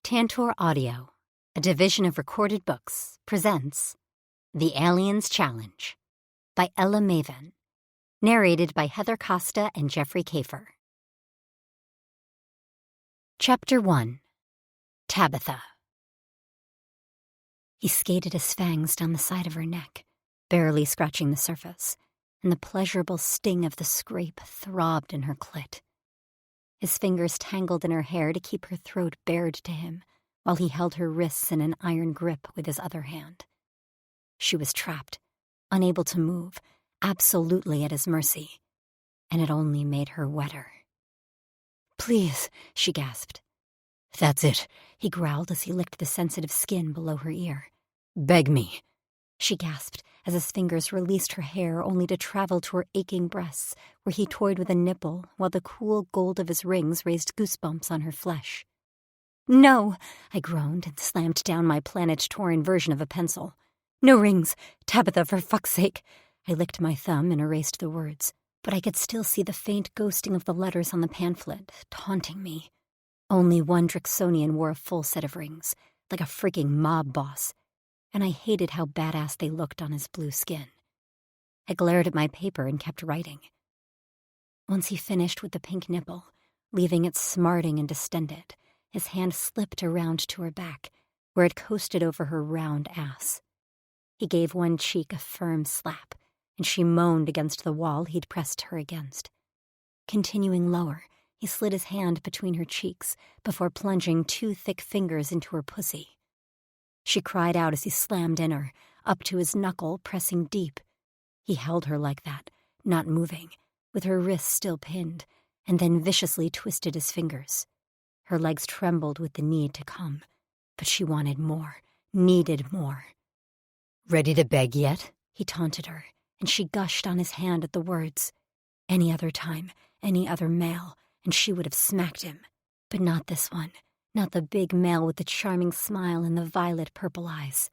Tantor Audio, a division of Recorded Books, presents The Aliens Challenge by Ella Maven, narrated by Heather Costa and Jeffrey Kafer. Chapter 1. Tabitha. He skated his fangs down the side of her neck, barely scratching the surface, and the pleasurable sting of the scrape throbbed in her clit. His fingers tangled in her hair to keep her throat bared to him, while he held her wrists in an iron grip with his other hand. She was trapped, unable to move, absolutely at his mercy, and it only made her wetter. "Please," she gasped. "That's it," he growled as he licked the sensitive skin below her ear. "Beg me," she gasped as his fingers released her hair only to travel to her aching breasts, where he toyed with a nipple while the cool gold of his rings raised goosebumps on her flesh. "No," I groaned and slammed down my planet-torn version of a pencil. "No rings, Tabitha, for fuck's sake." I licked my thumb and erased the words, but I could still see the faint ghosting of the letters on the pamphlet, taunting me. Only one Drixonian wore a full set of rings, like a freaking mob boss, and I hated how badass they looked on his blue skin. I glared at my paper and kept writing. Once he finished with the pink nipple, leaving it smarting and distended, his hand slipped around to her back, where it coasted over her round ass. He gave one cheek a firm slap, and she moaned against the wall he'd pressed her against. Continuing lower, he slid his hand between her cheeks before plunging two thick fingers into her pussy. She cried out as he slammed in her, up to his knuckle, pressing deep. He held her like that, not moving, with her wrists still pinned, and then viciously twisted his fingers. Her legs trembled with the need to come, but she wanted more, needed more. "Ready to beg yet?" he taunted her, and she gushed on his hand at the words. Any other time, any other male, and she would have smacked him. But not this one, not the big male with the charming smile and the violet-purple eyes.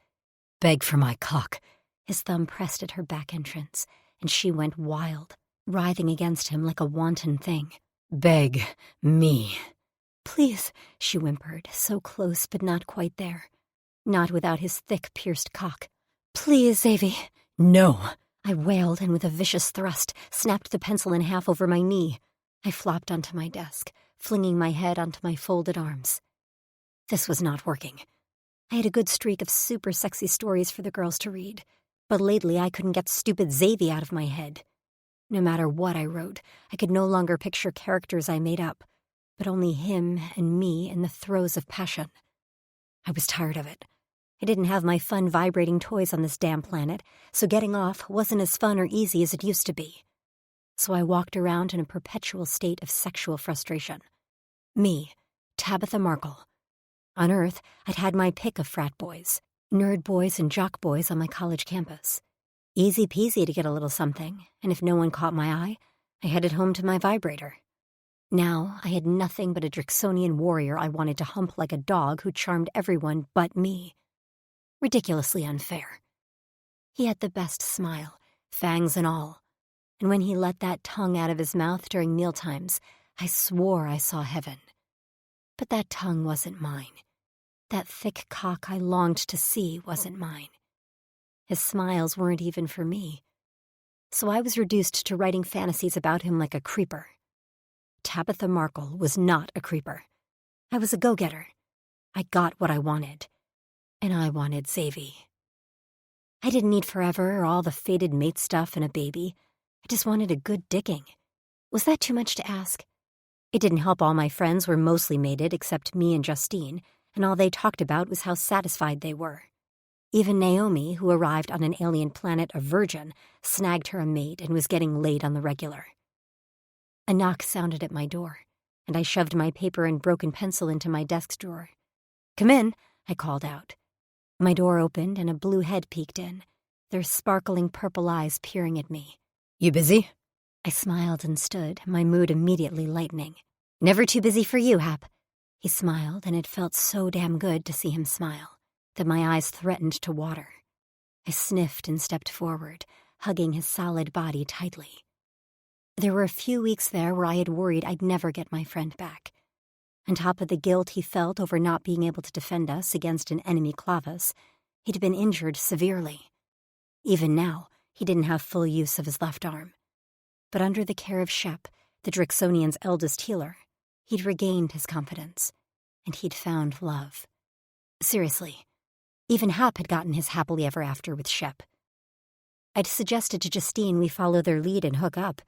"Beg for my cock." His thumb pressed at her back entrance, and she went wild, writhing against him like a wanton thing. "Beg me." "Please," she whimpered, so close but not quite there. Not without his thick, pierced cock. "Please, Zavy." "No." I wailed, and with a vicious thrust, snapped the pencil in half over my knee. I flopped onto my desk, flinging my head onto my folded arms. This was not working. I had a good streak of super sexy stories for the girls to read, but lately I couldn't get stupid Zavy out of my head. No matter what I wrote, I could no longer picture characters I made up, but only him and me in the throes of passion. I was tired of it. I didn't have my fun vibrating toys on this damn planet, so getting off wasn't as fun or easy as it used to be. So I walked around in a perpetual state of sexual frustration. Me, Tabitha Markle. On Earth, I'd had my pick of frat boys, nerd boys and jock boys on my college campus. Easy peasy to get a little something, and if no one caught my eye, I headed home to my vibrator. Now I had nothing but a Drixonian warrior I wanted to hump like a dog who charmed everyone but me. Ridiculously unfair. He had the best smile, fangs and all, and when he let that tongue out of his mouth during mealtimes, I swore I saw heaven. But that tongue wasn't mine. That thick cock I longed to see wasn't mine. His smiles weren't even for me. So I was reduced to writing fantasies about him like a creeper. Tabitha Markle was not a creeper. I was a go-getter. I got what I wanted. And I wanted Zavy. I didn't need forever or all the fated mate stuff and a baby. I just wanted a good dicking. Was that too much to ask? It didn't help all my friends were mostly mated except me and Justine, and all they talked about was how satisfied they were. Even Naomi, who arrived on an alien planet a virgin, snagged her a mate and was getting laid on the regular. A knock sounded at my door, and I shoved my paper and broken pencil into my desk drawer. "Come in," I called out. My door opened and a blue head peeked in, their sparkling purple eyes peering at me. "You busy?" I smiled and stood, my mood immediately lightening. "Never too busy for you, Hap." He smiled, and it felt so damn good to see him smile that my eyes threatened to water. I sniffed and stepped forward, hugging his solid body tightly. There were a few weeks there where I had worried I'd never get my friend back. On top of the guilt he felt over not being able to defend us against an enemy Clavus, he'd been injured severely. Even now, he didn't have full use of his left arm. But under the care of Shep, the Drixonian's eldest healer, he'd regained his confidence, and he'd found love. Seriously, even Hap had gotten his happily ever after with Shep. I'd suggested to Justine we follow their lead and hook up,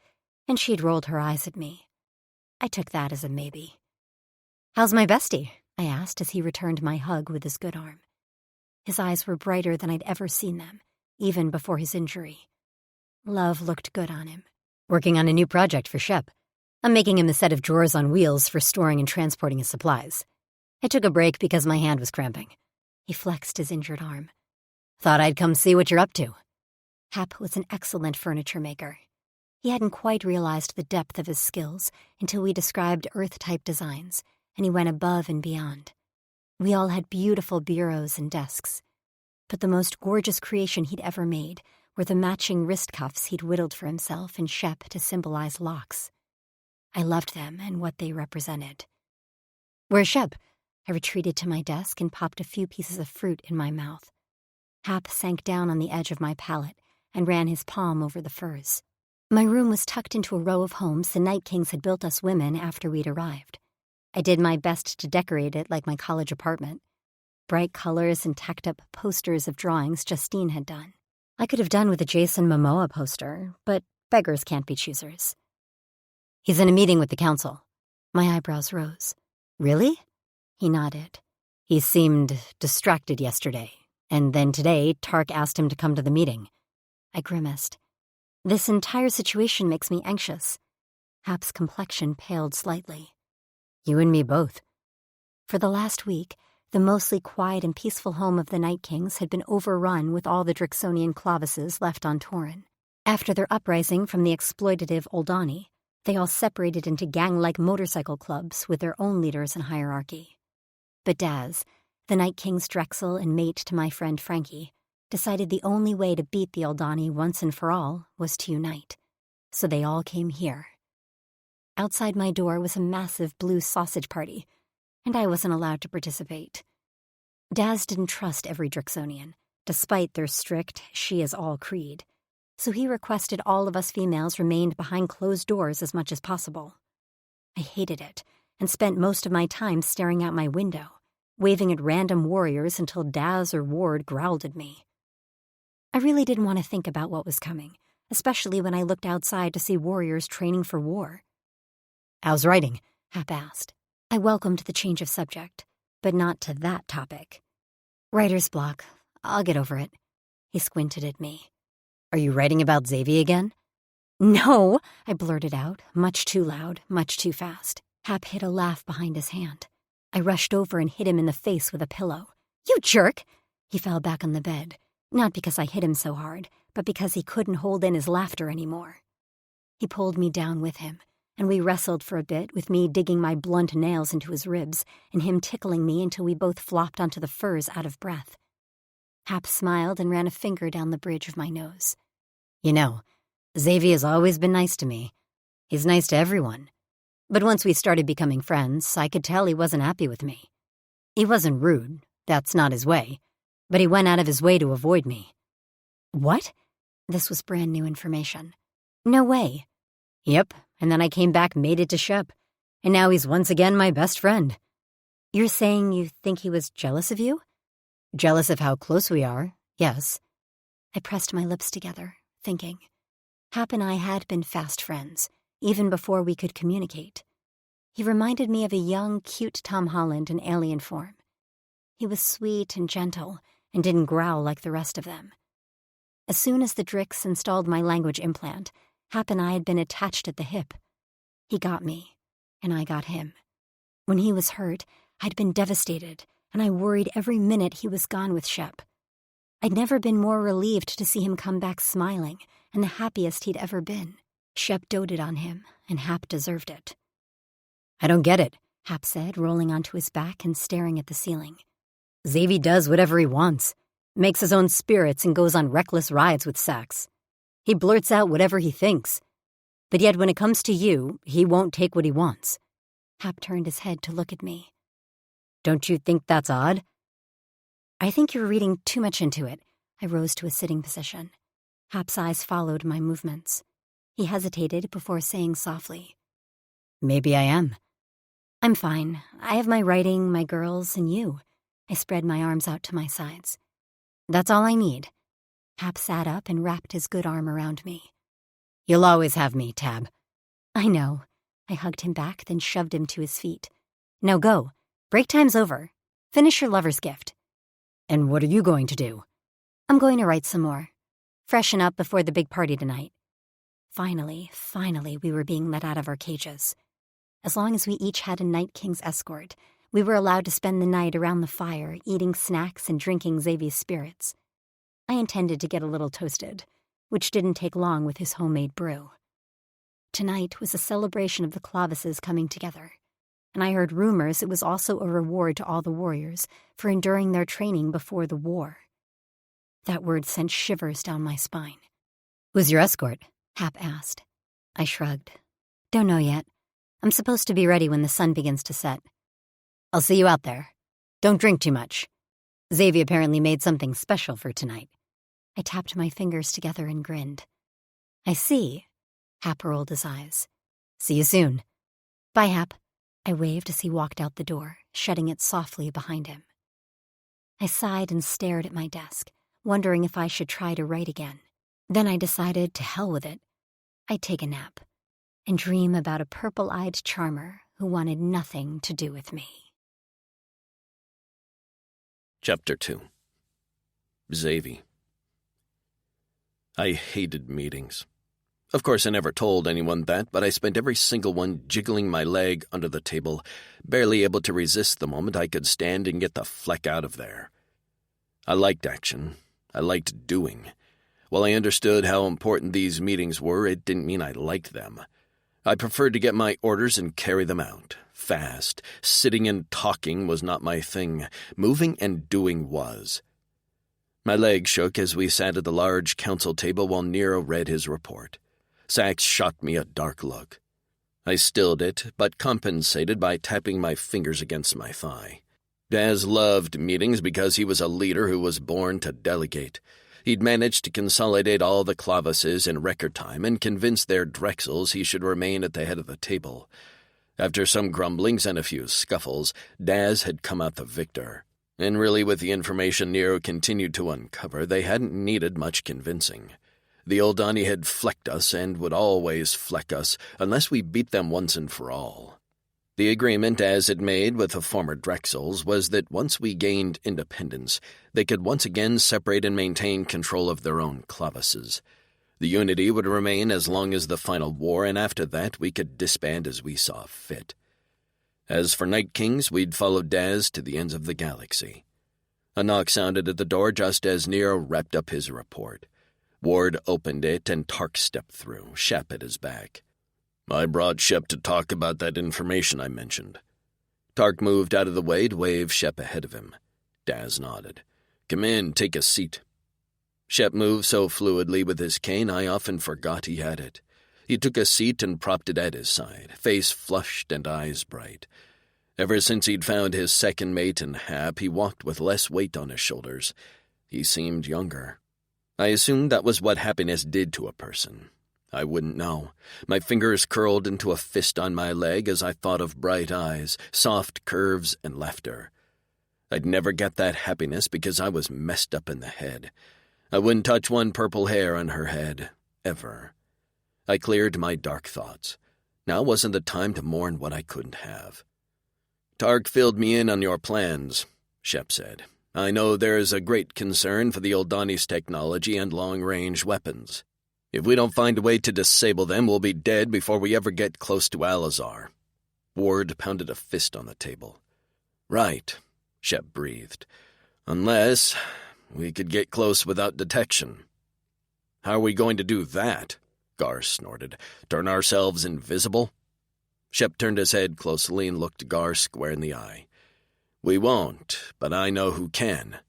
and she'd rolled her eyes at me. I took that as a maybe. "How's my bestie?" I asked as he returned my hug with his good arm. His eyes were brighter than I'd ever seen them, even before his injury. Love looked good on him. "Working on a new project for Shep. I'm making him a set of drawers on wheels for storing and transporting his supplies. I took a break because my hand was cramping." He flexed his injured arm. "Thought I'd come see what you're up to." Hap was an excellent furniture maker. He hadn't quite realized the depth of his skills until we described Earth-type designs, and he went above and beyond. We all had beautiful bureaus and desks, but the most gorgeous creation he'd ever made were the matching wrist cuffs he'd whittled for himself and Shep to symbolize locks. I loved them and what they represented. "Where's Shep?" I retreated to my desk and popped a few pieces of fruit in my mouth. Hap sank down on the edge of my pallet and ran his palm over the furs. My room was tucked into a row of homes the Night Kings had built us women after we'd arrived. I did my best to decorate it like my college apartment. Bright colors and tacked up posters of drawings Justine had done. I could have done with a Jason Momoa poster, but beggars can't be choosers. "He's in a meeting with the council." My eyebrows rose. "Really?" He nodded. "He seemed distracted yesterday, and then today Tark asked him to come to the meeting." I grimaced. "This entire situation makes me anxious." Hap's complexion paled slightly. "You and me both." For the last week, the mostly quiet and peaceful home of the Night Kings had been overrun with all the Drixonian Clavises left on Tauren. After their uprising from the exploitative Oldani, they all separated into gang-like motorcycle clubs with their own leaders and hierarchy. But Daz, the Night King's Drexel and mate to my friend Frankie, decided the only way to beat the Oldani once and for all was to unite. So they all came here. Outside my door was a massive blue sausage party, and I wasn't allowed to participate. Daz didn't trust every Drixonian, despite their strict she-is-all creed, so he requested all of us females remained behind closed doors as much as possible. I hated it, and spent most of my time staring out my window, waving at random warriors until Daz or Ward growled at me. I really didn't want to think about what was coming, especially when I looked outside to see warriors training for war. "How's writing?" Hap asked. I welcomed the change of subject, but not to that topic. "Writer's block. I'll get over it." He squinted at me. "Are you writing about Xavier again?" "No," I blurted out, much too loud, much too fast. Hap hid a laugh behind his hand. I rushed over and hit him in the face with a pillow. "You jerk!" He fell back on the bed, not because I hit him so hard, but because he couldn't hold in his laughter anymore. He pulled me down with him, and we wrestled for a bit, with me digging my blunt nails into his ribs and him tickling me until we both flopped onto the furs out of breath. Hap smiled and ran a finger down the bridge of my nose. "You know, Xavier's always been nice to me. He's nice to everyone. But once we started becoming friends, I could tell he wasn't happy with me. He wasn't rude, that's not his way, but he went out of his way to avoid me." "What?" This was brand new information. "No way." "Yep, and then I came back, made it to Shep, and now he's once again my best friend." "You're saying you think he was jealous of you?" "Jealous of how close we are, yes." I pressed my lips together, thinking. Hap and I had been fast friends, even before we could communicate. He reminded me of a young, cute Tom Holland in alien form. He was sweet and gentle, and didn't growl like the rest of them. As soon as the Drix installed my language implant, Hap and I had been attached at the hip. He got me, and I got him. When he was hurt, I'd been devastated, and I worried every minute he was gone with Shep. I'd never been more relieved to see him come back smiling, and the happiest he'd ever been. Shep doted on him, and Hap deserved it. "I don't get it," Hap said, rolling onto his back and staring at the ceiling. "Xavier does whatever he wants, makes his own spirits and goes on reckless rides with Sax. He blurts out whatever he thinks. But yet when it comes to you, he won't take what he wants." Hap turned his head to look at me. "Don't you think that's odd?" "I think you're reading too much into it." I rose to a sitting position. Hap's eyes followed my movements. He hesitated before saying softly, "Maybe I am." "I'm fine. I have my writing, my girls, and you." I spread my arms out to my sides. "That's all I need." Hap sat up and wrapped his good arm around me. "You'll always have me, Tab." "I know." I hugged him back, then shoved him to his feet. "Now go. Break time's over. Finish your lover's gift." "And what are you going to do?" "I'm going to write some more. Freshen up before the big party tonight." Finally, we were being let out of our cages. As long as we each had a Night King's escort, we were allowed to spend the night around the fire, eating snacks and drinking Xavier's spirits. I intended to get a little toasted, which didn't take long with his homemade brew. Tonight was a celebration of the Clavises coming together, and I heard rumors it was also a reward to all the warriors for enduring their training before the war. That word sent shivers down my spine. "Who's your escort?" Hap asked. I shrugged. "Don't know yet. I'm supposed to be ready when the sun begins to set." "I'll see you out there. Don't drink too much. Xavier apparently made something special for tonight." I tapped my fingers together and grinned. "I see." Hap rolled his eyes. "See you soon." "Bye, Hap." I waved as he walked out the door, shutting it softly behind him. I sighed and stared at my desk, wondering if I should try to write again. Then I decided to hell with it. I'd take a nap and dream about a purple-eyed charmer who wanted nothing to do with me. Chapter 2. Xavier. I hated meetings. Of course, I never told anyone that, but I spent every single one jiggling my leg under the table, barely able to resist the moment I could stand and get the fleck out of there. I liked action. I liked doing. While I understood how important these meetings were, it didn't mean I liked them. I preferred to get my orders and carry them out, fast. Sitting and talking was not my thing. Moving and doing was. My legs shook as we sat at the large council table while Nero read his report. Sax shot me a dark look. I stilled it, but compensated by tapping my fingers against my thigh. Daz loved meetings because he was a leader who was born to delegate. He'd managed to consolidate all the Clavises in record time and convince their Drexels he should remain at the head of the table. After some grumblings and a few scuffles, Daz had come out the victor. And really, with the information Nero continued to uncover, they hadn't needed much convincing. The Oldani had flecked us and would always fleck us unless we beat them once and for all. The agreement, as it made with the former Drexels, was that once we gained independence, they could once again separate and maintain control of their own Clavises. The unity would remain as long as the final war, and after that we could disband as we saw fit. As for Night Kings, we'd follow Daz to the ends of the galaxy. A knock sounded at the door just as Nero wrapped up his report. Ward opened it, and Tark stepped through, Shep at his back. "I brought Shep to talk about that information I mentioned." Tark moved out of the way to wave Shep ahead of him. Daz nodded. "Come in, take a seat." Shep moved so fluidly with his cane I often forgot he had it. He took a seat and propped it at his side, face flushed and eyes bright. Ever since he'd found his second mate in Hap, he walked with less weight on his shoulders. He seemed younger. I assumed that was what happiness did to a person. I wouldn't know. My fingers curled into a fist on my leg as I thought of bright eyes, soft curves, and laughter. I'd never get that happiness because I was messed up in the head. I wouldn't touch one purple hair on her head, ever. I cleared my dark thoughts. Now wasn't the time to mourn what I couldn't have. "Tark filled me in on your plans," Shep said. "I know there is a great concern for the Oldani's technology and long-range weapons. If we don't find a way to disable them, we'll be dead before we ever get close to Alizar." Ward pounded a fist on the table. "Right," Shep breathed. "Unless we could get close without detection." "How are we going to do that?" Gar snorted. "Turn ourselves invisible?" Shep turned his head closely and looked Gar square in the eye. "We won't, but I know who can."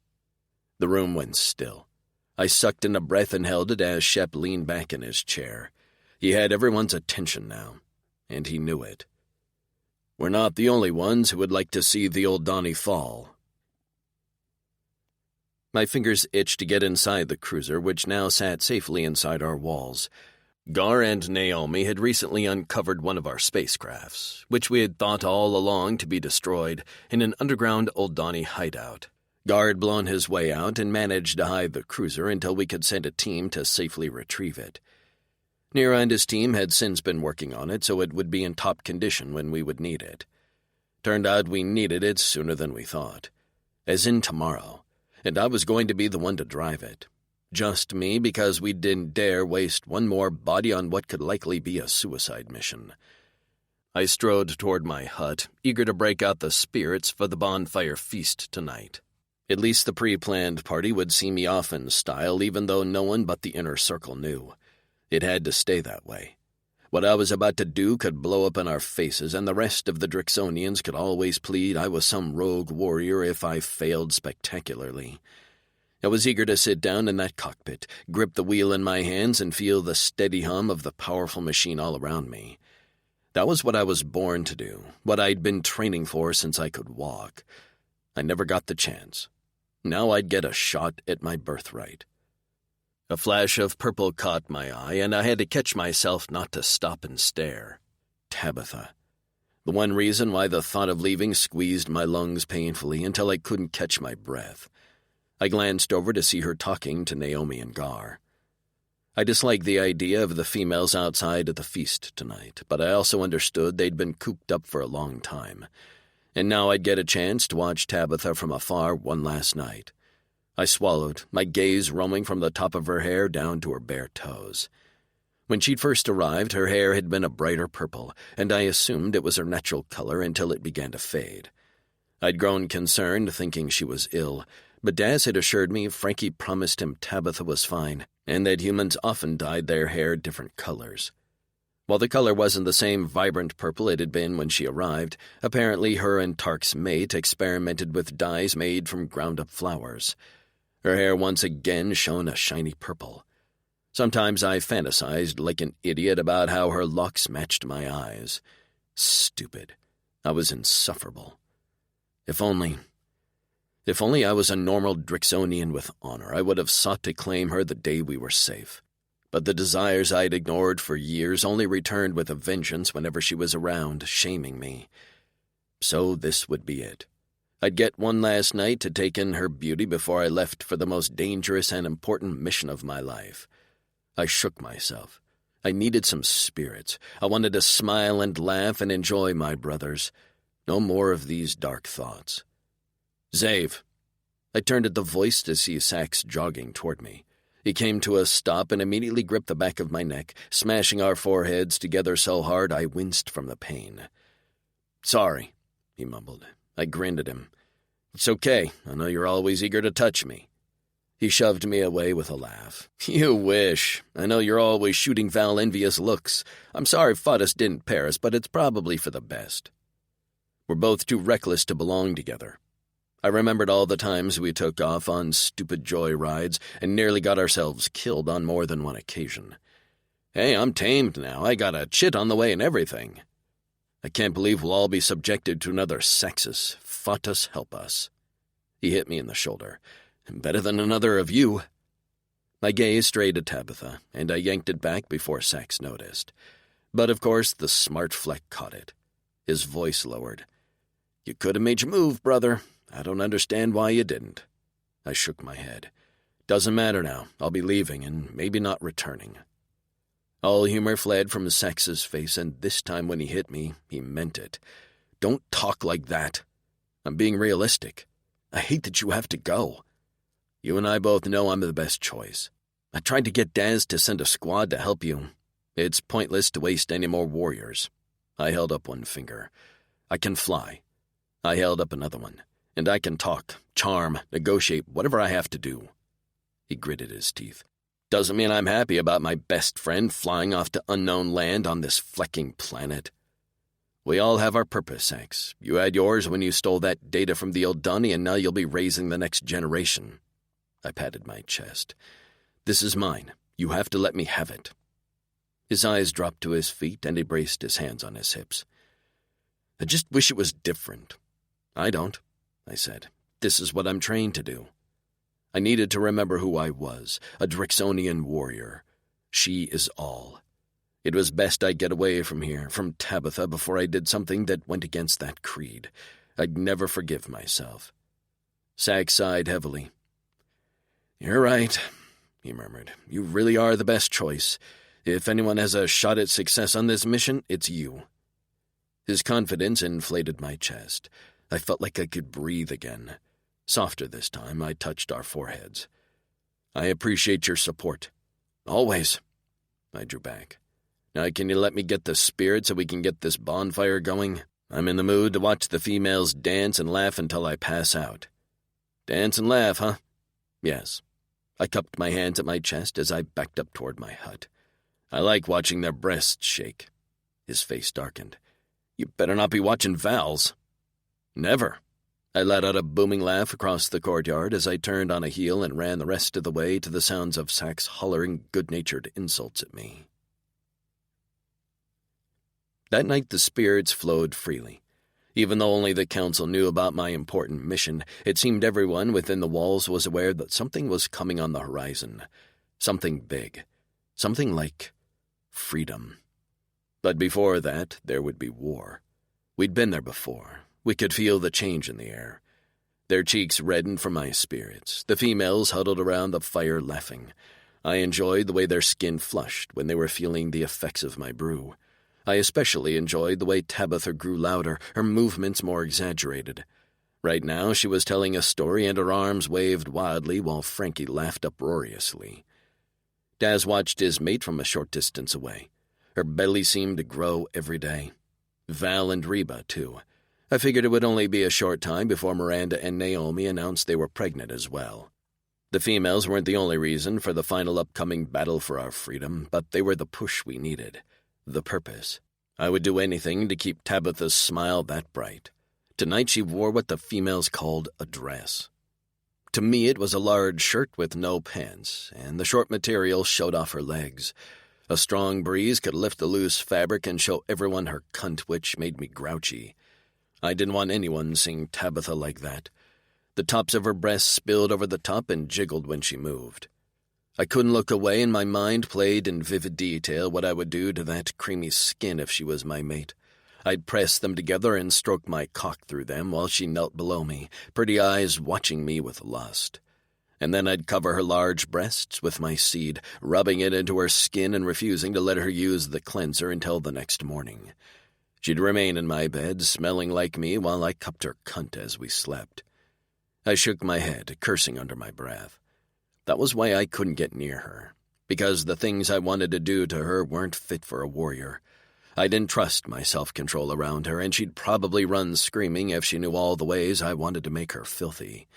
The room went still. I sucked in a breath and held it as Shep leaned back in his chair. He had everyone's attention now, and he knew it. We're not the only ones who would like to see the old Donnie fall. My fingers itched to get inside the cruiser, which now sat safely inside our walls. Gar and Naomi had recently uncovered one of our spacecrafts, which we had thought all along to be destroyed, in an underground Old Donnie hideout. Gar had blown his way out and managed to hide the cruiser until we could send a team to safely retrieve it. Nira and his team had since been working on it, so it would be in top condition when we would need it. Turned out we needed it sooner than we thought, as in tomorrow, and I was going to be the one to drive it. Just me, because we didn't dare waste one more body on what could likely be a suicide mission. I strode toward my hut, eager to break out the spirits for the bonfire feast tonight. At least the pre-planned party would see me off in style, even though no one but the inner circle knew. It had to stay that way. What I was about to do could blow up in our faces, and the rest of the Drixonians could always plead I was some rogue warrior if I failed spectacularly. I was eager to sit down in that cockpit, grip the wheel in my hands, and feel the steady hum of the powerful machine all around me. That was what I was born to do, what I'd been training for since I could walk. I never got the chance. Now I'd get a shot at my birthright. A flash of purple caught my eye, and I had to catch myself not to stop and stare. Tabitha. The one reason why the thought of leaving squeezed my lungs painfully until I couldn't catch my breath. I glanced over to see her talking to Naomi and Gar. I disliked the idea of the females outside at the feast tonight, but I also understood they'd been cooped up for a long time. And now I'd get a chance to watch Tabitha from afar one last night. I swallowed, my gaze roaming from the top of her hair down to her bare toes. When she'd first arrived, her hair had been a brighter purple, and I assumed it was her natural color until it began to fade. I'd grown concerned, thinking she was ill, but Daz had assured me Frankie promised him Tabitha was fine, and that humans often dyed their hair different colors. While the color wasn't the same vibrant purple it had been when she arrived, apparently her and Tark's mate experimented with dyes made from ground-up flowers. Her hair once again shone a shiny purple. Sometimes I fantasized like an idiot about how her locks matched my eyes. Stupid. I was insufferable. If only I was a normal Drixonian with honor, I would have sought to claim her the day we were safe. But the desires I'd ignored for years only returned with a vengeance whenever she was around, shaming me. So this would be it. I'd get one last night to take in her beauty before I left for the most dangerous and important mission of my life. I shook myself. I needed some spirits. I wanted to smile and laugh and enjoy my brothers. No more of these dark thoughts. Zave. I turned at the voice to see Sax jogging toward me. He came to a stop and immediately gripped the back of my neck, smashing our foreheads together so hard I winced from the pain. Sorry, he mumbled. I grinned at him. It's okay. I know you're always eager to touch me. He shoved me away with a laugh. You wish. I know you're always shooting Val envious looks. I'm sorry Fudus didn't pair us, but it's probably for the best. We're both too reckless to belong together. I remembered all the times we took off on stupid joy rides and nearly got ourselves killed on more than one occasion. Hey, I'm tamed now. I got a chit on the way and everything. I can't believe we'll all be subjected to another Saxus. Fatus help us. He hit me in the shoulder. Better than another of you. My gaze strayed to Tabitha, and I yanked it back before Sax noticed. But of course the smart fleck caught it. His voice lowered. You could have made your move, brother. I don't understand why you didn't. I shook my head. Doesn't matter now. I'll be leaving and maybe not returning. All humor fled from Sax's face, and this time when he hit me, he meant it. Don't talk like that. I'm being realistic. I hate that you have to go. You and I both know I'm the best choice. I tried to get Daz to send a squad to help you. It's pointless to waste any more warriors. I held up one finger. I can fly. I held up another one. And I can talk, charm, negotiate, whatever I have to do. He gritted his teeth. Doesn't mean I'm happy about my best friend flying off to unknown land on this flecking planet. We all have our purpose, Sax. You had yours when you stole that data from the old Donnie, and now you'll be raising the next generation. I patted my chest. This is mine. You have to let me have it. His eyes dropped to his feet, and he braced his hands on his hips. I just wish it was different. I don't, I said. This is what I'm trained to do. I needed to remember who I was, a Drixonian warrior. She is all. It was best I get away from here, from Tabitha, before I did something that went against that creed. I'd never forgive myself. Sax sighed heavily. You're right, he murmured. You really are the best choice. If anyone has a shot at success on this mission, it's you. His confidence inflated my chest. I felt like I could breathe again. Softer this time, I touched our foreheads. I appreciate your support. Always. I drew back. Now can you let me get the spirit so we can get this bonfire going? I'm in the mood to watch the females dance and laugh until I pass out. Dance and laugh, huh? Yes. I cupped my hands at my chest as I backed up toward my hut. I like watching their breasts shake. His face darkened. You better not be watching Val's. Never. I let out a booming laugh across the courtyard as I turned on a heel and ran the rest of the way to the sounds of Sax hollering good-natured insults at me. That night the spirits flowed freely. Even though only the council knew about my important mission, it seemed everyone within the walls was aware that something was coming on the horizon. Something big. Something like freedom. But before that, there would be war. We'd been there before. We could feel the change in the air. Their cheeks reddened from my spirits. The females huddled around the fire laughing. I enjoyed the way their skin flushed when they were feeling the effects of my brew. I especially enjoyed the way Tabitha grew louder, her movements more exaggerated. Right now she was telling a story and her arms waved wildly while Frankie laughed uproariously. Daz watched his mate from a short distance away. Her belly seemed to grow every day. Val and Reba, too. I figured it would only be a short time before Miranda and Naomi announced they were pregnant as well. The females weren't the only reason for the final upcoming battle for our freedom, but they were the push we needed. The purpose. I would do anything to keep Tabitha's smile that bright. Tonight she wore what the females called a dress. To me it was a large shirt with no pants, and the short material showed off her legs. A strong breeze could lift the loose fabric and show everyone her cunt, which made me grouchy. I didn't want anyone seeing Tabitha like that. The tops of her breasts spilled over the top and jiggled when she moved. I couldn't look away, and my mind played in vivid detail what I would do to that creamy skin if she was my mate. I'd press them together and stroke my cock through them while she knelt below me, pretty eyes watching me with lust. And then I'd cover her large breasts with my seed, rubbing it into her skin and refusing to let her use the cleanser until the next morning. She'd remain in my bed, smelling like me, while I cupped her cunt as we slept. I shook my head, cursing under my breath. That was why I couldn't get near her, because the things I wanted to do to her weren't fit for a warrior. I didn't trust my self-control around her, and she'd probably run screaming if she knew all the ways I wanted to make her filthy.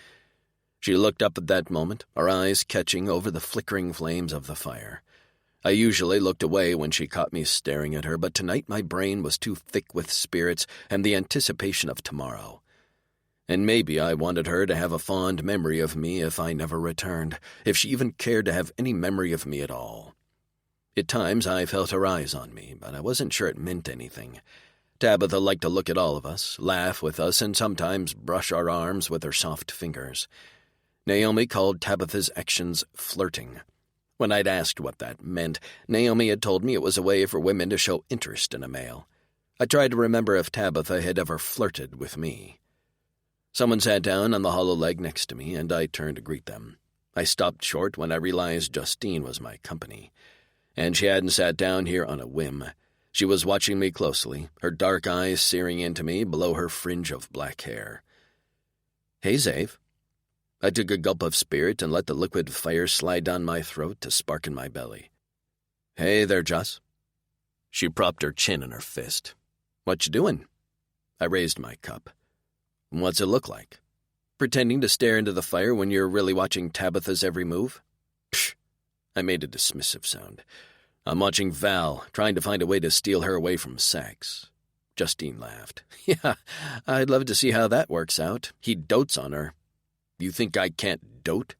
She looked up at that moment, her eyes catching over the flickering flames of the fire. I usually looked away when she caught me staring at her, but tonight my brain was too thick with spirits and the anticipation of tomorrow. And maybe I wanted her to have a fond memory of me if I never returned, if she even cared to have any memory of me at all. At times I felt her eyes on me, but I wasn't sure it meant anything. Tabitha liked to look at all of us, laugh with us, and sometimes brush our arms with her soft fingers. Naomi called Tabitha's actions flirting. When I'd asked what that meant, Naomi had told me it was a way for women to show interest in a male. I tried to remember if Tabitha had ever flirted with me. Someone sat down on the hollow leg next to me, and I turned to greet them. I stopped short when I realized Justine was my company. And she hadn't sat down here on a whim. She was watching me closely, her dark eyes searing into me below her fringe of black hair. "Hey, Zave." I took a gulp of spirit and let the liquid fire slide down my throat to spark in my belly. "Hey there, Joss." She propped her chin in her fist. "What you doing?" I raised my cup. "What's it look like? Pretending to stare into the fire when you're really watching Tabitha's every move?" Psh! I made a dismissive sound. "I'm watching Val, trying to find a way to steal her away from Sax." Justine laughed. "Yeah, I'd love to see how that works out. He dotes on her." "You think I can't dote?"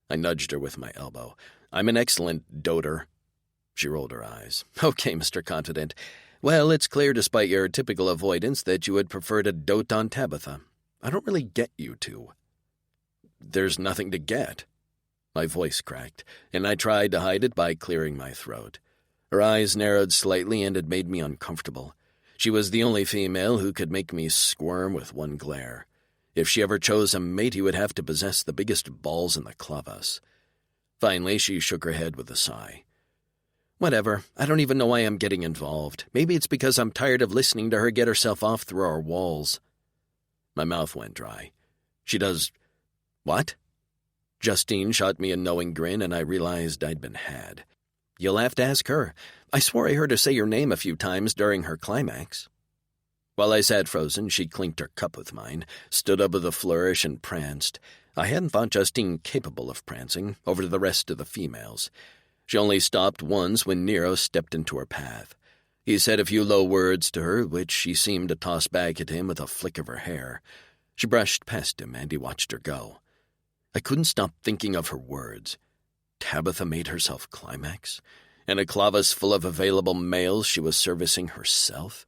I nudged her with my elbow. "I'm an excellent doter." She rolled her eyes. "Okay, Mr. Confident. Well, it's clear despite your typical avoidance that you would prefer to dote on Tabitha. I don't really get you two. There's nothing to get. My voice cracked, and I tried to hide it by clearing my throat. Her eyes narrowed slightly, and it made me uncomfortable. She was the only female who could make me squirm with one glare. If she ever chose a mate, he would have to possess the biggest balls in the clavas. Finally, she shook her head with a sigh. Whatever, I don't even know why I'm getting involved. Maybe it's because I'm tired of listening to her get herself off through our walls. My mouth went dry. She does... what? Justine shot me a knowing grin, and I realized I'd been had. You'll have to ask her. I swore I heard her say your name a few times during her climax. While I sat frozen, she clinked her cup with mine, stood up with a flourish, and pranced. I hadn't thought Justine capable of prancing, over to the rest of the females. She only stopped once when Nero stepped into her path. He said a few low words to her, which she seemed to toss back at him with a flick of her hair. She brushed past him, and he watched her go. I couldn't stop thinking of her words. Tabitha made herself climax? In a clavas full of available males she was servicing herself?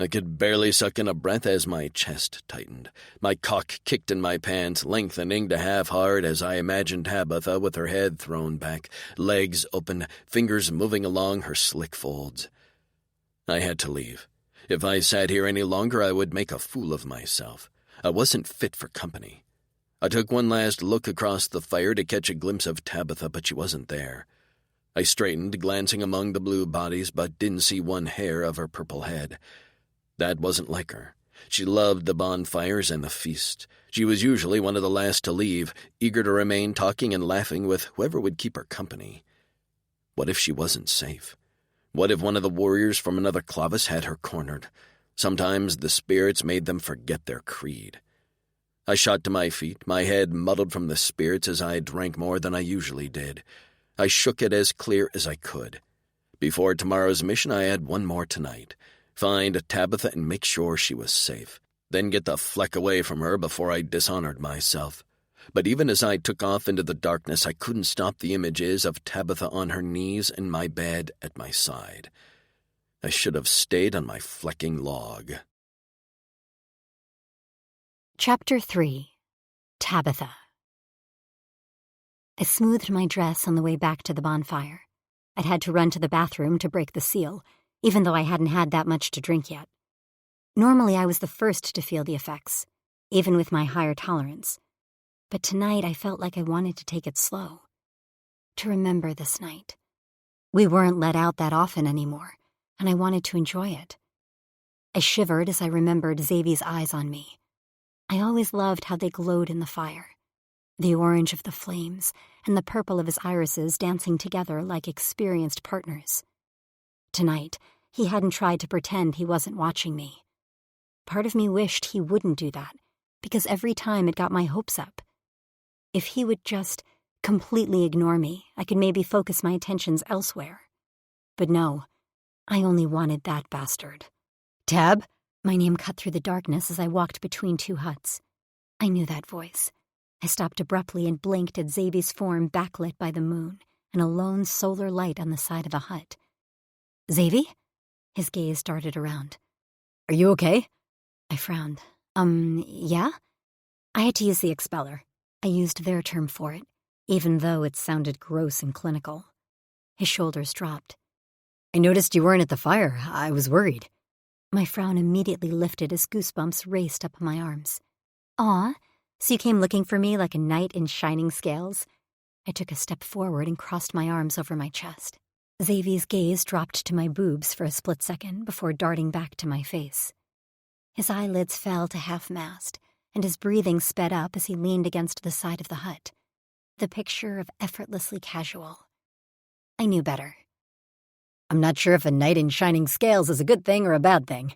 I could barely suck in a breath as my chest tightened. My cock kicked in my pants, lengthening to half hard as I imagined Tabitha with her head thrown back, legs open, fingers moving along her slick folds. I had to leave. If I sat here any longer, I would make a fool of myself. I wasn't fit for company. I took one last look across the fire to catch a glimpse of Tabitha, but she wasn't there. I straightened, glancing among the blue bodies, but didn't see one hair of her purple head. That wasn't like her. She loved the bonfires and the feast. She was usually one of the last to leave, eager to remain talking and laughing with whoever would keep her company. What if she wasn't safe? What if one of the warriors from another clavas had her cornered? Sometimes the spirits made them forget their creed. I shot to my feet, my head muddled from the spirits as I drank more than I usually did. I shook it as clear as I could. Before tomorrow's mission, I had one more tonight. Find Tabitha and make sure she was safe. Then get the fleck away from her before I dishonored myself. But even as I took off into the darkness, I couldn't stop the images of Tabitha on her knees in my bed at my side. I should have stayed on my flecking log. Chapter 3. Tabitha. I smoothed my dress on the way back to the bonfire. I'd had to run to the bathroom to break the seal, even though I hadn't had that much to drink yet. Normally, I was the first to feel the effects, even with my higher tolerance. But tonight, I felt like I wanted to take it slow. To remember this night. We weren't let out that often anymore, and I wanted to enjoy it. I shivered as I remembered Xavier's eyes on me. I always loved how they glowed in the fire. The orange of the flames and the purple of his irises dancing together like experienced partners. Tonight, he hadn't tried to pretend he wasn't watching me. Part of me wished he wouldn't do that, because every time it got my hopes up. If he would just completely ignore me, I could maybe focus my attentions elsewhere. But no, I only wanted that bastard. Tab? My name cut through the darkness as I walked between two huts. I knew that voice. I stopped abruptly and blinked at Xavier's form backlit by the moon and a lone solar light on the side of a hut. Xavier? His gaze darted around. Are you okay? I frowned. Yeah? I had to use the expeller. I used their term for it, even though it sounded gross and clinical. His shoulders dropped. I noticed you weren't at the fire. I was worried. My frown immediately lifted as goosebumps raced up my arms. Aw, so you came looking for me like a knight in shining scales? I took a step forward and crossed my arms over my chest. Xavier's gaze dropped to my boobs for a split second before darting back to my face. His eyelids fell to half-mast, and his breathing sped up as he leaned against the side of the hut. The picture of effortlessly casual. I knew better. I'm not sure if a knight in shining scales is a good thing or a bad thing.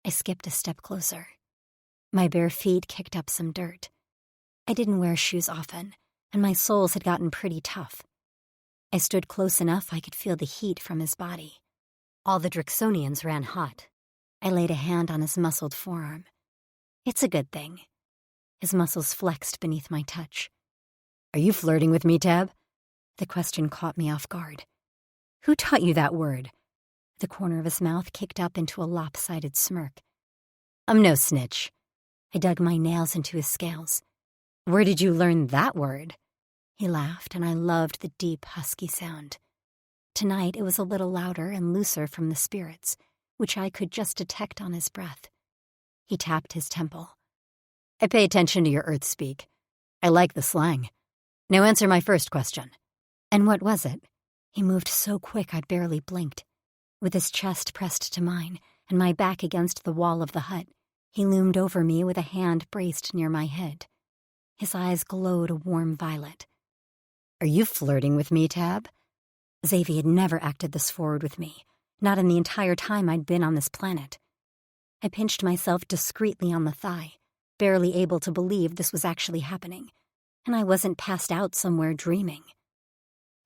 I skipped a step closer. My bare feet kicked up some dirt. I didn't wear shoes often, and my soles had gotten pretty tough. I stood close enough I could feel the heat from his body. All the Drixonians ran hot. I laid a hand on his muscled forearm. It's a good thing. His muscles flexed beneath my touch. Are you flirting with me, Tab? The question caught me off guard. Who taught you that word? The corner of his mouth kicked up into a lopsided smirk. "I'm no snitch." I dug my nails into his scales. "Where did you learn that word?" He laughed, and I loved the deep, husky sound. Tonight it was a little louder and looser from the spirits, which I could just detect on his breath. He tapped his temple. "I pay attention to your earth speak. I like the slang. Now answer my first question." "And what was it?" He moved so quick I barely blinked. With his chest pressed to mine and my back against the wall of the hut, he loomed over me with a hand braced near my head. His eyes glowed a warm violet. "Are you flirting with me, Tab?" Xavier had never acted this forward with me, not in the entire time I'd been on this planet. I pinched myself discreetly on the thigh, barely able to believe this was actually happening, and I wasn't passed out somewhere dreaming.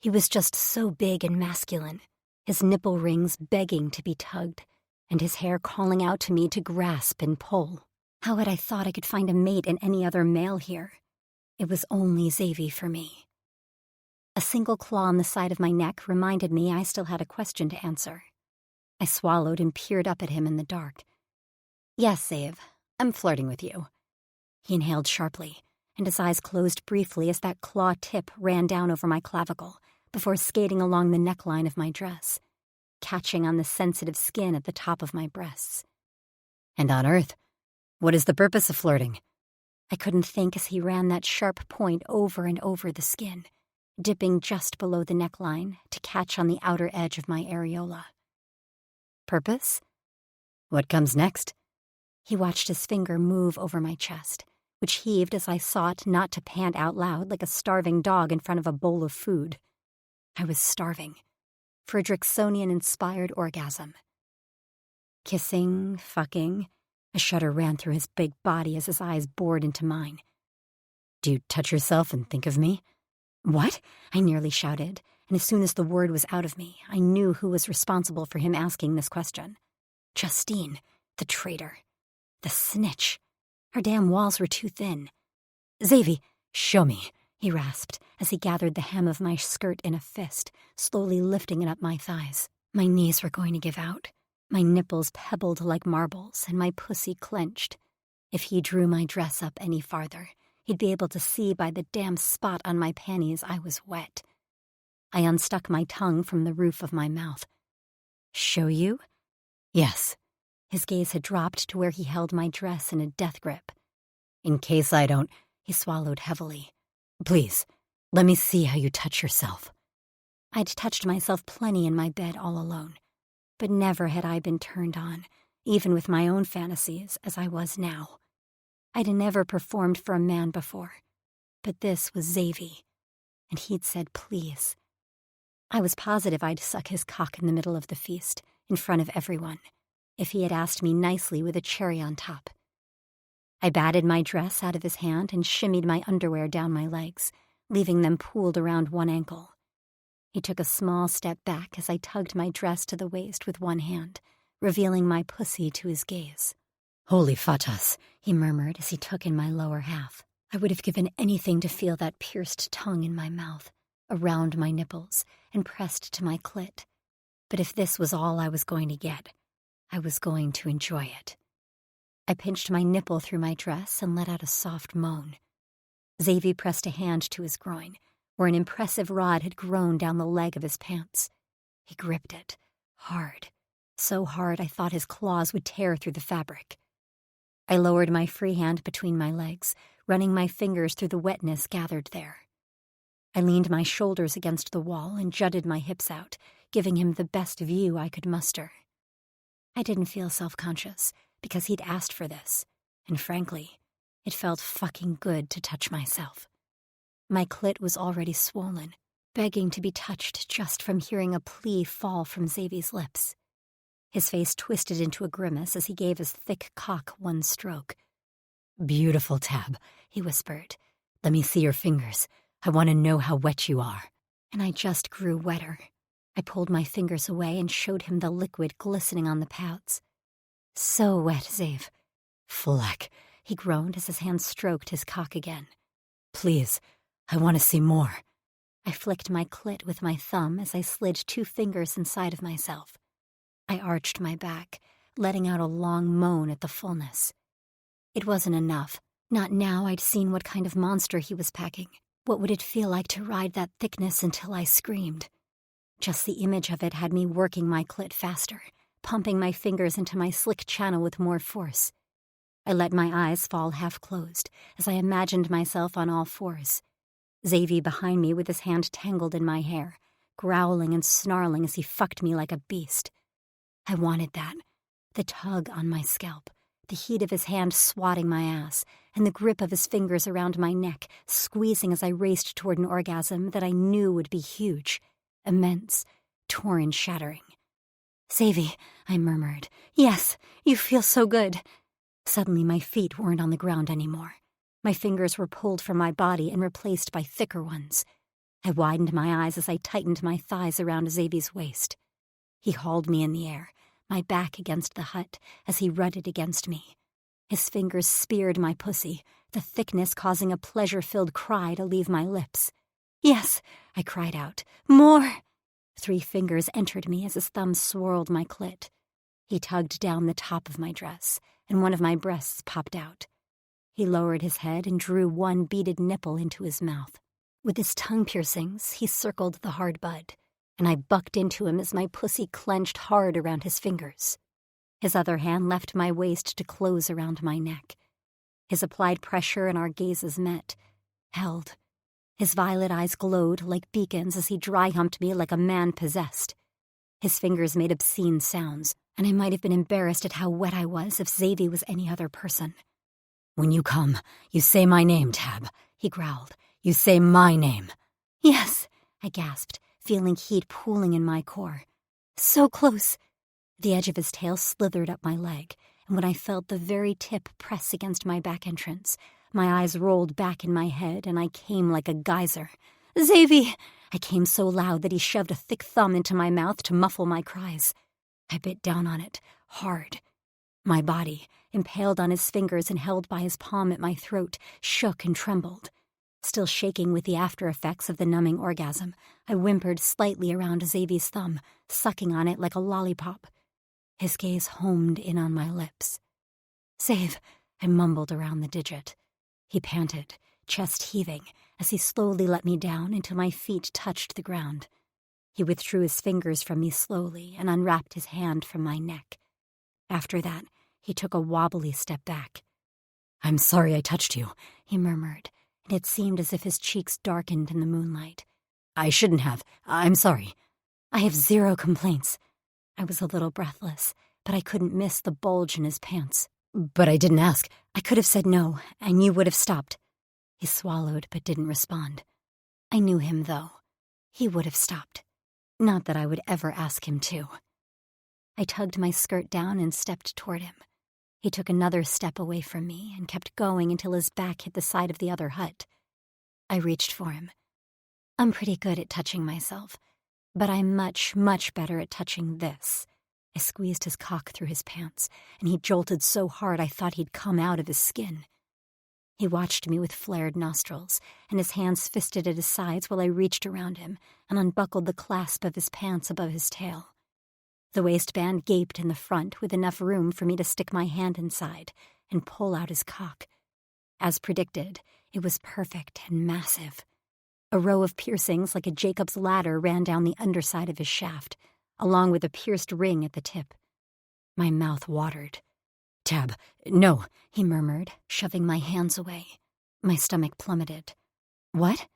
He was just so big and masculine, his nipple rings begging to be tugged, and his hair calling out to me to grasp and pull. How had I thought I could find a mate in any other male here? It was only Xavier for me. A single claw on the side of my neck reminded me I still had a question to answer. I swallowed and peered up at him in the dark. "Yes, Xav, I'm flirting with you." He inhaled sharply, and his eyes closed briefly as that claw tip ran down over my clavicle before skating along the neckline of my dress, catching on the sensitive skin at the top of my breasts. "And on Earth, what is the purpose of flirting?" I couldn't think as he ran that sharp point over and over the skin, dipping just below the neckline to catch on the outer edge of my areola. "Purpose? What comes next?" He watched his finger move over my chest, which heaved as I sought not to pant out loud like a starving dog in front of a bowl of food. I was starving for a Drixonian-inspired orgasm. Kissing, fucking, a shudder ran through his big body as his eyes bored into mine. "Do you touch yourself and think of me?" "What?" I nearly shouted, and as soon as the word was out of me, I knew who was responsible for him asking this question. Justine, the traitor. The snitch. Her damn walls were too thin. "Xavier, show me," he rasped as he gathered the hem of my skirt in a fist, slowly lifting it up my thighs. My knees were going to give out. My nipples pebbled like marbles, and my pussy clenched. If he drew my dress up any farther, he'd be able to see by the damn spot on my panties I was wet. I unstuck my tongue from the roof of my mouth. "Show you?" "Yes." His gaze had dropped to where he held my dress in a death grip. "In case I don't," he swallowed heavily. "Please, let me see how you touch yourself." I'd touched myself plenty in my bed all alone, but never had I been turned on, even with my own fantasies, as I was now. I'd never performed for a man before, but this was Xavier, and he'd said please. I was positive I'd suck his cock in the middle of the feast, in front of everyone, if he had asked me nicely with a cherry on top. I batted my dress out of his hand and shimmied my underwear down my legs, leaving them pooled around one ankle. He took a small step back as I tugged my dress to the waist with one hand, revealing my pussy to his gaze. "Holy fatas," he murmured as he took in my lower half. I would have given anything to feel that pierced tongue in my mouth, around my nipples, and pressed to my clit. But if this was all I was going to get, I was going to enjoy it. I pinched my nipple through my dress and let out a soft moan. Xavier pressed a hand to his groin, where an impressive rod had grown down the leg of his pants. He gripped it, hard, so hard I thought his claws would tear through the fabric. I lowered my free hand between my legs, running my fingers through the wetness gathered there. I leaned my shoulders against the wall and jutted my hips out, giving him the best view I could muster. I didn't feel self-conscious, because he'd asked for this, and frankly, it felt fucking good to touch myself. My clit was already swollen, begging to be touched just from hearing a plea fall from Xavier's lips. His face twisted into a grimace as he gave his thick cock one stroke. "Beautiful, Tab," he whispered. "Let me see your fingers. I want to know how wet you are." And I just grew wetter. I pulled my fingers away and showed him the liquid glistening on the pouts. "So wet, Xav." "Fleck," he groaned as his hand stroked his cock again. "Please, I want to see more." I flicked my clit with my thumb as I slid 2 fingers inside of myself. I arched my back, letting out a long moan at the fullness. It wasn't enough. Not now I'd seen what kind of monster he was packing. What would it feel like to ride that thickness until I screamed? Just the image of it had me working my clit faster, pumping my fingers into my slick channel with more force. I let my eyes fall half-closed as I imagined myself on all fours. Xavier behind me with his hand tangled in my hair, growling and snarling as he fucked me like a beast. I wanted that. The tug on my scalp, the heat of his hand swatting my ass, and the grip of his fingers around my neck, squeezing as I raced toward an orgasm that I knew would be huge, immense, torn and shattering. "Xavier," I murmured. "Yes, you feel so good." Suddenly my feet weren't on the ground anymore. My fingers were pulled from my body and replaced by thicker ones. I widened my eyes as I tightened my thighs around Xavier's waist. He hauled me in the air, my back against the hut, as he rutted against me. His fingers speared my pussy, the thickness causing a pleasure-filled cry to leave my lips. "Yes," I cried out. "More!" 3 fingers entered me as his thumb swirled my clit. He tugged down the top of my dress, and one of my breasts popped out. He lowered his head and drew one beaded nipple into his mouth. With his tongue piercings, he circled the hard bud, and I bucked into him as my pussy clenched hard around his fingers. His other hand left my waist to close around my neck. His applied pressure and our gazes met, held. His violet eyes glowed like beacons as he dry-humped me like a man possessed. His fingers made obscene sounds, and I might have been embarrassed at how wet I was if Xavier was any other person. "When you come, you say my name, Tab," he growled. "You say my name." "Yes," I gasped, feeling heat pooling in my core. "So close." The edge of his tail slithered up my leg, and when I felt the very tip press against my back entrance, my eyes rolled back in my head and I came like a geyser. "Xavier!" I came so loud that he shoved a thick thumb into my mouth to muffle my cries. I bit down on it, hard. My body, impaled on his fingers and held by his palm at my throat, shook and trembled. Still shaking with the after-effects of the numbing orgasm, I whimpered slightly around Xavier's thumb, sucking on it like a lollipop. His gaze homed in on my lips. "Save," I mumbled around the digit. He panted, chest heaving, as he slowly let me down until my feet touched the ground. He withdrew his fingers from me slowly and unwrapped his hand from my neck. After that, he took a wobbly step back. "I'm sorry I touched you," he murmured, and it seemed as if his cheeks darkened in the moonlight. "I shouldn't have. I'm sorry." "I have 0 complaints." I was a little breathless, but I couldn't miss the bulge in his pants. "But I didn't ask." "I could have said no, and you would have stopped." He swallowed but didn't respond. I knew him, though. He would have stopped. Not that I would ever ask him to. I tugged my skirt down and stepped toward him. He took another step away from me and kept going until his back hit the side of the other hut. I reached for him. I'm pretty good at touching myself, but I'm much, much better at touching this. I squeezed his cock through his pants, and he jolted so hard I thought he'd come out of his skin. He watched me with flared nostrils, and his hands fisted at his sides while I reached around him and unbuckled the clasp of his pants above his tail. The waistband gaped in the front with enough room for me to stick my hand inside and pull out his cock. As predicted, it was perfect and massive. A row of piercings like a Jacob's ladder ran down the underside of his shaft, along with a pierced ring at the tip. My mouth watered. "Tab, no," he murmured, shoving my hands away. My stomach plummeted. "What?"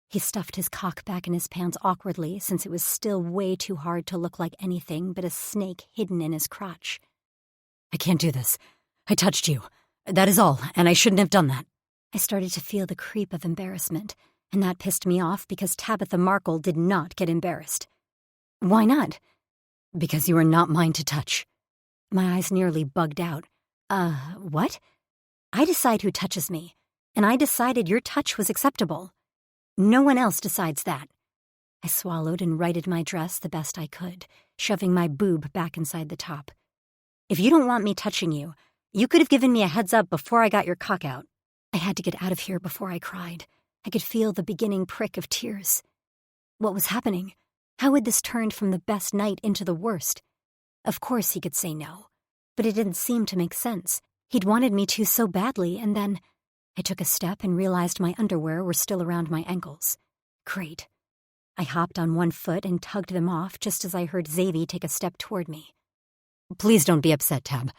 He stuffed his cock back in his pants awkwardly since it was still way too hard to look like anything but a snake hidden in his crotch. "I can't do this. I touched you. That is all, and I shouldn't have done that." I started to feel the creep of embarrassment, and that pissed me off because Tabitha Markle did not get embarrassed. "Why not?" "Because you are not mine to touch." My eyes nearly bugged out. What?" "I decide who touches me, and I decided your touch was acceptable. No one else decides that." I swallowed and righted my dress the best I could, shoving my boob back inside the top. "If you don't want me touching you, you could have given me a heads up before I got your cock out." I had to get out of here before I cried. I could feel the beginning prick of tears. What was happening? How had this turned from the best night into the worst? Of course he could say no, but it didn't seem to make sense. He'd wanted me to so badly, and then I took a step and realized my underwear were still around my ankles. Great. I hopped on one foot and tugged them off just as I heard Xavier take a step toward me. "Please don't be upset, Tab."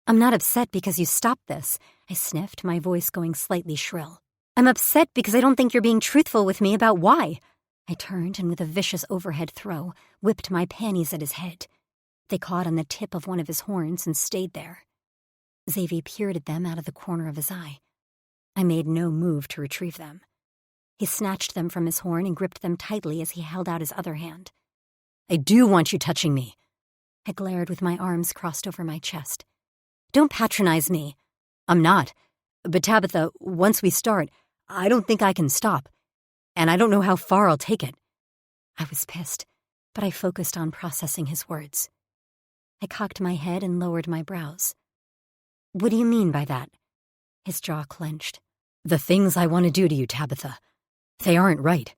"I'm not upset because you stopped this," I sniffed, my voice going slightly shrill. "I'm upset because I don't think you're being truthful with me about why." I turned and with a vicious overhead throw, whipped my panties at his head. They caught on the tip of one of his horns and stayed there. Xavier peered at them out of the corner of his eye. I made no move to retrieve them. He snatched them from his horn and gripped them tightly as he held out his other hand. "I do want you touching me." I glared with my arms crossed over my chest. "Don't patronize me." "I'm not. But Tabitha, once we start, I don't think I can stop. And I don't know how far I'll take it." I was pissed, but I focused on processing his words. I cocked my head and lowered my brows. "What do you mean by that?" His jaw clenched. "The things I want to do to you, Tabitha. They aren't right.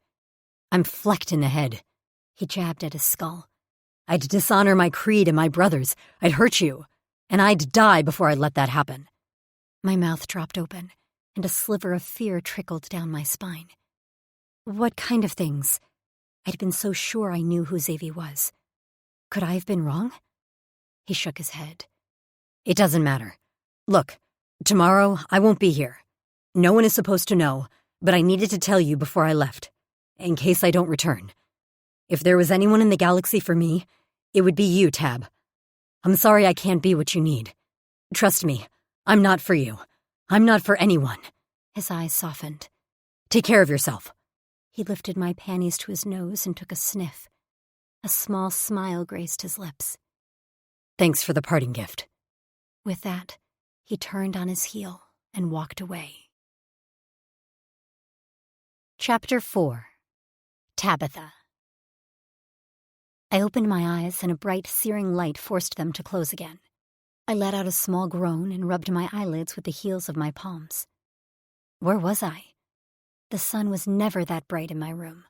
I'm flecked in the head." He jabbed at his skull. "I'd dishonor my creed and my brothers. I'd hurt you. And I'd die before I'd let that happen." My mouth dropped open, and a sliver of fear trickled down my spine. "What kind of things?" I'd been so sure I knew who Xavier was. Could I have been wrong? He shook his head. "It doesn't matter. Look, tomorrow I won't be here. No one is supposed to know, but I needed to tell you before I left, in case I don't return. If there was anyone in the galaxy for me, it would be you, Tab. I'm sorry I can't be what you need. Trust me, I'm not for you. I'm not for anyone." His eyes softened. "Take care of yourself." He lifted my panties to his nose and took a sniff. A small smile graced his lips. "Thanks for the parting gift." With that, he turned on his heel and walked away. Chapter 4. Tabitha. I opened my eyes and a bright, searing light forced them to close again. I let out a small groan and rubbed my eyelids with the heels of my palms. Where was I? The sun was never that bright in my room.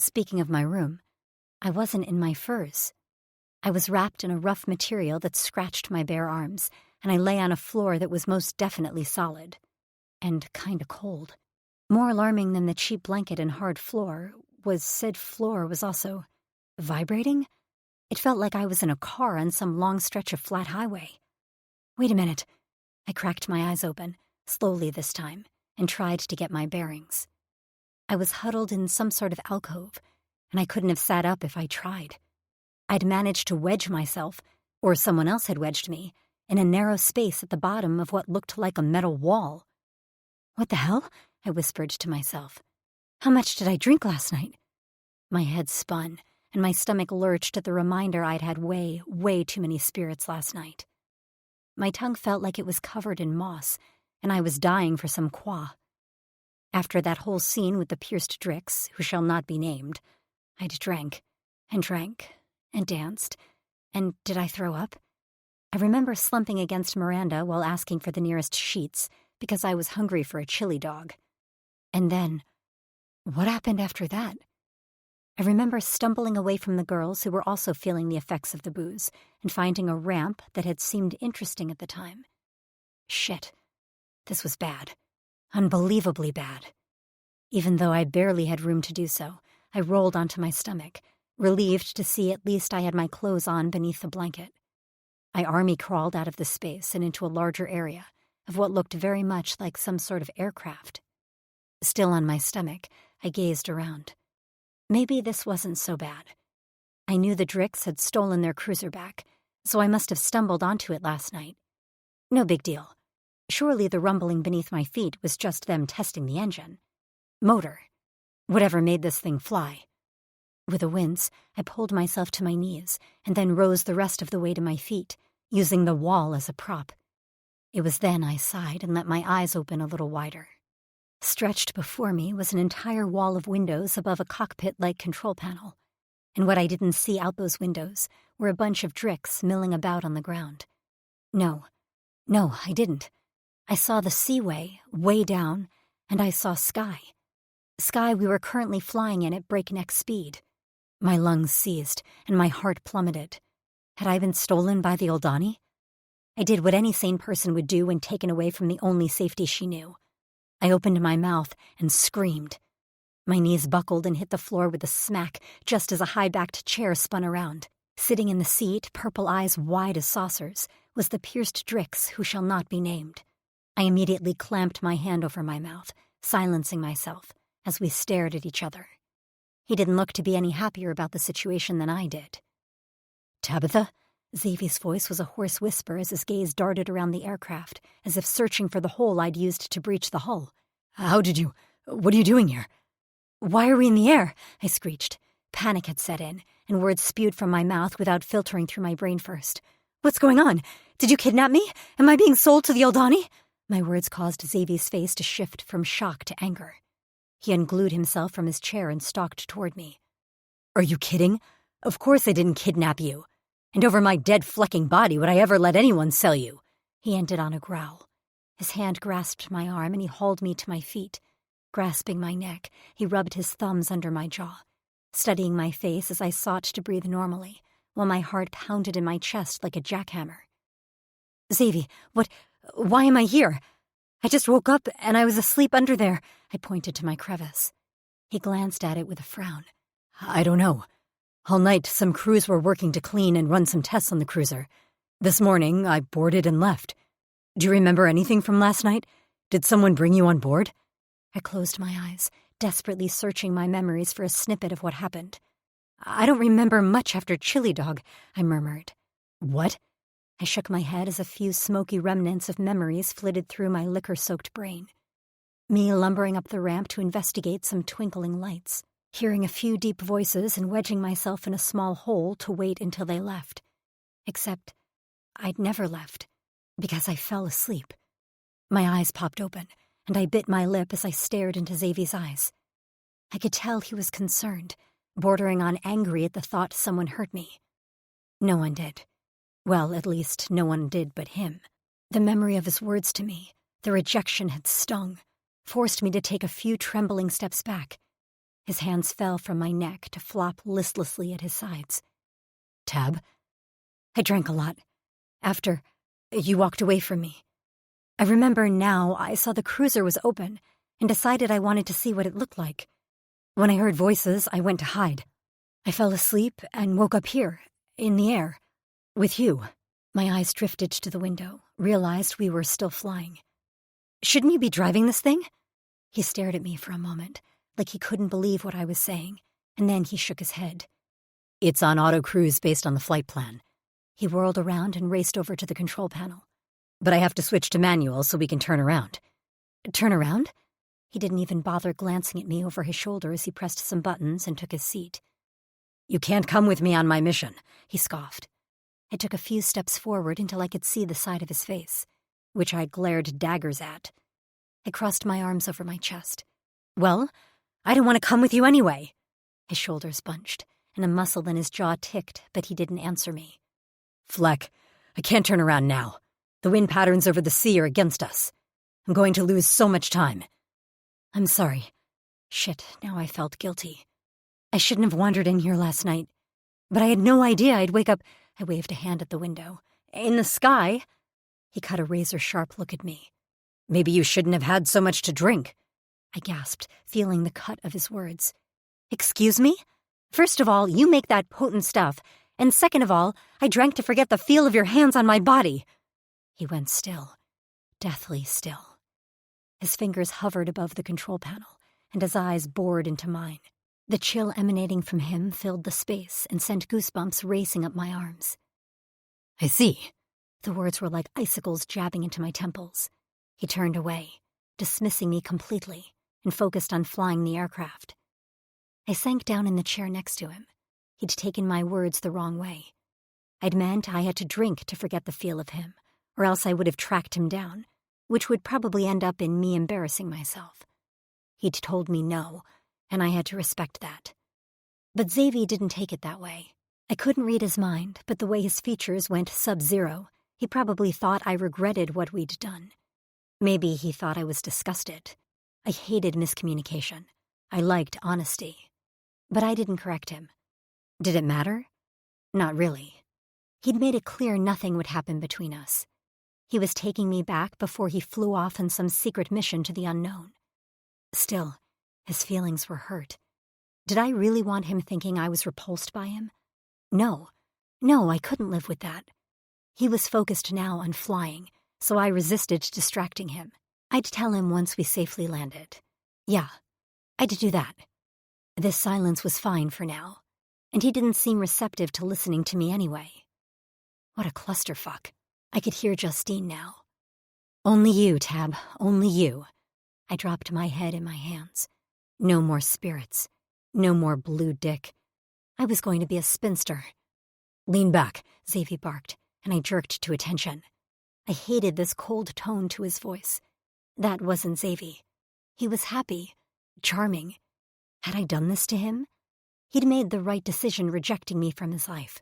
Speaking of my room, I wasn't in my furs. I was wrapped in a rough material that scratched my bare arms, and I lay on a floor that was most definitely solid. And kinda cold. More alarming than the cheap blanket and hard floor was said floor was also vibrating. It felt like I was in a car on some long stretch of flat highway. Wait a minute. I cracked my eyes open, slowly this time, and tried to get my bearings. I was huddled in some sort of alcove, and I couldn't have sat up if I tried. I'd managed to wedge myself, or someone else had wedged me, in a narrow space at the bottom of what looked like a metal wall. "What the hell?" I whispered to myself. "How much did I drink last night?" My head spun, and my stomach lurched at the reminder I'd had way, way too many spirits last night. My tongue felt like it was covered in moss, and I was dying for some qua. After that whole scene with the pierced Drix, who shall not be named, I'd drank, and danced, and did I throw up? I remember slumping against Miranda while asking for the nearest sheets, because I was hungry for a chili dog. And then, what happened after that? I remember stumbling away from the girls who were also feeling the effects of the booze and finding a ramp that had seemed interesting at the time. Shit. This was bad. Unbelievably bad. Even though I barely had room to do so, I rolled onto my stomach, relieved to see at least I had my clothes on beneath the blanket. I army crawled out of the space and into a larger area of what looked very much like some sort of aircraft. Still on my stomach, I gazed around. Maybe this wasn't so bad. I knew the Drix had stolen their cruiser back, so I must have stumbled onto it last night. No big deal. Surely the rumbling beneath my feet was just them testing the engine. Motor. Whatever made this thing fly. With a wince, I pulled myself to my knees and then rose the rest of the way to my feet, using the wall as a prop. It was then I sighed and let my eyes open a little wider. Stretched before me was an entire wall of windows above a cockpit-like control panel, and what I didn't see out those windows were a bunch of Drix milling about on the ground. No, I didn't. I saw the seaway, way down, and I saw sky. Sky we were currently flying in at breakneck speed. My lungs seized, and my heart plummeted. Had I been stolen by the Oldani? I did what any sane person would do when taken away from the only safety she knew. I opened my mouth and screamed. My knees buckled and hit the floor with a smack just as a high-backed chair spun around. Sitting in the seat, purple eyes wide as saucers, was the pierced Drix who shall not be named. I immediately clamped my hand over my mouth, silencing myself, as we stared at each other. He didn't look to be any happier about the situation than I did. "Tabitha?" Xavier's voice was a hoarse whisper as his gaze darted around the aircraft, as if searching for the hole I'd used to breach the hull. What are you doing here?" "Why are we in the air?" I screeched. Panic had set in, and words spewed from my mouth without filtering through my brain first. "What's going on? Did you kidnap me? Am I being sold to the Oldani?" My words caused Xavier's face to shift from shock to anger. He unglued himself from his chair and stalked toward me. "Are you kidding? Of course I didn't kidnap you. And over my dead flecking body would I ever let anyone sell you?" He ended on a growl. His hand grasped my arm and he hauled me to my feet. Grasping my neck, he rubbed his thumbs under my jaw, studying my face as I sought to breathe normally, while my heart pounded in my chest like a jackhammer. "Xavier, why am I here? I just woke up and I was asleep under there." I pointed to my crevice. He glanced at it with a frown. "I don't know. All night, some crews were working to clean and run some tests on the cruiser. This morning, I boarded and left. Do you remember anything from last night? Did someone bring you on board?" I closed my eyes, desperately searching my memories for a snippet of what happened. "I don't remember much after Chili Dog," I murmured. "What?" I shook my head as a few smoky remnants of memories flitted through my liquor-soaked brain. Me lumbering up the ramp to investigate some twinkling lights, hearing a few deep voices and wedging myself in a small hole to wait until they left. Except I'd never left, because I fell asleep. My eyes popped open, and I bit my lip as I stared into Xavier's eyes. I could tell he was concerned, bordering on angry at the thought someone hurt me. No one did. Well, at least no one did but him. The memory of his words to me, the rejection had stung, forced me to take a few trembling steps back. His hands fell from my neck to flop listlessly at his sides. "Tab?" "I drank a lot. After you walked away from me. I remember now I saw the cruiser was open and decided I wanted to see what it looked like. When I heard voices, I went to hide. I fell asleep and woke up here, in the air, with you." My eyes drifted to the window, realized we were still flying. "Shouldn't you be driving this thing?" He stared at me for a moment, like he couldn't believe what I was saying, and then he shook his head. "It's on auto cruise based on the flight plan." He whirled around and raced over to the control panel. "But I have to switch to manual so we can turn around." "Turn around?" He didn't even bother glancing at me over his shoulder as he pressed some buttons and took his seat. "You can't come with me on my mission," he scoffed. I took a few steps forward until I could see the side of his face, which I glared daggers at. I crossed my arms over my chest. "Well, I don't want to come with you anyway." His shoulders bunched, and a muscle in his jaw ticked, but he didn't answer me. "Fleck, I can't turn around now. The wind patterns over the sea are against us. I'm going to lose so much time." "I'm sorry." Shit, now I felt guilty. "I shouldn't have wandered in here last night. But I had no idea I'd wake up—" I waved a hand at the window. "In the sky?" He cut a razor-sharp look at me. "Maybe you shouldn't have had so much to drink." I gasped, feeling the cut of his words. "Excuse me? First of all, you make that potent stuff, and second of all, I drank to forget the feel of your hands on my body." He went still, deathly still. His fingers hovered above the control panel, and his eyes bored into mine. The chill emanating from him filled the space and sent goosebumps racing up my arms. "I see." The words were like icicles jabbing into my temples. He turned away, dismissing me completely, and focused on flying the aircraft. I sank down in the chair next to him. He'd taken my words the wrong way. I'd meant I had to drink to forget the feel of him, or else I would have tracked him down, which would probably end up in me embarrassing myself. He'd told me no, and I had to respect that. But Xavier didn't take it that way. I couldn't read his mind, but the way his features went sub-zero, he probably thought I regretted what we'd done. Maybe he thought I was disgusted. I hated miscommunication. I liked honesty. But I didn't correct him. Did it matter? Not really. He'd made it clear nothing would happen between us. He was taking me back before he flew off on some secret mission to the unknown. Still, his feelings were hurt. Did I really want him thinking I was repulsed by him? No, I couldn't live with that. He was focused now on flying, so I resisted distracting him. I'd tell him once we safely landed. Yeah, I'd do that. This silence was fine for now, and he didn't seem receptive to listening to me anyway. What a clusterfuck. I could hear Justine now. Only you, Tab, only you. I dropped my head in my hands. No more spirits. No more blue dick. I was going to be a spinster. Lean back, Xavier barked, and I jerked to attention. I hated this cold tone to his voice. That wasn't Xavier. He was happy, charming. Had I done this to him? He'd made the right decision rejecting me from his life.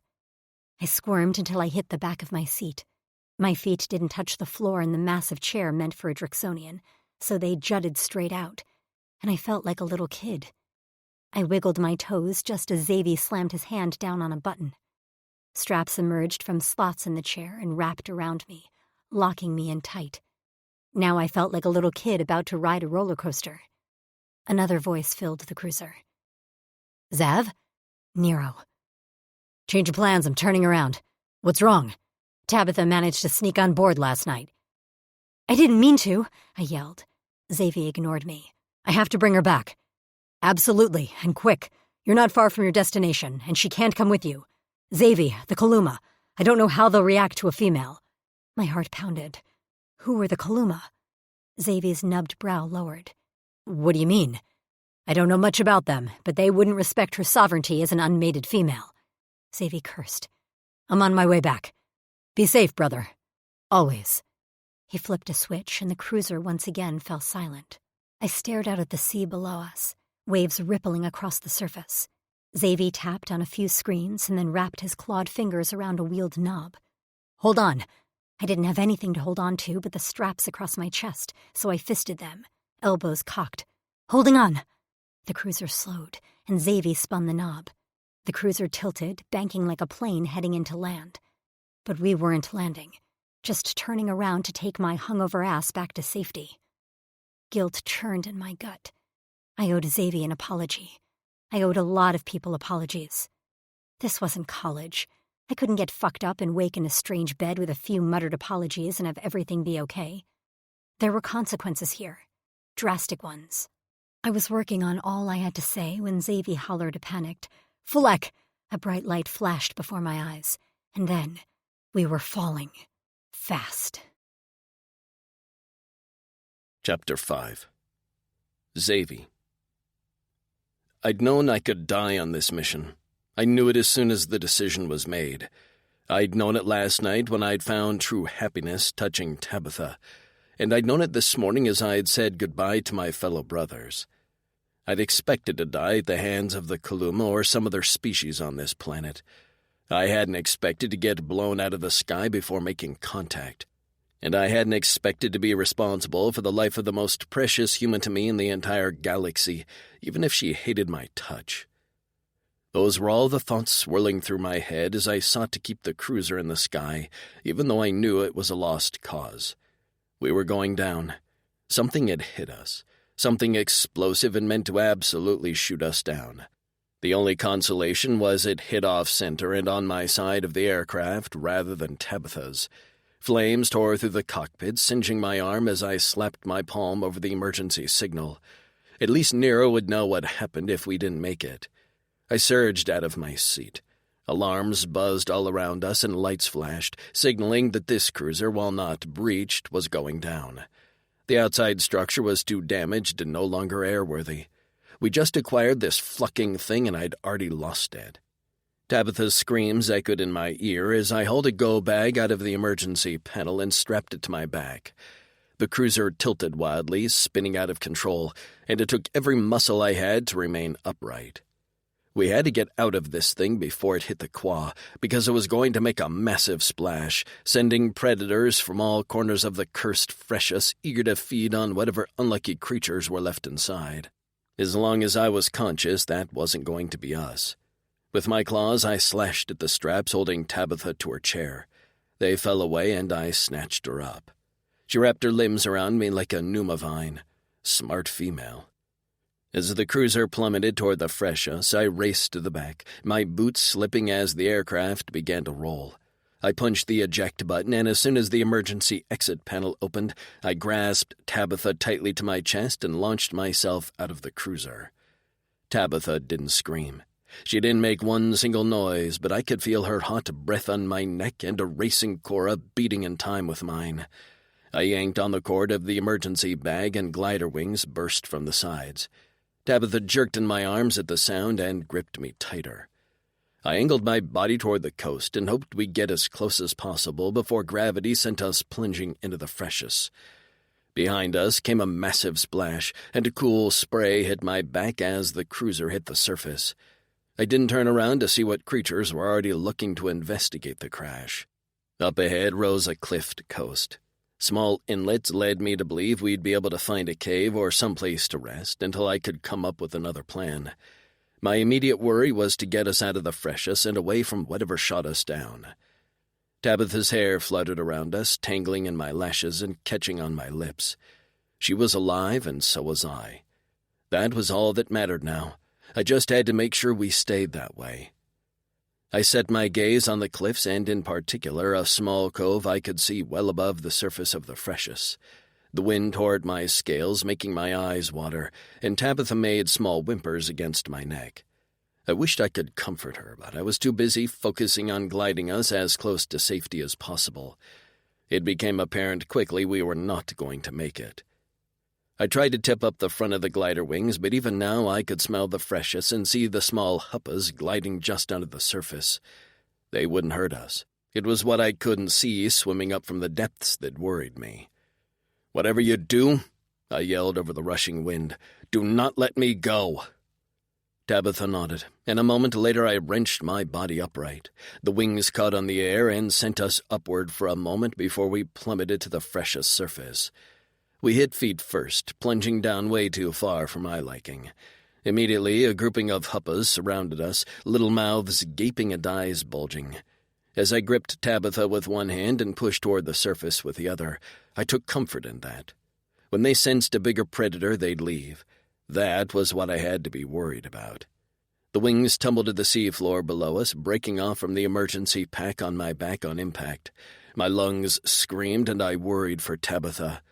I squirmed until I hit the back of my seat. My feet didn't touch the floor in the massive chair meant for a Drixonian, so they jutted straight out, and I felt like a little kid. I wiggled my toes just as Xavier slammed his hand down on a button. Straps emerged from slots in the chair and wrapped around me, locking me in tight. Now I felt like a little kid about to ride a roller coaster. Another voice filled the cruiser. Zav? Nero. Change of plans, I'm turning around. What's wrong? Tabitha managed to sneak on board last night. I didn't mean to, I yelled. Xavier ignored me. I have to bring her back. Absolutely, and quick. You're not far from your destination, and she can't come with you. Xavier, the Kaluma. I don't know how they'll react to a female. My heart pounded. Who were the Kaluma? Xavier's nubbed brow lowered. What do you mean? I don't know much about them, but they wouldn't respect her sovereignty as an unmated female. Xavier cursed. I'm on my way back. Be safe, brother. Always. He flipped a switch, and the cruiser once again fell silent. I stared out at the sea below us, waves rippling across the surface. Xavier tapped on a few screens and then wrapped his clawed fingers around a wheeled knob. Hold on. I didn't have anything to hold on to but the straps across my chest, so I fisted them, elbows cocked. Holding on. The cruiser slowed, and Xavier spun the knob. The cruiser tilted, banking like a plane heading into land. But we weren't landing, just turning around to take my hungover ass back to safety. Guilt churned in my gut. I owed Xavier an apology. I owed a lot of people apologies. This wasn't college. I couldn't get fucked up and wake in a strange bed with a few muttered apologies and have everything be okay. There were consequences here. Drastic ones. I was working on all I had to say when Xavier hollered panicked. Fulek! A bright light flashed before my eyes. And then, we were falling. Fast. Chapter 5. Xavier. I'd known I could die on this mission. I knew it as soon as the decision was made. I'd known it last night when I'd found true happiness touching Tabitha, and I'd known it this morning as I had said goodbye to my fellow brothers. I'd expected to die at the hands of the Kaluma or some other species on this planet. I hadn't expected to get blown out of the sky before making contact. And I hadn't expected to be responsible for the life of the most precious human to me in the entire galaxy, even if she hated my touch. Those were all the thoughts swirling through my head as I sought to keep the cruiser in the sky, even though I knew it was a lost cause. We were going down. Something had hit us. Something explosive and meant to absolutely shoot us down. The only consolation was it hit off-center and on my side of the aircraft rather than Tabitha's. Flames tore through the cockpit, singeing my arm as I slapped my palm over the emergency signal. At least Nero would know what happened if we didn't make it. I surged out of my seat. Alarms buzzed all around us and lights flashed, signaling that this cruiser, while not breached, was going down. The outside structure was too damaged and no longer airworthy. We just acquired this fucking thing and I'd already lost it. Tabitha's screams echoed in my ear as I hauled a go bag out of the emergency panel and strapped it to my back. The cruiser tilted wildly, spinning out of control, and it took every muscle I had to remain upright. We had to get out of this thing before it hit the quah, because it was going to make a massive splash, sending predators from all corners of the cursed freshus eager to feed on whatever unlucky creatures were left inside. As long as I was conscious, that wasn't going to be us. With my claws, I slashed at the straps holding Tabitha to her chair. They fell away, and I snatched her up. She wrapped her limbs around me like a pneuma vine. Smart female. As the cruiser plummeted toward the Freshus, I raced to the back, my boots slipping as the aircraft began to roll. I punched the eject button, and as soon as the emergency exit panel opened, I grasped Tabitha tightly to my chest and launched myself out of the cruiser. Tabitha didn't scream. She didn't make one single noise, but I could feel her hot breath on my neck and a racing Cora beating in time with mine. I yanked on the cord of the emergency bag, and glider wings burst from the sides. Tabitha jerked in my arms at the sound and gripped me tighter. I angled my body toward the coast and hoped we'd get as close as possible before gravity sent us plunging into the Freshus. Behind us came a massive splash, and a cool spray hit my back as the cruiser hit the surface. I didn't turn around to see what creatures were already looking to investigate the crash. Up ahead rose a cliffed coast. Small inlets led me to believe we'd be able to find a cave or someplace to rest until I could come up with another plan. My immediate worry was to get us out of the Freshus and away from whatever shot us down. Tabitha's hair fluttered around us, tangling in my lashes and catching on my lips. She was alive, and so was I. That was all that mattered now. I just had to make sure we stayed that way. I set my gaze on the cliffs and, in particular, a small cove I could see well above the surface of the Freshus. The wind tore at my scales, making my eyes water, and Tabitha made small whimpers against my neck. I wished I could comfort her, but I was too busy focusing on gliding us as close to safety as possible. It became apparent quickly we were not going to make it. I tried to tip up the front of the glider wings, but even now I could smell the Freshus and see the small huppas gliding just under the surface. They wouldn't hurt us. It was what I couldn't see swimming up from the depths that worried me. "Whatever you do," I yelled over the rushing wind, "do not let me go." Tabitha nodded, and a moment later I wrenched my body upright. The wings caught on the air and sent us upward for a moment before we plummeted to the Freshus surface. We hit feet first, plunging down way too far for my liking. Immediately, a grouping of huppas surrounded us, little mouths gaping and eyes bulging. As I gripped Tabitha with one hand and pushed toward the surface with the other, I took comfort in that. When they sensed a bigger predator, they'd leave. That was what I had to be worried about. The wings tumbled to the seafloor below us, breaking off from the emergency pack on my back on impact. My lungs screamed, and I worried for Tabitha.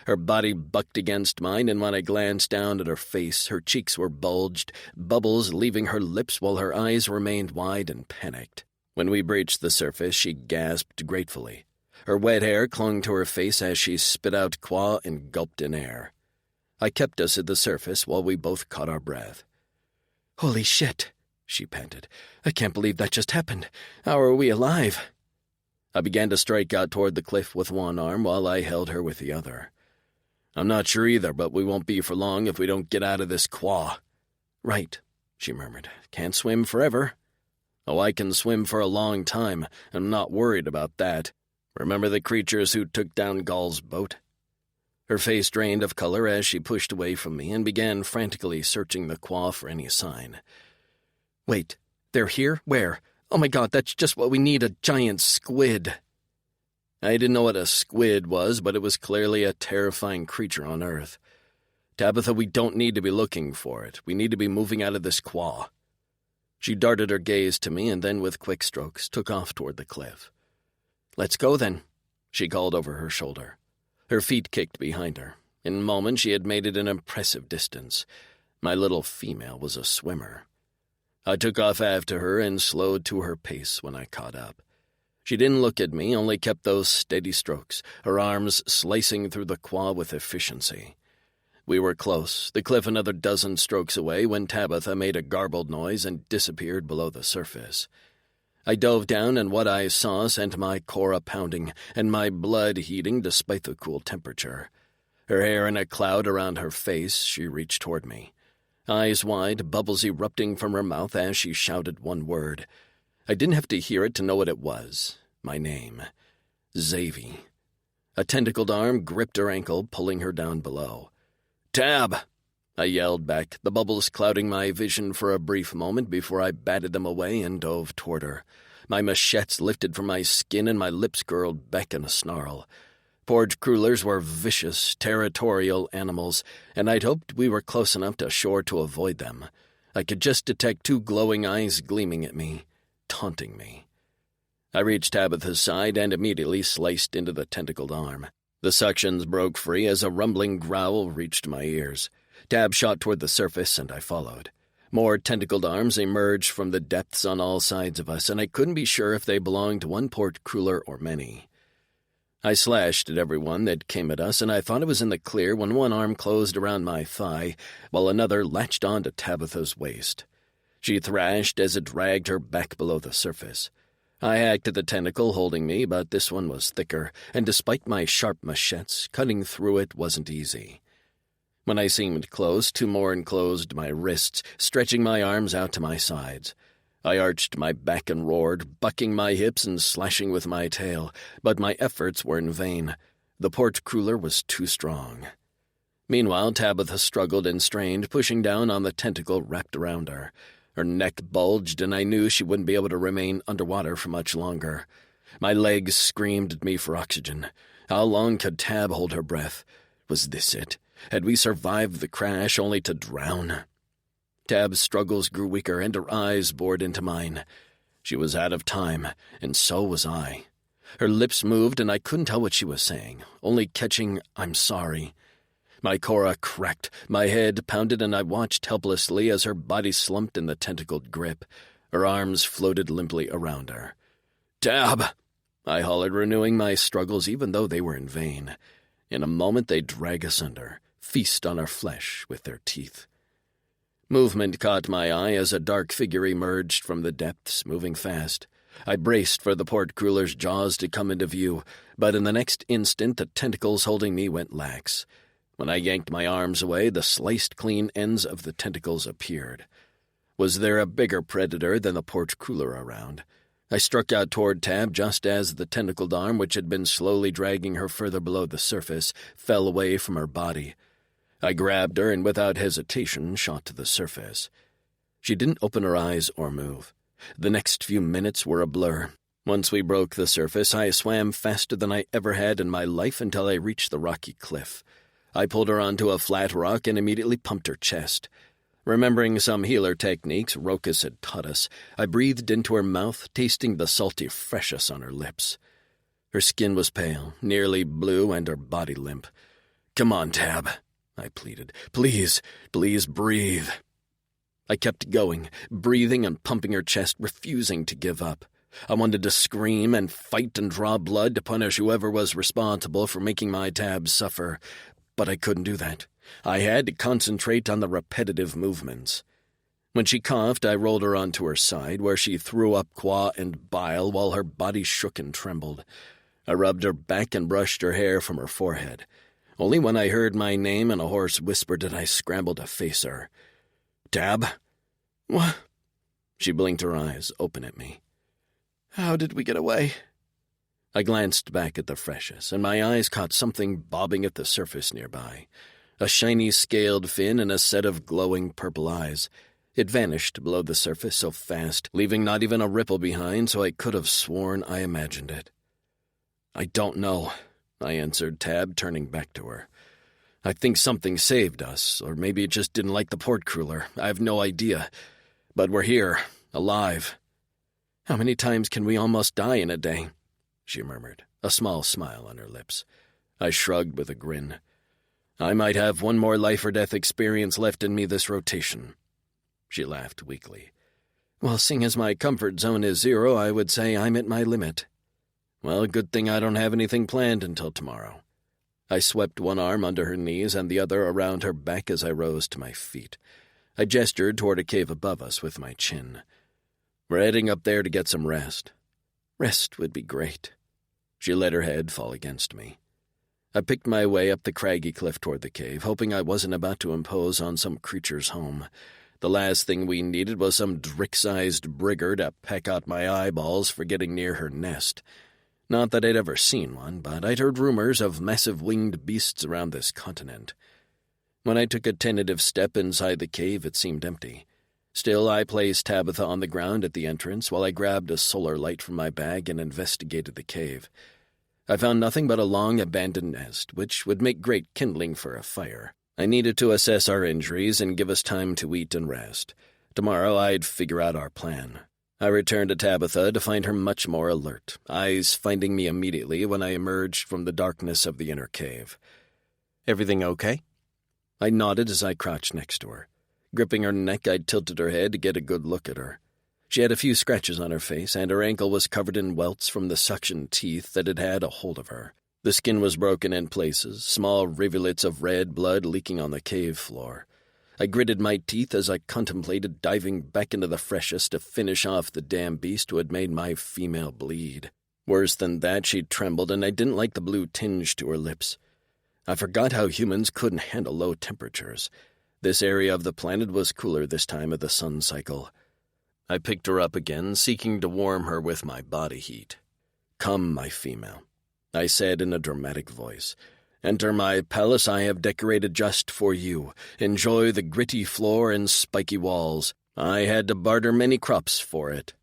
Her body bucked against mine, and when I glanced down at her face, her cheeks were bulged, bubbles leaving her lips while her eyes remained wide and panicked. When we breached the surface, she gasped gratefully. Her wet hair clung to her face as she spit out quaw and gulped in air. I kept us at the surface while we both caught our breath. "Holy shit," she panted. "I can't believe that just happened. How are we alive?" I began to strike out toward the cliff with one arm while I held her with the other. "I'm not sure either, but we won't be for long if we don't get out of this quaw." "Right," she murmured. "Can't swim forever." "Oh, I can swim for a long time. I'm not worried about that. Remember the creatures who took down Gall's boat?" Her face drained of color as she pushed away from me and began frantically searching the quaw for any sign. "Wait, they're here? Where? Oh my God, that's just what we need, a giant squid." I didn't know what a squid was, but it was clearly a terrifying creature on Earth. "Tabitha, we don't need to be looking for it. We need to be moving out of this quaw." She darted her gaze to me and then, with quick strokes, took off toward the cliff. "Let's go, then," she called over her shoulder. Her feet kicked behind her. In a moment, she had made it an impressive distance. My little female was a swimmer. I took off after her and slowed to her pace when I caught up. She didn't look at me, only kept those steady strokes, her arms slicing through the quaw with efficiency. We were close, the cliff another dozen strokes away, when Tabitha made a garbled noise and disappeared below the surface. I dove down, and what I saw sent my Cora pounding and my blood heating despite the cool temperature. Her hair in a cloud around her face, she reached toward me. Eyes wide, bubbles erupting from her mouth as she shouted one word. I didn't have to hear it to know what it was. My name. Xavi. A tentacled arm gripped her ankle, pulling her down below. "Tab!" I yelled back, the bubbles clouding my vision for a brief moment before I batted them away and dove toward her. My machetes lifted from my skin and my lips curled back in a snarl. Porch crullers were vicious, territorial animals, and I'd hoped we were close enough to shore to avoid them. I could just detect two glowing eyes gleaming at me, taunting me. I reached Tabitha's side and immediately sliced into the tentacled arm. The suctions broke free as a rumbling growl reached my ears. Tab shot toward the surface, and I followed. More tentacled arms emerged from the depths on all sides of us, and I couldn't be sure if they belonged to one porch cruller or many. I slashed at every one that came at us, and I thought I was in the clear when one arm closed around my thigh, while another latched on to Tabitha's waist. She thrashed as it dragged her back below the surface. I hacked at the tentacle holding me, but this one was thicker, and despite my sharp machetes, cutting through it wasn't easy. When I seemed close, two more enclosed my wrists, stretching my arms out to my sides. I arched my back and roared, bucking my hips and slashing with my tail, but my efforts were in vain. The porch cruller was too strong. Meanwhile, Tabitha struggled and strained, pushing down on the tentacle wrapped around her. Her neck bulged, and I knew she wouldn't be able to remain underwater for much longer. My legs screamed at me for oxygen. How long could Tab hold her breath? Was this it? Had we survived the crash only to drown? Tab's struggles grew weaker, and her eyes bored into mine. She was out of time, and so was I. Her lips moved, and I couldn't tell what she was saying, only catching, "I'm sorry." My cora cracked, my head pounded, and I watched helplessly as her body slumped in the tentacled grip. Her arms floated limply around her. "Tab!" I hollered, renewing my struggles even though they were in vain. In a moment they drag us under, feast on our flesh with their teeth. Movement caught my eye as a dark figure emerged from the depths, moving fast. I braced for the porch crueller's jaws to come into view, but in the next instant the tentacles holding me went lax. When I yanked my arms away, the sliced-clean ends of the tentacles appeared. Was there a bigger predator than the porch cruller around? I struck out toward Tab just as the tentacled arm, which had been slowly dragging her further below the surface, fell away from her body. I grabbed her and without hesitation shot to the surface. She didn't open her eyes or move. The next few minutes were a blur. Once we broke the surface, I swam faster than I ever had in my life until I reached the rocky cliff. I pulled her onto a flat rock and immediately pumped her chest. Remembering some healer techniques Rokus had taught us, I breathed into her mouth, tasting the salty freshness on her lips. Her skin was pale, nearly blue, and her body limp. "Come on, Tab," I pleaded. Please breathe." I kept going, breathing and pumping her chest, refusing to give up. I wanted to scream and fight and draw blood to punish whoever was responsible for making my Tab suffer, but I couldn't do that. I had to concentrate on the repetitive movements. When she coughed, I rolled her onto her side, where she threw up quaw and bile while her body shook and trembled. I rubbed her back and brushed her hair from her forehead. Only when I heard my name in a hoarse whisper did I scramble to face her. "Tab?" "What?" She blinked her eyes, open at me. "How did we get away?" I glanced back at the freshness, and my eyes caught something bobbing at the surface nearby. A shiny scaled fin and a set of glowing purple eyes. It vanished below the surface so fast, leaving not even a ripple behind, so I could have sworn I imagined it. "I don't know," I answered Tab, turning back to her. "I think something saved us, or maybe it just didn't like the porch cruller. I have no idea. But we're here, alive." "How many times can we almost die in a day?" she murmured, a small smile on her lips. I shrugged with a grin. "I might have one more life-or-death experience left in me this rotation." She laughed weakly. "Well, seeing as my comfort zone is 0, I would say I'm at my limit." "Well, good thing I don't have anything planned until tomorrow." I swept one arm under her knees and the other around her back as I rose to my feet. I gestured toward a cave above us with my chin. "We're heading up there to get some rest." "Rest would be great." She let her head fall against me. I picked my way up the craggy cliff toward the cave, hoping I wasn't about to impose on some creature's home. The last thing we needed was some drick-sized brigger to peck out my eyeballs for getting near her nest. Not that I'd ever seen one, but I'd heard rumors of massive winged beasts around this continent. When I took a tentative step inside the cave, it seemed empty. Still, I placed Tabitha on the ground at the entrance while I grabbed a solar light from my bag and investigated the cave. I found nothing but a long abandoned nest, which would make great kindling for a fire. I needed to assess our injuries and give us time to eat and rest. Tomorrow I'd figure out our plan. I returned to Tabitha to find her much more alert, eyes finding me immediately when I emerged from the darkness of the inner cave. "Everything okay?" I nodded as I crouched next to her. Gripping her neck, I tilted her head to get a good look at her. She had a few scratches on her face, and her ankle was covered in welts from the suction teeth that had had a hold of her. The skin was broken in places, small rivulets of red blood leaking on the cave floor. I gritted my teeth as I contemplated diving back into the freshest to finish off the damn beast who had made my female bleed. Worse than that, she trembled, and I didn't like the blue tinge to her lips. I forgot how humans couldn't handle low temperatures. This area of the planet was cooler this time of the sun cycle. I picked her up again, seeking to warm her with my body heat. "Come, my female," I said in a dramatic voice. "Enter my palace I have decorated just for you. Enjoy the gritty floor and spiky walls. I had to barter many crops for it."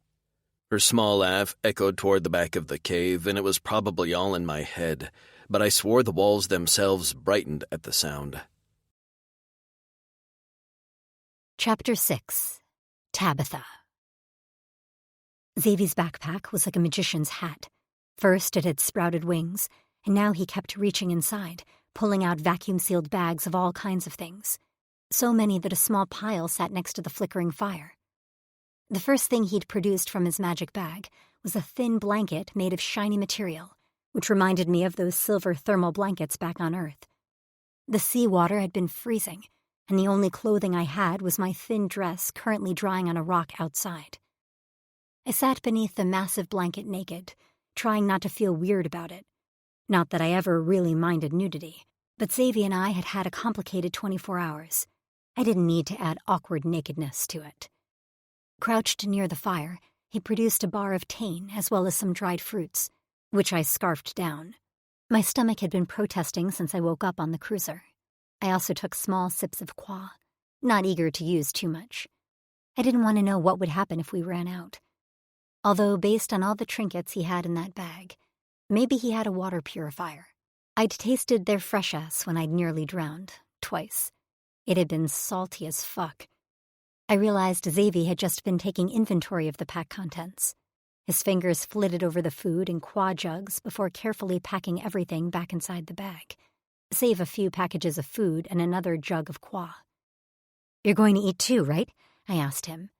Her small laugh echoed toward the back of the cave, and it was probably all in my head, but I swore the walls themselves brightened at the sound. Chapter 6. Tabitha. Xavier's backpack was like a magician's hat. First it had sprouted wings, and now he kept reaching inside, pulling out vacuum-sealed bags of all kinds of things. So many that a small pile sat next to the flickering fire. The first thing he'd produced from his magic bag was a thin blanket made of shiny material, which reminded me of those silver thermal blankets back on Earth. The seawater had been freezing, and the only clothing I had was my thin dress currently drying on a rock outside. I sat beneath the massive blanket naked, trying not to feel weird about it. Not that I ever really minded nudity, but Xavier and I had had a complicated 24 hours. I didn't need to add awkward nakedness to it. Crouched near the fire, he produced a bar of tane as well as some dried fruits, which I scarfed down. My stomach had been protesting since I woke up on the cruiser. I also took small sips of qua, not eager to use too much. I didn't want to know what would happen if we ran out. Although, based on all the trinkets he had in that bag, maybe he had a water purifier. I'd tasted their fresh-ass when I'd nearly drowned, twice. It had been salty as fuck. I realized Xavier had just been taking inventory of the pack contents. His fingers flitted over the food and qua jugs before carefully packing everything back inside the bag, save a few packages of food and another jug of qua. "You're going to eat too, right?" I asked him.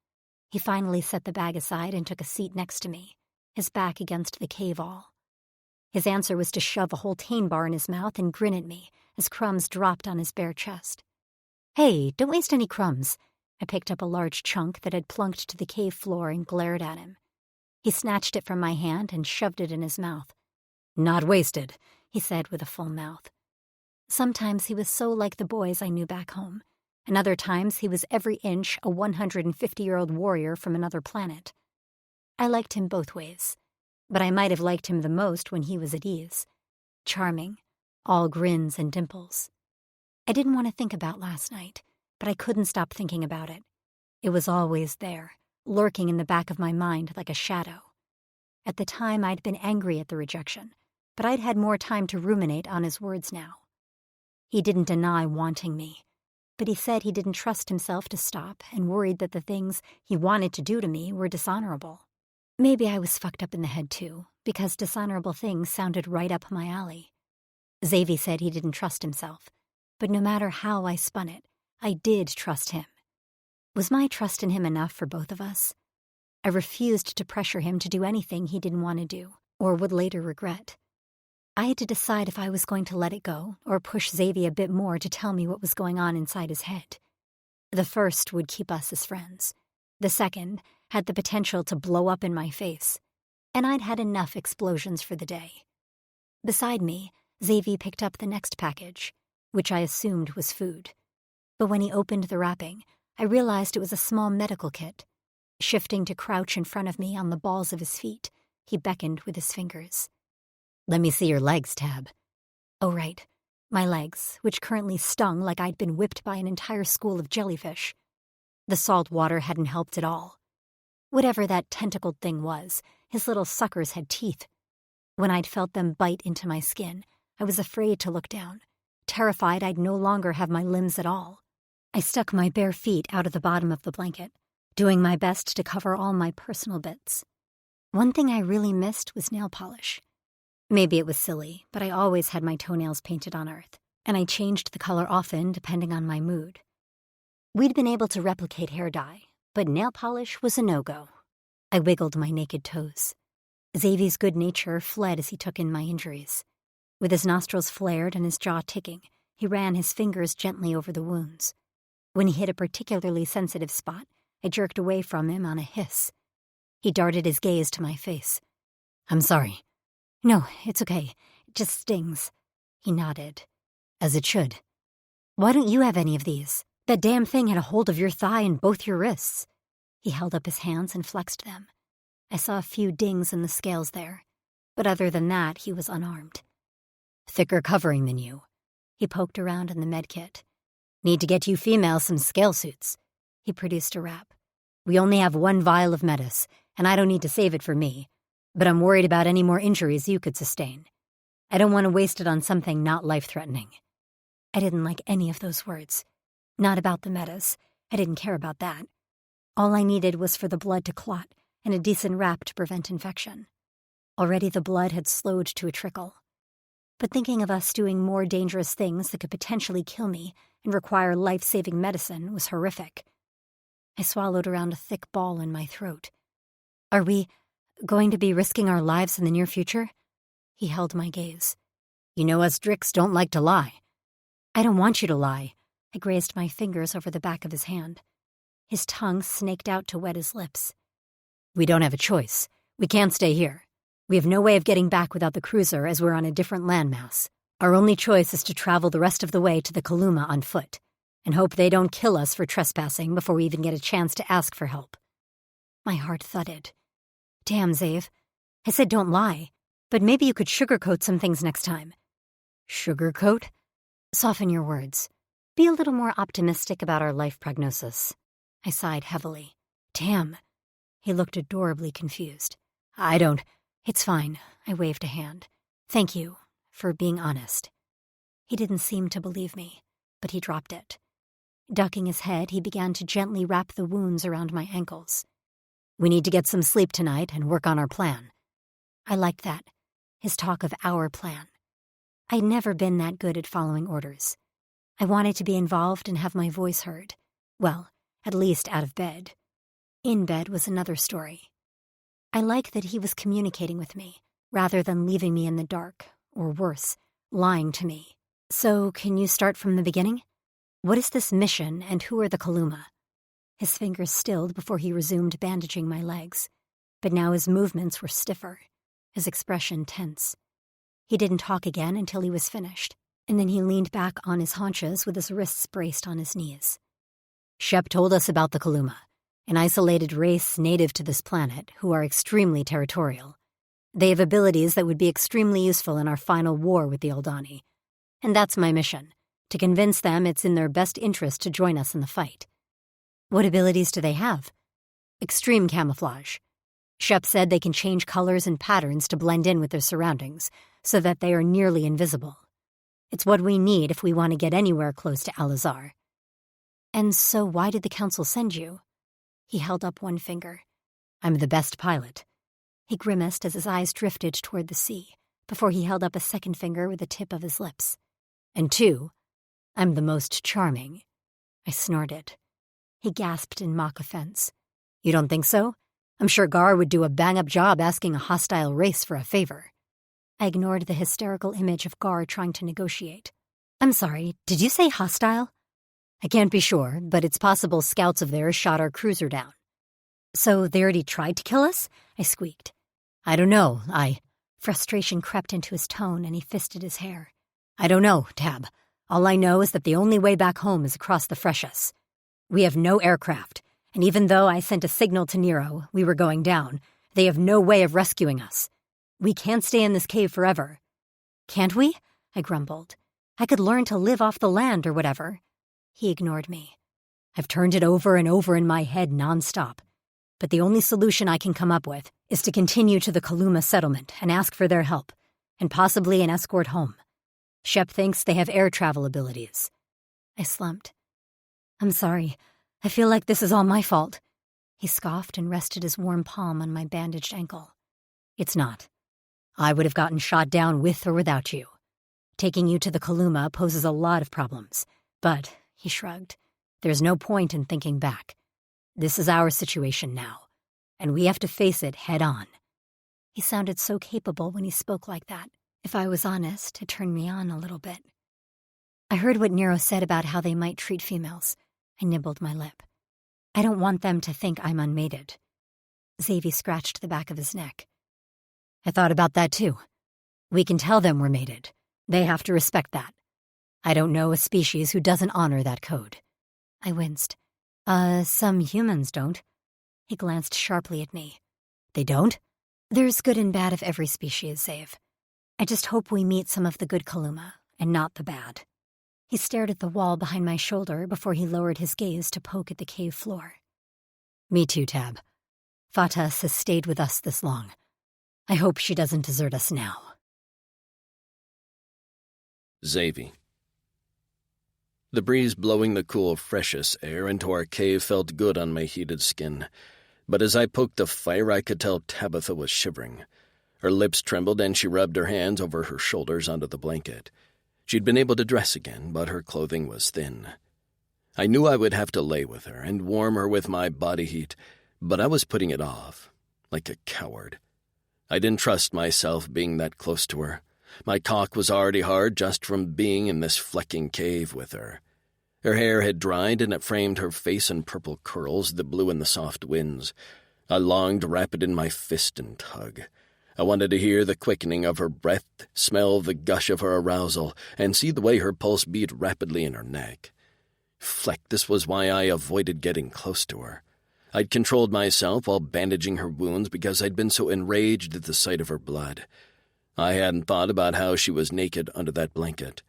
He finally set the bag aside and took a seat next to me, his back against the cave wall. His answer was to shove a whole tane bar in his mouth and grin at me as crumbs dropped on his bare chest. "Hey, don't waste any crumbs." I picked up a large chunk that had plunked to the cave floor and glared at him. He snatched it from my hand and shoved it in his mouth. "Not wasted," he said with a full mouth. Sometimes he was so like the boys I knew back home, and other times he was every inch a 150-year-old warrior from another planet. I liked him both ways, but I might have liked him the most when he was at ease. Charming, all grins and dimples. I didn't want to think about last night, but I couldn't stop thinking about it. It was always there, lurking in the back of my mind like a shadow. At the time, I'd been angry at the rejection, but I'd had more time to ruminate on his words now. He didn't deny wanting me, but he said he didn't trust himself to stop and worried that the things he wanted to do to me were dishonorable. Maybe I was fucked up in the head too, because dishonorable things sounded right up my alley. Xavier said he didn't trust himself, but no matter how I spun it, I did trust him. Was my trust in him enough for both of us? I refused to pressure him to do anything he didn't want to do, or would later regret. I had to decide if I was going to let it go, or push Xavier a bit more to tell me what was going on inside his head. The first would keep us as friends. The second had the potential to blow up in my face, and I'd had enough explosions for the day. Beside me, Xavier picked up the next package, which I assumed was food. But when he opened the wrapping, I realized it was a small medical kit. Shifting to crouch in front of me on the balls of his feet, he beckoned with his fingers. "Let me see your legs, Tab." "Oh, right. My legs, which currently stung like I'd been whipped by an entire school of jellyfish. The salt water hadn't helped at all. Whatever that tentacled thing was, his little suckers had teeth. When I'd felt them bite into my skin, I was afraid to look down, terrified I'd no longer have my limbs at all. I stuck my bare feet out of the bottom of the blanket, doing my best to cover all my personal bits. One thing I really missed was nail polish. Maybe it was silly, but I always had my toenails painted on earth, and I changed the color often depending on my mood. We'd been able to replicate hair dye, but nail polish was a no-go. I wiggled my naked toes. Xavier's good nature fled as he took in my injuries. With his nostrils flared and his jaw ticking, he ran his fingers gently over the wounds. When he hit a particularly sensitive spot, I jerked away from him on a hiss. He darted his gaze to my face. "I'm sorry." "No, it's okay. It just stings." He nodded. "As it should. Why don't you have any of these? That damn thing had a hold of your thigh and both your wrists." He held up his hands and flexed them. I saw a few dings in the scales there, but other than that, he was unarmed. "Thicker covering than you." He poked around in the med kit. "Need to get you females some scale suits." He produced a wrap. "We only have one vial of medis, and I don't need to save it for me, but I'm worried about any more injuries you could sustain. I don't want to waste it on something not life-threatening." I didn't like any of those words. Not about the medis. I didn't care about that. All I needed was for the blood to clot and a decent wrap to prevent infection. Already the blood had slowed to a trickle. But thinking of us doing more dangerous things that could potentially kill me and require life-saving medicine was horrific. I swallowed around a thick ball in my throat. "Are we going to be risking our lives in the near future?" He held my gaze. "You know us Dricks don't like to lie." "I don't want you to lie." I grazed my fingers over the back of his hand. His tongue snaked out to wet his lips. "We don't have a choice. We can't stay here. We have no way of getting back without the cruiser as we're on a different landmass. Our only choice is to travel the rest of the way to the Kaluma on foot and hope they don't kill us for trespassing before we even get a chance to ask for help." My heart thudded. "Damn, Zave. I said don't lie, but maybe you could sugarcoat some things next time." "Sugarcoat?" "Soften your words. Be a little more optimistic about our life prognosis." I sighed heavily. "Damn." He looked adorably confused. It's fine." I waved a hand. "Thank you for being honest." He didn't seem to believe me, but he dropped it. Ducking his head, he began to gently wrap the wounds around my ankles. "We need to get some sleep tonight and work on our plan." I liked that, his talk of our plan. I'd never been that good at following orders. I wanted to be involved and have my voice heard. Well, at least out of bed. In bed was another story. I liked that he was communicating with me, rather than leaving me in the dark, or worse, lying to me. "So, can you start from the beginning? What is this mission, and who are the Kaluma?" His fingers stilled before he resumed bandaging my legs, but now his movements were stiffer, his expression tense. He didn't talk again until he was finished, and then he leaned back on his haunches with his wrists braced on his knees. "Shep told us about the Kaluma, an isolated race native to this planet who are extremely territorial. They have abilities that would be extremely useful in our final war with the Aldani. And that's my mission, to convince them it's in their best interest to join us in the fight." "What abilities do they have?" "Extreme camouflage. Shep said they can change colors and patterns to blend in with their surroundings, so that they are nearly invisible. It's what we need if we want to get anywhere close to Al-Azhar." "And so why did the Council send you?" He held up one finger. "I'm the best pilot." He grimaced as his eyes drifted toward the sea, before he held up a second finger with the tip of his lips. "And 2, I'm the most charming." I snorted. He gasped in mock offense. "You don't think so? I'm sure Gar would do a bang-up job asking a hostile race for a favor." I ignored the hysterical image of Gar trying to negotiate. "I'm sorry, did you say hostile?" "I can't be sure, but it's possible scouts of theirs shot our cruiser down." "So they already tried to kill us?" I squeaked. "I don't know, Frustration crept into his tone and he fisted his hair. "I don't know, Tab. All I know is that the only way back home is across the Freshus. We have no aircraft, and even though I sent a signal to Nero, we were going down, they have no way of rescuing us. We can't stay in this cave forever." "Can't we?" I grumbled. I could learn to live off the land or whatever. He ignored me. I've turned it over and over in my head nonstop, but the only solution I can come up with is to continue to the Kaluma settlement and ask for their help, and possibly an escort home. Shep thinks they have air travel abilities. I slumped. I'm sorry. I feel like this is all my fault. He scoffed and rested his warm palm on my bandaged ankle. It's not. I would have gotten shot down with or without you. Taking you to the Kaluma poses a lot of problems, but, he shrugged, there's no point in thinking back. This is our situation now, and we have to face it head on. He sounded so capable when he spoke like that. If I was honest, it turned me on a little bit. I heard what Nero said about how they might treat females. I nibbled my lip. I don't want them to think I'm unmated. Xavier scratched the back of his neck. I thought about that too. We can tell them we're mated. They have to respect that. I don't know a species who doesn't honor that code. I winced. Some humans don't. He glanced sharply at me. They don't? There's good and bad of every species, Xav. I just hope we meet some of the good Kaluma, and not the bad. He stared at the wall behind my shoulder before he lowered his gaze to poke at the cave floor. Me too, Tab. Fatas has stayed with us this long. I hope she doesn't desert us now. Xavi. The breeze blowing the cool, freshest air into our cave felt good on my heated skin, but as I poked the fire I could tell Tabitha was shivering. Her lips trembled and she rubbed her hands over her shoulders under the blanket. She'd been able to dress again, but her clothing was thin. I knew I would have to lay with her and warm her with my body heat, but I was putting it off, like a coward. I didn't trust myself being that close to her. My talk was already hard just from being in this flecking cave with her. Her hair had dried and it framed her face in purple curls that blew in the soft winds. I longed to wrap it in my fist and tug. I wanted to hear the quickening of her breath, smell the gush of her arousal, and see the way her pulse beat rapidly in her neck. Fleck, this was why I avoided getting close to her. I'd controlled myself while bandaging her wounds because I'd been so enraged at the sight of her blood. I hadn't thought about how she was naked under that blanket,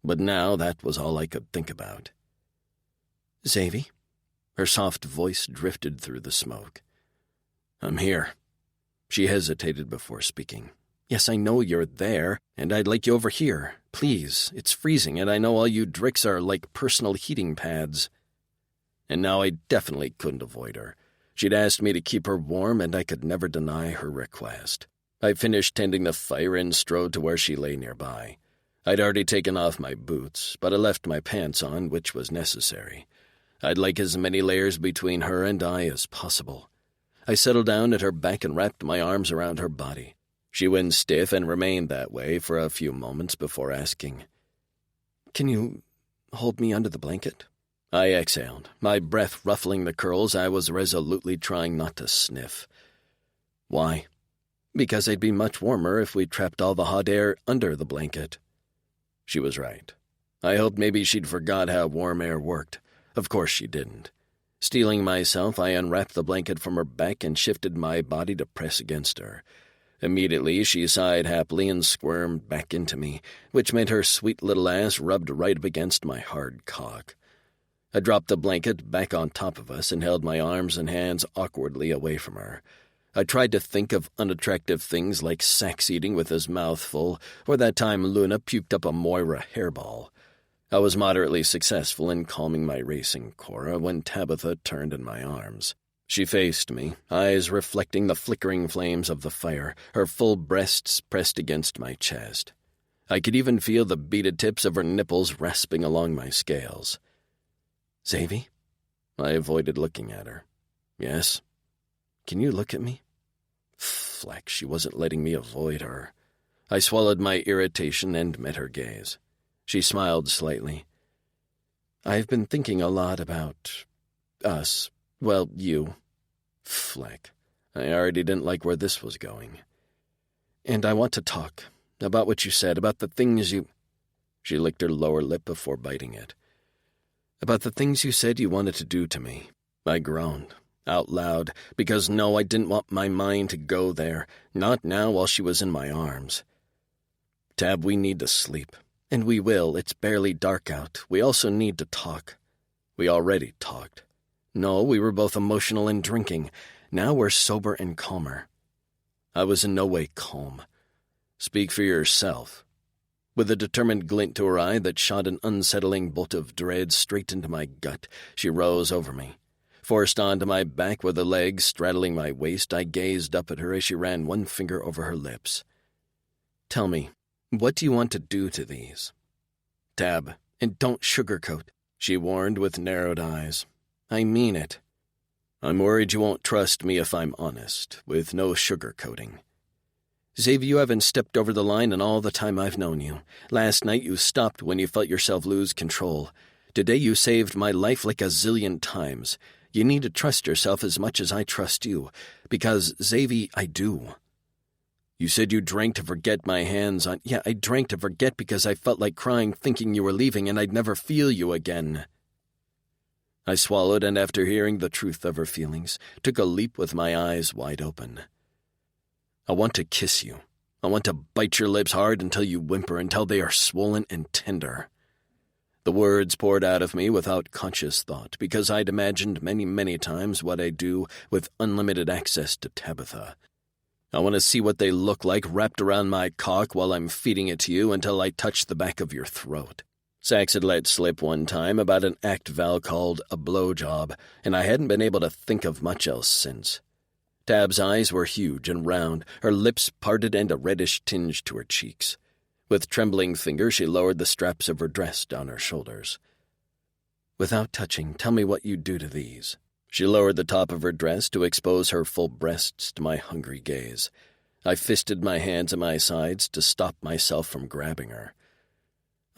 but now that was all I could think about. Xavi? Her soft voice drifted through the smoke. I'm here. She hesitated before speaking. Yes, I know you're there, and I'd like you over here. Please, it's freezing, and I know all you dricks are like personal heating pads. And now I definitely couldn't avoid her. She'd asked me to keep her warm, and I could never deny her request. I finished tending the fire and strode to where she lay nearby. I'd already taken off my boots, but I left my pants on, which was necessary. I'd like as many layers between her and I as possible. I settled down at her back and wrapped my arms around her body. She went stiff and remained that way for a few moments before asking, Can you hold me under the blanket? I exhaled, my breath ruffling the curls I was resolutely trying not to sniff. Why? Because I'd be much warmer if we trapped all the hot air under the blanket. She was right. I hoped maybe she'd forgot how warm air worked. Of course she didn't. Steeling myself, I unwrapped the blanket from her back and shifted my body to press against her. Immediately, she sighed happily and squirmed back into me, which made her sweet little ass rubbed right up against my hard cock. I dropped the blanket back on top of us and held my arms and hands awkwardly away from her. I tried to think of unattractive things like sex eating with his mouth full, or that time Luna puked up a Moira hairball. I was moderately successful in calming my racing Cora when Tabitha turned in my arms. She faced me, eyes reflecting the flickering flames of the fire, her full breasts pressed against my chest. I could even feel the beaded tips of her nipples rasping along my scales. Xavi? I avoided looking at her. Yes? Can you look at me? Fleck, she wasn't letting me avoid her. I swallowed my irritation and met her gaze. She smiled slightly. I've been thinking a lot about us. Well, you. Fleck. I already didn't like where this was going. And I want to talk about what you said, about the things you... She licked her lower lip before biting it. About the things you said you wanted to do to me. I groaned, out loud, because no, I didn't want my mind to go there, not now while she was in my arms. Tab, we need to sleep. And we will. It's barely dark out. We also need to talk. We already talked. No, we were both emotional and drinking. Now we're sober and calmer. I was in no way calm. Speak for yourself. With a determined glint to her eye that shot an unsettling bolt of dread straight into my gut, she rose over me. Forced onto my back with a leg straddling my waist, I gazed up at her as she ran one finger over her lips. Tell me, what do you want to do to these? Tab, and don't sugarcoat, she warned with narrowed eyes. I mean it. I'm worried you won't trust me if I'm honest, with no sugarcoating. Xavier, you haven't stepped over the line in all the time I've known you. Last night you stopped when you felt yourself lose control. Today you saved my life like a zillion times. You need to trust yourself as much as I trust you, because, Xavier, I do. You said you drank to forget my hands on— Yeah, I drank to forget because I felt like crying thinking you were leaving and I'd never feel you again. I swallowed, and after hearing the truth of her feelings, took a leap with my eyes wide open. I want to kiss you. I want to bite your lips hard until you whimper, until they are swollen and tender. The words poured out of me without conscious thought, because I'd imagined many, many times what I'd do with unlimited access to Tabitha. I want to see what they look like wrapped around my cock while I'm feeding it to you until I touch the back of your throat. Sax had let slip one time about an act Val called a blowjob, and I hadn't been able to think of much else since. Tab's eyes were huge and round, her lips parted and a reddish tinge to her cheeks. With trembling fingers, she lowered the straps of her dress down her shoulders. Without touching, tell me what you do to these. She lowered the top of her dress to expose her full breasts to my hungry gaze. I fisted my hands at my sides to stop myself from grabbing her.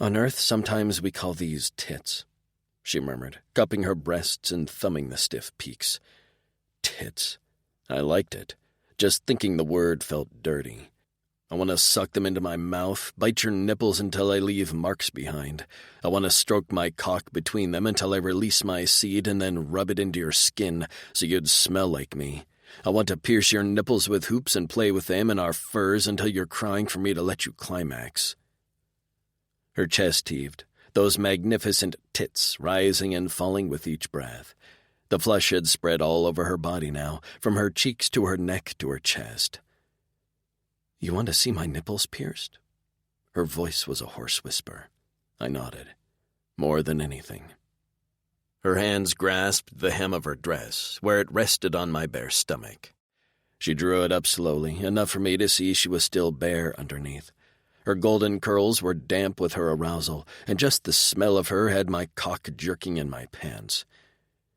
On Earth, sometimes we call these tits, she murmured, cupping her breasts and thumbing the stiff peaks. Tits. I liked it. Just thinking the word felt dirty. I want to suck them into my mouth, bite your nipples until I leave marks behind. I want to stroke my cock between them until I release my seed and then rub it into your skin so you'd smell like me. I want to pierce your nipples with hoops and play with them and our furs until you're crying for me to let you climax. Her chest heaved, those magnificent tits rising and falling with each breath. The flush had spread all over her body now, from her cheeks to her neck to her chest. You want to see my nipples pierced? Her voice was a hoarse whisper. I nodded. More than anything. Her hands grasped the hem of her dress, where it rested on my bare stomach. She drew it up slowly, enough for me to see she was still bare underneath. Her golden curls were damp with her arousal, and just the smell of her had my cock jerking in my pants.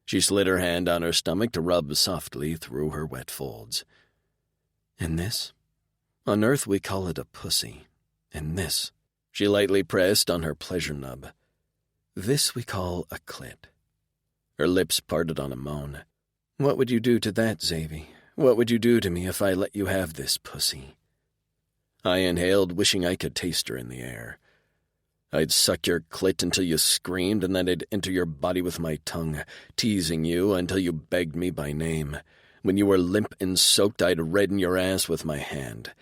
She slid her hand on her stomach to rub softly through her wet folds. And this? On Earth we call it a pussy. And this? She lightly pressed on her pleasure nub. This we call a clit. Her lips parted on a moan. What would you do to that, Xavier? What would you do to me if I let you have this pussy? I inhaled, wishing I could taste her in the air. I'd suck your clit until you screamed, and then I'd enter your body with my tongue, teasing you until you begged me by name. When you were limp and soaked, I'd redden your ass with my hand.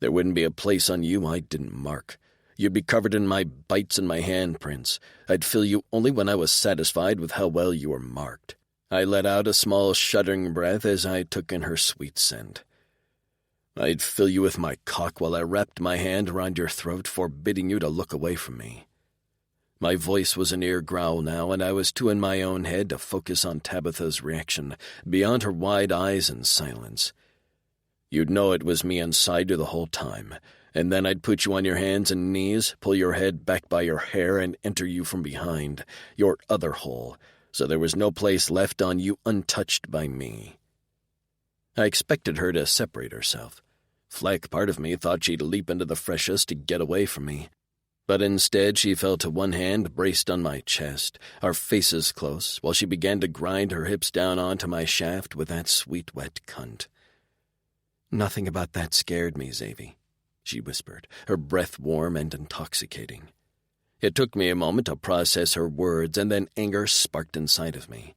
There wouldn't be a place on you I didn't mark. You'd be covered in my bites and my handprints. I'd fill you only when I was satisfied with how well you were marked. I let out a small shuddering breath as I took in her sweet scent. I'd fill you with my cock while I wrapped my hand around your throat, forbidding you to look away from me. My voice was a near growl now, and I was too in my own head to focus on Tabitha's reaction, beyond her wide eyes and silence. You'd know it was me inside you the whole time, and then I'd put you on your hands and knees, pull your head back by your hair, and enter you from behind, your other hole, so there was no place left on you untouched by me. I expected her to separate herself. Fleck, part of me, thought she'd leap into the freshest to get away from me. But instead she fell to one hand braced on my chest, our faces close, while she began to grind her hips down onto my shaft with that sweet wet cunt. Nothing about that scared me, Xavier, she whispered, her breath warm and intoxicating. It took me a moment to process her words, and then anger sparked inside of me.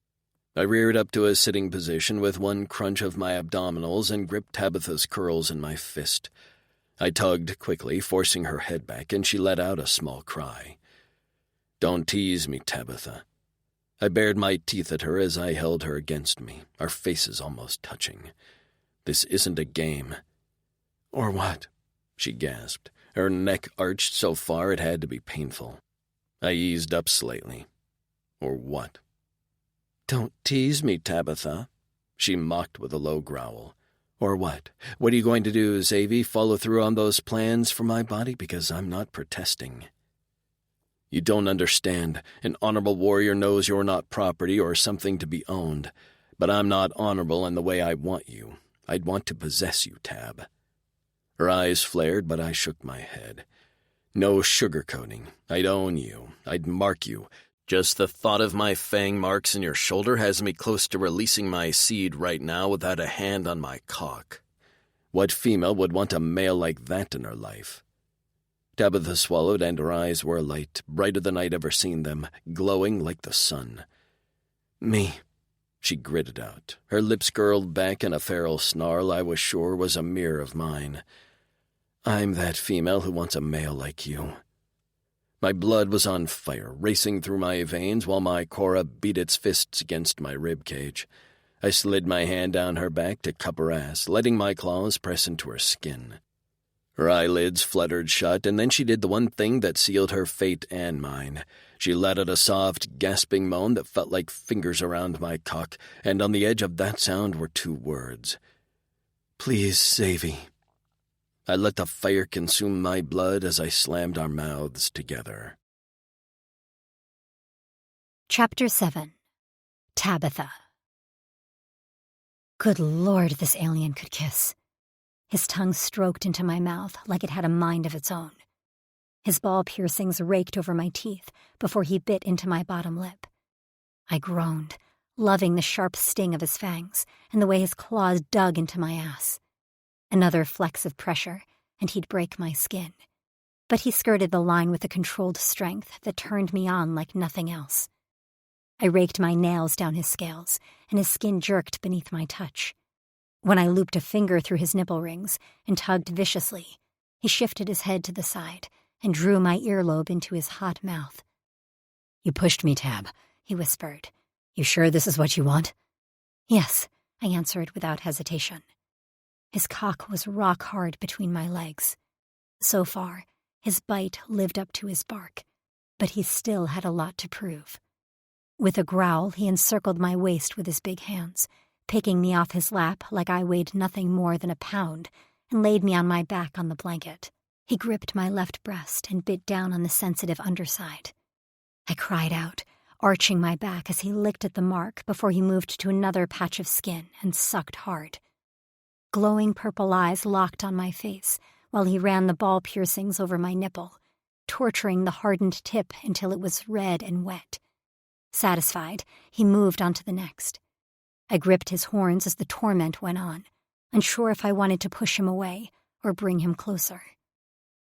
I reared up to a sitting position with one crunch of my abdominals and gripped Tabitha's curls in my fist. I tugged quickly, forcing her head back, and she let out a small cry. "Don't tease me, Tabitha." I bared my teeth at her as I held her against me, our faces almost touching. "This isn't a game." "Or what?" she gasped, her neck arched so far it had to be painful. I eased up slightly. "Or what?" "Don't tease me, Tabitha," she mocked with a low growl. "Or what? What are you going to do, Xavi? Follow through on those plans for my body? Because I'm not protesting." "You don't understand. An honorable warrior knows you're not property or something to be owned. But I'm not honorable in the way I want you. I'd want to possess you, Tab." Her eyes flared, but I shook my head. "No sugarcoating. I'd own you. I'd mark you. Just the thought of my fang marks in your shoulder has me close to releasing my seed right now without a hand on my cock. What female would want a male like that in her life?" Tabitha swallowed, and her eyes were alight, brighter than I'd ever seen them, glowing like the sun. "Me," she gritted out, her lips curled back in a feral snarl I was sure was a mirror of mine. "I'm that female who wants a male like you." My blood was on fire, racing through my veins while my Cora beat its fists against my rib cage. I slid my hand down her back to cup her ass, letting my claws press into her skin. Her eyelids fluttered shut, and then she did the one thing that sealed her fate and mine. She let out a soft, gasping moan that felt like fingers around my cock, and on the edge of that sound were 2 words. "Please, Xavi." I let the fire consume my blood as I slammed our mouths together. Chapter 7. Tabitha. Good Lord, this alien could kiss. His tongue stroked into my mouth like it had a mind of its own. His ball piercings raked over my teeth before he bit into my bottom lip. I groaned, loving the sharp sting of his fangs and the way his claws dug into my ass. Another flex of pressure, and he'd break my skin. But he skirted the line with a controlled strength that turned me on like nothing else. I raked my nails down his scales, and his skin jerked beneath my touch. When I looped a finger through his nipple rings and tugged viciously, he shifted his head to the side and drew my earlobe into his hot mouth. "You pushed me, Tab," he whispered. "You sure this is what you want?" "Yes," I answered without hesitation. His cock was rock hard between my legs. So far, his bite lived up to his bark, but he still had a lot to prove. With a growl, he encircled my waist with his big hands, picking me off his lap like I weighed nothing more than a pound, and laid me on my back on the blanket. He gripped my left breast and bit down on the sensitive underside. I cried out, arching my back as he licked at the mark before he moved to another patch of skin and sucked hard. Glowing purple eyes locked on my face while he ran the ball piercings over my nipple, torturing the hardened tip until it was red and wet. Satisfied, he moved on to the next. I gripped his horns as the torment went on, unsure if I wanted to push him away or bring him closer.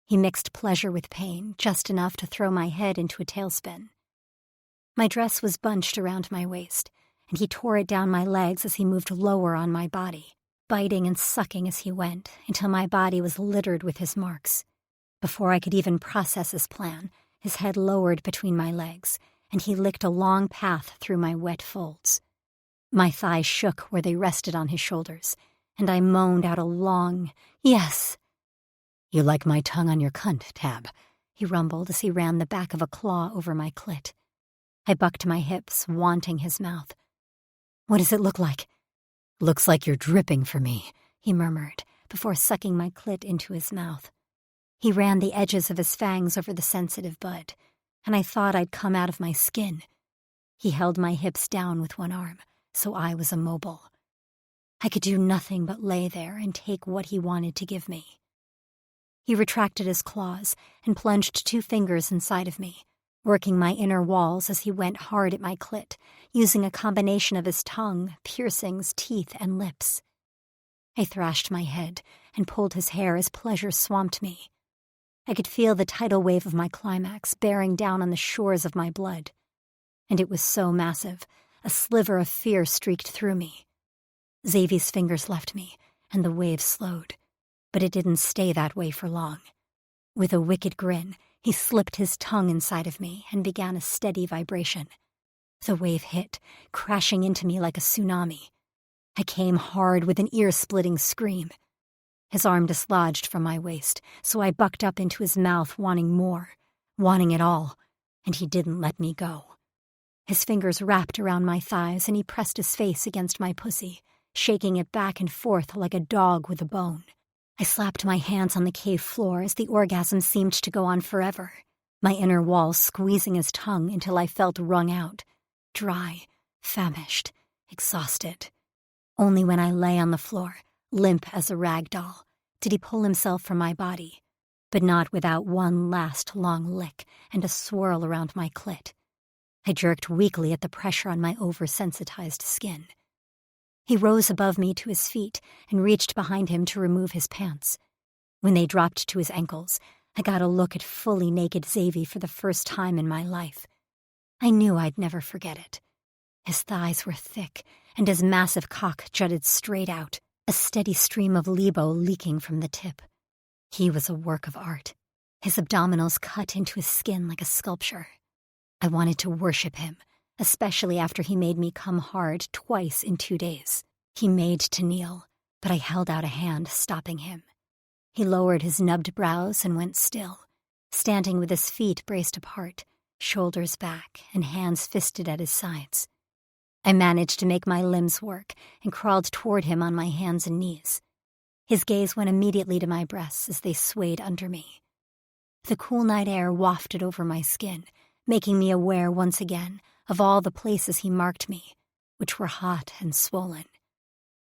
He mixed pleasure with pain, just enough to throw my head into a tailspin. My dress was bunched around my waist, and he tore it down my legs as he moved lower on my body, biting and sucking as he went, until my body was littered with his marks. Before I could even process his plan, his head lowered between my legs, and he licked a long path through my wet folds. My thighs shook where they rested on his shoulders, and I moaned out a long, "Yes." "You like my tongue on your cunt, Tab," he rumbled as he ran the back of a claw over my clit. I bucked my hips, wanting his mouth. "What does it look like?" "Looks like you're dripping for me," he murmured, before sucking my clit into his mouth. He ran the edges of his fangs over the sensitive bud, and I thought I'd come out of my skin. He held my hips down with one arm, so I was immobile. I could do nothing but lay there and take what he wanted to give me. He retracted his claws and plunged 2 fingers inside of me, working my inner walls as he went hard at my clit, using a combination of his tongue, piercings, teeth, and lips. I thrashed my head and pulled his hair as pleasure swamped me. I could feel the tidal wave of my climax bearing down on the shores of my blood. And it was so massive, a sliver of fear streaked through me. Xavi's fingers left me, and the wave slowed. But it didn't stay that way for long. With a wicked grin, he slipped his tongue inside of me and began a steady vibration. The wave hit, crashing into me like a tsunami. I came hard with an ear-splitting scream. His arm dislodged from my waist, so I bucked up into his mouth, wanting more, wanting it all, and he didn't let me go. His fingers wrapped around my thighs, and he pressed his face against my pussy, shaking it back and forth like a dog with a bone. I slapped my hands on the cave floor as the orgasm seemed to go on forever, my inner wall squeezing his tongue until I felt wrung out, dry, famished, exhausted. Only when I lay on the floor, limp as a rag doll, did he pull himself from my body, but not without one last long lick and a swirl around my clit. I jerked weakly at the pressure on my oversensitized skin. He rose above me to his feet and reached behind him to remove his pants. When they dropped to his ankles, I got a look at fully naked Xavi for the first time in my life. I knew I'd never forget it. His thighs were thick, and his massive cock jutted straight out, a steady stream of libo leaking from the tip. He was a work of art, his abdominals cut into his skin like a sculpture. I wanted to worship him, especially after he made me come hard twice in 2 days. He made to kneel, but I held out a hand, stopping him. He lowered his nubbed brows and went still, standing with his feet braced apart, shoulders back, and hands fisted at his sides. I managed to make my limbs work and crawled toward him on my hands and knees. His gaze went immediately to my breasts as they swayed under me. The cool night air wafted over my skin, making me aware once again of all the places he marked me, which were hot and swollen.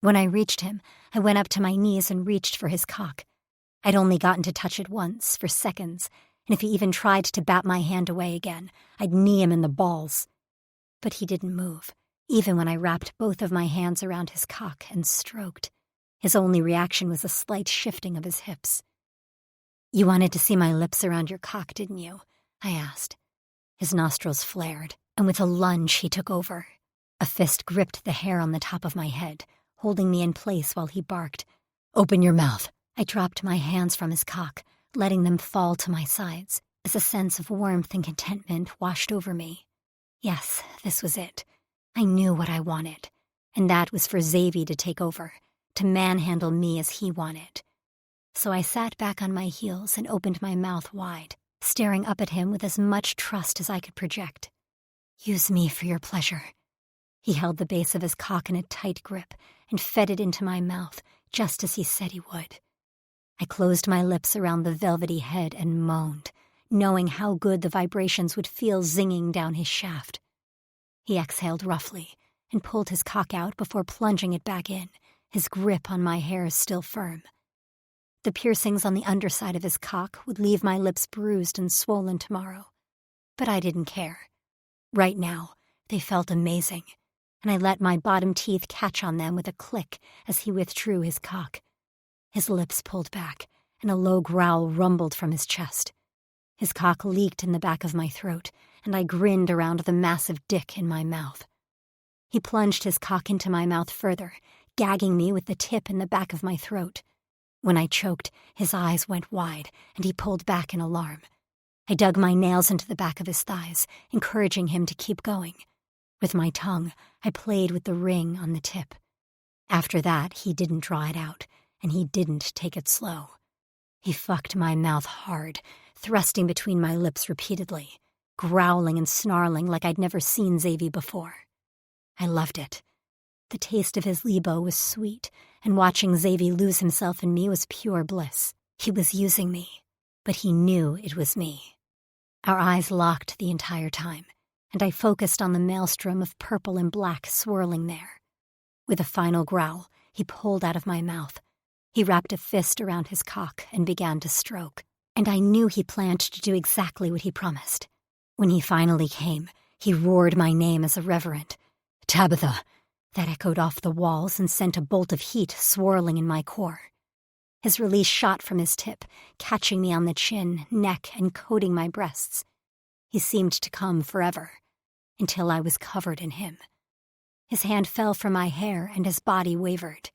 When I reached him, I went up to my knees and reached for his cock. I'd only gotten to touch it once, for seconds, and if he even tried to bat my hand away again, I'd knee him in the balls. But he didn't move, even when I wrapped both of my hands around his cock and stroked. His only reaction was a slight shifting of his hips. "You wanted to see my lips around your cock, didn't you?" I asked. His nostrils flared, and with a lunge he took over. A fist gripped the hair on the top of my head, holding me in place while he barked, "Open your mouth." I dropped my hands from his cock, letting them fall to my sides, as a sense of warmth and contentment washed over me. Yes, this was it. I knew what I wanted, and that was for Xavi to take over, to manhandle me as he wanted. So I sat back on my heels and opened my mouth wide, staring up at him with as much trust as I could project. "Use me for your pleasure." He held the base of his cock in a tight grip and fed it into my mouth, just as he said he would. I closed my lips around the velvety head and moaned, knowing how good the vibrations would feel zinging down his shaft. He exhaled roughly and pulled his cock out before plunging it back in, his grip on my hair still firm. The piercings on the underside of his cock would leave my lips bruised and swollen tomorrow, but I didn't care. Right now, they felt amazing, and I let my bottom teeth catch on them with a click as he withdrew his cock. His lips pulled back, and a low growl rumbled from his chest. His cock leaked in the back of my throat, and I grinned around the massive dick in my mouth. He plunged his cock into my mouth further, gagging me with the tip in the back of my throat. When I choked, his eyes went wide, and he pulled back in alarm. I dug my nails into the back of his thighs, encouraging him to keep going. With my tongue, I played with the ring on the tip. After that, he didn't draw it out, and he didn't take it slow. He fucked my mouth hard, thrusting between my lips repeatedly, growling and snarling like I'd never seen Xavi before. I loved it. The taste of his libo was sweet, and watching Xavi lose himself in me was pure bliss. He was using me, but he knew it was me. Our eyes locked the entire time, and I focused on the maelstrom of purple and black swirling there. With a final growl, he pulled out of my mouth. He wrapped a fist around his cock and began to stroke, and I knew he planned to do exactly what he promised. When he finally came, he roared my name as a reverent. "Tabitha!" That echoed off the walls and sent a bolt of heat swirling in my core. His release shot from his tip, catching me on the chin, neck, and coating my breasts. He seemed to come forever, until I was covered in him. His hand fell from my hair and his body wavered.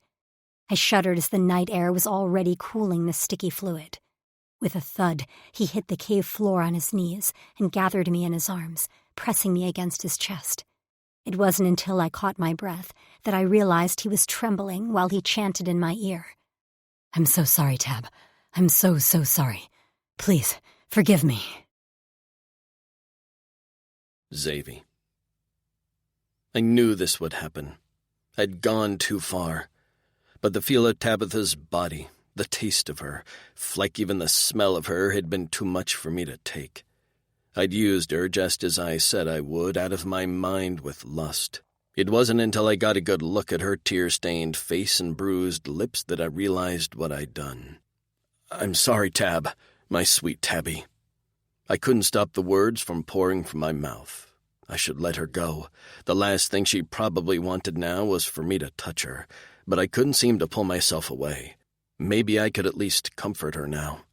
I shuddered as the night air was already cooling the sticky fluid. With a thud, he hit the cave floor on his knees and gathered me in his arms, pressing me against his chest. It wasn't until I caught my breath that I realized he was trembling while he chanted in my ear. "I'm so sorry, Tab. I'm so sorry. Please, forgive me." Xavi. I knew this would happen. I'd gone too far. But the feel of Tabitha's body, the taste of her, fleck even the smell of her had been too much for me to take. I'd used her just as I said I would, out of my mind with lust. It wasn't until I got a good look at her tear-stained face and bruised lips that I realized what I'd done. "I'm sorry, Tab, my sweet Tabby." I couldn't stop the words from pouring from my mouth. I should let her go. The last thing she probably wanted now was for me to touch her, but I couldn't seem to pull myself away. Maybe I could at least comfort her now.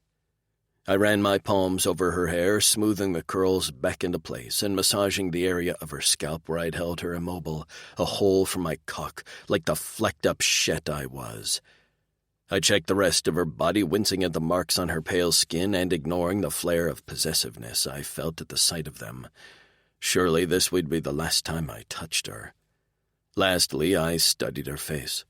I ran my palms over her hair, smoothing the curls back into place and massaging the area of her scalp where I'd held her immobile, a hole for my cock, like the flecked-up shet I was. I checked the rest of her body, wincing at the marks on her pale skin and ignoring the flare of possessiveness I felt at the sight of them. Surely this would be the last time I touched her. Lastly, I studied her face.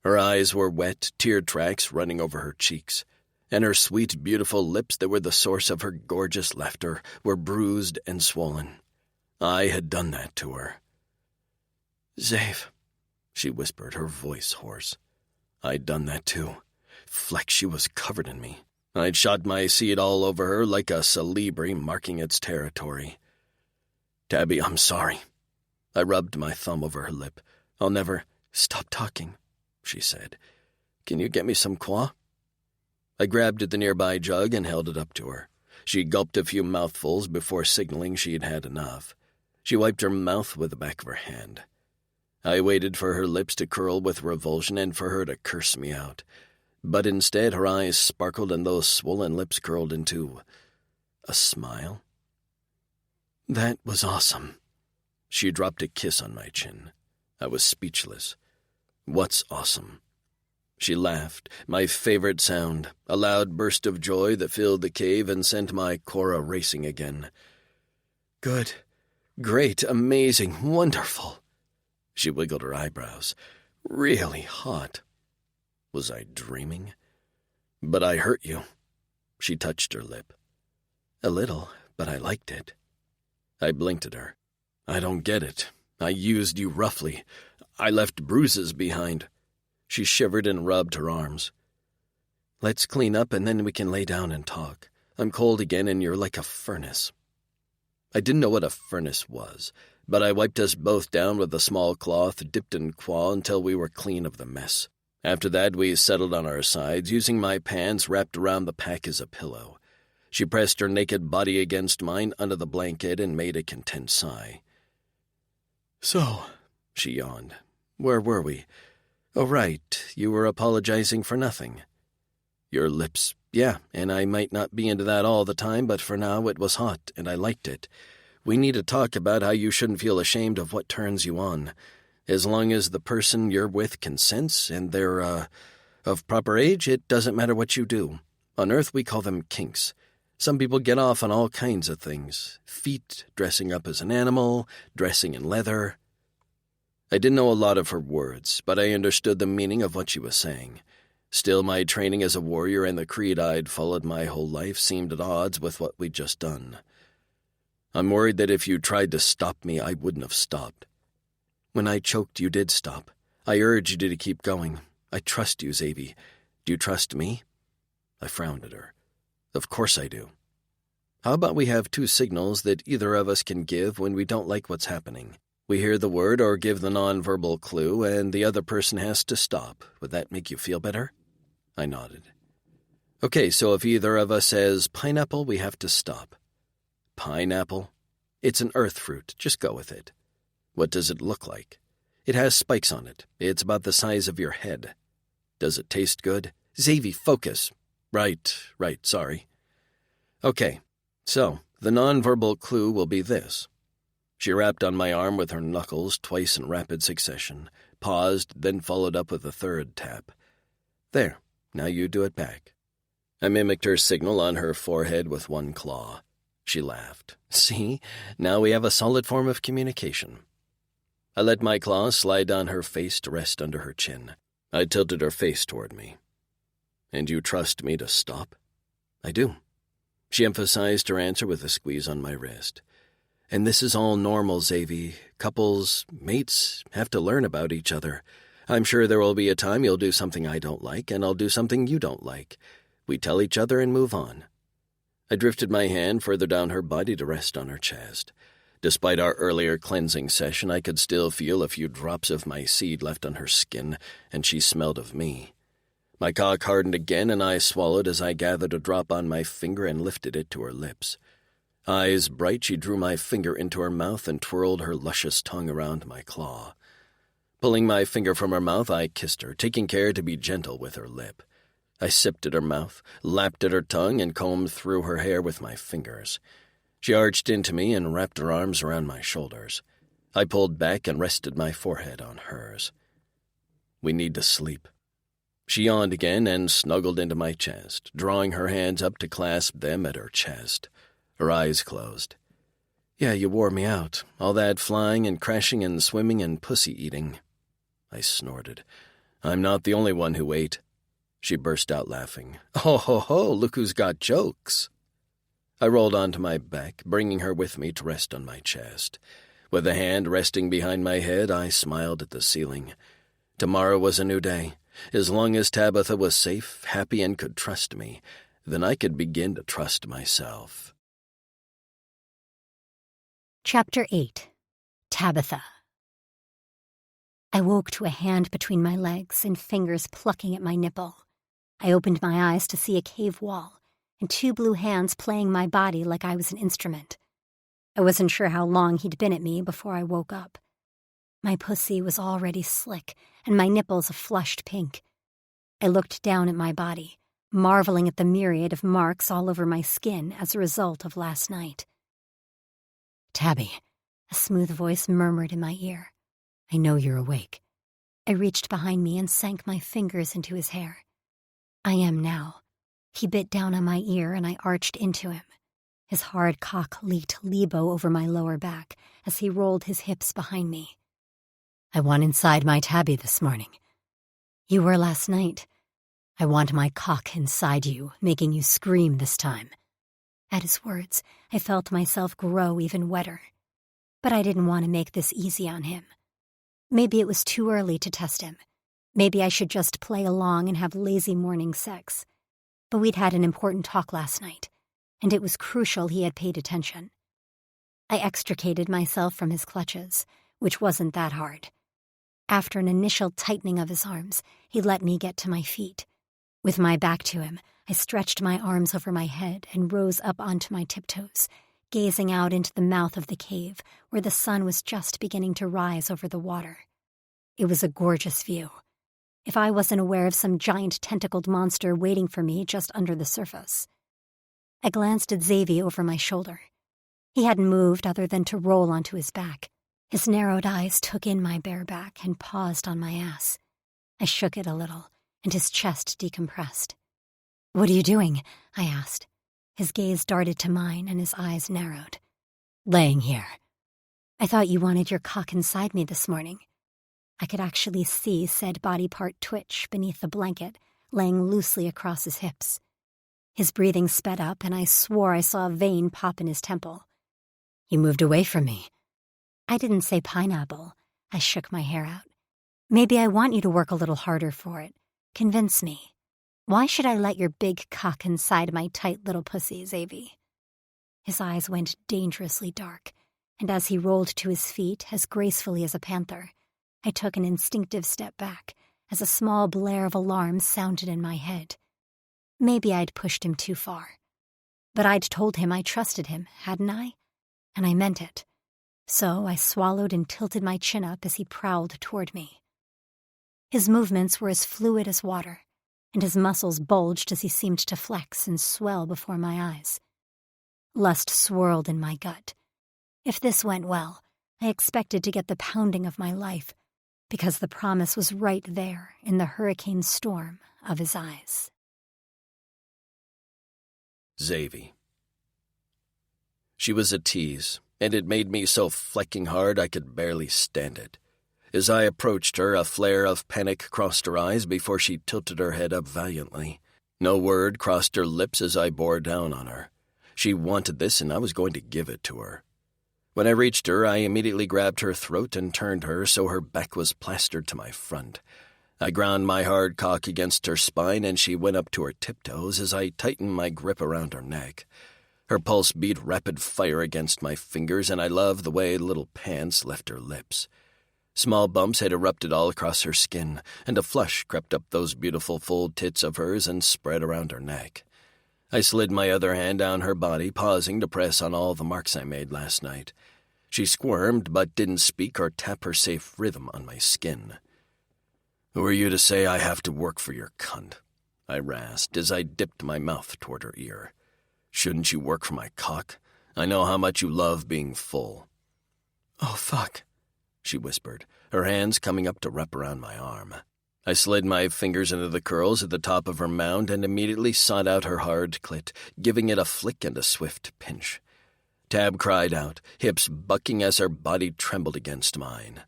Her eyes were wet, tear tracks running over her cheeks, and her sweet, beautiful lips that were the source of her gorgeous laughter were bruised and swollen. I had done that to her. "Xav," she whispered, her voice hoarse. I'd done that too. Fleck, she was covered in me. I'd shot my seed all over her like a salibri marking its territory. "Tabby, I'm sorry." I rubbed my thumb over her lip. "I'll never—" "Stop talking," she said. "Can you get me some qua?" I grabbed at the nearby jug and held it up to her. She gulped a few mouthfuls before signaling she'd had enough. She wiped her mouth with the back of her hand. I waited for her lips to curl with revulsion and for her to curse me out. But instead her eyes sparkled and those swollen lips curled into a smile. "That was awesome." She dropped a kiss on my chin. I was speechless. "What's awesome?" She laughed, my favorite sound, a loud burst of joy that filled the cave and sent my Cora racing again. "Good, great, amazing, wonderful." She wiggled her eyebrows. "Really hot." Was I dreaming? "But I hurt you." She touched her lip. "A little, but I liked it." I blinked at her. "I don't get it. I used you roughly. I left bruises behind." She shivered and rubbed her arms. "Let's clean up and then we can lay down and talk. I'm cold again and you're like a furnace." I didn't know what a furnace was, but I wiped us both down with a small cloth dipped in qua until we were clean of the mess. After that, we settled on our sides, using my pants wrapped around the pack as a pillow. She pressed her naked body against mine under the blanket and made a content sigh. "So," she yawned, "where were we? Oh, right, you were apologizing for nothing." "Your lips, yeah, and I might not be into that all the time, but for now it was hot, and I liked it. We need to talk about how you shouldn't feel ashamed of what turns you on. As long as the person you're with consents and they're, of proper age, it doesn't matter what you do. On Earth, we call them kinks. Some people get off on all kinds of things. Feet, dressing up as an animal, dressing in leather." I didn't know a lot of her words, but I understood the meaning of what she was saying. Still, my training as a warrior and the creed I'd followed my whole life seemed at odds with what we'd just done. "I'm worried that if you tried to stop me, I wouldn't have stopped." "When I choked, you did stop. I urged you to keep going. I trust you, Xavi. Do you trust me?" I frowned at her. "Of course I do." "How about we have two signals that either of us can give when we don't like what's happening? We hear the word or give the nonverbal clue, and the other person has to stop. Would that make you feel better?" I nodded. "Okay, so if either of us says pineapple, we have to stop." "Pineapple? It's an earth fruit. Just go with it." "What does it look like?" "It has spikes on it. It's about the size of your head." "Does it taste good?" "Xavi, focus." Right, sorry." "Okay, so the nonverbal clue will be this." She rapped on my arm with her knuckles twice in rapid succession, paused, then followed up with a third tap. There, now you do it back. I mimicked her signal on her forehead with one claw. She laughed. See, now we have a solid form of communication. I let my claw slide down her face to rest under her chin. I tilted her face toward me. And you trust me to stop? I do. She emphasized her answer with a squeeze on my wrist. And this is all normal, Xavi. Couples, mates, have to learn about each other. I'm sure there will be a time you'll do something I don't like, and I'll do something you don't like. We tell each other and move on. I drifted my hand further down her body to rest on her chest. Despite our earlier cleansing session, I could still feel a few drops of my seed left on her skin, and she smelled of me. My cock hardened again, and I swallowed as I gathered a drop on my finger and lifted it to her lips. Eyes bright, she drew my finger into her mouth and twirled her luscious tongue around my claw. Pulling my finger from her mouth, I kissed her, taking care to be gentle with her lip. I sipped at her mouth, lapped at her tongue, and combed through her hair with my fingers. She arched into me and wrapped her arms around my shoulders. I pulled back and rested my forehead on hers. We need to sleep. She yawned again and snuggled into my chest, drawing her hands up to clasp them at her chest. Her eyes closed. Yeah, you wore me out. All that flying and crashing and swimming and pussy eating. I snorted. I'm not the only one who ate. She burst out laughing. Oh, ho, ho, look who's got jokes. I rolled onto my back, bringing her with me to rest on my chest. With a hand resting behind my head, I smiled at the ceiling. Tomorrow was a new day. As long as Tabitha was safe, happy, and could trust me, then I could begin to trust myself. Chapter 8. Tabitha. I woke to a hand between my legs and fingers plucking at my nipple. I opened my eyes to see a cave wall and 2 blue hands playing my body like I was an instrument. I wasn't sure how long he'd been at me before I woke up. My pussy was already slick and my nipples a flushed pink. I looked down at my body, marveling at the myriad of marks all over my skin as a result of last night. Tabby, a smooth voice murmured in my ear. I know you're awake. I reached behind me and sank my fingers into his hair. I am now. He bit down on my ear and I arched into him. His hard cock leaked lebo over my lower back as he rolled his hips behind me. I want inside my Tabby this morning. You were last night. I want my cock inside you, making you scream this time. At his words, I felt myself grow even wetter. But I didn't want to make this easy on him. Maybe it was too early to test him. Maybe I should just play along and have lazy morning sex. But we'd had an important talk last night, and it was crucial he had paid attention. I extricated myself from his clutches, which wasn't that hard. After an initial tightening of his arms, he let me get to my feet. With my back to him, I stretched my arms over my head and rose up onto my tiptoes, gazing out into the mouth of the cave where the sun was just beginning to rise over the water. It was a gorgeous view. If I wasn't aware of some giant tentacled monster waiting for me just under the surface. I glanced at Xavi over my shoulder. He hadn't moved other than to roll onto his back. His narrowed eyes took in my bare back and paused on my ass. I shook it a little, and his chest decompressed. What are you doing? I asked. His gaze darted to mine, and his eyes narrowed. Laying here. I thought you wanted your cock inside me this morning. I could actually see said body part twitch beneath the blanket, laying loosely across his hips. His breathing sped up, and I swore I saw a vein pop in his temple. You moved away from me. I didn't say pineapple. I shook my hair out. Maybe I want you to work a little harder for it. Convince me. Why should I let your big cock inside my tight little pussy, Xavi? His eyes went dangerously dark, and as he rolled to his feet as gracefully as a panther, I took an instinctive step back as a small blare of alarm sounded in my head. Maybe I'd pushed him too far. But I'd told him I trusted him, hadn't I? And I meant it. So I swallowed and tilted my chin up as he prowled toward me. His movements were as fluid as water, and his muscles bulged as he seemed to flex and swell before my eyes. Lust swirled in my gut. If this went well, I expected to get the pounding of my life, because the promise was right there in the hurricane storm of his eyes. Xavi. She was a tease, and it made me so flecking hard I could barely stand it. As I approached her, a flare of panic crossed her eyes before she tilted her head up valiantly. No word crossed her lips as I bore down on her. She wanted this, and I was going to give it to her. When I reached her, I immediately grabbed her throat and turned her so her back was plastered to my front. I ground my hard cock against her spine, and she went up to her tiptoes as I tightened my grip around her neck. Her pulse beat rapid fire against my fingers, and I loved the way little pants left her lips. Small bumps had erupted all across her skin, and a flush crept up those beautiful full tits of hers and spread around her neck. I slid my other hand down her body, pausing to press on all the marks I made last night. She squirmed, but didn't speak or tap her safe rhythm on my skin. "Who are you to say I have to work for your cunt?" I rasped as I dipped my mouth toward her ear. "Shouldn't you work for my cock? I know how much you love being full." "Oh, fuck," she whispered, her hands coming up to wrap around my arm. I slid my fingers into the curls at the top of her mound and immediately sought out her hard clit, giving it a flick and a swift pinch. Tab cried out, hips bucking as her body trembled against mine.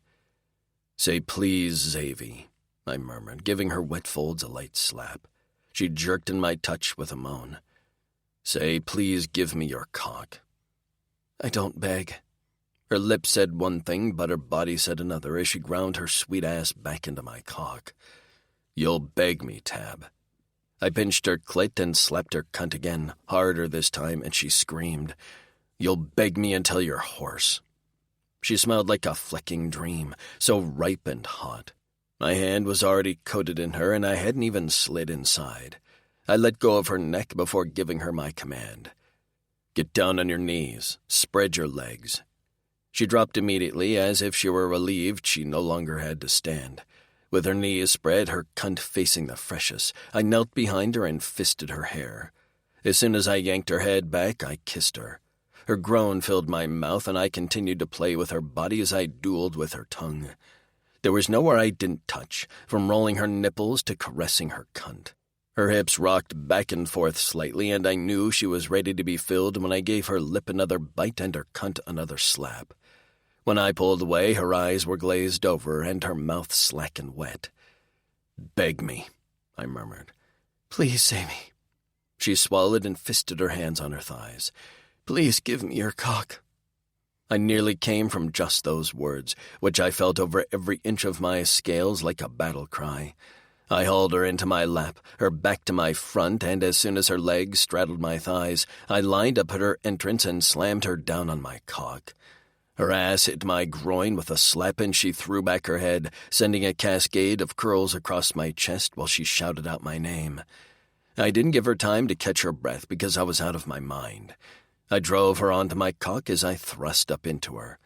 "Say please, Xavi," I murmured, giving her wet folds a light slap. She jerked in my touch with a moan. "Say, please give me your cock." "I don't beg." Her lips said one thing, but her body said another as she ground her sweet ass back into my cock. "You'll beg me, Tab." I pinched her clit and slapped her cunt again, harder this time, and she screamed. "You'll beg me until you're hoarse." She smelled like a flecking dream, so ripe and hot. My hand was already coated in her, and I hadn't even slid inside. I let go of her neck before giving her my command. "Get down on your knees. Spread your legs." She dropped immediately, as if she were relieved she no longer had to stand. With her knees spread, her cunt facing the freshest, I knelt behind her and fisted her hair. As soon as I yanked her head back, I kissed her. Her groan filled my mouth, and I continued to play with her body as I dueled with her tongue. There was nowhere I didn't touch, from rolling her nipples to caressing her cunt. Her hips rocked back and forth slightly, and I knew she was ready to be filled when I gave her lip another bite and her cunt another slap. When I pulled away, her eyes were glazed over and her mouth slack and wet. "Beg me," I murmured. "Please, Sammy." She swallowed and fisted her hands on her thighs. "Please give me your cock." I nearly came from just those words, which I felt over every inch of my scales like a battle cry. I hauled her into my lap, her back to my front, and as soon as her legs straddled my thighs, I lined up at her entrance and slammed her down on my cock. Her ass hit my groin with a slap, and she threw back her head, sending a cascade of curls across my chest while she shouted out my name. I didn't give her time to catch her breath because I was out of my mind. I drove her onto my cock as I thrust up into her.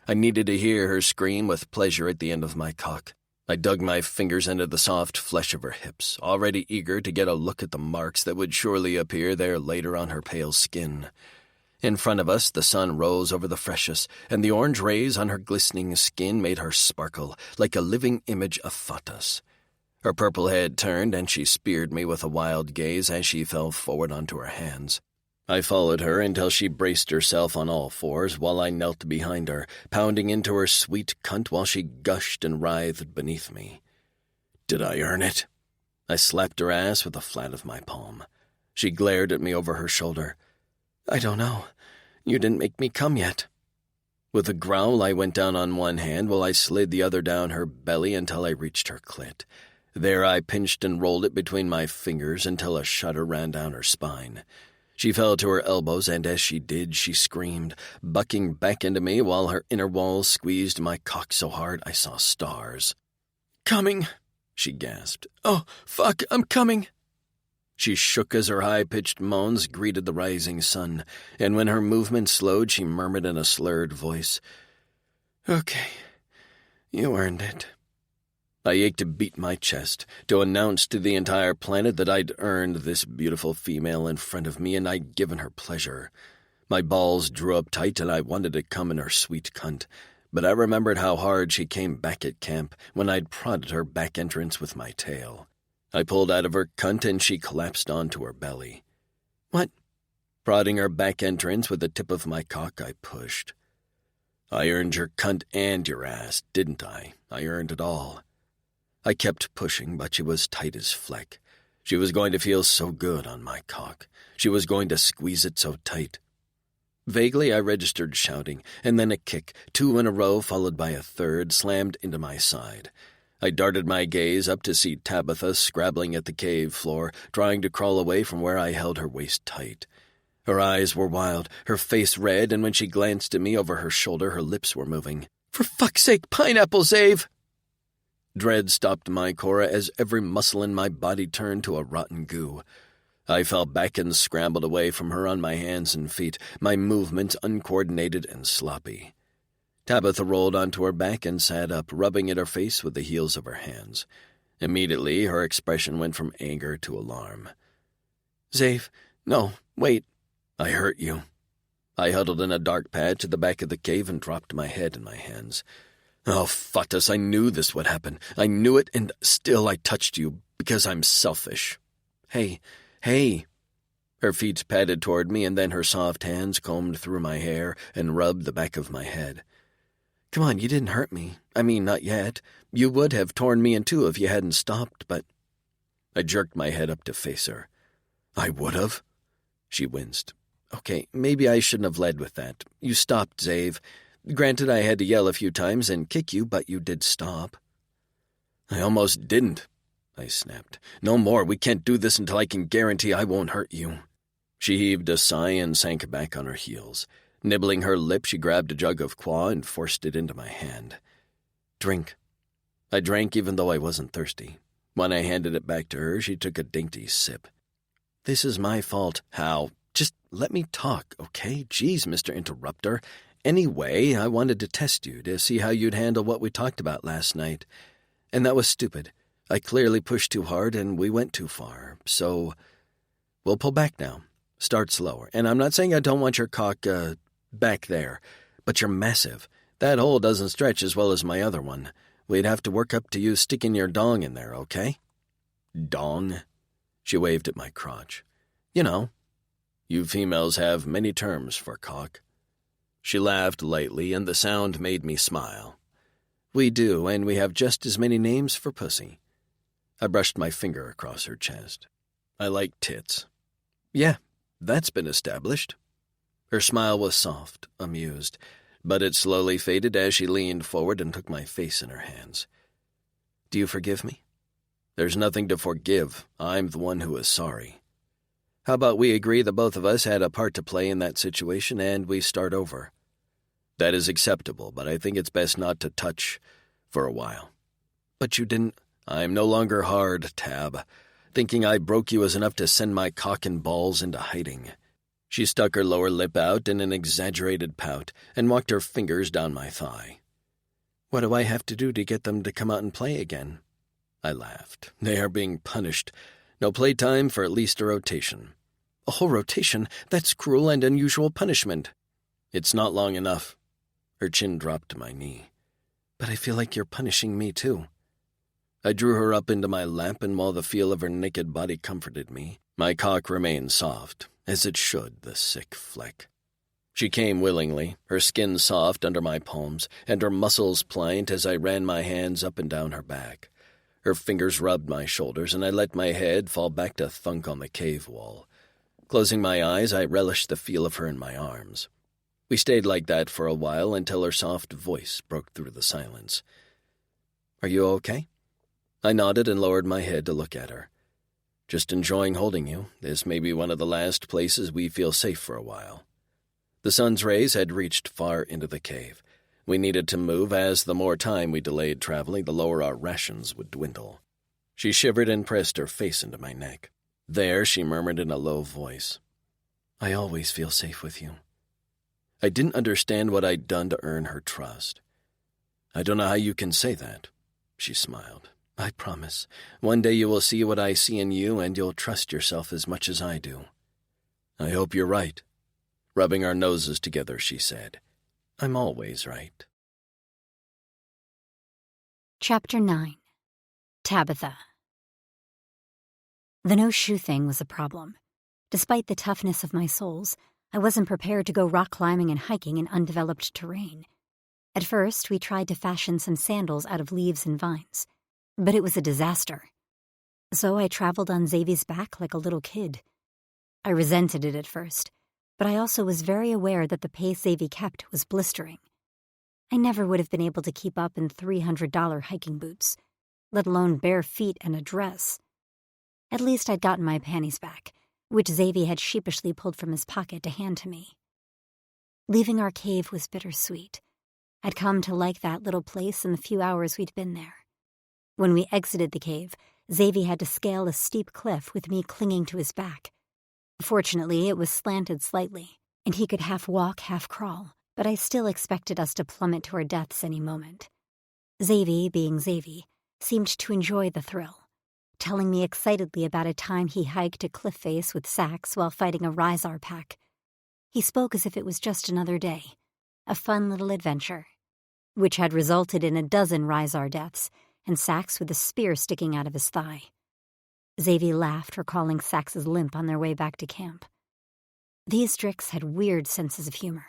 I needed to hear her scream with pleasure at the end of my cock. I dug my fingers into the soft flesh of her hips, already eager to get a look at the marks that would surely appear there later on her pale skin. In front of us, the sun rose over the freshest, and the orange rays on her glistening skin made her sparkle like a living image of Fatas. Her purple head turned, and she speared me with a wild gaze as she fell forward onto her hands. I followed her until she braced herself on all fours while I knelt behind her, pounding into her sweet cunt while she gushed and writhed beneath me. Did I earn it? I slapped her ass with the flat of my palm. She glared at me over her shoulder. I don't know. You didn't make me come yet. With a growl, I went down on one hand while I slid the other down her belly until I reached her clit. There I pinched and rolled it between my fingers until a shudder ran down her spine. She fell to her elbows, and as she did, she screamed, bucking back into me while her inner walls squeezed my cock so hard I saw stars. "Coming," she gasped. "Oh, fuck, I'm coming." She shook as her high-pitched moans greeted the rising sun, and when her movement slowed, she murmured in a slurred voice, "Okay, you earned it." I ached to beat my chest, to announce to the entire planet that I'd earned this beautiful female in front of me and I'd given her pleasure. My balls drew up tight and I wanted to come in her sweet cunt, but I remembered how hard she came back at camp when I'd prodded her back entrance with my tail. I pulled out of her cunt and she collapsed onto her belly. What? Prodding her back entrance with the tip of my cock, I pushed. I earned your cunt and your ass, didn't I? I earned it all. I kept pushing, but she was tight as fleck. She was going to feel so good on my cock. She was going to squeeze it so tight. Vaguely, I registered shouting, and then a kick, 2 in a row followed by a third, slammed into my side. I darted my gaze up to see Tabitha scrabbling at the cave floor, trying to crawl away from where I held her waist tight. Her eyes were wild, her face red, and when she glanced at me over her shoulder, her lips were moving. "For fuck's sake, pineapple, Zave!" Dread stopped my Cora as every muscle in my body turned to a rotten goo. I fell back and scrambled away from her on my hands and feet, my movements uncoordinated and sloppy. Tabitha rolled onto her back and sat up, rubbing at her face with the heels of her hands. Immediately, her expression went from anger to alarm. "Zave, no, wait. I hurt you." I huddled in a dark patch at the back of the cave and dropped my head in my hands. "Oh, Fatus, I knew this would happen. I knew it, and still I touched you, because I'm selfish. Hey. Her feet padded toward me, and then her soft hands combed through my hair and rubbed the back of my head. "Come on, you didn't hurt me. I mean, not yet. You would have torn me in two if you hadn't stopped, but—" I jerked my head up to face her. "I would have?" She winced. "Okay, maybe I shouldn't have led with that. You stopped, Zave. Granted, I had to yell a few times and kick you, but you did stop." "I almost didn't," I snapped. "No more. We can't do this until I can guarantee I won't hurt you." She heaved a sigh and sank back on her heels. Nibbling her lip, she grabbed a jug of qua and forced it into my hand. "Drink." I drank even though I wasn't thirsty. When I handed it back to her, she took a dainty sip. "This is my fault." "How? Just let me talk, okay? Geez, Mr. Interrupter. Anyway, I wanted to test you, to see how you'd handle what we talked about last night. And that was stupid. I clearly pushed too hard and we went too far. So, we'll pull back now. Start slower. And I'm not saying I don't want your cock, back there. But you're massive. That hole doesn't stretch as well as my other one. We'd have to work up to you sticking your dong in there, okay?" "Dong?" She waved at my crotch. "You know. You females have many terms for cock." She laughed lightly, and the sound made me smile. "We do, and we have just as many names for pussy." I brushed my finger across her chest. "I like tits." "Yeah, that's been established." Her smile was soft, amused, but it slowly faded as she leaned forward and took my face in her hands. "Do you forgive me?" "There's nothing to forgive. I'm the one who is sorry." "How about we agree that both of us had a part to play in that situation and we start over?" "That is acceptable, but I think it's best not to touch for a while." "But you didn't—" "I'm no longer hard, Tab. Thinking I broke you is enough to send my cock and balls into hiding." She stuck her lower lip out in an exaggerated pout and walked her fingers down my thigh. "What do I have to do to get them to come out and play again?" I laughed. "They are being punished. No playtime for at least a rotation." "A whole rotation? That's cruel and unusual punishment." "It's not long enough." Her chin dropped to my knee. "But I feel like you're punishing me, too." I drew her up into my lap, and while the feel of her naked body comforted me, my cock remained soft, as it should, the sick fleck. She came willingly, her skin soft under my palms, and her muscles pliant as I ran my hands up and down her back. Her fingers rubbed my shoulders, and I let my head fall back to thunk on the cave wall. Closing my eyes, I relished the feel of her in my arms. We stayed like that for a while until her soft voice broke through the silence. "Are you okay?" I nodded and lowered my head to look at her. "Just enjoying holding you. This may be one of the last places we feel safe for a while." The sun's rays had reached far into the cave. We needed to move, as the more time we delayed traveling, the lower our rations would dwindle. She shivered and pressed her face into my neck. There, she murmured in a low voice, "I always feel safe with you." I didn't understand what I'd done to earn her trust. "I don't know how you can say that," she smiled. "I promise. One day you will see what I see in you, and you'll trust yourself as much as I do." "I hope you're right." Rubbing our noses together, she said, "I'm always right." Chapter 9. Tabitha. The no-shoe thing was a problem. Despite the toughness of my soles, I wasn't prepared to go rock climbing and hiking in undeveloped terrain. At first, we tried to fashion some sandals out of leaves and vines, but it was a disaster. So I traveled on Xavier's back like a little kid. I resented it at first, but I also was very aware that the pace Xavier kept was blistering. I never would have been able to keep up in $300 hiking boots, let alone bare feet and a dress. At least I'd gotten my panties back, which Xavier had sheepishly pulled from his pocket to hand to me. Leaving our cave was bittersweet. I'd come to like that little place in the few hours we'd been there. When we exited the cave, Xavier had to scale a steep cliff with me clinging to his back. Fortunately, it was slanted slightly, and he could half walk, half crawl, but I still expected us to plummet to our deaths any moment. Xavier, being Xavier, seemed to enjoy the thrill, telling me excitedly about a time he hiked a cliff face with Sax while fighting a Rhizar pack. He spoke as if it was just another day, a fun little adventure, which had resulted in 12 Rhizar deaths and Sax with a spear sticking out of his thigh. Xavier laughed, recalling Sax's limp on their way back to camp. These Dricks had weird senses of humor.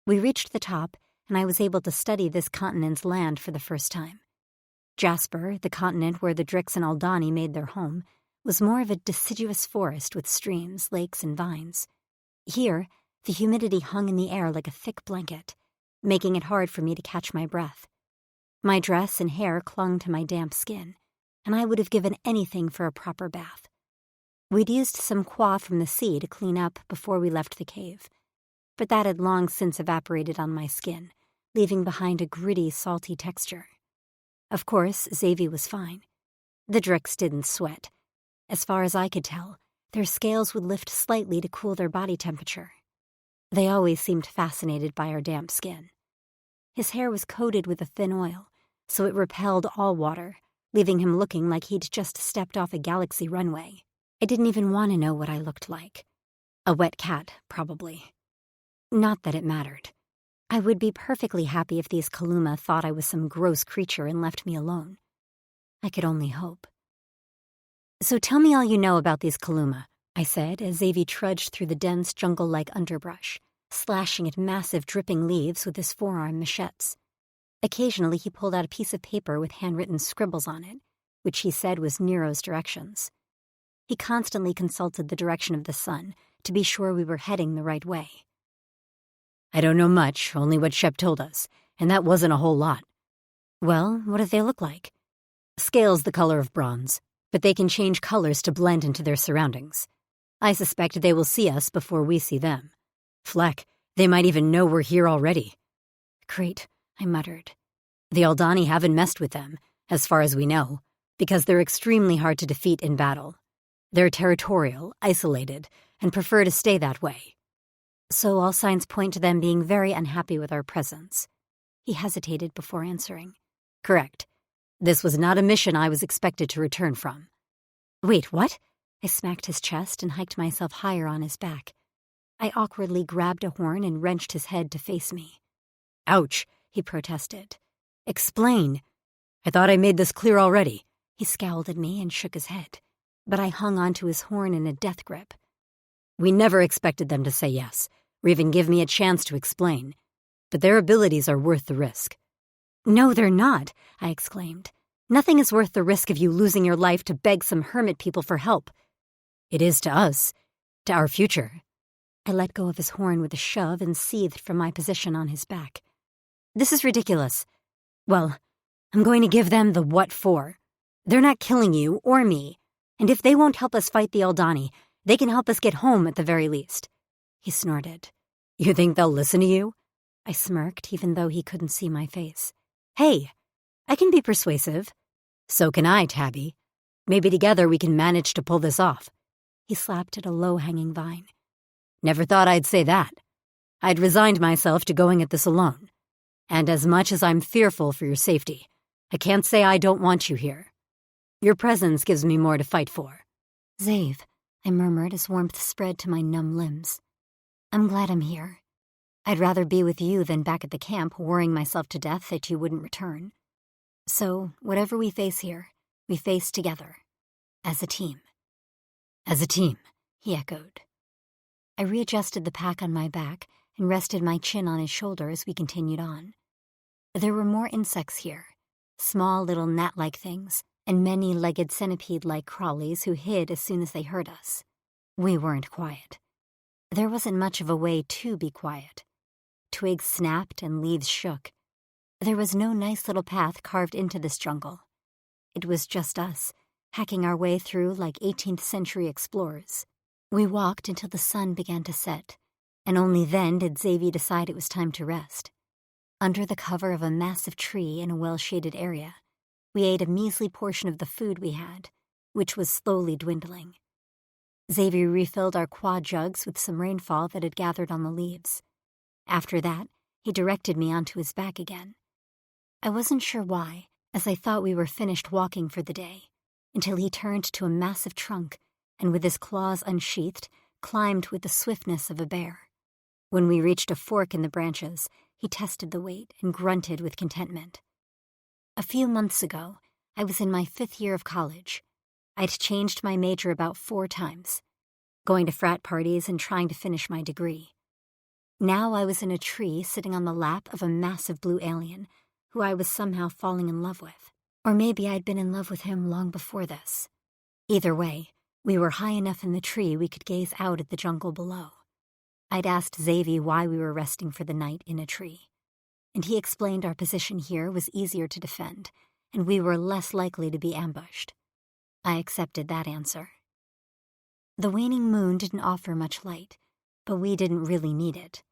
We reached the top, and I was able to study this continent's land for the first time. Jasper, the continent where the Dricks and Aldani made their home, was more of a deciduous forest with streams, lakes, and vines. Here, the humidity hung in the air like a thick blanket, making it hard for me to catch my breath. My dress and hair clung to my damp skin, and I would have given anything for a proper bath. We'd used some qua from the sea to clean up before we left the cave, but that had long since evaporated on my skin, leaving behind a gritty, salty texture. Of course, Xavier was fine. The Dricks didn't sweat. As far as I could tell, their scales would lift slightly to cool their body temperature. They always seemed fascinated by our damp skin. His hair was coated with a thin oil, so it repelled all water, leaving him looking like he'd just stepped off a galaxy runway. I didn't even want to know what I looked like. A wet cat, probably. Not that it mattered. I would be perfectly happy if these Kaluma thought I was some gross creature and left me alone. I could only hope. "So tell me all you know about these Kaluma," I said as Xavier trudged through the dense jungle-like underbrush, slashing at massive dripping leaves with his forearm machetes. Occasionally he pulled out a piece of paper with handwritten scribbles on it, which he said was Nero's directions. He constantly consulted the direction of the sun to be sure we were heading the right way. "I don't know much, only what Shep told us, and that wasn't a whole lot." "Well, what do they look like?" "Scale's the color of bronze, but they can change colors to blend into their surroundings. I suspect they will see us before we see them. Fleck, they might even know we're here already." "Great," I muttered. "The Aldani haven't messed with them, as far as we know, because they're extremely hard to defeat in battle. They're territorial, isolated, and prefer to stay that way. So all signs point to them being very unhappy with our presence." He hesitated before answering. "Correct. This was not a mission I was expected to return from." "Wait, what?" I smacked his chest and hiked myself higher on his back. I awkwardly grabbed a horn and wrenched his head to face me. "Ouch," he protested. "Explain." "I thought I made this clear already." He scowled at me and shook his head, but I hung onto his horn in a death grip. "We never expected them to say yes, or even give me a chance to explain. But their abilities are worth the risk." "No, they're not," I exclaimed. "Nothing is worth the risk of you losing your life to beg some hermit people for help." "It is to us, to our future." I let go of his horn with a shove and seethed from my position on his back. "This is ridiculous. Well, I'm going to give them the what for. They're not killing you or me, and if they won't help us fight the Aldani, they can help us get home at the very least." He snorted. "You think they'll listen to you?" I smirked, even though he couldn't see my face. "Hey, I can be persuasive." "So can I, Tabby. Maybe together we can manage to pull this off." He slapped at a low-hanging vine. "Never thought I'd say that. I'd resigned myself to going at this alone. And as much as I'm fearful for your safety, I can't say I don't want you here. Your presence gives me more to fight for." "Zave," I murmured as warmth spread to my numb limbs. "I'm glad I'm here. I'd rather be with you than back at the camp worrying myself to death that you wouldn't return. So, whatever we face here, we face together, as a team." As a team, he echoed. I readjusted the pack on my back and rested my chin on his shoulder as we continued on. There were more insects here, small little gnat-like things, and many-legged centipede-like crawlies who hid as soon as they heard us. We weren't quiet. There wasn't much of a way to be quiet. Twigs snapped and leaves shook. There was no nice little path carved into this jungle. It was just us, hacking our way through like 18th century explorers. We walked until the sun began to set, and only then did Xavier decide it was time to rest. Under the cover of a massive tree in a well-shaded area, we ate a measly portion of the food we had, which was slowly dwindling. Xavier refilled our quad jugs with some rainfall that had gathered on the leaves. After that, he directed me onto his back again. I wasn't sure why, as I thought we were finished walking for the day, until he turned to a massive trunk and with his claws unsheathed, climbed with the swiftness of a bear. When we reached a fork in the branches, he tested the weight and grunted with contentment. A few months ago, I was in my 5th year of college. I'd changed my major about 4 times, going to frat parties and trying to finish my degree. Now I was in a tree sitting on the lap of a massive blue alien who I was somehow falling in love with. Or maybe I'd been in love with him long before this. Either way, we were high enough in the tree we could gaze out at the jungle below. I'd asked Xavier why we were resting for the night in a tree, and he explained our position here was easier to defend, and we were less likely to be ambushed. I accepted that answer. The waning moon didn't offer much light, but we didn't really need it.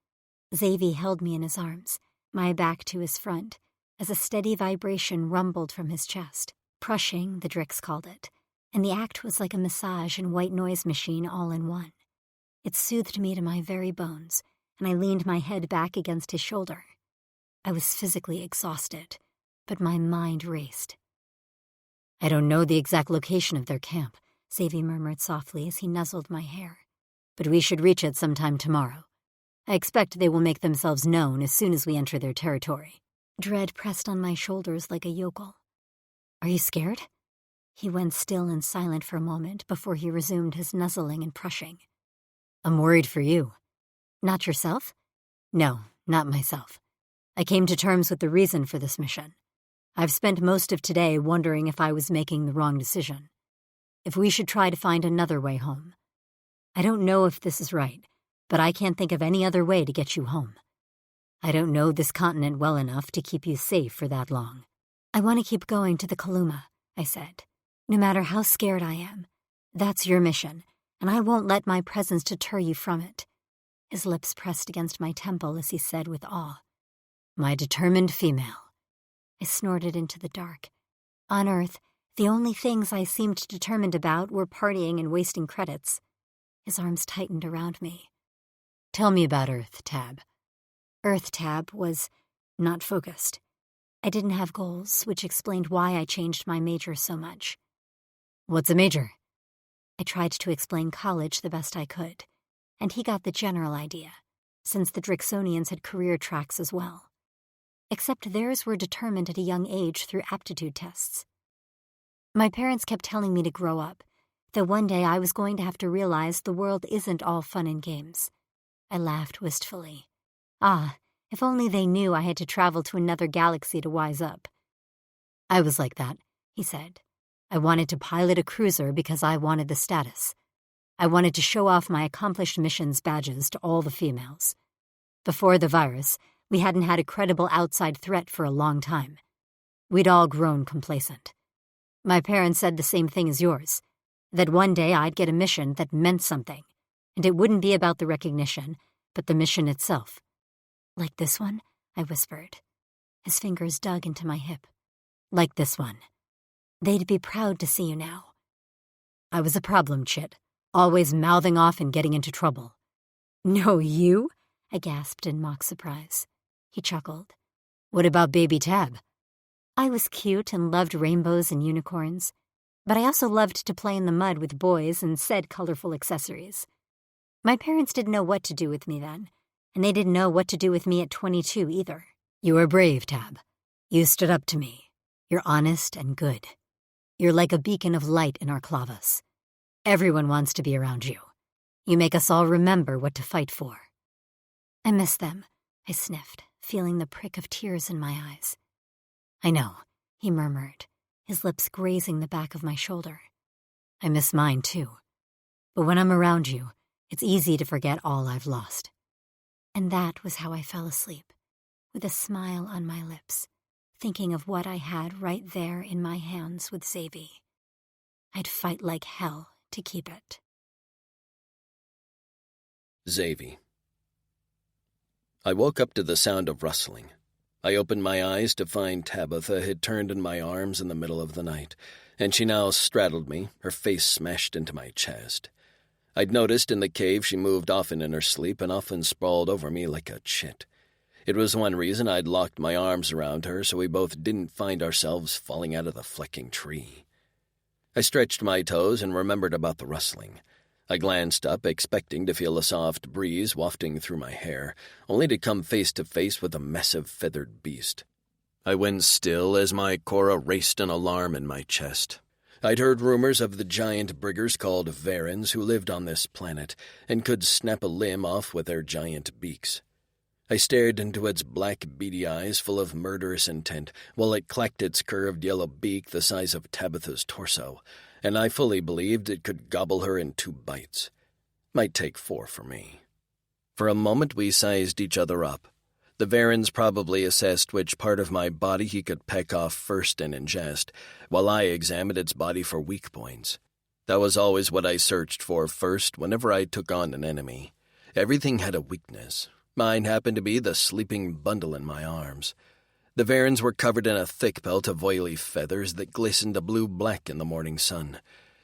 Xavier held me in his arms, my back to his front, as a steady vibration rumbled from his chest. Prushing, the Drix called it, and the act was like a massage and white noise machine all in one. It soothed me to my very bones, and I leaned my head back against his shoulder. I was physically exhausted, but my mind raced. I don't know the exact location of their camp, Xavier murmured softly as he nuzzled my hair, but we should reach it sometime tomorrow. I expect they will make themselves known as soon as we enter their territory. Dread pressed on my shoulders like a yokel. Are you scared? He went still and silent for a moment before he resumed his nuzzling and prushing. I'm worried for you. Not yourself? No, not myself. I came to terms with the reason for this mission. I've spent most of today wondering if I was making the wrong decision. If we should try to find another way home. I don't know if this is right, but I can't think of any other way to get you home. I don't know this continent well enough to keep you safe for that long. I want to keep going to the Kaluma, I said. No matter how scared I am. That's your mission, and I won't let my presence deter you from it. His lips pressed against my temple as he said with awe, My determined female. I snorted into the dark. On Earth, the only things I seemed determined about were partying and wasting credits. His arms tightened around me. Tell me about Earth, Tab. Earth, Tab, was not focused. I didn't have goals, which explained why I changed my major so much. What's a major? I tried to explain college the best I could, and he got the general idea, since the Drixonians had career tracks as well. Except theirs were determined at a young age through aptitude tests. My parents kept telling me to grow up, that one day I was going to have to realize the world isn't all fun and games. I laughed wistfully. Ah, if only they knew I had to travel to another galaxy to wise up. I was like that, he said. I wanted to pilot a cruiser because I wanted the status. I wanted to show off my accomplished missions badges to all the females. Before the virus, we hadn't had a credible outside threat for a long time. We'd all grown complacent. My parents said the same thing as yours, that one day I'd get a mission that meant something, and it wouldn't be about the recognition, but the mission itself. Like this one? I whispered. His fingers dug into my hip. Like this one. They'd be proud to see you now. I was a problem, Chit, always mouthing off and getting into trouble. No, you? I gasped in mock surprise. He chuckled. What about baby Tab? I was cute and loved rainbows and unicorns, but I also loved to play in the mud with boys and said colorful accessories. My parents didn't know what to do with me then, and they didn't know what to do with me at 22 either. You were brave, Tab. You stood up to me. You're honest and good. You're like a beacon of light in our clavas. Everyone wants to be around you. You make us all remember what to fight for." "I miss them," I sniffed, feeling the prick of tears in my eyes. "I know," he murmured, his lips grazing the back of my shoulder. "I miss mine, too. But when I'm around you, it's easy to forget all I've lost." And that was how I fell asleep, with a smile on my lips, thinking of what I had right there in my hands with Xavi. I'd fight like hell to keep it. Xavi. I woke up to the sound of rustling. I opened my eyes to find Tabitha had turned in my arms in the middle of the night, and she now straddled me, her face smashed into my chest. I'd noticed in the cave she moved often in her sleep and often sprawled over me like a chit. It was one reason I'd locked my arms around her so we both didn't find ourselves falling out of the flecking tree. I stretched my toes and remembered about the rustling. I glanced up, expecting to feel a soft breeze wafting through my hair, only to come face to face with a massive feathered beast. I went still as my Cora raced an alarm in my chest. I'd heard rumors of the giant briggers called Varens who lived on this planet and could snap a limb off with their giant beaks. I stared into its black, beady eyes full of murderous intent while it clacked its curved yellow beak the size of Tabitha's torso, and I fully believed it could gobble her in 2 bites. Might take 4 for me. For a moment we sized each other up. The Varens probably assessed which part of my body he could peck off first and ingest, while I examined its body for weak points. That was always what I searched for first whenever I took on an enemy. Everything had a weakness. Mine happened to be the sleeping bundle in my arms. The Varens were covered in a thick pelt of oily feathers that glistened a blue-black in the morning sun.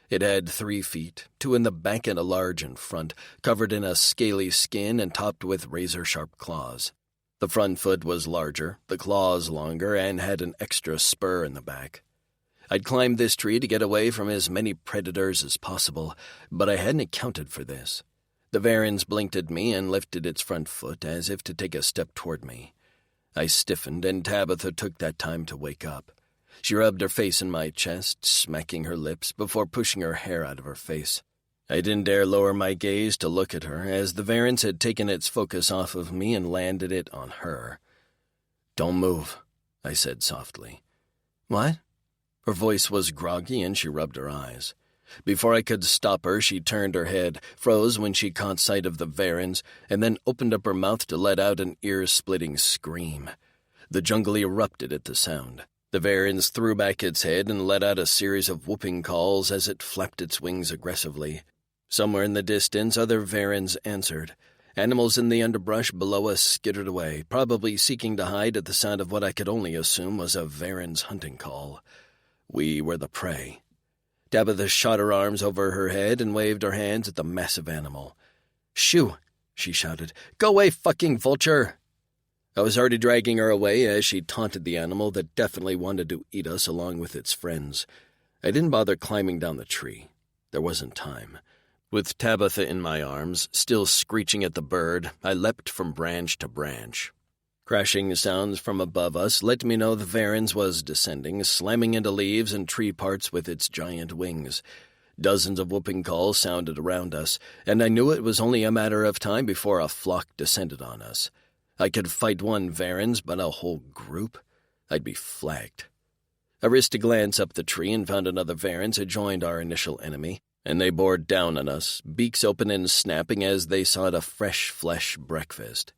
It had 3 feet, 2 in the back and a large in front, covered in a scaly skin and topped with razor-sharp claws. The front foot was larger, the claws longer, and had an extra spur in the back. I'd climbed this tree to get away from as many predators as possible, but I hadn't accounted for this. The Varens blinked at me and lifted its front foot as if to take a step toward me. I stiffened, and Tabitha took that time to wake up. She rubbed her face in my chest, smacking her lips before pushing her hair out of her face. I didn't dare lower my gaze to look at her, as the Varens had taken its focus off of me and landed it on her. "Don't move," I said softly. "What?" Her voice was groggy, and she rubbed her eyes. Before I could stop her, she turned her head, froze when she caught sight of the Varens, and then opened up her mouth to let out an ear-splitting scream. The jungle erupted at the sound. The Varens threw back its head and let out a series of whooping calls as it flapped its wings aggressively. Somewhere in the distance, other Varens answered. Animals in the underbrush below us skittered away, probably seeking to hide at the sound of what I could only assume was a Varen's hunting call. We were the prey. Tabitha shot her arms over her head and waved her hands at the massive animal. "Shoo!" she shouted. "Go away, fucking vulture!" I was already dragging her away as she taunted the animal that definitely wanted to eat us along with its friends. I didn't bother climbing down the tree. There wasn't time. With Tabitha in my arms, still screeching at the bird, I leapt from branch to branch. Crashing sounds from above us let me know the Varens was descending, slamming into leaves and tree parts with its giant wings. Dozens of whooping calls sounded around us, and I knew it was only a matter of time before a flock descended on us. I could fight one Varens, but a whole group? I'd be flagged. I risked a glance up the tree and found another Varens had joined our initial enemy, and they bore down on us, beaks open and snapping as they sought a fresh flesh breakfast.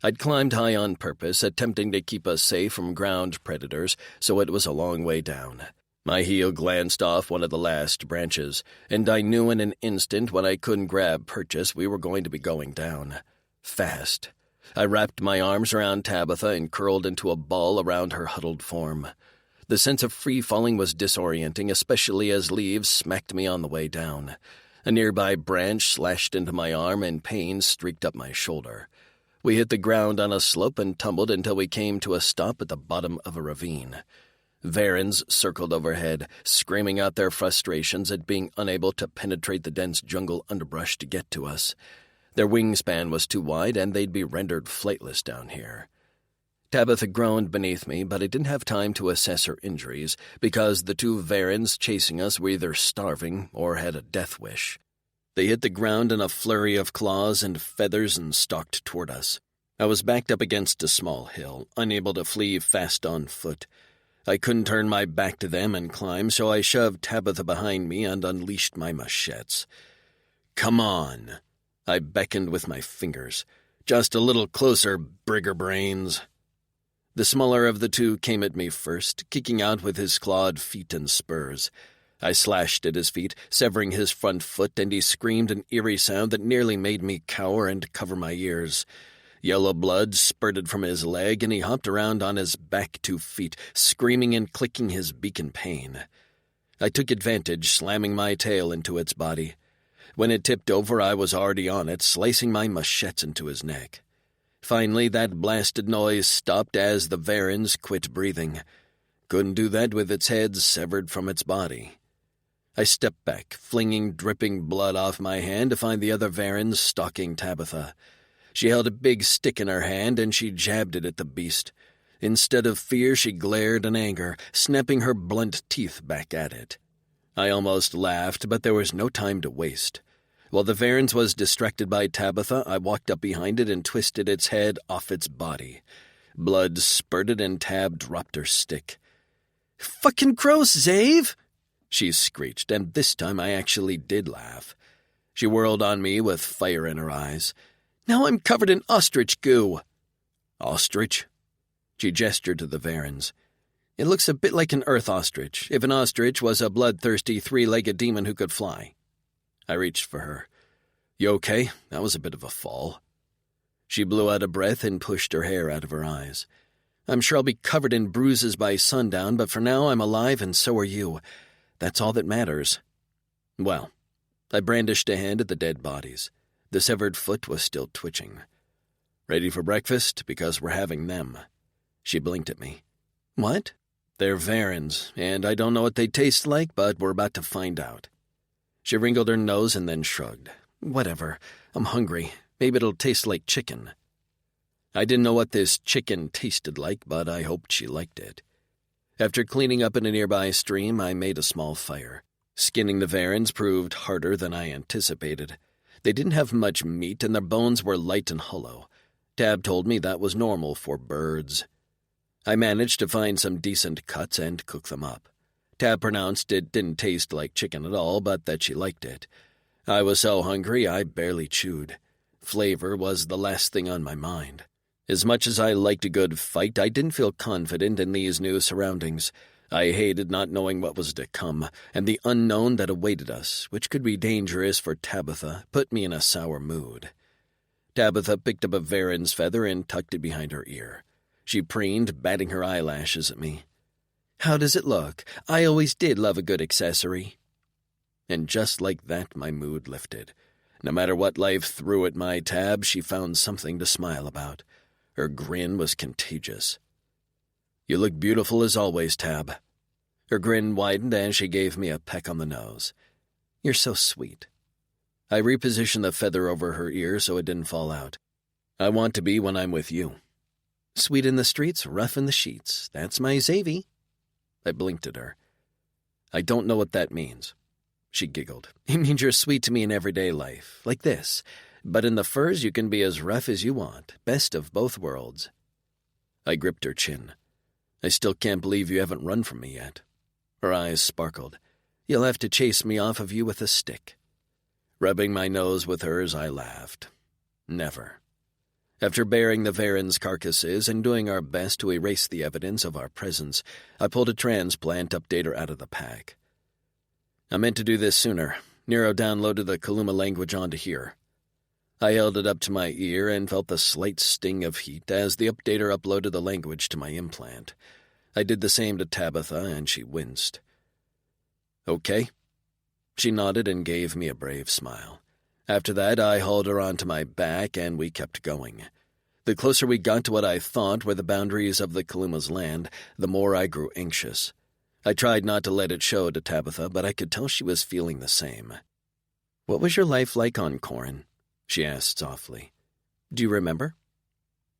I'd climbed high on purpose, attempting to keep us safe from ground predators, so it was a long way down. My heel glanced off one of the last branches, and I knew in an instant when I couldn't grab purchase we were going to be going down. Fast. I wrapped my arms around Tabitha and curled into a ball around her huddled form. The sense of free falling was disorienting, especially as leaves smacked me on the way down. A nearby branch slashed into my arm and pain streaked up my shoulder. We hit the ground on a slope and tumbled until we came to a stop at the bottom of a ravine. Varens circled overhead, screaming out their frustrations at being unable to penetrate the dense jungle underbrush to get to us. Their wingspan was too wide, and they'd be rendered flightless down here. Tabitha groaned beneath me, but I didn't have time to assess her injuries because the two Varens chasing us were either starving or had a death wish. They hit the ground in a flurry of claws and feathers and stalked toward us. I was backed up against a small hill, unable to flee fast on foot. I couldn't turn my back to them and climb, so I shoved Tabitha behind me and unleashed my machetes. "Come on," I beckoned with my fingers. "Just a little closer, brigger brains." The smaller of the two came at me first, kicking out with his clawed feet and spurs. I slashed at his feet, severing his front foot, and he screamed an eerie sound that nearly made me cower and cover my ears. Yellow blood spurted from his leg, and he hopped around on his back 2 feet, screaming and clicking his beak in pain. I took advantage, slamming my tail into its body. When it tipped over, I was already on it, slicing my machetes into his neck. Finally, that blasted noise stopped as the Varens quit breathing. Couldn't do that with its head severed from its body. I stepped back, flinging dripping blood off my hand to find the other Varens stalking Tabitha. She held a big stick in her hand, and she jabbed it at the beast. Instead of fear, she glared in anger, snapping her blunt teeth back at it. I almost laughed, but there was no time to waste. While the Varens was distracted by Tabitha, I walked up behind it and twisted its head off its body. Blood spurted and Tab dropped her stick. "Fucking gross, Zave!" she screeched, and this time I actually did laugh. She whirled on me with fire in her eyes. "Now I'm covered in ostrich goo." "Ostrich?" She gestured to the Varens. "It looks a bit like an earth ostrich, if an ostrich was a bloodthirsty 3-legged demon who could fly." I reached for her. "You okay? That was a bit of a fall." She blew out a breath and pushed her hair out of her eyes. "I'm sure I'll be covered in bruises by sundown, but for now I'm alive and so are you. That's all that matters." Well, I brandished a hand at the dead bodies. The severed foot was still twitching. "Ready for breakfast? Because we're having them." She blinked at me. "What?" "They're Varens, and I don't know what they taste like, but we're about to find out." She wrinkled her nose and then shrugged. "Whatever. I'm hungry. Maybe it'll taste like chicken." I didn't know what this chicken tasted like, but I hoped she liked it. After cleaning up in a nearby stream, I made a small fire. Skinning the Varens proved harder than I anticipated. They didn't have much meat, and their bones were light and hollow. Tab told me that was normal for birds. I managed to find some decent cuts and cook them up. Tab pronounced it didn't taste like chicken at all, but that she liked it. I was so hungry I barely chewed. Flavor was the last thing on my mind. As much as I liked a good fight, I didn't feel confident in these new surroundings. I hated not knowing what was to come, and the unknown that awaited us, which could be dangerous for Tabitha, put me in a sour mood. Tabitha picked up a Varen's feather and tucked it behind her ear. She preened, batting her eyelashes at me. "How does it look? I always did love a good accessory." And just like that, my mood lifted. No matter what life threw at my Tab, she found something to smile about. Her grin was contagious. "You look beautiful as always, Tab." Her grin widened and she gave me a peck on the nose. "You're so sweet." I repositioned the feather over her ear so it didn't fall out. "I want to be when I'm with you." "Sweet in the streets, rough in the sheets. That's my Zavy." I blinked at her. "I don't know what that means." She giggled. "It means you're sweet to me in everyday life, like this. But in the furs you can be as rough as you want, best of both worlds." I gripped her chin. "I still can't believe you haven't run from me yet." Her eyes sparkled. "You'll have to chase me off of you with a stick." Rubbing my nose with hers, I laughed. Never. After burying the Varen's carcasses and doing our best to erase the evidence of our presence, I pulled a transplant updater out of the pack. I meant to do this sooner. Nero downloaded the Kaluma language onto here. I held it up to my ear and felt the slight sting of heat as the updater uploaded the language to my implant. I did the same to Tabitha, and she winced. "Okay?" She nodded and gave me a brave smile. After that, I hauled her onto my back, and we kept going. The closer we got to what I thought were the boundaries of the Kaluma's land, the more I grew anxious. I tried not to let it show to Tabitha, but I could tell she was feeling the same. "What was your life like on Corin?" she asked softly. "Do you remember?"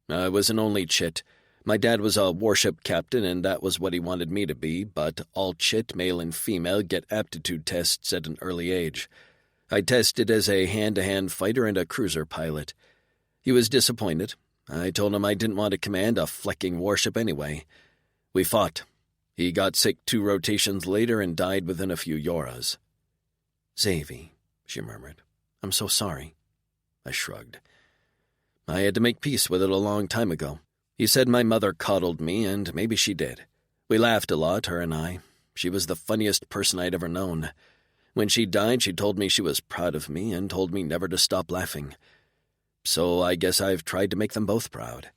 "I was an only chit. My dad was a warship captain, and that was what he wanted me to be, but all chit, male and female, get aptitude tests at an early age. I tested as a hand-to-hand fighter and a cruiser pilot. He was disappointed. I told him I didn't want to command a flecking warship anyway. We fought. He got sick 2 rotations later and died within a few yoras. "Xavi," she murmured. "I'm so sorry." I shrugged. I had to make peace with it a long time ago. He said my mother coddled me, and maybe she did. We laughed a lot, her and I. She was the funniest person I'd ever known. When she died, she told me she was proud of me and told me never to stop laughing. So I guess I've tried to make them both proud.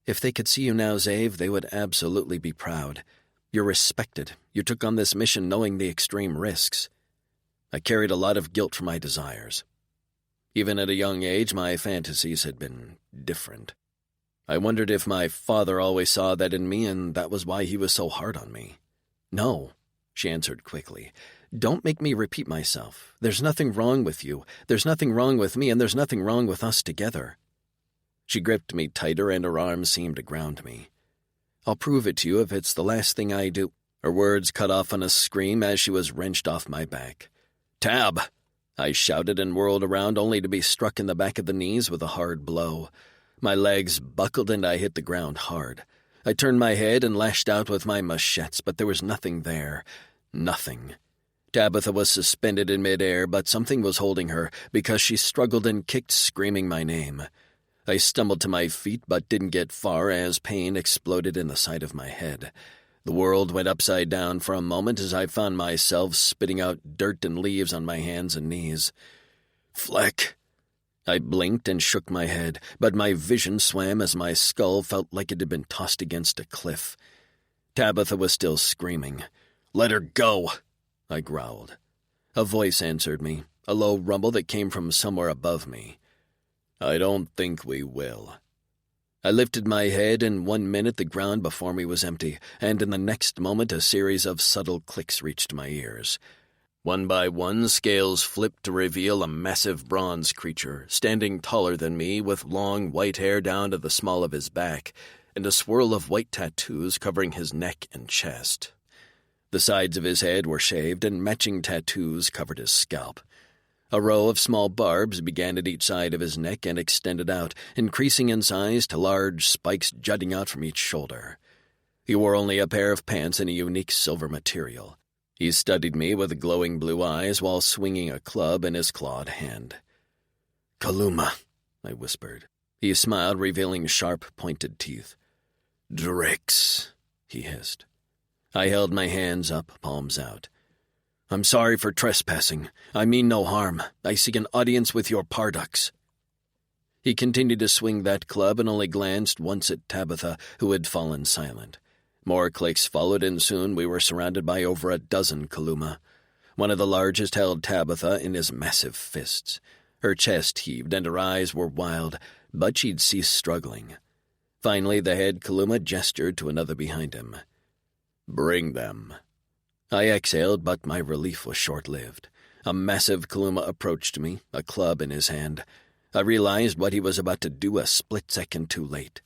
If they could see you now, Xav, they would absolutely be proud. You're respected. You took on this mission knowing the extreme risks. I carried a lot of guilt for my desires. Even at a young age, my fantasies had been different. I wondered if my father always saw that in me, and that was why he was so hard on me. "No," she answered quickly. "Don't make me repeat myself. There's nothing wrong with you. There's nothing wrong with me, and there's nothing wrong with us together." She gripped me tighter, and her arms seemed to ground me. "I'll prove it to you if it's the last thing I do." Her words cut off on a scream as she was wrenched off my back. "Tab!" I shouted and whirled around, only to be struck in the back of the knees with a hard blow. My legs buckled and I hit the ground hard. I turned my head and lashed out with my machetes, but there was nothing there. Nothing. Tabitha was suspended in midair, but something was holding her because she struggled and kicked, screaming my name. I stumbled to my feet but didn't get far as pain exploded in the side of my head. The world went upside down for a moment as I found myself spitting out dirt and leaves on my hands and knees. "Fleck!" I blinked and shook my head, but my vision swam as my skull felt like it had been tossed against a cliff. Tabitha was still screaming. "Let her go!" I growled. A voice answered me, a low rumble that came from somewhere above me. "I don't think we will." I lifted my head, and 1 minute the ground before me was empty, and in the next moment a series of subtle clicks reached my ears. One by one, scales flipped to reveal a massive bronze creature, standing taller than me, with long white hair down to the small of his back, and a swirl of white tattoos covering his neck and chest. The sides of his head were shaved, and matching tattoos covered his scalp. A row of small barbs began at each side of his neck and extended out, increasing in size to large spikes jutting out from each shoulder. He wore only a pair of pants in a unique silver material. He studied me with glowing blue eyes while swinging a club in his clawed hand. "Kaluma," I whispered. He smiled, revealing sharp, pointed teeth. "Drix," he hissed. I held my hands up, palms out. "I'm sorry for trespassing. I mean no harm. I seek an audience with your Pardux." He continued to swing that club and only glanced once at Tabitha, who had fallen silent. More clicks followed, and soon we were surrounded by over a dozen Kaluma. One of the largest held Tabitha in his massive fists. Her chest heaved and her eyes were wild, but she'd ceased struggling. Finally, the head Kaluma gestured to another behind him. "Bring them." I exhaled, but my relief was short-lived. A massive Kaluma approached me, a club in his hand. I realized what he was about to do a split second too late.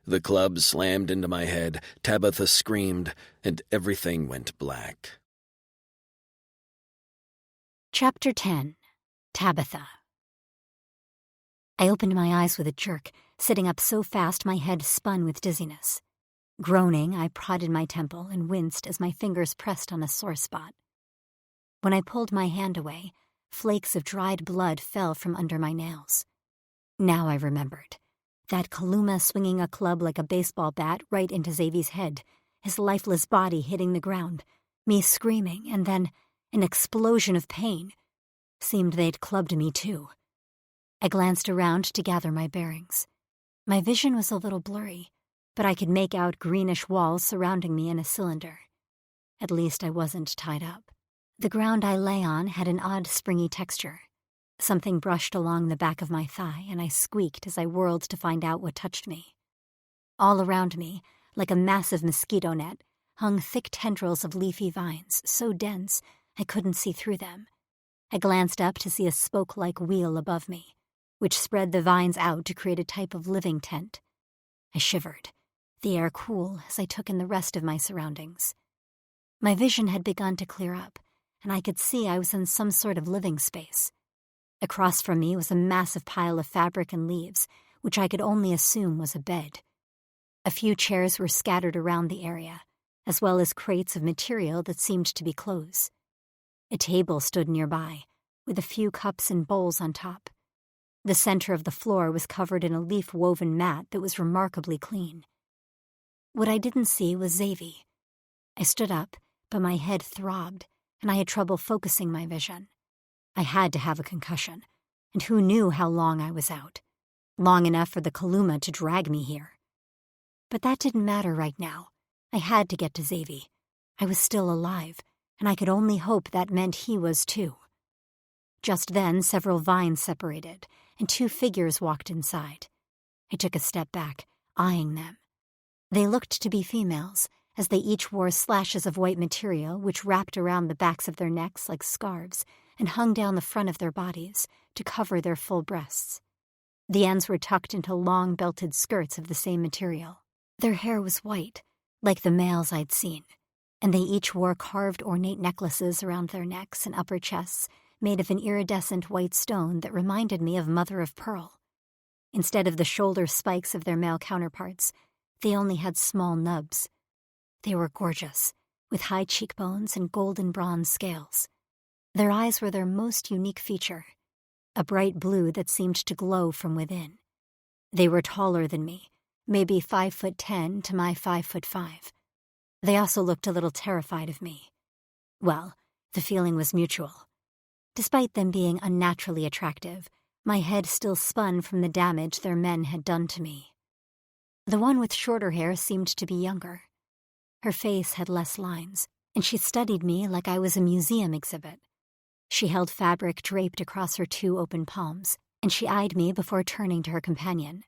The club slammed into my head, Tabitha screamed, and everything went black. Chapter 10. Tabitha. I opened my eyes with a jerk, sitting up so fast my head spun with dizziness. Groaning, I prodded my temple and winced as my fingers pressed on a sore spot. When I pulled my hand away, flakes of dried blood fell from under my nails. Now I remembered. That Kaluma swinging a club like a baseball bat right into Xavi's head, his lifeless body hitting the ground, me screaming, and then an explosion of pain. Seemed they'd clubbed me too. I glanced around to gather my bearings. My vision was a little blurry, but I could make out greenish walls surrounding me in a cylinder. At least I wasn't tied up. The ground I lay on had an odd springy texture. Something brushed along the back of my thigh, and I squeaked as I whirled to find out what touched me. All around me, like a massive mosquito net, hung thick tendrils of leafy vines, so dense I couldn't see through them. I glanced up to see a spoke-like wheel above me, which spread the vines out to create a type of living tent. I shivered. the air cool as I took in the rest of my surroundings. My vision had begun to clear up, and I could see I was in some sort of living space. Across from me was a massive pile of fabric and leaves, which I could only assume was a bed. A few chairs were scattered around the area, as well as crates of material that seemed to be clothes. A table stood nearby, with a few cups and bowls on top. The center of the floor was covered in a leaf-woven mat that was remarkably clean. What I didn't see was Xavi. I stood up, but my head throbbed, and I had trouble focusing my vision. I had to have a concussion, and who knew how long I was out? Long enough for the Kaluma to drag me here. But that didn't matter right now. I had to get to Xavi. I was still alive, and I could only hope that meant he was too. Just then, several vines separated, and two figures walked inside. I took a step back, eyeing them. They looked to be females, as they each wore slashes of white material which wrapped around the backs of their necks like scarves and hung down the front of their bodies to cover their full breasts. The ends were tucked into long belted skirts of the same material. Their hair was white, like the males I'd seen, and they each wore carved ornate necklaces around their necks and upper chests made of an iridescent white stone that reminded me of mother of pearl. Instead of the shoulder spikes of their male counterparts, they only had small nubs. They were gorgeous, with high cheekbones and golden bronze scales. Their eyes were their most unique feature, a bright blue that seemed to glow from within. They were taller than me, maybe 5'10" to my 5'5". They also looked a little terrified of me. Well, the feeling was mutual. Despite them being unnaturally attractive, my head still spun from the damage their men had done to me. The one with shorter hair seemed to be younger. Her face had less lines, and she studied me like I was a museum exhibit. She held fabric draped across her two open palms, and she eyed me before turning to her companion.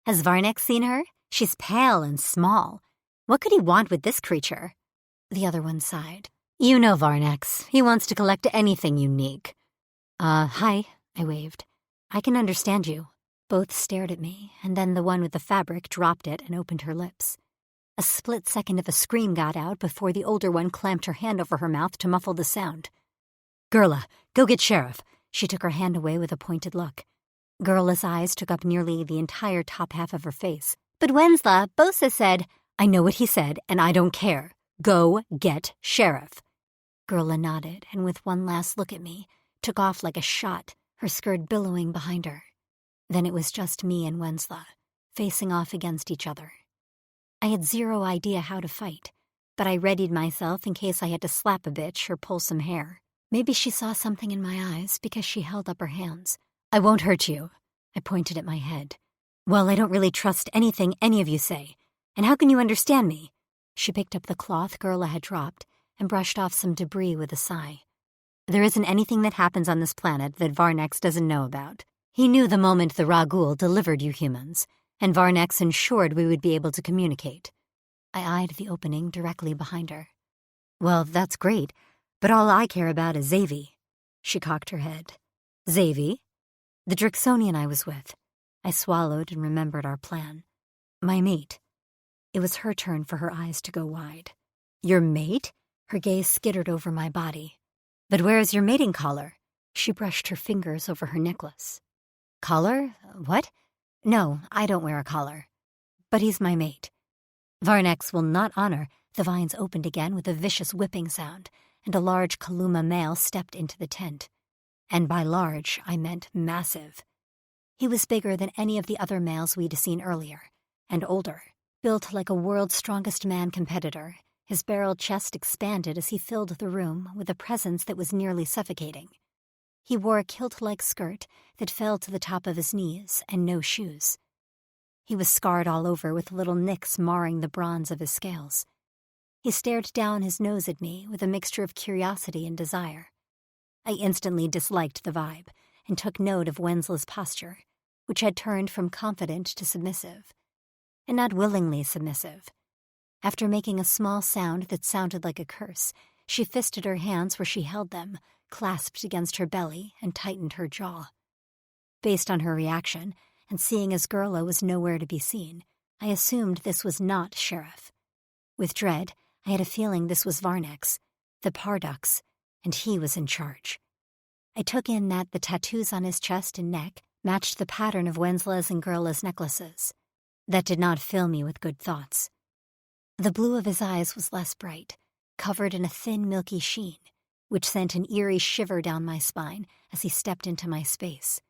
"Has Varnex seen her? She's pale and small. What could he want with this creature?" The other one sighed. "You know Varnex. He wants to collect anything unique." Hi," I waved. "I can understand you." Both stared at me, and then the one with the fabric dropped it and opened her lips. A split second of a scream got out before the older one clamped her hand over her mouth to muffle the sound. "Gerla, go get Sheriff." She took her hand away with a pointed look. Gerla's eyes took up nearly the entire top half of her face. "But Wensla, Bosa said—" "I know what he said, and I don't care. Go get Sheriff." Gerla nodded, and with one last look at me, took off like a shot, her skirt billowing behind her. Then it was just me and Wensla, facing off against each other. I had zero idea how to fight, but I readied myself in case I had to slap a bitch or pull some hair. Maybe she saw something in my eyes because she held up her hands. "I won't hurt you." I pointed at my head. "Well, I don't really trust anything any of you say. And how can you understand me?" She picked up the cloth Gerla had dropped and brushed off some debris with a sigh. "There isn't anything that happens on this planet that Varnex doesn't know about. He knew the moment the Ragul delivered you humans, and Varnex ensured we would be able to communicate." I eyed the opening directly behind her. "Well, that's great, but all I care about is Xavi." She cocked her head. "Xavi?" "The Drixonian I was with." I swallowed and remembered our plan. "My mate." It was her turn for her eyes to go wide. "Your mate?" Her gaze skittered over my body. "But where is your mating collar?" She brushed her fingers over her necklace. "Collar? What? No, I don't wear a collar. But he's my mate." "Varnex will not honor—" The vines opened again with a vicious whipping sound, and a large Kaluma male stepped into the tent. And by large, I meant massive. He was bigger than any of the other males we'd seen earlier, and older. Built like a world's strongest man competitor, his barreled chest expanded as he filled the room with a presence that was nearly suffocating. He wore a kilt-like skirt that fell to the top of his knees and no shoes. He was scarred all over with little nicks marring the bronze of his scales. He stared down his nose at me with a mixture of curiosity and desire. I instantly disliked the vibe and took note of Wensla's posture, which had turned from confident to submissive. And not willingly submissive. After making a small sound that sounded like a curse, she fisted her hands where she held them, clasped against her belly, and tightened her jaw. Based on her reaction, and seeing as Gerla was nowhere to be seen, I assumed this was not Sheriff. With dread, I had a feeling this was Varnex, the Pardux, and he was in charge. I took in that the tattoos on his chest and neck matched the pattern of Wensla's and Gerla's necklaces. That did not fill me with good thoughts. The blue of his eyes was less bright, covered in a thin, milky sheen, which sent an eerie shiver down my spine as he stepped into my space.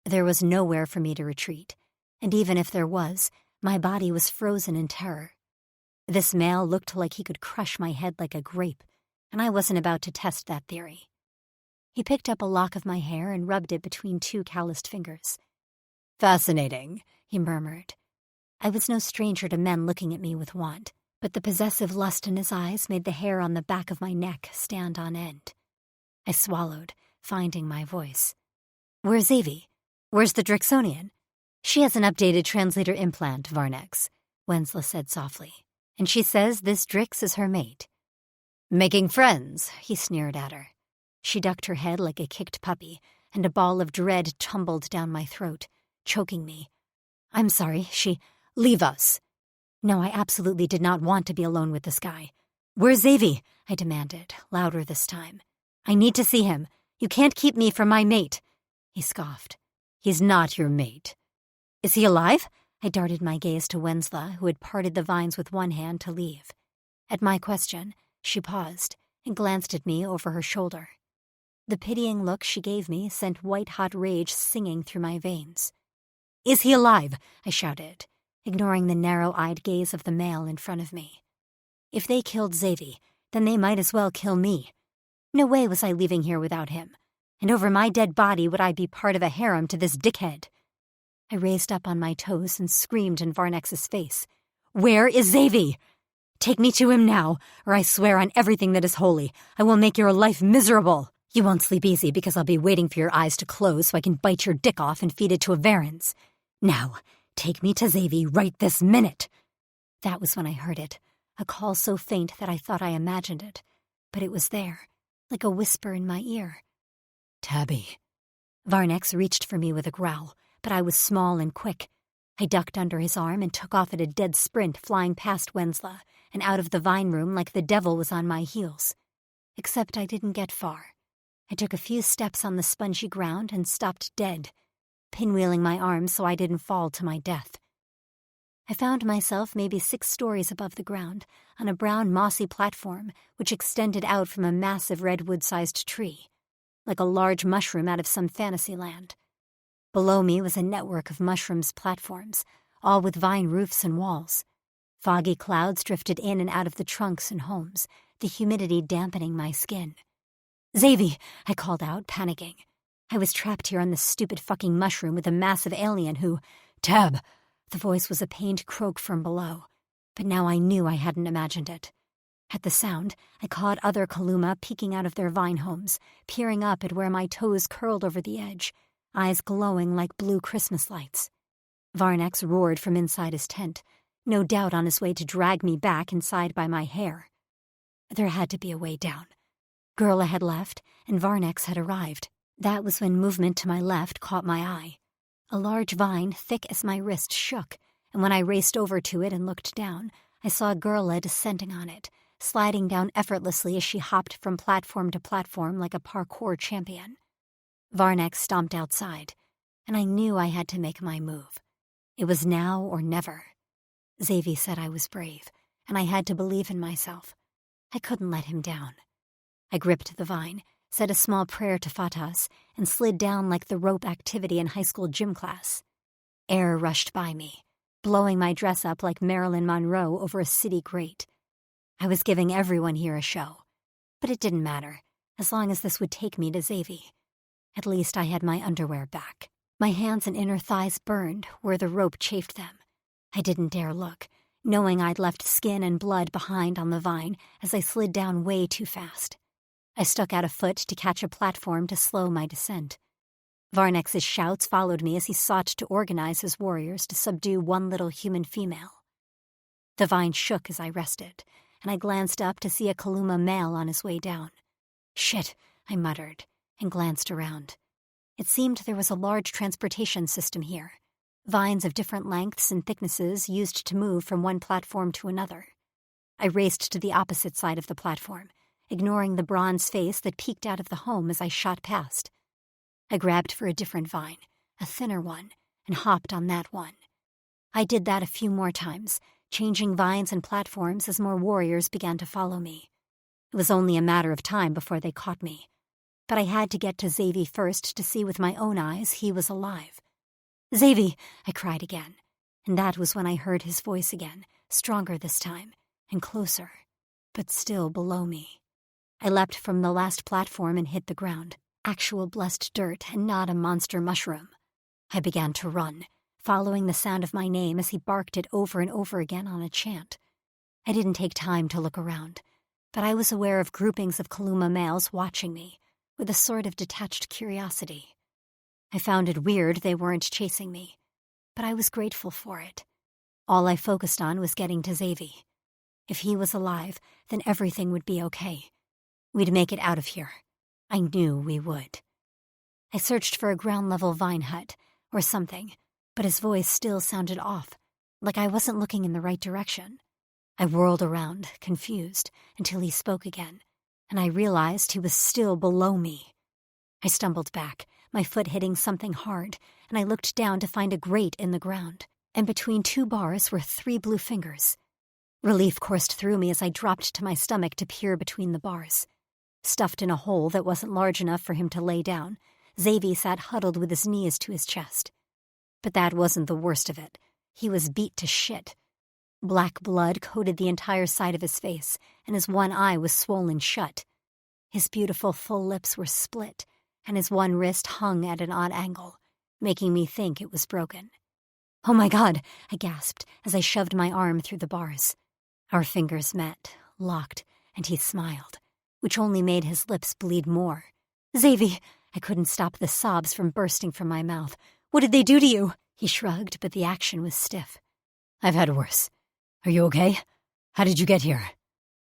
There was nowhere for me to retreat, and even if there was, my body was frozen in terror. This male looked like he could crush my head like a grape, and I wasn't about to test that theory. He picked up a lock of my hair and rubbed it between two calloused fingers. "Fascinating," he murmured. I was no stranger to men looking at me with want, but the possessive lust in his eyes made the hair on the back of my neck stand on end. I swallowed, finding my voice. "Where's Avi? Where's the Drixonian?" "She has an updated translator implant, Varnex," Wensla said softly, "and she says this Drix is her mate." "Making friends," he sneered at her. She ducked her head like a kicked puppy, and a ball of dread tumbled down my throat, choking me. "I'm sorry, Leave us." No, I absolutely did not want to be alone with this guy. "Where's Avi?" I demanded, louder this time. "I need to see him. You can't keep me from my mate." He scoffed. "He's not your mate." "Is he alive?" I darted my gaze to Wensla, who had parted the vines with one hand to leave. At my question, she paused and glanced at me over her shoulder. The pitying look she gave me sent white-hot rage singing through my veins. "Is he alive?" I shouted, ignoring the narrow-eyed gaze of the male in front of me. If they killed Xavi, then they might as well kill me. No way was I leaving here without him, and over my dead body would I be part of a harem to this dickhead. I raised up on my toes and screamed in Varnex's face. "Where is Xavi? Take me to him now, or I swear on everything that is holy, I will make your life miserable. You won't sleep easy because I'll be waiting for your eyes to close so I can bite your dick off and feed it to a Varens. Now, take me to Xavi right this minute." That was when I heard it, a call so faint that I thought I imagined it, but it was there, like a whisper in my ear. "Tabby." Varnex reached for me with a growl, but I was small and quick. I ducked under his arm and took off at a dead sprint, flying past Wensla and out of the vine room like the devil was on my heels. Except I didn't get far. I took a few steps on the spongy ground and stopped dead, pinwheeling my arms so I didn't fall to my death. I found myself maybe 6 stories above the ground, on a brown mossy platform which extended out from a massive redwood-sized tree, like a large mushroom out of some fantasy land. Below me was a network of mushrooms platforms, all with vine roofs and walls. Foggy clouds drifted in and out of the trunks and homes, the humidity dampening my skin. "Xavi!" I called out, panicking. I was trapped here on this stupid fucking mushroom with a massive alien who— "Tab!" The voice was a pained croak from below, but now I knew I hadn't imagined it. At the sound, I caught other Kaluma peeking out of their vine homes, peering up at where my toes curled over the edge, eyes glowing like blue Christmas lights. Varnex roared from inside his tent, no doubt on his way to drag me back inside by my hair. There had to be a way down. Gerla had left, and Varnex had arrived. That was when movement to my left caught my eye. A large vine, thick as my wrist, shook, and when I raced over to it and looked down, I saw Gerla descending on it, sliding down effortlessly as she hopped from platform to platform like a parkour champion. Varnex stomped outside, and I knew I had to make my move. It was now or never. Xavi said I was brave, and I had to believe in myself. I couldn't let him down. I gripped the vine, said a small prayer to Fatas, and slid down like the rope activity in high school gym class. Air rushed by me, blowing my dress up like Marilyn Monroe over a city grate. I was giving everyone here a show, but it didn't matter, as long as this would take me to Xavi. At least I had my underwear back. My hands and inner thighs burned where the rope chafed them. I didn't dare look, knowing I'd left skin and blood behind on the vine as I slid down way too fast. I stuck out a foot to catch a platform to slow my descent. Varnex's shouts followed me as he sought to organize his warriors to subdue one little human female. The vine shook as I rested, and I glanced up to see a Kaluma male on his way down. "Shit," I muttered, and glanced around. It seemed there was a large transportation system here. vines of different lengths and thicknesses used to move from one platform to another. I raced to the opposite side of the platform, ignoring the bronze face that peeked out of the home as I shot past. I grabbed for a different vine, a thinner one, and hopped on that one. I did that a few more times, changing vines and platforms as more warriors began to follow me. It was only a matter of time before they caught me. But I had to get to Xavi first to see with my own eyes he was alive. "Xavi!" I cried again, and that was when I heard his voice again, stronger this time, and closer, but still below me. I leapt from the last platform and hit the ground, actual blessed dirt and not a monster mushroom. I began to run, following the sound of my name as he barked it over and over again on a chant. I didn't take time to look around, but I was aware of groupings of Kaluma males watching me, with a sort of detached curiosity. I found it weird they weren't chasing me, but I was grateful for it. All I focused on was getting to Xavi. If he was alive, then everything would be okay. We'd make it out of here. I knew we would. I searched for a ground-level vine hut, or something, but his voice still sounded off, like I wasn't looking in the right direction. I whirled around, confused, until he spoke again, and I realized he was still below me. I stumbled back, my foot hitting something hard, and I looked down to find a grate in the ground, and between two bars were 3 blue fingers. Relief coursed through me as I dropped to my stomach to peer between the bars. Stuffed in a hole that wasn't large enough for him to lay down, Xavi sat huddled with his knees to his chest. But that wasn't the worst of it. He was beat to shit. Black blood coated the entire side of his face, and his one eye was swollen shut. His beautiful full lips were split, and his one wrist hung at an odd angle, making me think it was broken. "Oh my God," I gasped as I shoved my arm through the bars. Our fingers met, locked, and he smiled, which only made his lips bleed more. "Xavi!" I couldn't stop the sobs from bursting from my mouth. "What did they do to you?" He shrugged, but the action was stiff. "I've had worse. Are you okay? How did you get here?"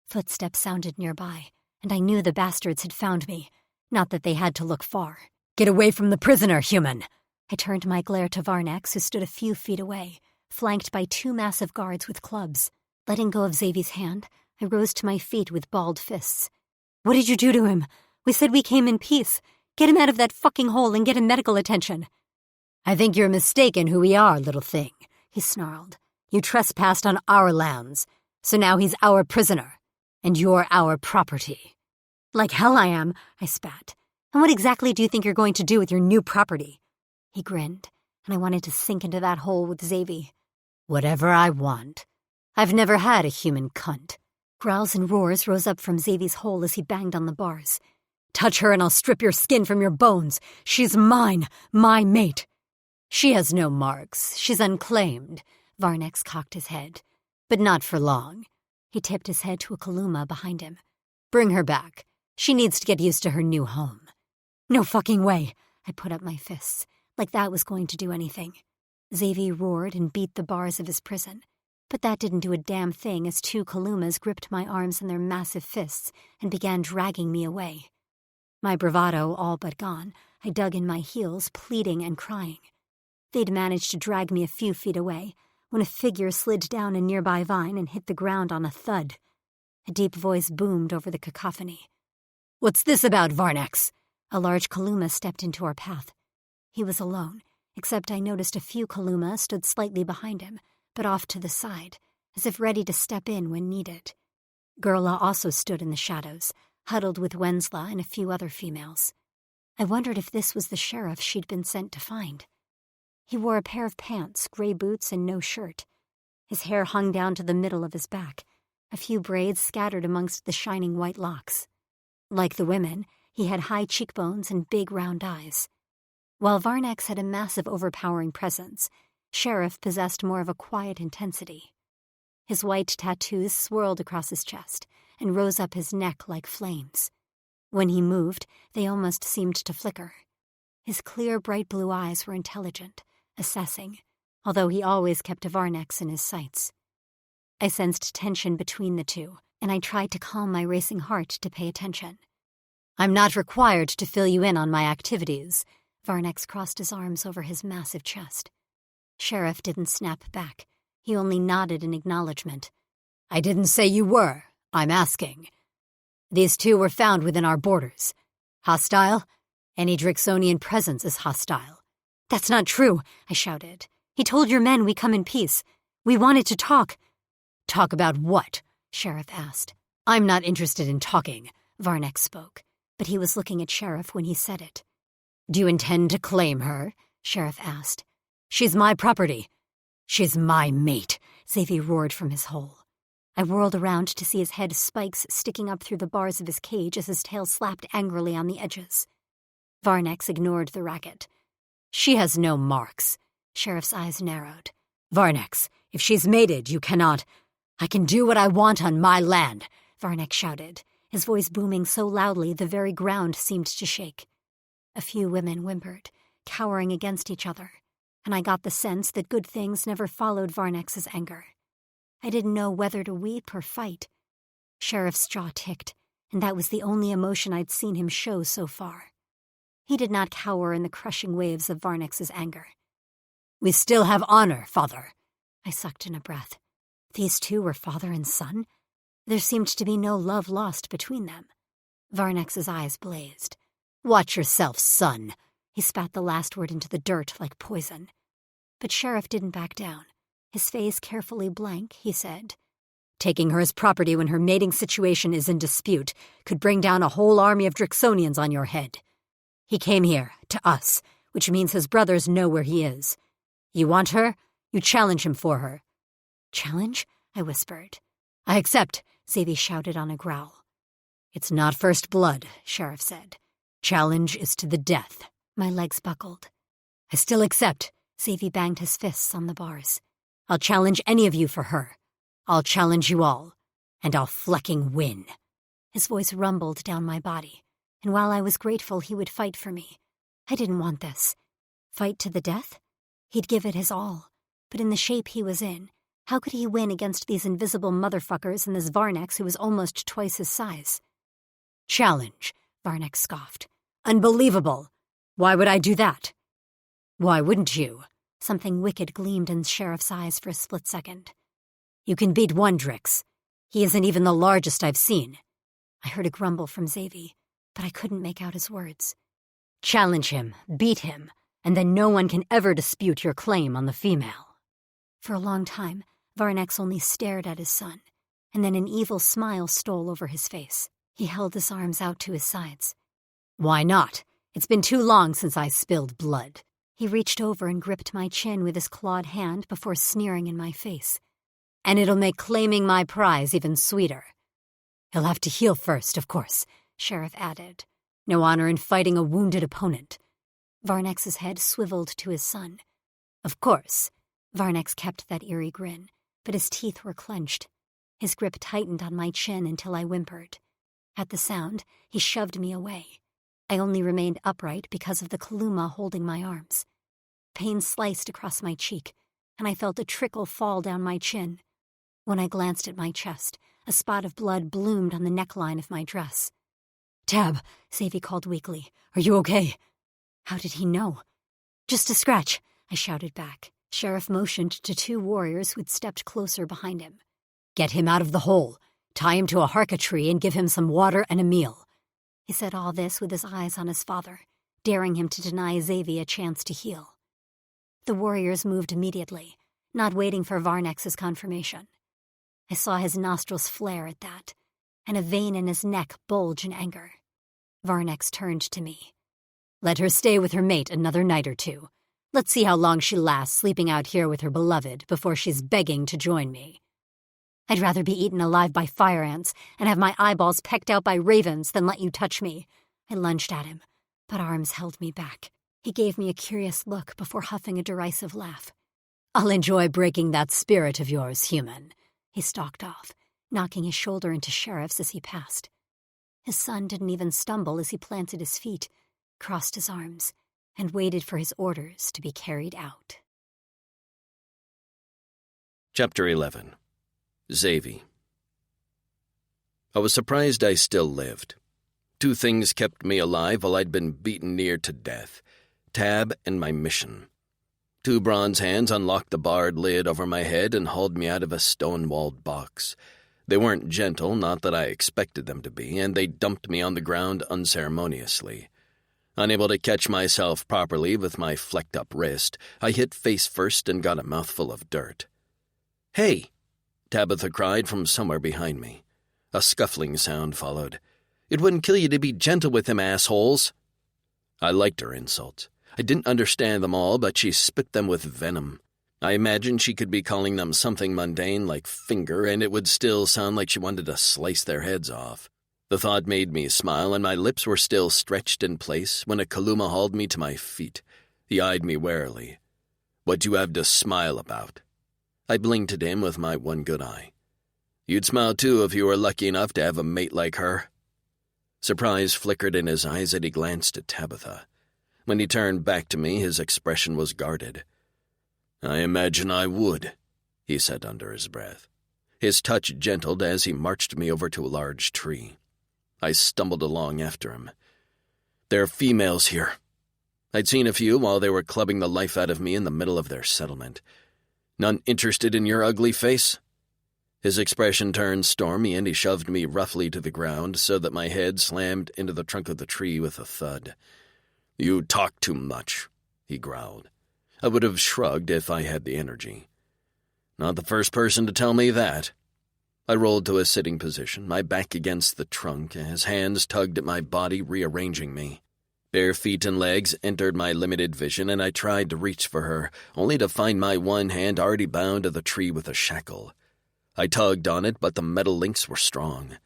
Footsteps sounded nearby, and I knew the bastards had found me. Not that they had to look far. "Get away from the prisoner, human!" I turned my glare to Varnex, who stood a few feet away, flanked by 2 massive guards with clubs. Letting go of Xavi's hand, I rose to my feet with balled fists. "What did you do to him? We said we came in peace. Get him out of that fucking hole and get him medical attention." "I think you're mistaken who we are, little thing," he snarled. "You trespassed on our lands, so now he's our prisoner, and you're our property." "Like hell I am," I spat. "And what exactly do you think you're going to do with your new property?" He grinned, and I wanted to sink into that hole with Xavi. "Whatever I want. I've never had a human cunt." Growls and roars rose up from Xavi's hole as he banged on the bars. "Touch her and I'll strip your skin from your bones. She's mine, my mate." "She has no marks. She's unclaimed." Varnex cocked his head. "But not for long." He tipped his head to a Kaluma behind him. "Bring her back. She needs to get used to her new home." "No fucking way." I put up my fists, like that was going to do anything. Xavi roared and beat the bars of his prison, but that didn't do a damn thing as 2 Kalumas gripped my arms in their massive fists and began dragging me away. My bravado all but gone, I dug in my heels, pleading and crying. They'd managed to drag me a few feet away when a figure slid down a nearby vine and hit the ground on a thud. A deep voice boomed over the cacophony. "What's this about, Varnex?" A large Kaluma stepped into our path. He was alone, except I noticed a few Kaluma stood slightly behind him, but off to the side, as if ready to step in when needed. Gerla also stood in the shadows, huddled with Wensla and a few other females. I wondered if this was the sheriff she'd been sent to find. He wore a pair of pants, gray boots, and no shirt. His hair hung down to the middle of his back, a few braids scattered amongst the shining white locks. Like the women, he had high cheekbones and big round eyes. While Varnex had a massive overpowering presence, Sheriff possessed more of a quiet intensity. His white tattoos swirled across his chest and rose up his neck like flames. When he moved, they almost seemed to flicker. His clear, bright blue eyes were intelligent, assessing, although he always kept Varnex in his sights. I sensed tension between the two, and I tried to calm my racing heart to pay attention. "I'm not required to fill you in on my activities." Varnex crossed his arms over his massive chest. Sheriff didn't snap back. He only nodded in acknowledgement. I didn't say you were. I'm asking. These two were found within our borders. Hostile? Any Drixonian presence is hostile. That's not true, I shouted. He told your men we come in peace. We wanted to talk. Talk about what? Sheriff asked. I'm not interested in talking, Varnex spoke, but he was looking at Sheriff when he said it. Do you intend to claim her? Sheriff asked. She's my property. She's my mate, Xavier roared from his hole. I whirled around to see his head spikes sticking up through the bars of his cage as his tail slapped angrily on the edges. Varnex ignored the racket. She has no marks. Sheriff's eyes narrowed. Varnex, if she's mated, you cannot. I can do what I want on my land, Varnex shouted, his voice booming so loudly the very ground seemed to shake. A few women whimpered, cowering against each other, and I got the sense that good things never followed Varnex's anger. I didn't know whether to weep or fight. Sheriff's jaw ticked, and that was the only emotion I'd seen him show so far. He did not cower in the crushing waves of Varnex's anger. We still have honor, father. I sucked in a breath. These two were father and son? There seemed to be no love lost between them. Varnex's eyes blazed. Watch yourself, son. He spat the last word into the dirt like poison. But Sheriff didn't back down. His face carefully blank, he said, Taking her as property when her mating situation is in dispute could bring down a whole army of Drixonians on your head. He came here, to us, which means his brothers know where he is. You want her? You challenge him for her. Challenge? I whispered. I accept, Xavier shouted on a growl. It's not first blood, Sheriff said. Challenge is to the death. My legs buckled. I still accept. Xavier banged his fists on the bars. I'll challenge any of you for her. I'll challenge you all, and I'll flecking win. His voice rumbled down my body, and while I was grateful he would fight for me, I didn't want this. Fight to the death? He'd give it his all, but in the shape he was in, how could he win against these invisible motherfuckers and this Varnex who was almost twice his size? Challenge, Varnex scoffed. Unbelievable. Why would I do that? Why wouldn't you? Something wicked gleamed in Sheriff's eyes for a split second. You can beat one Drix. He isn't even the largest I've seen. I heard a grumble from Xavier, but I couldn't make out his words. Challenge him, beat him, and then no one can ever dispute your claim on the female. For a long time, Varnex only stared at his son, and then an evil smile stole over his face. He held his arms out to his sides. Why not? It's been too long since I spilled blood. He reached over and gripped my chin with his clawed hand before sneering in my face. And it'll make claiming my prize even sweeter. He'll have to heal first, of course, Sheriff added. No honor in fighting a wounded opponent. Varnex's head swiveled to his son. Of course. Varnex kept that eerie grin, but his teeth were clenched. His grip tightened on my chin until I whimpered. At the sound, he shoved me away. I only remained upright because of the Kaluma holding my arms. Pain sliced across my cheek, and I felt a trickle fall down my chin. When I glanced at my chest, a spot of blood bloomed on the neckline of my dress. Tab, Xavier called weakly. Are you okay? How did he know? Just a scratch, I shouted back. Sheriff motioned to two warriors who'd stepped closer behind him. Get him out of the hole. Tie him to a harka tree and give him some water and a meal. He said all this with his eyes on his father, daring him to deny Xavier a chance to heal. The warriors moved immediately, not waiting for Varnex's confirmation. I saw his nostrils flare at that, and a vein in his neck bulge in anger. Varnex turned to me. Let her stay with her mate another night or two. Let's see how long she lasts sleeping out here with her beloved before she's begging to join me. I'd rather be eaten alive by fire ants and have my eyeballs pecked out by ravens than let you touch me. I lunged at him, but arms held me back. He gave me a curious look before huffing a derisive laugh. I'll enjoy breaking that spirit of yours, human. He stalked off, knocking his shoulder into Sheriff's as he passed. His son didn't even stumble as he planted his feet, crossed his arms, and waited for his orders to be carried out. Chapter 11. Xavier. I was surprised I still lived. Two things kept me alive while I'd been beaten near to death: Tab and my mission. 2 bronze hands unlocked the barred lid over my head and hauled me out of a stone-walled box. They weren't gentle, not that I expected them to be, and they dumped me on the ground unceremoniously. Unable to catch myself properly with my flecked-up wrist, I hit face first and got a mouthful of dirt. "Hey!" Tabitha cried from somewhere behind me. A scuffling sound followed. "It wouldn't kill you to be gentle with him, assholes." I liked her insults. I didn't understand them all, but she spit them with venom. I imagined she could be calling them something mundane like finger, and it would still sound like she wanted to slice their heads off. The thought made me smile, and my lips were still stretched in place when a Kaluma hauled me to my feet. He eyed me warily. "What do you have to smile about?" I blinked at him with my one good eye. "You'd smile too if you were lucky enough to have a mate like her." Surprise flickered in his eyes as he glanced at Tabitha. When he turned back to me, his expression was guarded. "I imagine I would," he said under his breath. His touch gentled as he marched me over to a large tree. I stumbled along after him. "There are females here." I'd seen a few while they were clubbing the life out of me in the middle of their settlement. "None interested in your ugly face?" His expression turned stormy, and he shoved me roughly to the ground so that my head slammed into the trunk of the tree with a thud. "You talk too much," he growled. I would have shrugged if I had the energy. "Not the first person to tell me that." I rolled to a sitting position, my back against the trunk, as hands tugged at my body, rearranging me. Bare feet and legs entered my limited vision, and I tried to reach for her, only to find my one hand already bound to the tree with a shackle. I tugged on it, but the metal links were strong.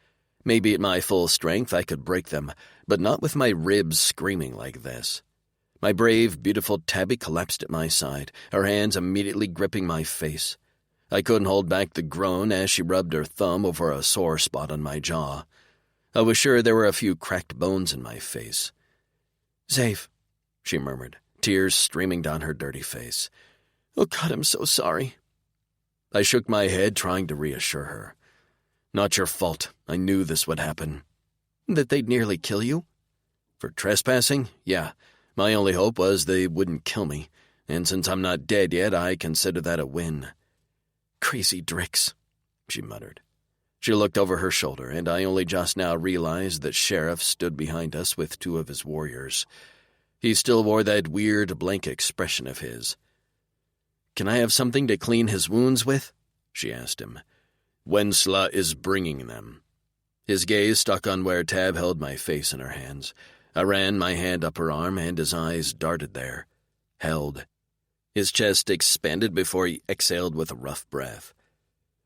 Maybe at my full strength I could break them, but not with my ribs screaming like this. My brave, beautiful Tabby collapsed at my side, her hands immediately gripping my face. I couldn't hold back the groan as she rubbed her thumb over a sore spot on my jaw. I was sure there were a few cracked bones in my face. "Zafe," she murmured, tears streaming down her dirty face. "Oh God, I'm so sorry." I shook my head, trying to reassure her. "Not your fault. I knew this would happen." "That they'd nearly kill you?" "For trespassing? Yeah. My only hope was they wouldn't kill me, and since I'm not dead yet, I consider that a win." "Crazy Drix," she muttered. She looked over her shoulder, and I only just now realized that Sheriff stood behind us with 2 of his warriors. He still wore that weird, blank expression of his. "Can I have something to clean his wounds with?" she asked him. "Wensla is bringing them." His gaze stuck on where Tab held my face in her hands. I ran my hand up her arm, and his eyes darted there. Held. His chest expanded before he exhaled with a rough breath.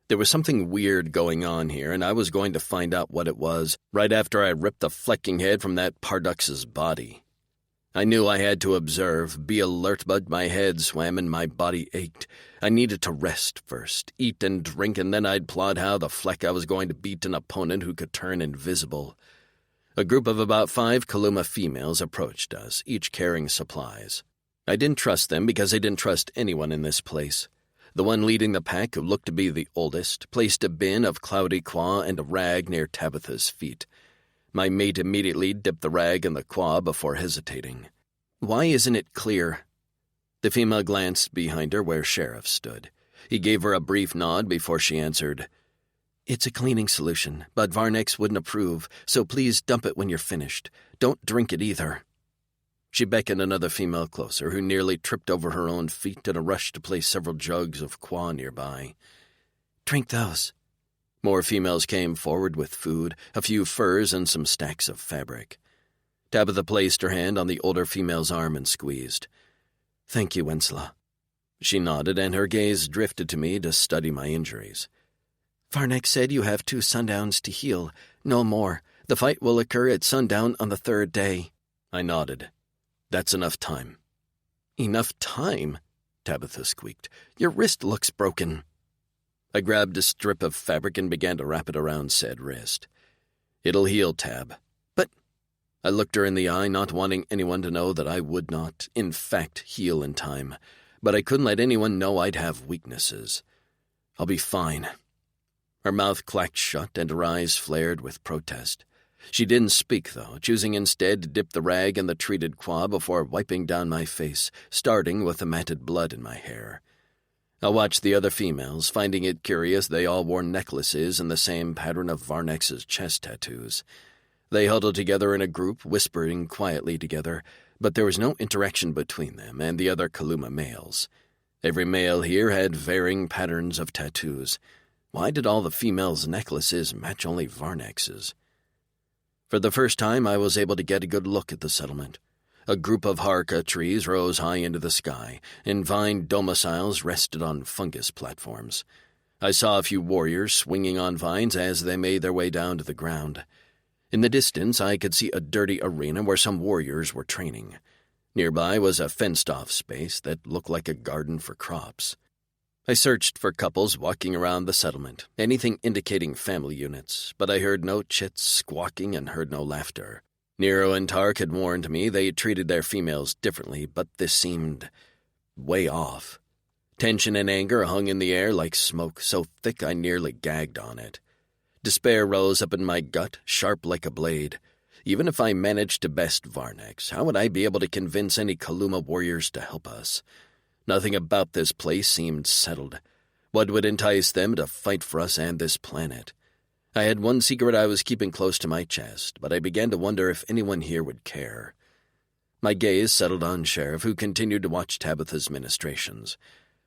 There was something weird going on here, and I was going to find out what it was right after I ripped the flecking head from that Pardux's body. I knew I had to observe, be alert, but my head swam and my body ached. I needed to rest first, eat and drink, and then I'd plot how the fleck I was going to beat an opponent who could turn invisible. A group of about 5 Kaluma females approached us, each carrying supplies. I didn't trust them because I didn't trust anyone in this place. The one leading the pack, who looked to be the oldest, placed a bin of cloudy qua and a rag near Tabitha's feet. My mate immediately dipped the rag in the qua before hesitating. "Why isn't it clear?" The female glanced behind her where Sheriff stood. He gave her a brief nod before she answered, "It's a cleaning solution, but Varnex wouldn't approve, so please dump it when you're finished. Don't drink it either." She beckoned another female closer, who nearly tripped over her own feet in a rush to place several jugs of qua nearby. "Drink those." More females came forward with food, a few furs, and some stacks of fabric. Tabitha placed her hand on the older female's arm and squeezed. "Thank you, Wensla." She nodded, and her gaze drifted to me to study my injuries. "Varnex said you have 2 sundowns to heal, no more. The fight will occur at sundown on the 3rd day." I nodded. "That's enough time." "Enough time?" Tabitha squeaked. "Your wrist looks broken." I grabbed a strip of fabric and began to wrap it around said wrist. "It'll heal, Tab." "But—" I looked her in the eye, not wanting anyone to know that I would not, in fact, heal in time, but I couldn't let anyone know I'd have weaknesses. "I'll be fine." Her mouth clacked shut and her eyes flared with protest. She didn't speak, though, choosing instead to dip the rag in the treated qua before wiping down my face, starting with the matted blood in my hair. I watched the other females, finding it curious they all wore necklaces in the same pattern of Varnex's chest tattoos. They huddled together in a group, whispering quietly together, but there was no interaction between them and the other Kaluma males. Every male here had varying patterns of tattoos. Why did all the females' necklaces match only Varnex's? For the first time, I was able to get a good look at the settlement. A group of harka trees rose high into the sky, and vine domiciles rested on fungus platforms. I saw a few warriors swinging on vines as they made their way down to the ground. In the distance, I could see a dirty arena where some warriors were training. Nearby was a fenced-off space that looked like a garden for crops. I searched for couples walking around the settlement, anything indicating family units, but I heard no chits squawking and heard no laughter. Nero and Tark had warned me they treated their females differently, but this seemed way off. Tension and anger hung in the air like smoke, so thick I nearly gagged on it. Despair rose up in my gut, sharp like a blade. Even if I managed to best Varnex, how would I be able to convince any Kaluma warriors to help us? Nothing about this place seemed settled. What would entice them to fight for us and this planet? I had one secret I was keeping close to my chest, but I began to wonder if anyone here would care. My gaze settled on Sheriff, who continued to watch Tabitha's ministrations.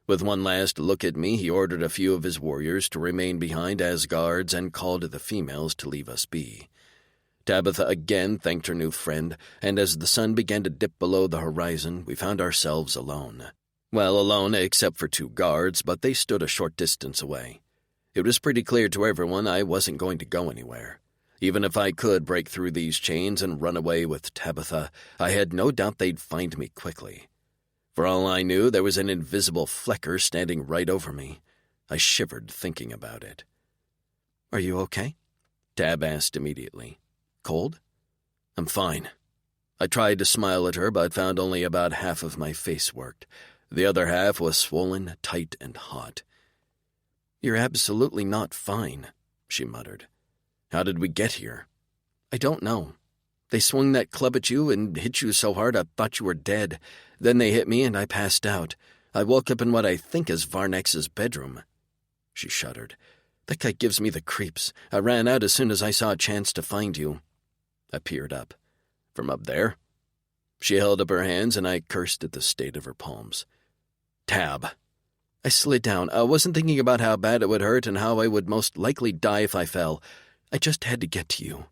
With one last look at me, he ordered a few of his warriors to remain behind as guards and called to the females to leave us be. Tabitha again thanked her new friend, and as the sun began to dip below the horizon, we found ourselves alone. Well, alone except for 2 guards, but they stood a short distance away. It was pretty clear to everyone I wasn't going to go anywhere. Even if I could break through these chains and run away with Tabitha, I had no doubt they'd find me quickly. For all I knew, there was an invisible Flecker standing right over me. I shivered thinking about it. "Are you okay?" Tab asked immediately. "Cold?" "I'm fine." I tried to smile at her, but found only about half of my face worked. The other half was swollen, tight, and hot. "You're absolutely not fine," she muttered. "How did we get here?" "I don't know. They swung that club at you and hit you so hard I thought you were dead. Then they hit me and I passed out. I woke up in what I think is Varnex's bedroom." She shuddered. "That guy gives me the creeps. I ran out as soon as I saw a chance to find you." I peered up. "From up there?" She held up her hands and I cursed at the state of her palms. "Tab." I slid down. I wasn't thinking about how bad it would hurt and how I would most likely die if I fell. I just had to get to you.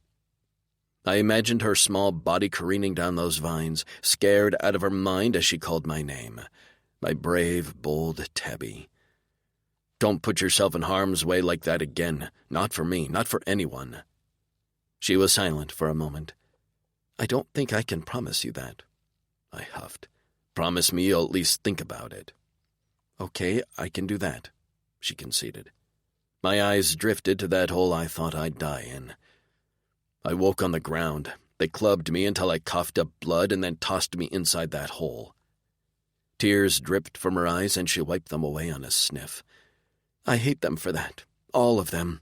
I imagined her small body careening down those vines, scared out of her mind as she called my name. My brave, bold Tabby. "Don't put yourself in harm's way like that again. Not for me, not for anyone." She was silent for a moment. "I don't think I can promise you that." I huffed. "Promise me you'll at least think about it." "Okay, I can do that," she conceded. My eyes drifted to that hole I thought I'd die in. I woke on the ground. They clubbed me until I coughed up blood and then tossed me inside that hole. Tears dripped from her eyes and she wiped them away on a sniff. "I hate them for that. All of them."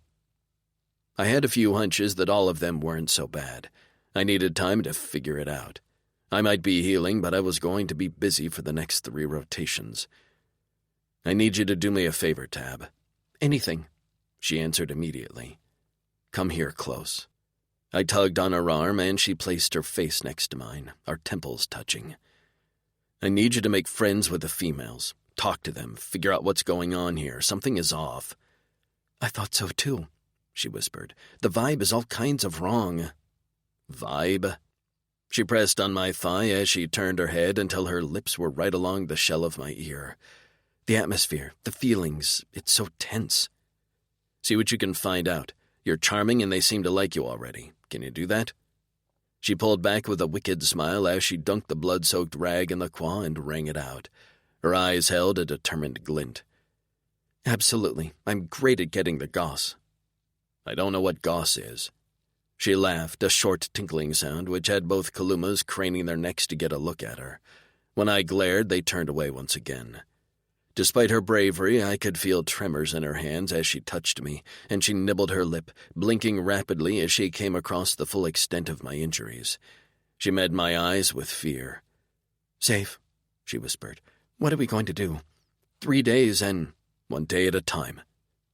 I had a few hunches that all of them weren't so bad. I needed time to figure it out. I might be healing, but I was going to be busy for the next 3 rotations. "I need you to do me a favor, Tab." "Anything," she answered immediately. "Come here close." I tugged on her arm, and she placed her face next to mine, our temples touching. "I need you to make friends with the females. Talk to them, figure out what's going on here. Something is off." "I thought so too," she whispered. "The vibe is all kinds of wrong." "Vibe?" She pressed on my thigh as she turned her head until her lips were right along the shell of my ear. "The atmosphere, the feelings, it's so tense." "See what you can find out. You're charming and they seem to like you already. Can you do that?" She pulled back with a wicked smile as she dunked the blood-soaked rag in the qua and wrung it out. Her eyes held a determined glint. "Absolutely. I'm great at getting the goss." "I don't know what goss is." She laughed, a short tinkling sound which had both Kalumas craning their necks to get a look at her. When I glared, they turned away once again. Despite her bravery, I could feel tremors in her hands as she touched me, and she nibbled her lip, blinking rapidly as she came across the full extent of my injuries. She met my eyes with fear. "Safe," she whispered. "What are we going to do?" 3 days and 1 day at a time.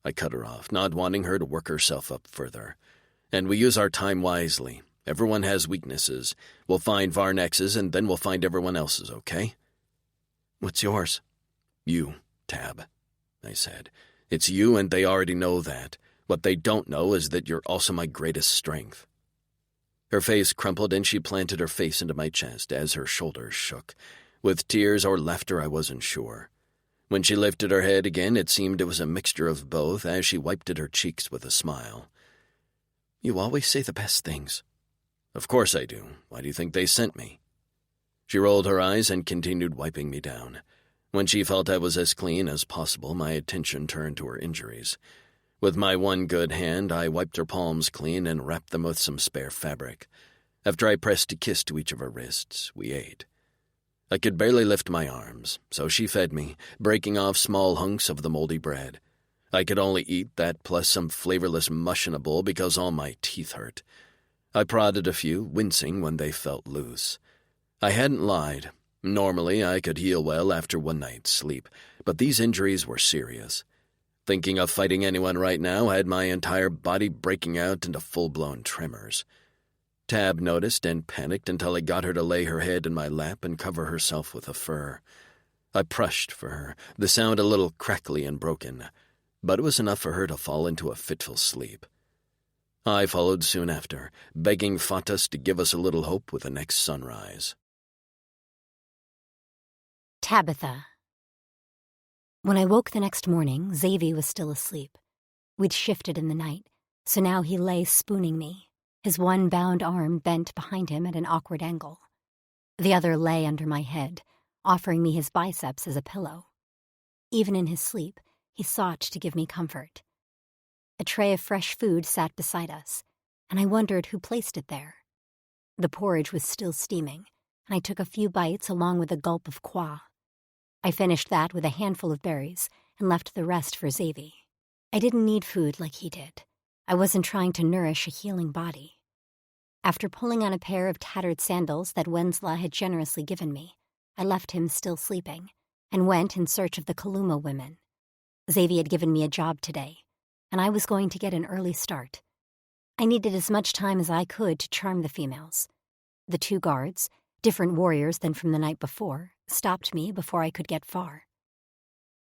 I cut her off, not wanting her to work herself up further. "And we use our time wisely. Everyone has weaknesses. We'll find Varnex's and then we'll find everyone else's, okay?" "What's yours?" "You, Tab," I said. "It's you, and they already know that. What they don't know is that you're also my greatest strength." Her face crumpled and she planted her face into my chest as her shoulders shook. With tears or laughter, I wasn't sure. When she lifted her head again, it seemed it was a mixture of both as she wiped at her cheeks with a smile. "You always say the best things." "Of course I do. Why do you think they sent me?" She rolled her eyes and continued wiping me down. When she felt I was as clean as possible, my attention turned to her injuries. With my one good hand, I wiped her palms clean and wrapped them with some spare fabric. After I pressed a kiss to each of her wrists, we ate. I could barely lift my arms, so she fed me, breaking off small hunks of the moldy bread. I could only eat that plus some flavorless mush in a bowl because all my teeth hurt. I prodded a few, wincing when they felt loose. I hadn't lied. Normally, I could heal well after one night's sleep, but these injuries were serious. Thinking of fighting anyone right now had my entire body breaking out into full-blown tremors. Tab noticed and panicked until I got her to lay her head in my lap and cover herself with a fur. I prushed for her, the sound a little crackly and broken, but it was enough for her to fall into a fitful sleep. I followed soon after, begging Fatas to give us a little hope with the next sunrise. Tabitha. When I woke the next morning, Xavier was still asleep. We'd shifted in the night, so now he lay spooning me, his one bound arm bent behind him at an awkward angle. The other lay under my head, offering me his biceps as a pillow. Even in his sleep, he sought to give me comfort. A tray of fresh food sat beside us, and I wondered who placed it there. The porridge was still steaming, and I took a few bites along with a gulp of qua. I finished that with a handful of berries and left the rest for Xavier. I didn't need food like he did. I wasn't trying to nourish a healing body. After pulling on a pair of tattered sandals that Wensla had generously given me, I left him still sleeping and went in search of the Kaluma women. Xavier had given me a job today, and I was going to get an early start. I needed as much time as I could to charm the females. The 2 guards, different warriors than from the night before, stopped me before I could get far.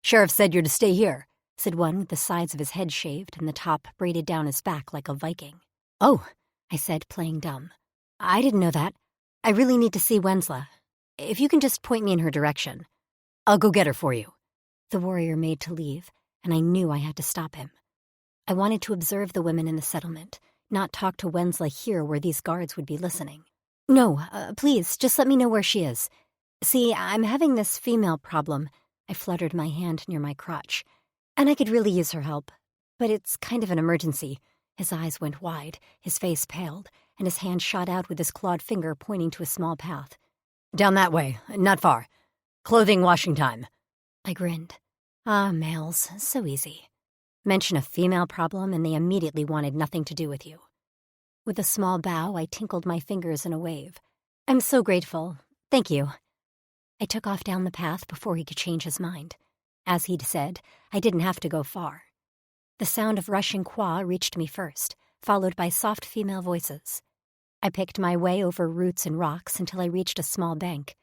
"Sheriff said you're to stay here," said one with the sides of his head shaved and the top braided down his back like a Viking. "Oh," I said, playing dumb. "I didn't know that. I really need to see Wensla. If you can just point me in her direction." "I'll go get her for you." The warrior made to leave, and I knew I had to stop him. I wanted to observe the women in the settlement, not talk to Wensla here where these guards would be listening. "No, please, just let me know where she is. See, I'm having this female problem." I fluttered my hand near my crotch. "And I could really use her help. But it's kind of an emergency." His eyes went wide, his face paled, and his hand shot out with his clawed finger pointing to a small path. "Down that way, not far. Clothing washing time." I grinned. Ah, males, so easy. Mention a female problem and they immediately wanted nothing to do with you. With a small bow, I tinkled my fingers in a wave. "I'm so grateful. Thank you." I took off down the path before he could change his mind. As he'd said, I didn't have to go far. The sound of rushing qua reached me first, followed by soft female voices. I picked my way over roots and rocks until I reached a small bank.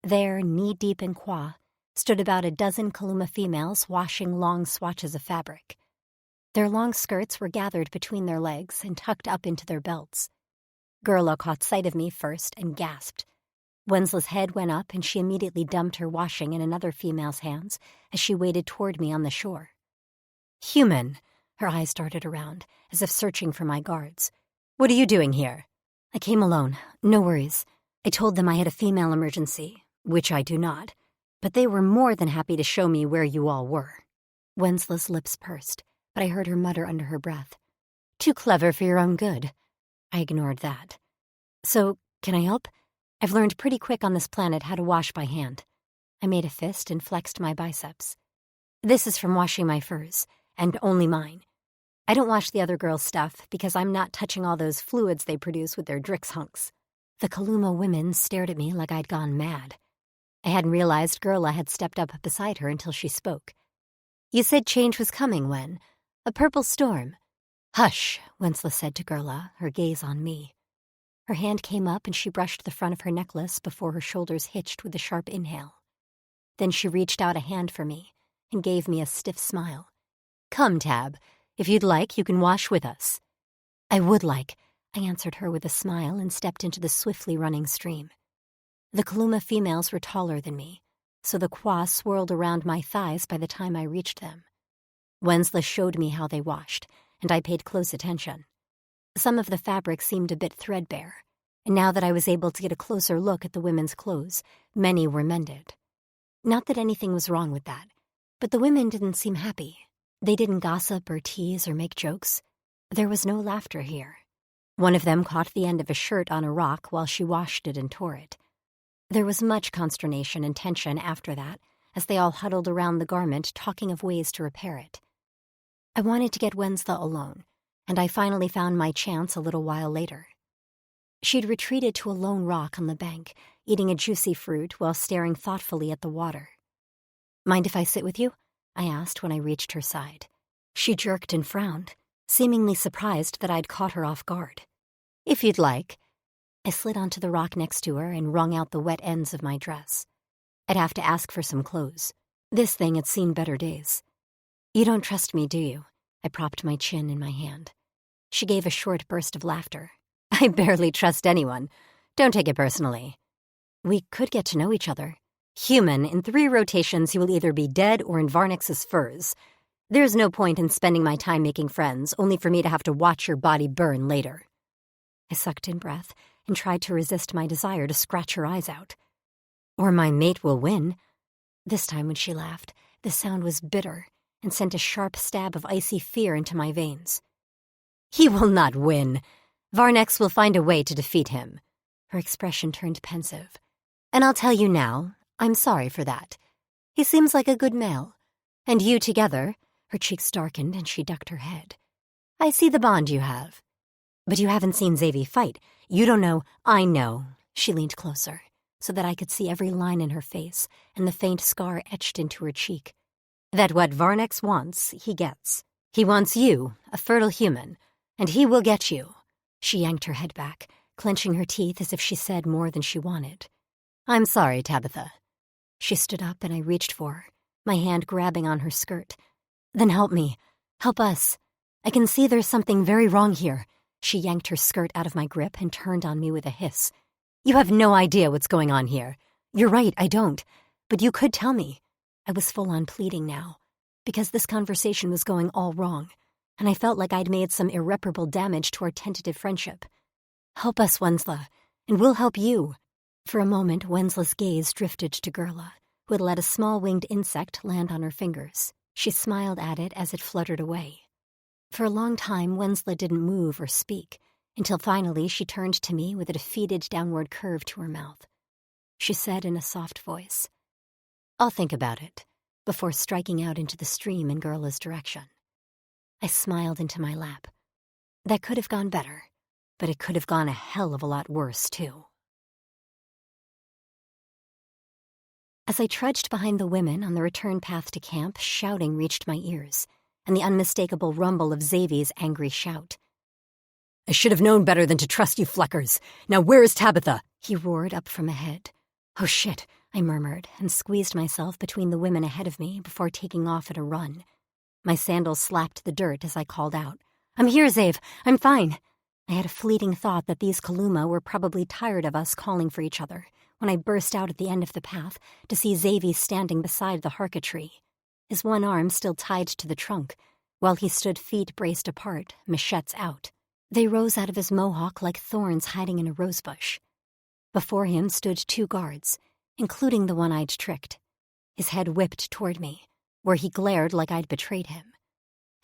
There, knee-deep in qua, stood about a dozen Kaluma females washing long swatches of fabric. Their long skirts were gathered between their legs and tucked up into their belts. Gerla caught sight of me first and gasped. Wensla's head went up and she immediately dumped her washing in another female's hands as she waded toward me on the shore. "Human!" Her eyes darted around, as if searching for my guards. "What are you doing here?" "I came alone. No worries. I told them I had a female emergency, which I do not, but they were more than happy to show me where you all were." Wensla's lips pursed, but I heard her mutter under her breath. "Too clever for your own good." I ignored that. "So, can I help? I've learned pretty quick on this planet how to wash by hand." I made a fist and flexed my biceps. This is from washing my furs, and only mine. I don't wash the other girls' stuff because I'm not touching all those fluids they produce with their Drix hunks. The Kaluma women stared at me like I'd gone mad. I hadn't realized Gerla had stepped up beside her until she spoke. You said change was coming when? A purple storm. Hush, Winslow said to Gerla, her gaze on me. Her hand came up and she brushed the front of her necklace before her shoulders hitched with a sharp inhale. Then she reached out a hand for me and gave me a stiff smile. Come, Tab. If you'd like, you can wash with us. I would like, I answered her with a smile and stepped into the swiftly running stream. The Kaluma females were taller than me, so the kwa swirled around my thighs by the time I reached them. Wensla showed me how they washed, and I paid close attention. Some of the fabric seemed a bit threadbare, and now that I was able to get a closer look at the women's clothes, many were mended. Not that anything was wrong with that, but the women didn't seem happy. They didn't gossip or tease or make jokes. There was no laughter here. One of them caught the end of a shirt on a rock while she washed it and tore it. There was much consternation and tension after that, as they all huddled around the garment talking of ways to repair it. I wanted to get Wensla alone, and I finally found my chance a little while later. She'd retreated to a lone rock on the bank, eating a juicy fruit while staring thoughtfully at the water. Mind if I sit with you? I asked when I reached her side. She jerked and frowned, seemingly surprised that I'd caught her off guard. If you'd like. I slid onto the rock next to her and wrung out the wet ends of my dress. I'd have to ask for some clothes. This thing had seen better days. You don't trust me, do you? I propped my chin in my hand. She gave a short burst of laughter. I barely trust anyone. Don't take it personally. We could get to know each other. Human, in 3 rotations you will either be dead or in Varnix's furs. There's no point in spending my time making friends, only for me to have to watch your body burn later. I sucked in breath and tried to resist my desire to scratch her eyes out. Or my mate will win. This time when she laughed, the sound was bitter and sent a sharp stab of icy fear into my veins. He will not win. Varnex will find a way to defeat him. Her expression turned pensive. And I'll tell you now, I'm sorry for that. He seems like a good male. And you together, her cheeks darkened and she ducked her head. I see the bond you have. But you haven't seen Xavi fight. You don't know. I know. She leaned closer, so that I could see every line in her face and the faint scar etched into her cheek. That what Varnex wants, he gets. He wants you, a fertile human, and he will get you. She yanked her head back, clenching her teeth as if she said more than she wanted. I'm sorry, Tabitha. She stood up and I reached for her, my hand grabbing on her skirt. Then help me. Help us. I can see there's something very wrong here. She yanked her skirt out of my grip and turned on me with a hiss. You have no idea what's going on here. You're right, I don't. But you could tell me. I was full on pleading now, because this conversation was going all wrong, and I felt like I'd made some irreparable damage to our tentative friendship. Help us, Wensla, and we'll help you. For a moment, Wensla's gaze drifted to Gerla, who had let a small winged insect land on her fingers. She smiled at it as it fluttered away. For a long time, Wensla didn't move or speak, until finally she turned to me with a defeated downward curve to her mouth. She said in a soft voice, I'll think about it, before striking out into the stream in Gerla's direction. I smiled into my lap. That could have gone better, but it could have gone a hell of a lot worse, too. As I trudged behind the women on the return path to camp, shouting reached my ears, and the unmistakable rumble of Xavi's angry shout. I should have known better than to trust you Fleckers. Now where is Tabitha? He roared up from ahead. Oh shit, I murmured, and squeezed myself between the women ahead of me before taking off at a run. My sandals slapped the dirt as I called out. I'm here, Xav. I'm fine. I had a fleeting thought that these Kaluma were probably tired of us calling for each other, when I burst out at the end of the path to see Xavi standing beside the harka tree, his one arm still tied to the trunk, while he stood feet braced apart, machetes out. They rose out of his mohawk like thorns hiding in a rosebush. Before him stood 2 guards, including the one I'd tricked. His head whipped toward me, where he glared like I'd betrayed him.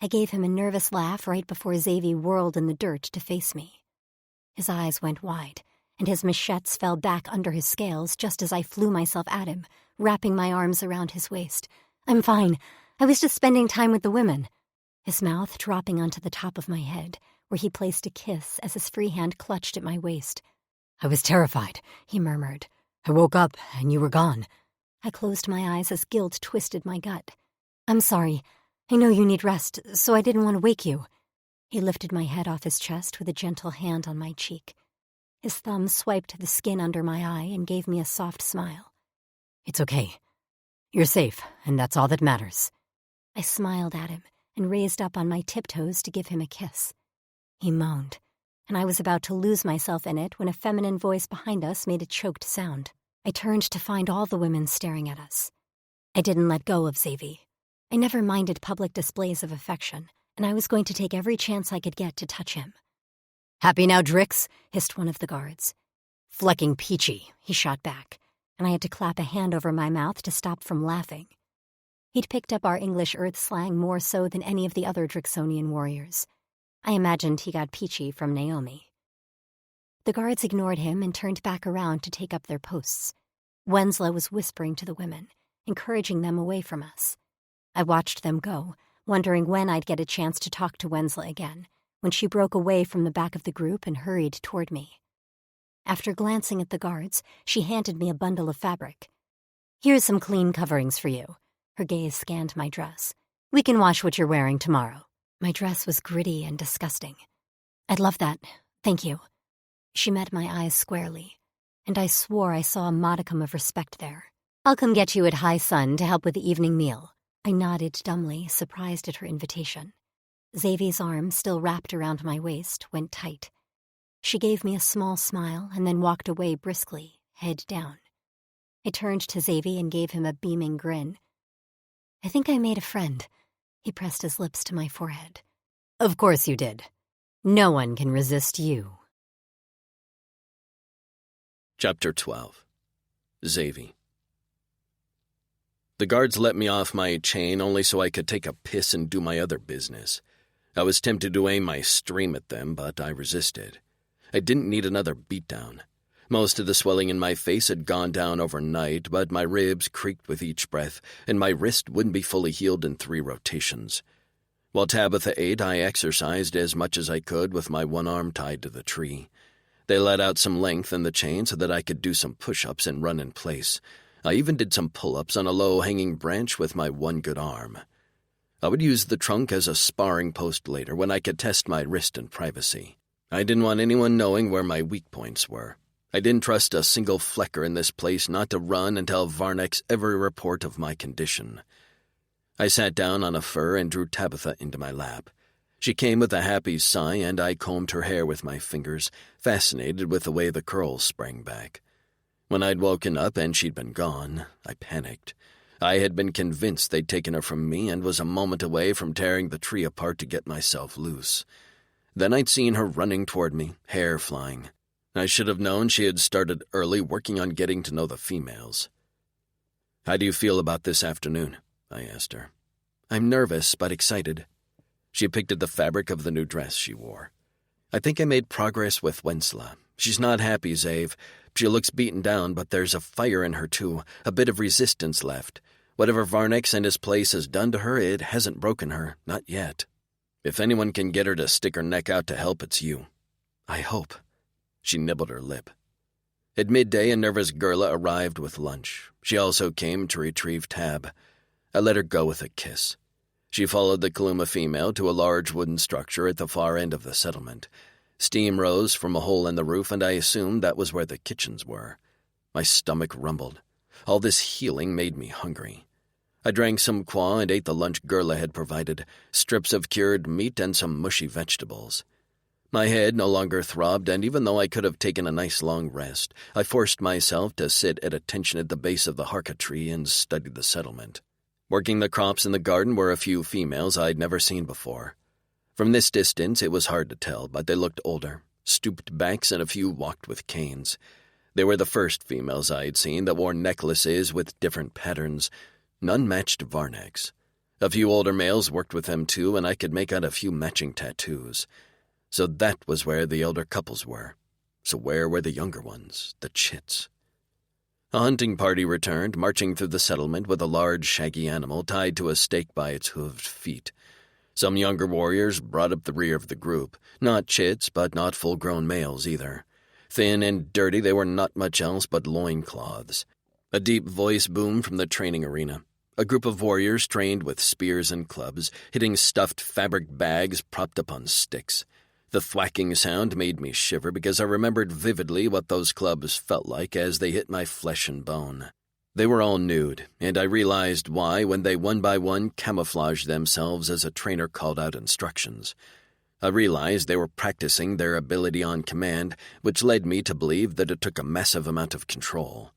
I gave him a nervous laugh right before Xavi whirled in the dirt to face me. His eyes went wide, and his machetes fell back under his scales just as I flew myself at him, wrapping my arms around his waist. I'm fine. I was just spending time with the women. His mouth dropping onto the top of my head, where he placed a kiss as his free hand clutched at my waist. I was terrified, he murmured. I woke up and you were gone. I closed my eyes as guilt twisted my gut. I'm sorry. I know you need rest, so I didn't want to wake you. He lifted my head off his chest with a gentle hand on my cheek. His thumb swiped the skin under my eye and gave me a soft smile. It's okay. You're safe, and that's all that matters. I smiled at him and raised up on my tiptoes to give him a kiss. He moaned, and I was about to lose myself in it when a feminine voice behind us made a choked sound. I turned to find all the women staring at us. I didn't let go of Xavi. I never minded public displays of affection, and I was going to take every chance I could get to touch him. Happy now, Drix? Hissed one of the guards. Flecking peachy, he shot back, and I had to clap a hand over my mouth to stop from laughing. He'd picked up our English Earth slang more so than any of the other Drixonian warriors. I imagined he got peachy from Naomi. The guards ignored him and turned back around to take up their posts. Wensla was whispering to the women, encouraging them away from us. I watched them go, wondering when I'd get a chance to talk to Wensla again, when she broke away from the back of the group and hurried toward me. After glancing at the guards, she handed me a bundle of fabric. Here's some clean coverings for you. Her gaze scanned my dress. We can wash what you're wearing tomorrow. My dress was gritty and disgusting. I'd love that. Thank you. She met my eyes squarely, and I swore I saw a modicum of respect there. I'll come get you at high sun to help with the evening meal. I nodded dumbly, surprised at her invitation. Xavi's arm, still wrapped around my waist, went tight. She gave me a small smile and then walked away briskly, head down. I turned to Xavi and gave him a beaming grin. I think I made a friend. He pressed his lips to my forehead. Of course you did. No one can resist you. Chapter 12. Xavi. The guards let me off my chain only so I could take a piss and do my other business. I was tempted to aim my stream at them, but I resisted. I didn't need another beatdown. Most of the swelling in my face had gone down overnight, but my ribs creaked with each breath, and my wrist wouldn't be fully healed in 3 rotations. While Tabitha ate, I exercised as much as I could with my one arm tied to the tree. They let out some length in the chain so that I could do some push-ups and run in place. I even did some pull-ups on a low-hanging branch with my one good arm. I would use the trunk as a sparring post later when I could test my wrist in privacy. I didn't want anyone knowing where my weak points were. I didn't trust a single flecker in this place not to run and tell Varnex every report of my condition. I sat down on a fur and drew Tabitha into my lap. She came with a happy sigh, and I combed her hair with my fingers, fascinated with the way the curls sprang back. When I'd woken up and she'd been gone, I panicked. I had been convinced they'd taken her from me and was a moment away from tearing the tree apart to get myself loose. Then I'd seen her running toward me, hair flying. I should have known she had started early working on getting to know the females. How do you feel about this afternoon? I asked her. I'm nervous, but excited. She picked at the fabric of the new dress she wore. I think I made progress with Wensla. She's not happy, Xav. She looks beaten down, but there's a fire in her too, a bit of resistance left. Whatever Varnex and his place has done to her, it hasn't broken her, not yet. If anyone can get her to stick her neck out to help, it's you. I hope. She nibbled her lip. At midday, a nervous Gurla arrived with lunch. She also came to retrieve Tab. I let her go with a kiss. She followed the Kaluma female to a large wooden structure at the far end of the settlement. Steam rose from a hole in the roof, and I assumed that was where the kitchens were. My stomach rumbled. All this healing made me hungry. I drank some qua and ate the lunch Gurla had provided, strips of cured meat and some mushy vegetables. My head no longer throbbed, and even though I could have taken a nice long rest, I forced myself to sit at attention at the base of the harka tree and study the settlement. Working the crops in the garden were a few females I'd never seen before. From this distance, it was hard to tell, but they looked older, stooped backs, and a few walked with canes. They were the first females I had seen that wore necklaces with different patterns. None matched Varnex. A few older males worked with them too, and I could make out a few matching tattoos. So that was where the elder couples were. So where were the younger ones, the chits? A hunting party returned, marching through the settlement with a large, shaggy animal tied to a stake by its hooved feet. Some younger warriors brought up the rear of the group, not chits, but not full-grown males either. Thin and dirty, they were not much else but loincloths. A deep voice boomed from the training arena. A group of warriors trained with spears and clubs, hitting stuffed fabric bags propped up on sticks. The thwacking sound made me shiver because I remembered vividly what those clubs felt like as they hit my flesh and bone. They were all nude, and I realized why when they one by one camouflaged themselves as a trainer called out instructions. I realized they were practicing their ability on command, which led me to believe that it took a massive amount of control.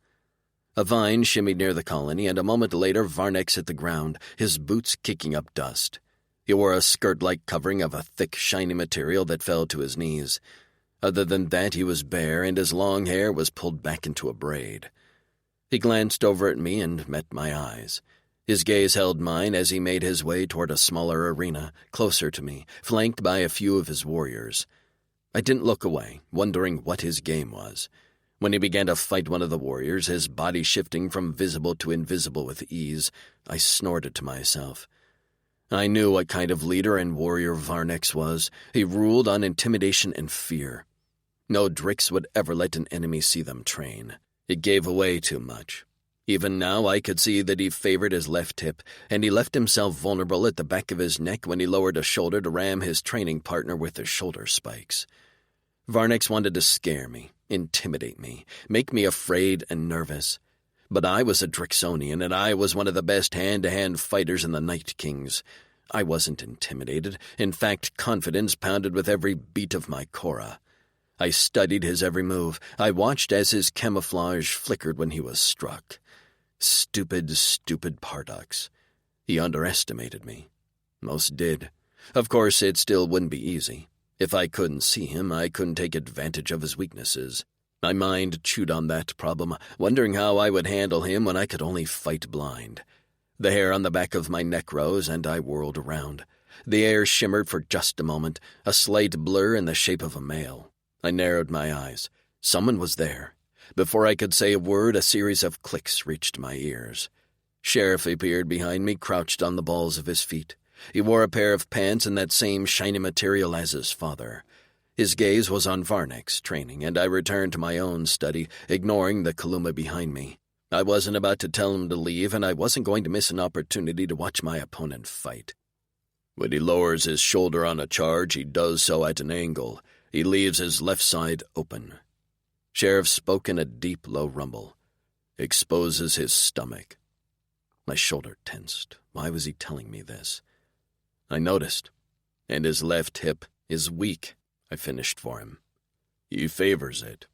A vine shimmied near the colony, and a moment later Varnex hit the ground, his boots kicking up dust. He wore a skirt-like covering of a thick, shiny material that fell to his knees. Other than that, he was bare, and his long hair was pulled back into a braid. He glanced over at me and met my eyes. His gaze held mine as he made his way toward a smaller arena, closer to me, flanked by a few of his warriors. I didn't look away, wondering what his game was. When he began to fight one of the warriors, his body shifting from visible to invisible with ease, I snorted to myself. I knew what kind of leader and warrior Varnex was. He ruled on intimidation and fear. No Drix would ever let an enemy see them train. It gave away too much. Even now I could see that he favored his left hip, and he left himself vulnerable at the back of his neck when he lowered a shoulder to ram his training partner with his shoulder spikes. Varnex wanted to scare me, intimidate me, make me afraid and nervous. But I was a Drixonian, and I was one of the best hand-to-hand fighters in the Night Kings. I wasn't intimidated. In fact, confidence pounded with every beat of my cora. I studied his every move. I watched as his camouflage flickered when he was struck. Stupid, stupid Pardux. He underestimated me. Most did. Of course, it still wouldn't be easy. If I couldn't see him, I couldn't take advantage of his weaknesses. My mind chewed on that problem, wondering how I would handle him when I could only fight blind. The hair on the back of my neck rose, and I whirled around. The air shimmered for just a moment, a slight blur in the shape of a male. I narrowed my eyes. Someone was there. Before I could say a word, a series of clicks reached my ears. Sheriff appeared behind me, crouched on the balls of his feet. He wore a pair of pants in that same shiny material as his father. His gaze was on Varnex training, and I returned to my own study, ignoring the Kaluma behind me. I wasn't about to tell him to leave, and I wasn't going to miss an opportunity to watch my opponent fight. When he lowers his shoulder on a charge, he does so at an angle. He leaves his left side open. Sheriff spoke in a deep, low rumble. Exposes his stomach. My shoulder tensed. Why was he telling me this? I noticed. And his left hip is weak. I finished for him. He favors it.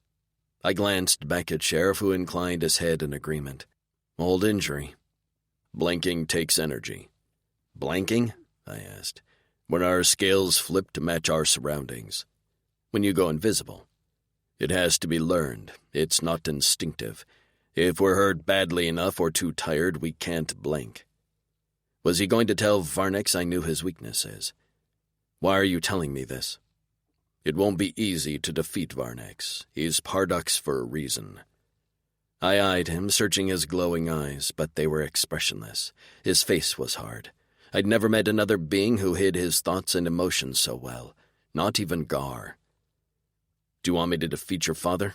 I glanced back at Sheriff, who inclined his head in agreement. Old injury. Blanking takes energy. Blanking? I asked. When our scales flip to match our surroundings. When you go invisible. It has to be learned. It's not instinctive. If we're hurt badly enough or too tired, we can't blink. Was he going to tell Varnex I knew his weaknesses? Why are you telling me this? It won't be easy to defeat Varnex. He's Pardux for a reason. I eyed him, searching his glowing eyes, but they were expressionless. His face was hard. I'd never met another being who hid his thoughts and emotions so well. Not even Gar. Do you want me to defeat your father?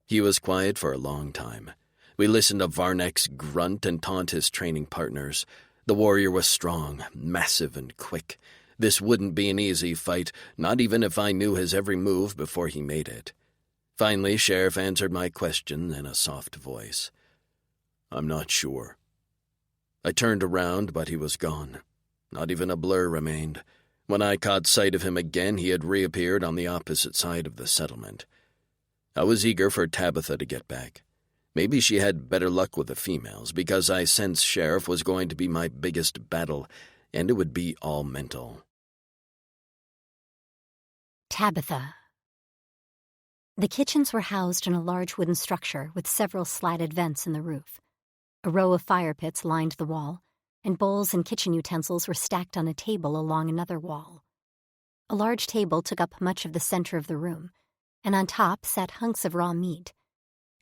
He was quiet for a long time. We listened to Varnex grunt and taunt his training partners. The warrior was strong, massive, and quick. This wouldn't be an easy fight, not even if I knew his every move before he made it. Finally, Sheriff answered my question in a soft voice. I'm not sure. I turned around, but he was gone. Not even a blur remained. When I caught sight of him again, he had reappeared on the opposite side of the settlement. I was eager for Tabitha to get back. Maybe she had better luck with the females, because I sensed Sheriff was going to be my biggest battle, and it would be all mental. Tabitha. The kitchens were housed in a large wooden structure with several slatted vents in the roof. A row of fire pits lined the wall, and bowls and kitchen utensils were stacked on a table along another wall. A large table took up much of the center of the room, and on top sat hunks of raw meat.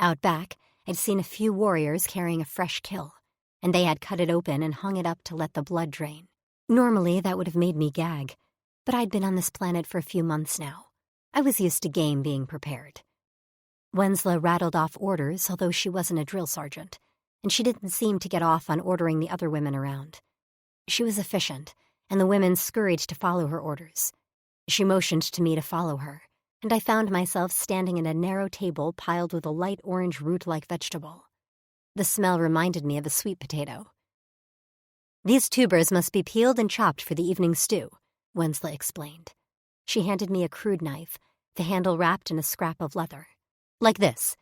Out back, I'd seen a few warriors carrying a fresh kill, and they had cut it open and hung it up to let the blood drain. Normally, that would have made me gag, but I'd been on this planet for a few months now. I was used to game being prepared. Wensla rattled off orders, although she wasn't a drill sergeant, and she didn't seem to get off on ordering the other women around. She was efficient, and the women scurried to follow her orders. She motioned to me to follow her, and I found myself standing at a narrow table piled with a light orange root-like vegetable. The smell reminded me of a sweet potato. "These tubers must be peeled and chopped for the evening stew," Wensla explained. She handed me a crude knife, the handle wrapped in a scrap of leather. "Like this."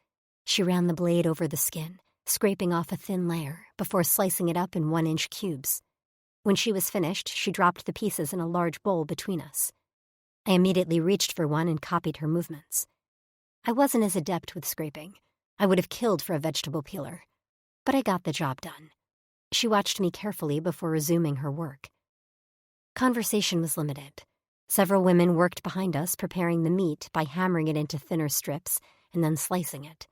She ran the blade over the skin, scraping off a thin layer before slicing it up in 1-inch cubes. When she was finished, she dropped the pieces in a large bowl between us. I immediately reached for one and copied her movements. I wasn't as adept with scraping. I would have killed for a vegetable peeler, but I got the job done. She watched me carefully before resuming her work. Conversation was limited. Several women worked behind us preparing the meat by hammering it into thinner strips and then slicing it.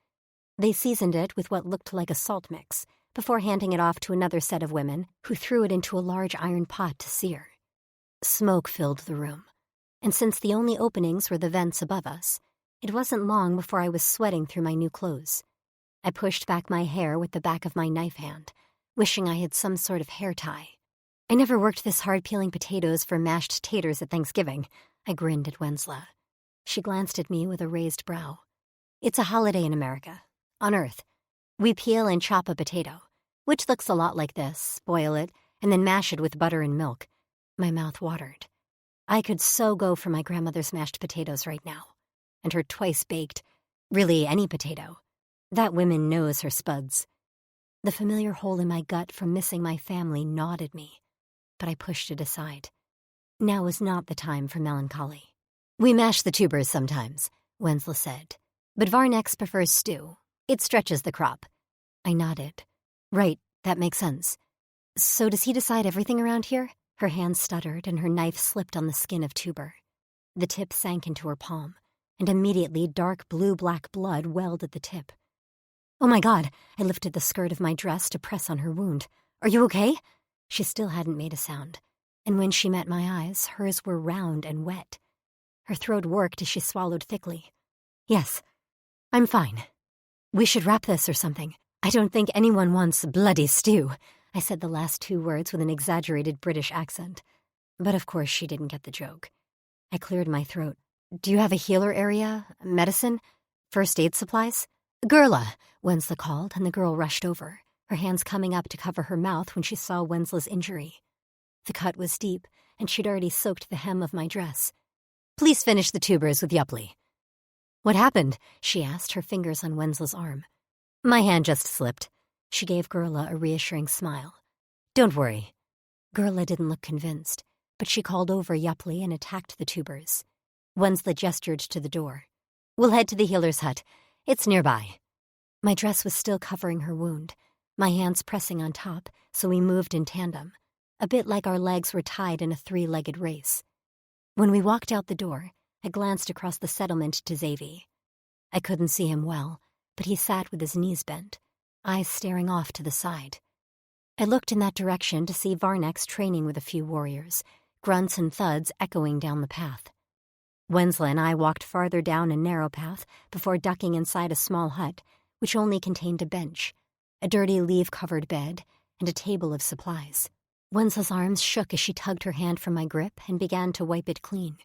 They seasoned it with what looked like a salt mix before handing it off to another set of women who threw it into a large iron pot to sear. Smoke filled the room, and since the only openings were the vents above us, it wasn't long before I was sweating through my new clothes. I pushed back my hair with the back of my knife hand, wishing I had some sort of hair tie. "I never worked this hard peeling potatoes for mashed taters at Thanksgiving," I grinned at Wensla. She glanced at me with a raised brow. "It's a holiday in America, on Earth. We peel and chop a potato, which looks a lot like this, boil it, and then mash it with butter and milk." My mouth watered. I could so go for my grandmother's mashed potatoes right now, and her twice-baked, really any potato. That woman knows her spuds. The familiar hole in my gut from missing my family gnawed at me, but I pushed it aside. Now was not the time for melancholy. "We mash the tubers sometimes," Wensla said, "but Varnex prefers stew. It stretches the crop." I nodded. "Right, that makes sense. So does he decide everything around here?" Her hand stuttered and her knife slipped on the skin of tuber. The tip sank into her palm, and immediately dark blue-black blood welled at the tip. "Oh my God!" I lifted the skirt of my dress to press on her wound. "Are you okay?" She still hadn't made a sound, and when she met my eyes, hers were round and wet. Her throat worked as she swallowed thickly. "Yes, I'm fine. We should wrap this or something. I don't think anyone wants bloody stew." I said the last two words with an exaggerated British accent. But of course she didn't get the joke. I cleared my throat. "Do you have a healer area? Medicine? First aid supplies?" "Gerla," Wensla called, and the girl rushed over, her hands coming up to cover her mouth when she saw Wensla's injury. The cut was deep, and she'd already soaked the hem of my dress. "Please finish the tubers with Yupply." "What happened?" she asked, her fingers on Wensla's arm. "My hand just slipped." She gave Gerla a reassuring smile. "Don't worry." Gerla didn't look convinced, but she called over Yupply and attacked the tubers. Wensla gestured to the door. "We'll head to the healer's hut. It's nearby." My dress was still covering her wound, my hands pressing on top, so we moved in tandem, a bit like our legs were tied in a 3-legged race. When we walked out the door, I glanced across the settlement to Xavi. I couldn't see him well, but he sat with his knees bent, eyes staring off to the side. I looked in that direction to see Varnex training with a few warriors, grunts and thuds echoing down the path. Wensla and I walked farther down a narrow path before ducking inside a small hut, which only contained a bench, a dirty leaf-covered bed, and a table of supplies. Wensla's arms shook as she tugged her hand from my grip and began to wipe it clean.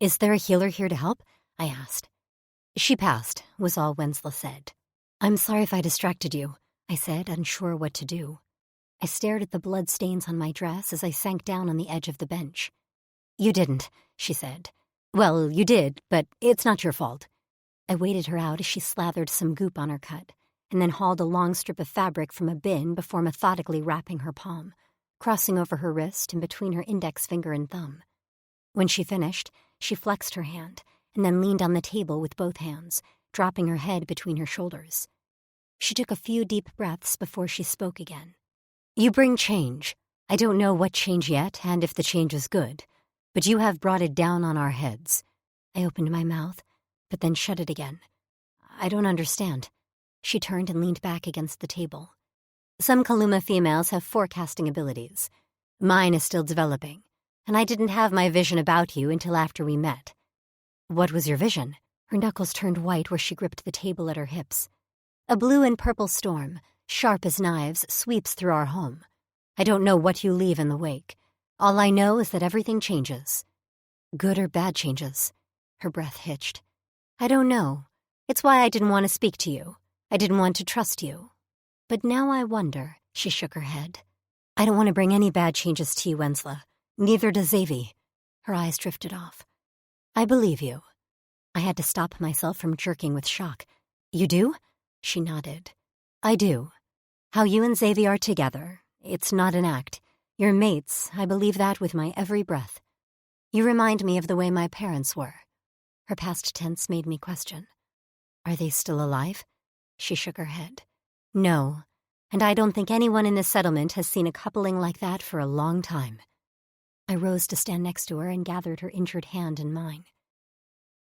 "Is there a healer here to help?" I asked. "She passed," was all Wensla said. "I'm sorry if I distracted you," I said, unsure what to do. I stared at the blood stains on my dress as I sank down on the edge of the bench. "You didn't," she said. "Well, you did, but it's not your fault." I waited her out as she slathered some goop on her cut, and then hauled a long strip of fabric from a bin before methodically wrapping her palm, crossing over her wrist and between her index finger and thumb. When she finished, she flexed her hand and then leaned on the table with both hands, dropping her head between her shoulders. She took a few deep breaths before she spoke again. "You bring change. I don't know what change yet and if the change is good, but you have brought it down on our heads." I opened my mouth, but then shut it again. "I don't understand." She turned and leaned back against the table. Some Kaluma females have forecasting abilities. Mine is still developing, and I didn't have my vision about you until after we met. What was your vision? Her knuckles turned white where she gripped the table at her hips. A blue and purple storm, sharp as knives, sweeps through our home. I don't know what you leave in the wake. All I know is that everything changes. Good or bad changes. Her breath hitched. I don't know. It's why I didn't want to speak to you. I didn't want to trust you. But now I wonder, she shook her head. I don't want to bring any bad changes to you, Wensla. Neither does Xavi. Her eyes drifted off. I believe you. I had to stop myself from jerking with shock. You do? She nodded. I do. How you and Xavi are together. It's not an act. You're mates. I believe that with my every breath. You remind me of the way my parents were. Her past tense made me question. Are they still alive? She shook her head. No, and I don't think anyone in this settlement has seen a coupling like that for a long time. I rose to stand next to her and gathered her injured hand in mine.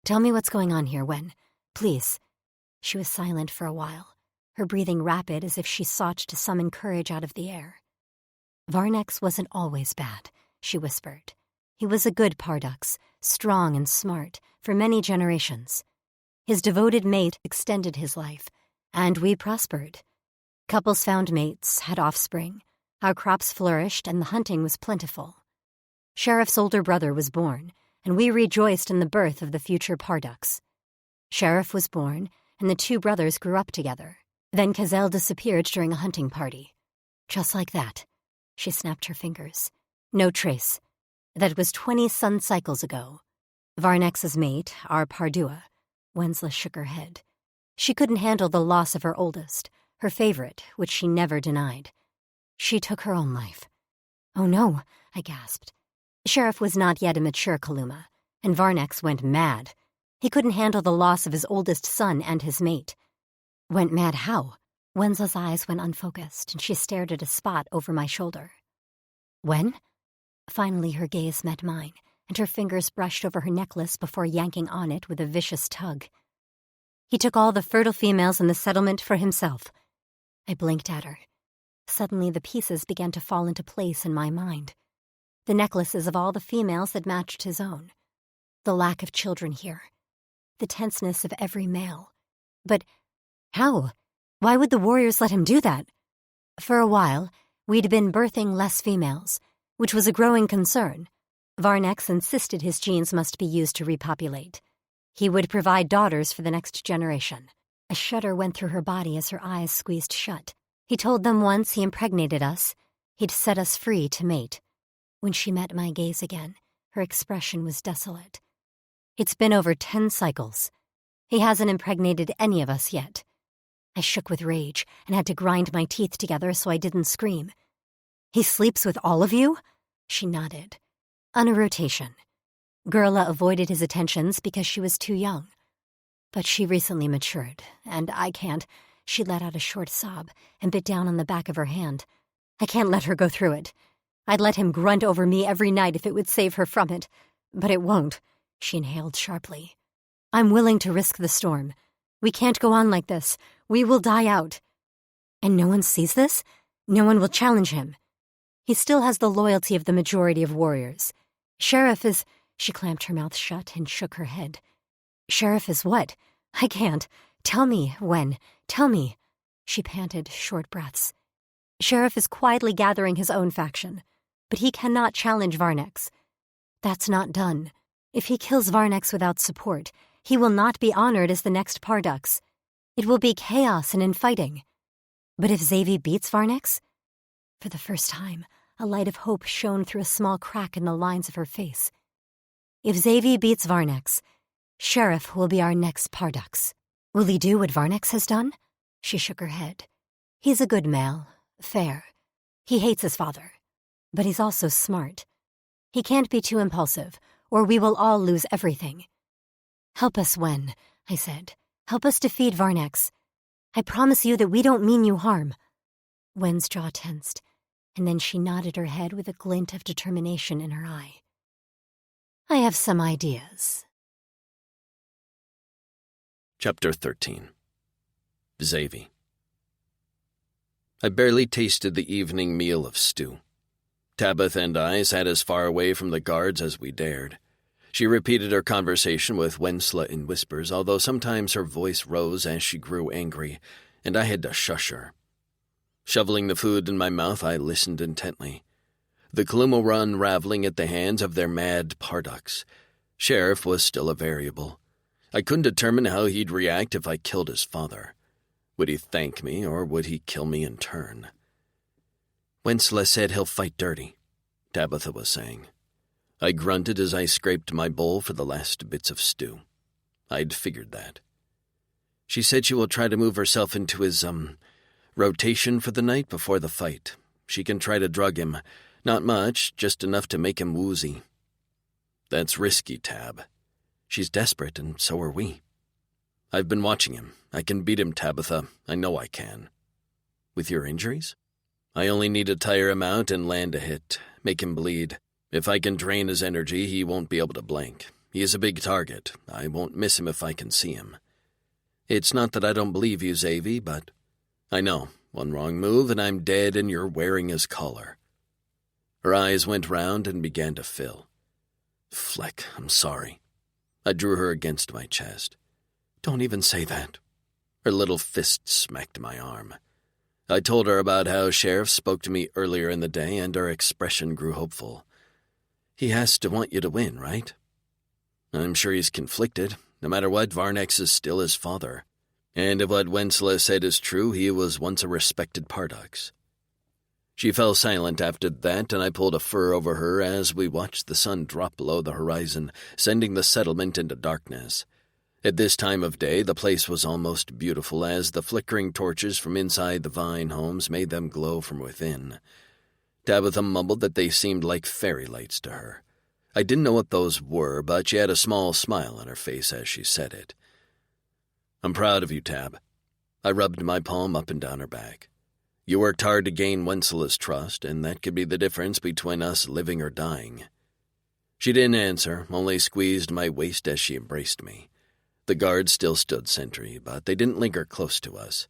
Tell me what's going on here, Wen. Please. She was silent for a while, her breathing rapid as if she sought to summon courage out of the air. Varnex wasn't always bad, she whispered. He was a good Pardux, strong and smart, for many generations. His devoted mate extended his life, and we prospered. Couples found mates, had offspring. Our crops flourished, and the hunting was plentiful. Sheriff's older brother was born, and we rejoiced in the birth of the future Pardux. Sheriff was born, and the two brothers grew up together. Then Kazel disappeared during a hunting party. Just like that. She snapped her fingers. No trace. That was 20 sun cycles ago. Varnex's mate, our Pardua. Wensla shook her head. She couldn't handle the loss of her oldest, her favorite, which she never denied. She took her own life. Oh no, I gasped. Sheriff was not yet a mature Kaluma, and Varnex went mad. He couldn't handle the loss of his oldest son and his mate. Went mad how? Wensla's eyes went unfocused, and she stared at a spot over my shoulder. When? Finally her gaze met mine, and her fingers brushed over her necklace before yanking on it with a vicious tug. He took all the fertile females in the settlement for himself. I blinked at her. Suddenly the pieces began to fall into place in my mind. The necklaces of all the females that matched his own. The lack of children here. The tenseness of every male. But how? Why would the warriors let him do that? For a while, we'd been birthing less females, which was a growing concern. Varnex insisted his genes must be used to repopulate. He would provide daughters for the next generation. A shudder went through her body as her eyes squeezed shut. He told them once he impregnated us, he'd set us free to mate. When she met my gaze again, her expression was desolate. It's been over 10 cycles. He hasn't impregnated any of us yet. I shook with rage and had to grind my teeth together so I didn't scream. He sleeps with all of you? She nodded. On a rotation. Gerla avoided his attentions because she was too young. But she recently matured, and I can't. She let out a short sob and bit down on the back of her hand. I can't let her go through it. I'd let him grunt over me every night if it would save her from it. But it won't. She inhaled sharply. I'm willing to risk the storm. We can't go on like this. We will die out. And no one sees this? No one will challenge him. He still has the loyalty of the majority of warriors. Sheriff is... She clamped her mouth shut and shook her head. Sheriff is what? I can't. Tell me, when? Tell me. She panted short breaths. Sheriff is quietly gathering his own faction, but he cannot challenge Varnex. That's not done. If he kills Varnex without support, he will not be honored as the next Pardux. It will be chaos and infighting. But if Xavi beats Varnex? For the first time, a light of hope shone through a small crack in the lines of her face. If Xavi beats Varnex, Sheriff will be our next Pardux. Will he do what Varnex has done? She shook her head. He's a good male, fair. He hates his father, but he's also smart. He can't be too impulsive, or we will all lose everything. Help us, Wen, I said. Help us defeat Varnex. I promise you that we don't mean you harm. Wen's jaw tensed, and then she nodded her head with a glint of determination in her eye. I have some ideas. Chapter 13. Xavi. I barely tasted the evening meal of stew. Tabitha and I sat as far away from the guards as we dared. She repeated her conversation with Wensla in whispers, although sometimes her voice rose as she grew angry, and I had to shush her. Shoveling the food in my mouth, I listened intently. The Kaluma were unraveling at the hands of their mad Parducks. Sheriff was still a variable. I couldn't determine how he'd react if I killed his father. Would he thank me, or would he kill me in turn? Wensla said he'll fight dirty, Tabitha was saying. I grunted as I scraped my bowl for the last bits of stew. I'd figured that. She said she will try to move herself into his, rotation for the night before the fight. She can try to drug him. Not much, just enough to make him woozy. That's risky, Tab. She's desperate, and so are we. I've been watching him. I can beat him, Tabitha. I know I can. With your injuries? I only need to tire him out and land a hit, make him bleed. If I can drain his energy, he won't be able to blink. He is a big target. I won't miss him if I can see him. It's not that I don't believe you, Xavi, but I know. One wrong move and I'm dead and you're wearing his collar. Her eyes went round and began to fill. Fleck, I'm sorry. I drew her against my chest. Don't even say that. Her little fist smacked my arm. I told her about how Sheriff spoke to me earlier in the day, and her expression grew hopeful. He has to want you to win, right? I'm sure he's conflicted. No matter what, Varnex is still his father. And if what Wensla said is true, he was once a respected Pardux. She fell silent after that, and I pulled a fur over her as we watched the sun drop below the horizon, sending the settlement into darkness. At this time of day, the place was almost beautiful as the flickering torches from inside the vine homes made them glow from within. Tabitha mumbled that they seemed like fairy lights to her. I didn't know what those were, but she had a small smile on her face as she said it. I'm proud of you, Tab. I rubbed my palm up and down her back. You worked hard to gain Wensla's trust, and that could be the difference between us living or dying. She didn't answer, only squeezed my waist as she embraced me. The guards still stood sentry, but they didn't linger close to us.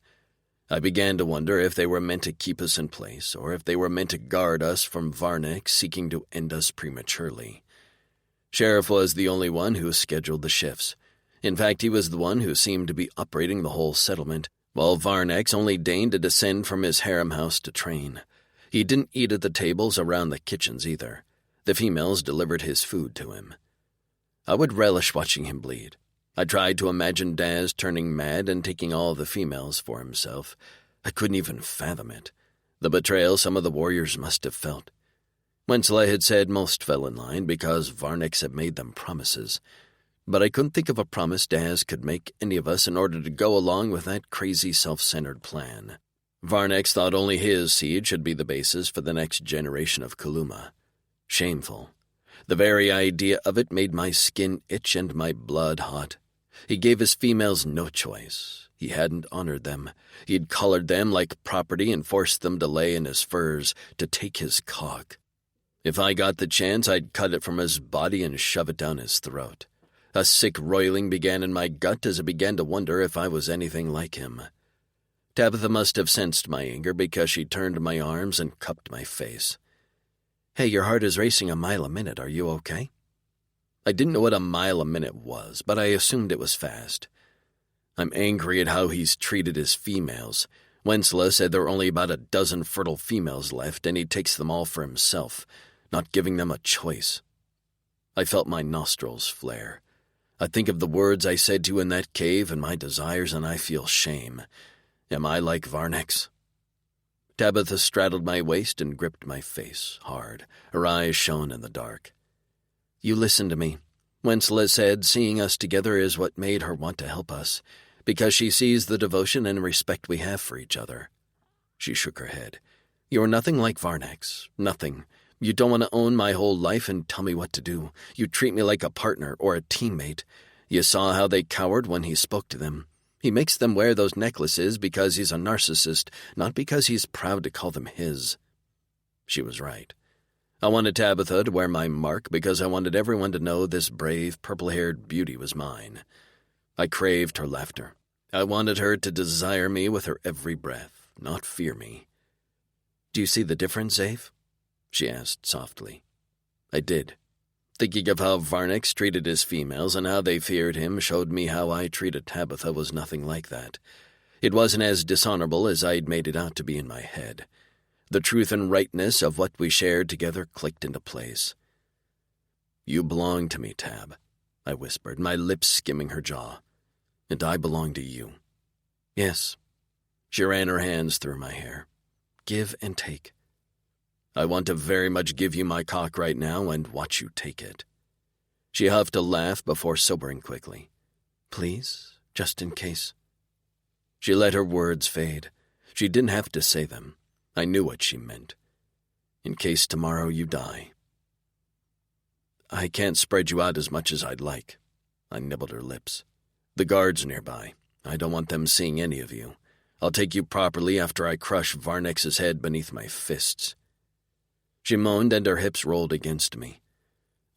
I began to wonder if they were meant to keep us in place, or if they were meant to guard us from Varnex seeking to end us prematurely. Sheriff was the only one who scheduled the shifts. In fact, he was the one who seemed to be operating the whole settlement, while Varnex only deigned to descend from his harem house to train. He didn't eat at the tables around the kitchens either. The females delivered his food to him. I would relish watching him bleed. I tried to imagine Daz turning mad and taking all the females for himself. I couldn't even fathom it. The betrayal some of the warriors must have felt. Wensla had said most fell in line because Varnex had made them promises. But I couldn't think of a promise Daz could make any of us in order to go along with that crazy self-centered plan. Varnex thought only his seed should be the basis for the next generation of Kaluma. Shameful. The very idea of it made my skin itch and my blood hot. He gave his females no choice. He hadn't honored them. He'd collared them like property and forced them to lay in his furs, to take his cock. If I got the chance, I'd cut it from his body and shove it down his throat. A sick roiling began in my gut as I began to wonder if I was anything like him. Tabitha must have sensed my anger because she turned my arms and cupped my face. Hey, your heart is racing a mile a minute. Are you okay? I didn't know what a mile a minute was, but I assumed it was fast. I'm angry at how he's treated his females. Wensla said there are only about a dozen fertile females left, and he takes them all for himself, not giving them a choice. I felt my nostrils flare. I think of the words I said to you in that cave and my desires, and I feel shame. Am I like Varnex? Tabitha straddled my waist and gripped my face hard. Her eyes shone in the dark. You listen to me. Wensla said seeing us together is what made her want to help us, because she sees the devotion and respect we have for each other. She shook her head. You're nothing like Varnex. Nothing. You don't want to own my whole life and tell me what to do. You treat me like a partner or a teammate. You saw how they cowered when he spoke to them. He makes them wear those necklaces because he's a narcissist, not because he's proud to call them his. She was right. I wanted Tabitha to wear my mark because I wanted everyone to know this brave, purple-haired beauty was mine. I craved her laughter. I wanted her to desire me with her every breath, not fear me. "Do you see the difference, Zave?" she asked softly. I did. Thinking of how Varnex treated his females and how they feared him showed me how I treated Tabitha was nothing like that. It wasn't as dishonorable as I'd made it out to be in my head. The truth and rightness of what we shared together clicked into place. "You belong to me, Tab," I whispered, my lips skimming her jaw. "And I belong to you." "Yes." She ran her hands through my hair. "Give and take." "I want to very much give you my cock right now and watch you take it." She huffed a laugh before sobering quickly. "Please, just in case." She let her words fade. She didn't have to say them. I knew what she meant. "In case tomorrow you die." "I can't spread you out as much as I'd like." I nibbled her lips. "The guards nearby. I don't want them seeing any of you. I'll take you properly after I crush Varnex's head beneath my fists." She moaned and her hips rolled against me.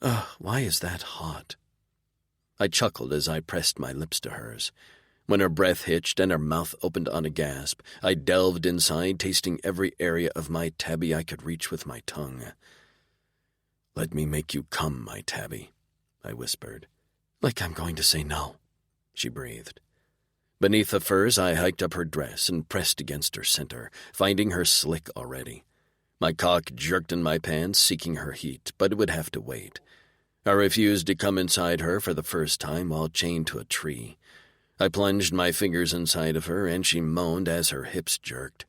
"Ugh, why is that hot?" I chuckled as I pressed my lips to hers. When her breath hitched and her mouth opened on a gasp, I delved inside, tasting every area of my tabby I could reach with my tongue. "Let me make you come, my tabby," I whispered. "Like I'm going to say no," she breathed. Beneath the furs, I hiked up her dress and pressed against her center, finding her slick already. My cock jerked in my pants, seeking her heat, but it would have to wait. I refused to come inside her for the first time while chained to a tree. I plunged my fingers inside of her, and she moaned as her hips jerked.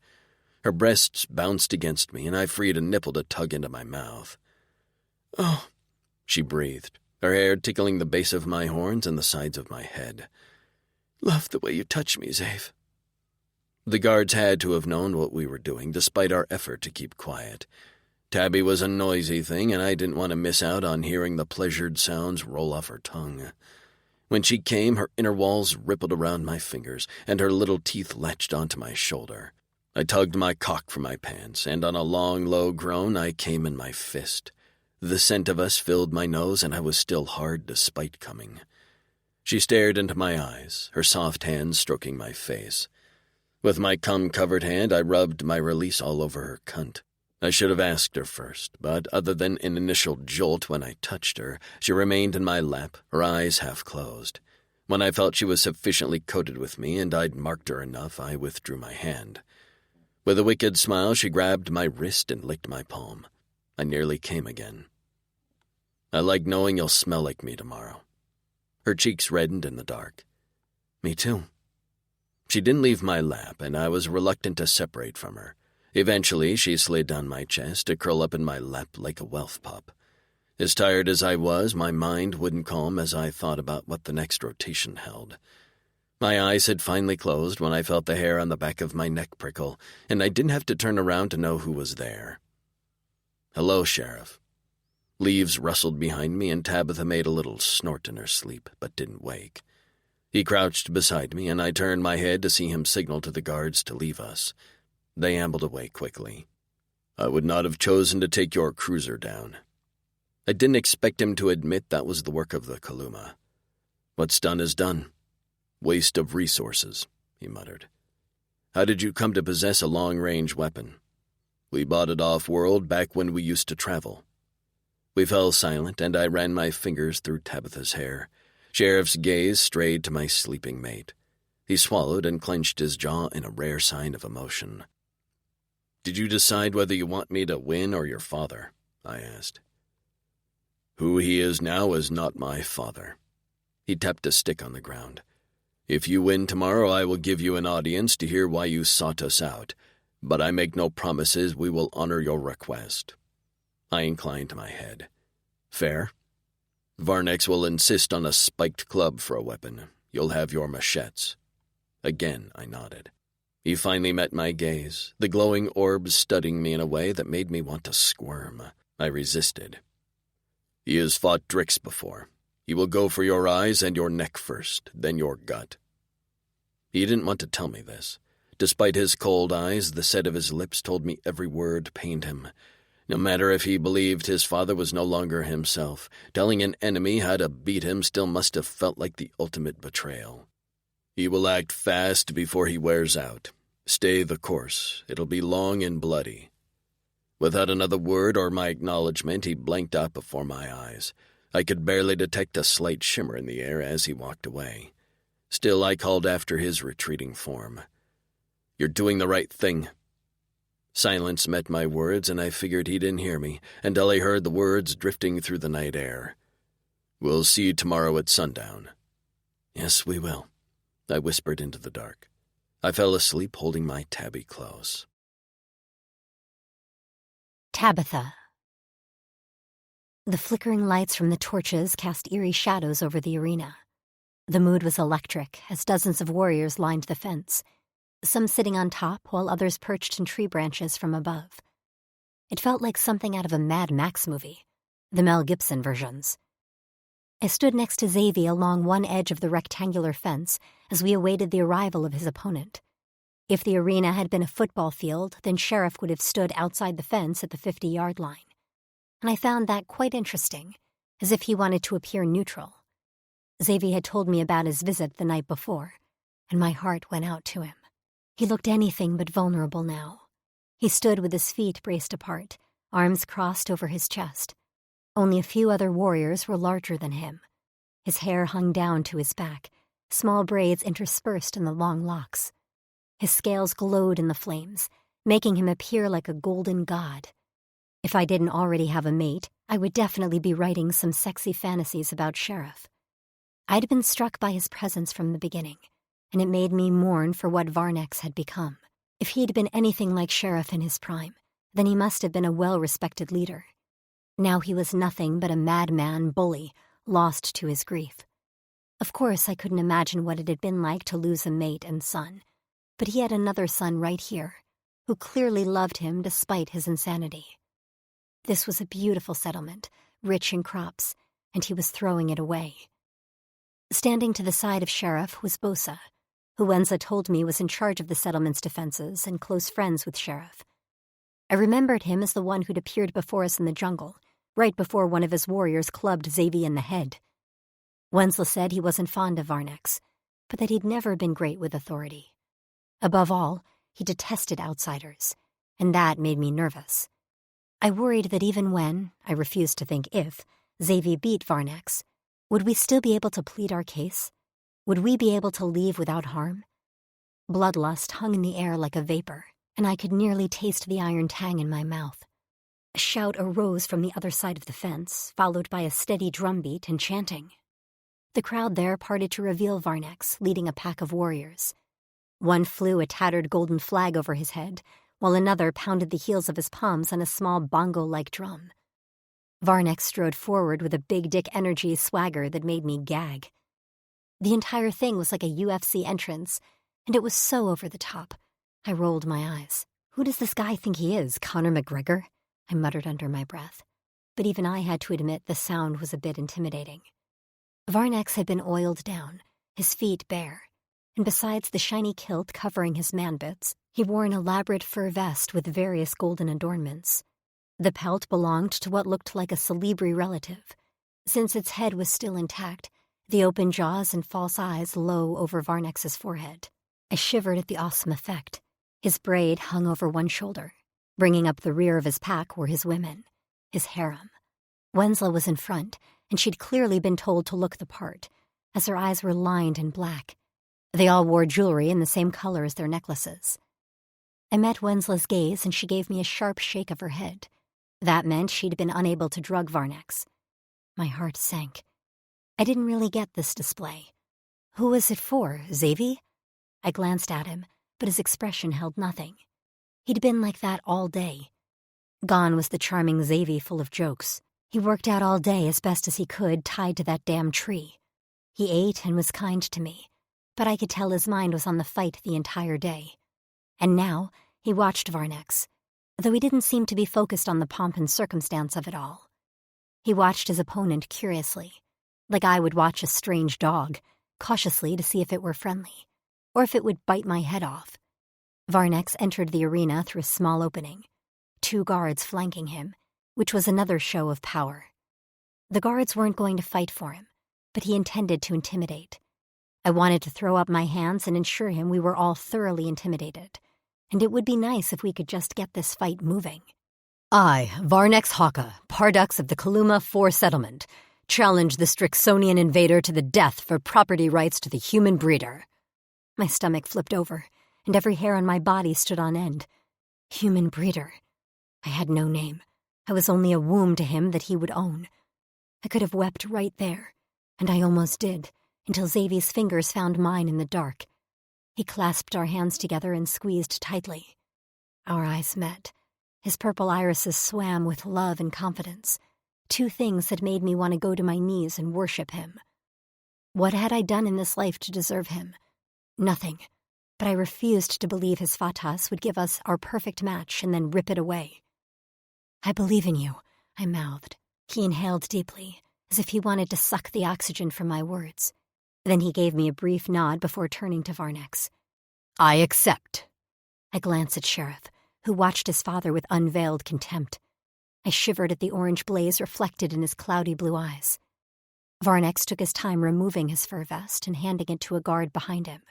Her breasts bounced against me, and I freed a nipple to tug into my mouth. "Oh," she breathed, her hair tickling the base of my horns and the sides of my head. "Love the way you touch me, Zave." The guards had to have known what we were doing, despite our effort to keep quiet. Tabby was a noisy thing, and I didn't want to miss out on hearing the pleasured sounds roll off her tongue. When she came, her inner walls rippled around my fingers, and her little teeth latched onto my shoulder. I tugged my cock from my pants, and on a long, low groan, I came in my fist. The scent of us filled my nose, and I was still hard despite coming. She stared into my eyes, her soft hands stroking my face. With my cum-covered hand, I rubbed my release all over her cunt. I should have asked her first, but other than an initial jolt when I touched her, she remained in my lap, her eyes half closed. When I felt she was sufficiently coated with me and I'd marked her enough, I withdrew my hand. With a wicked smile, she grabbed my wrist and licked my palm. I nearly came again. "I like knowing you'll smell like me tomorrow." Her cheeks reddened in the dark. "Me too." She didn't leave my lap, and I was reluctant to separate from her. Eventually, she slid down my chest to curl up in my lap like a whelp pup. As tired as I was, my mind wouldn't calm as I thought about what the next rotation held. My eyes had finally closed when I felt the hair on the back of my neck prickle, and I didn't have to turn around to know who was there. "Hello, Sheriff." Leaves rustled behind me, and Tabitha made a little snort in her sleep, but didn't wake. He crouched beside me, and I turned my head to see him signal to the guards to leave us. They ambled away quickly. "I would not have chosen to take your cruiser down." I didn't expect him to admit that was the work of the Kaluma. "What's done is done. Waste of resources," he muttered. "How did you come to possess a long-range weapon?" "We bought it off-world back when we used to travel." We fell silent, and I ran my fingers through Tabitha's hair. Sheriff's gaze strayed to my sleeping mate. He swallowed and clenched his jaw in a rare sign of emotion. "Did you decide whether you want me to win or your father?" I asked. "Who he is now is not my father." He tapped a stick on the ground. "If you win tomorrow, I will give you an audience to hear why you sought us out, but I make no promises we will honor your request." I inclined my head. "Fair? Varnex will insist on a spiked club for a weapon. You'll have your machetes." Again, I nodded. He finally met my gaze, the glowing orbs studying me in a way that made me want to squirm. I resisted. "He has fought Drix before. He will go for your eyes and your neck first, then your gut." He didn't want to tell me this. Despite his cold eyes, the set of his lips told me every word pained him. No matter if he believed his father was no longer himself, telling an enemy how to beat him still must have felt like the ultimate betrayal. He will act fast before he wears out. Stay the course. It'll be long and bloody." Without another word or my acknowledgement, he blanked out before my eyes. I could barely detect a slight shimmer in the air as he walked away. Still, I called after his retreating form. "You're doing the right thing." Silence met my words, and I figured he didn't hear me, until I heard the words drifting through the night air. "We'll see you tomorrow at sundown." "Yes, we will," I whispered into the dark. I fell asleep holding my tabby close. Tabitha. The flickering lights from the torches cast eerie shadows over the arena. The mood was electric as dozens of warriors lined the fence, some sitting on top while others perched in tree branches from above. It felt like something out of a Mad Max movie, the Mel Gibson versions. I stood next to Xavier along one edge of the rectangular fence as we awaited the arrival of his opponent. If the arena had been a football field, then Sheriff would have stood outside the fence at the 50-yard line. And I found that quite interesting, as if he wanted to appear neutral. Xavier had told me about his visit the night before, and my heart went out to him. He looked anything but vulnerable now. He stood with his feet braced apart, arms crossed over his chest. Only a few other warriors were larger than him. His hair hung down to his back, small braids interspersed in the long locks. His scales glowed in the flames, making him appear like a golden god. If I didn't already have a mate, I would definitely be writing some sexy fantasies about Sheriff. I'd been struck by his presence from the beginning, and it made me mourn for what Varnex had become. If he'd been anything like Sheriff in his prime, then he must have been a well-respected leader. Now he was nothing but a madman bully, lost to his grief. Of course, I couldn't imagine what it had been like to lose a mate and son, but he had another son right here, who clearly loved him despite his insanity. This was a beautiful settlement, rich in crops, and he was throwing it away. Standing to the side of Sheriff was Bosa, who Wenza told me was in charge of the settlement's defenses and close friends with Sheriff. I remembered him as the one who'd appeared before us in the jungle, right before one of his warriors clubbed Xavier in the head. Wenzel said he wasn't fond of Varnex, but that he'd never been great with authority. Above all, he detested outsiders, and that made me nervous. I worried that even when, I refused to think if, Xavier beat Varnex, would we still be able to plead our case? Would we be able to leave without harm? Bloodlust hung in the air like a vapor, and I could nearly taste the iron tang in my mouth. A shout arose from the other side of the fence, followed by a steady drumbeat and chanting. The crowd there parted to reveal Varnex, leading a pack of warriors. One flew a tattered golden flag over his head, while another pounded the heels of his palms on a small bongo-like drum. Varnex strode forward with a big dick energy swagger that made me gag. The entire thing was like a UFC entrance, and it was so over the top. I rolled my eyes. Who does this guy think he is, Conor McGregor? I muttered under my breath. But even I had to admit the sound was a bit intimidating. Varnex had been oiled down, his feet bare, and besides the shiny kilt covering his man-bits, he wore an elaborate fur vest with various golden adornments. The pelt belonged to what looked like a Celebri relative. Since its head was still intact, the open jaws and false eyes low over Varnex's forehead. I shivered at the awesome effect. His braid hung over one shoulder. Bringing up the rear of his pack were his women, his harem. Wensla was in front, and she'd clearly been told to look the part, as her eyes were lined in black. They all wore jewelry in the same color as their necklaces. I met Wensla's gaze, and she gave me a sharp shake of her head. That meant she'd been unable to drug Varnex. My heart sank. I didn't really get this display. Who was it for, Xavier? I glanced at him, but his expression held nothing. He'd been like that all day. Gone was the charming Xavier full of jokes. He worked out all day as best as he could, tied to that damn tree. He ate and was kind to me, but I could tell his mind was on the fight the entire day. And now he watched Varnex, though he didn't seem to be focused on the pomp and circumstance of it all. He watched his opponent curiously, like I would watch a strange dog, cautiously to see if it were friendly, or if it would bite my head off. Varnex entered the arena through a small opening, 2 guards flanking him, which was another show of power. The guards weren't going to fight for him, but he intended to intimidate. I wanted to throw up my hands and ensure him we were all thoroughly intimidated, and it would be nice if we could just get this fight moving. I, Varnex Haka, Pardux of the Kaluma 4 settlement, challenge the Strixonian invader to the death for property rights to the human breeder. My stomach flipped over, and every hair on my body stood on end. Human breeder. I had no name. I was only a womb to him that he would own. I could have wept right there, and I almost did, until Xavier's fingers found mine in the dark. He clasped our hands together and squeezed tightly. Our eyes met. His purple irises swam with love and confidence, 2 things that made me want to go to my knees and worship him. What had I done in this life to deserve him? Nothing, but I refused to believe his Fatas would give us our perfect match and then rip it away. I believe in you, I mouthed. He inhaled deeply, as if he wanted to suck the oxygen from my words. Then he gave me a brief nod before turning to Varnex. I accept. I glanced at Sheriff, who watched his father with unveiled contempt. I shivered at the orange blaze reflected in his cloudy blue eyes. Varnex took his time removing his fur vest and handing it to a guard behind him.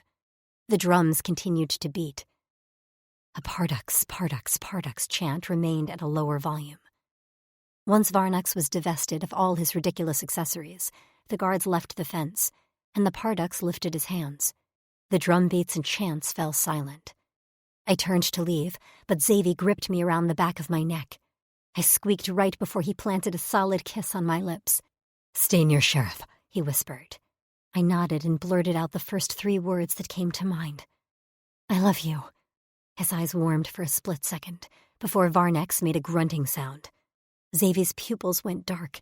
The drums continued to beat. A Pardux, Pardux, Pardux chant remained at a lower volume. Once Varnex was divested of all his ridiculous accessories, the guards left the fence, and the Pardux lifted his hands. The drum beats and chants fell silent. I turned to leave, but Xavier gripped me around the back of my neck. I squeaked right before he planted a solid kiss on my lips. Stay near Sheriff, he whispered. I nodded and blurted out the first 3 words that came to mind. I love you. His eyes warmed for a split second, before Varnex made a grunting sound. Xavier's pupils went dark.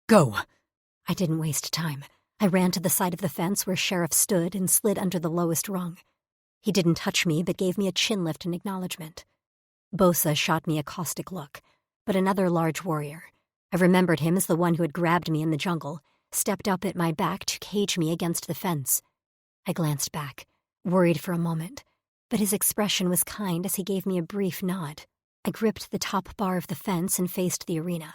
Go! I didn't waste time. I ran to the side of the fence where Sheriff stood and slid under the lowest rung. He didn't touch me, but gave me a chin lift in acknowledgement. Bosa shot me a caustic look, but another large warrior, I remembered him as the one who had grabbed me in the jungle, stepped up at my back to cage me against the fence. I glanced back, worried for a moment, but his expression was kind as he gave me a brief nod. I gripped the top bar of the fence and faced the arena.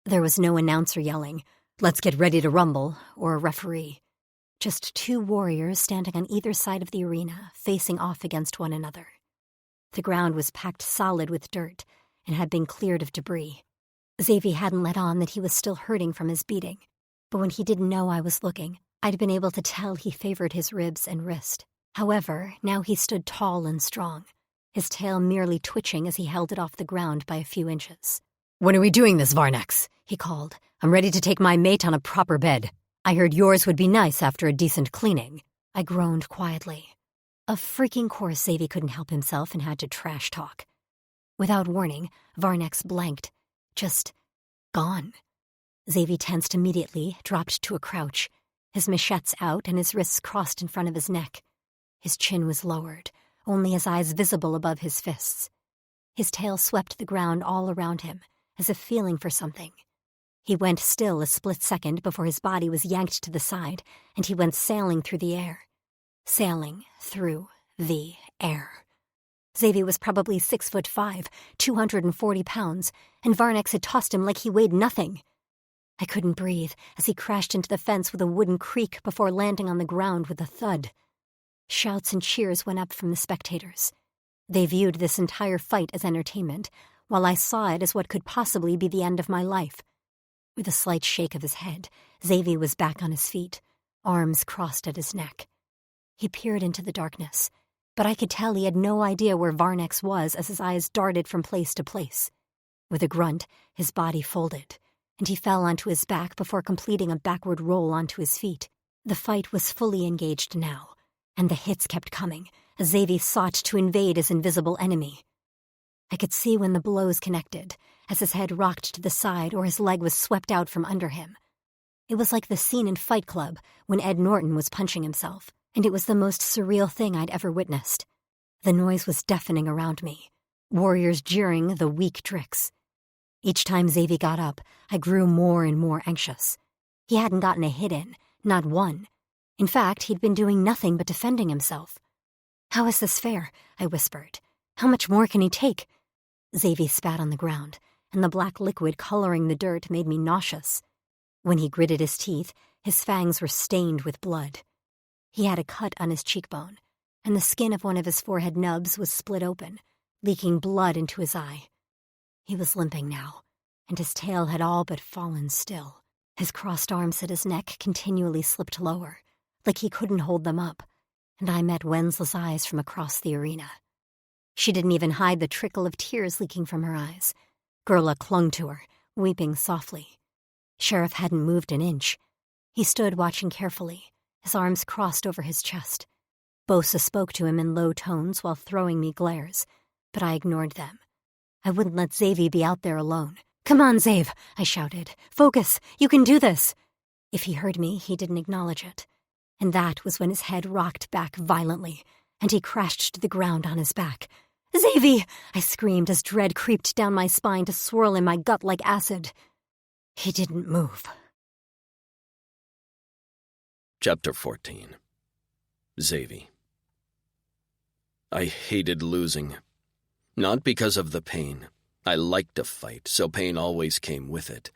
There was no announcer yelling, "Let's get ready to rumble," or a referee. Just 2 warriors standing on either side of the arena, facing off against one another. The ground was packed solid with dirt and had been cleared of debris. Xavier hadn't let on that he was still hurting from his beating, but when he didn't know I was looking, I'd been able to tell he favored his ribs and wrist. However, now he stood tall and strong, his tail merely twitching as he held it off the ground by a few inches. "When are we doing this, Varnex?" he called. "I'm ready to take my mate on a proper bed. I heard yours would be nice after a decent cleaning." I groaned quietly. Of freaking course Xavier couldn't help himself and had to trash talk. Without warning, Varnex blanked. Just gone. Xavier tensed immediately, dropped to a crouch, his machetes out and his wrists crossed in front of his neck. His chin was lowered, only his eyes visible above his fists. His tail swept the ground all around him, as if feeling for something. He went still a split second before his body was yanked to the side, and he went sailing through the air. Sailing through the air. Xavier was probably 6'5", 240 pounds, and Varnex had tossed him like he weighed nothing. I couldn't breathe as he crashed into the fence with a wooden creak before landing on the ground with a thud. Shouts and cheers went up from the spectators. They viewed this entire fight as entertainment, while I saw it as what could possibly be the end of my life. With a slight shake of his head, Xavier was back on his feet, arms crossed at his neck. He peered into the darkness, but I could tell he had no idea where Varnex was as his eyes darted from place to place. With a grunt, his body folded, and he fell onto his back before completing a backward roll onto his feet. The fight was fully engaged now, and the hits kept coming as Xavier sought to invade his invisible enemy. I could see when the blows connected, as his head rocked to the side or his leg was swept out from under him. It was like the scene in Fight Club when Ed Norton was punching himself, and it was the most surreal thing I'd ever witnessed. The noise was deafening around me, warriors jeering the weak Drix. Each time Xavier got up, I grew more and more anxious. He hadn't gotten a hit in, not one. In fact, he'd been doing nothing but defending himself. "How is this fair?" I whispered. "How much more can he take?" Xavier spat on the ground, and the black liquid coloring the dirt made me nauseous. When he gritted his teeth, his fangs were stained with blood. He had a cut on his cheekbone, and the skin of one of his forehead nubs was split open, leaking blood into his eye. He was limping now, and his tail had all but fallen still. His crossed arms at his neck continually slipped lower, like he couldn't hold them up, and I met Wenslow's eyes from across the arena. She didn't even hide the trickle of tears leaking from her eyes. Gerla clung to her, weeping softly. Sheriff hadn't moved an inch. He stood watching carefully, his arms crossed over his chest. Bosa spoke to him in low tones while throwing me glares, but I ignored them. I wouldn't let Xavi be out there alone. "Come on, Xav," I shouted. "Focus, you can do this." If he heard me, he didn't acknowledge it. And that was when his head rocked back violently, and he crashed to the ground on his back. "Xavi!" I screamed as dread creeped down my spine to swirl in my gut like acid. He didn't move. Chapter 14. Xavi. I hated losing. Not because of the pain. I liked to fight, so pain always came with it.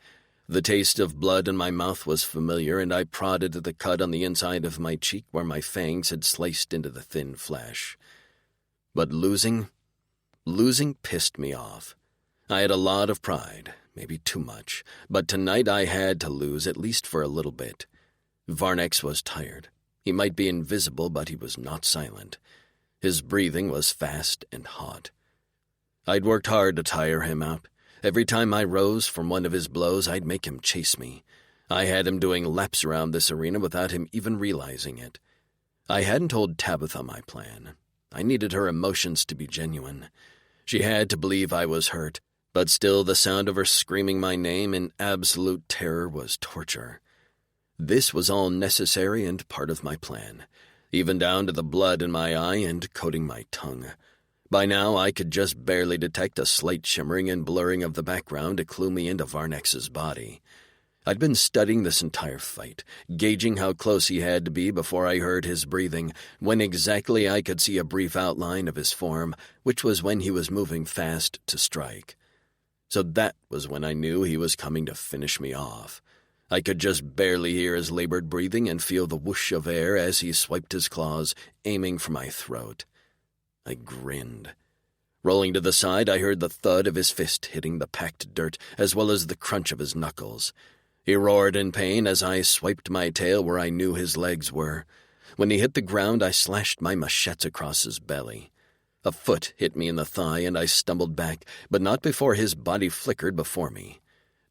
The taste of blood in my mouth was familiar, and I prodded at the cut on the inside of my cheek where my fangs had sliced into the thin flesh. But losing pissed me off. I had a lot of pride, maybe too much, but tonight I had to lose, at least for a little bit. Varnex was tired. He might be invisible, but he was not silent. His breathing was fast and hot. I'd worked hard to tire him out. Every time I rose from one of his blows, I'd make him chase me. I had him doing laps around this arena without him even realizing it. I hadn't told Tabitha my plan. I needed her emotions to be genuine. She had to believe I was hurt, but still the sound of her screaming my name in absolute terror was torture. This was all necessary and part of my plan, even down to the blood in my eye and coating my tongue. By now I could just barely detect a slight shimmering and blurring of the background to clue me into Varnex's body. I'd been studying this entire fight, gauging how close he had to be before I heard his breathing, when exactly I could see a brief outline of his form, which was when he was moving fast to strike. So that was when I knew he was coming to finish me off. I could just barely hear his labored breathing and feel the whoosh of air as he swiped his claws, aiming for my throat. I grinned. Rolling to the side, I heard the thud of his fist hitting the packed dirt, as well as the crunch of his knuckles. He roared in pain as I swiped my tail where I knew his legs were. When he hit the ground, I slashed my machetes across his belly. A foot hit me in the thigh, and I stumbled back, but not before his body flickered before me.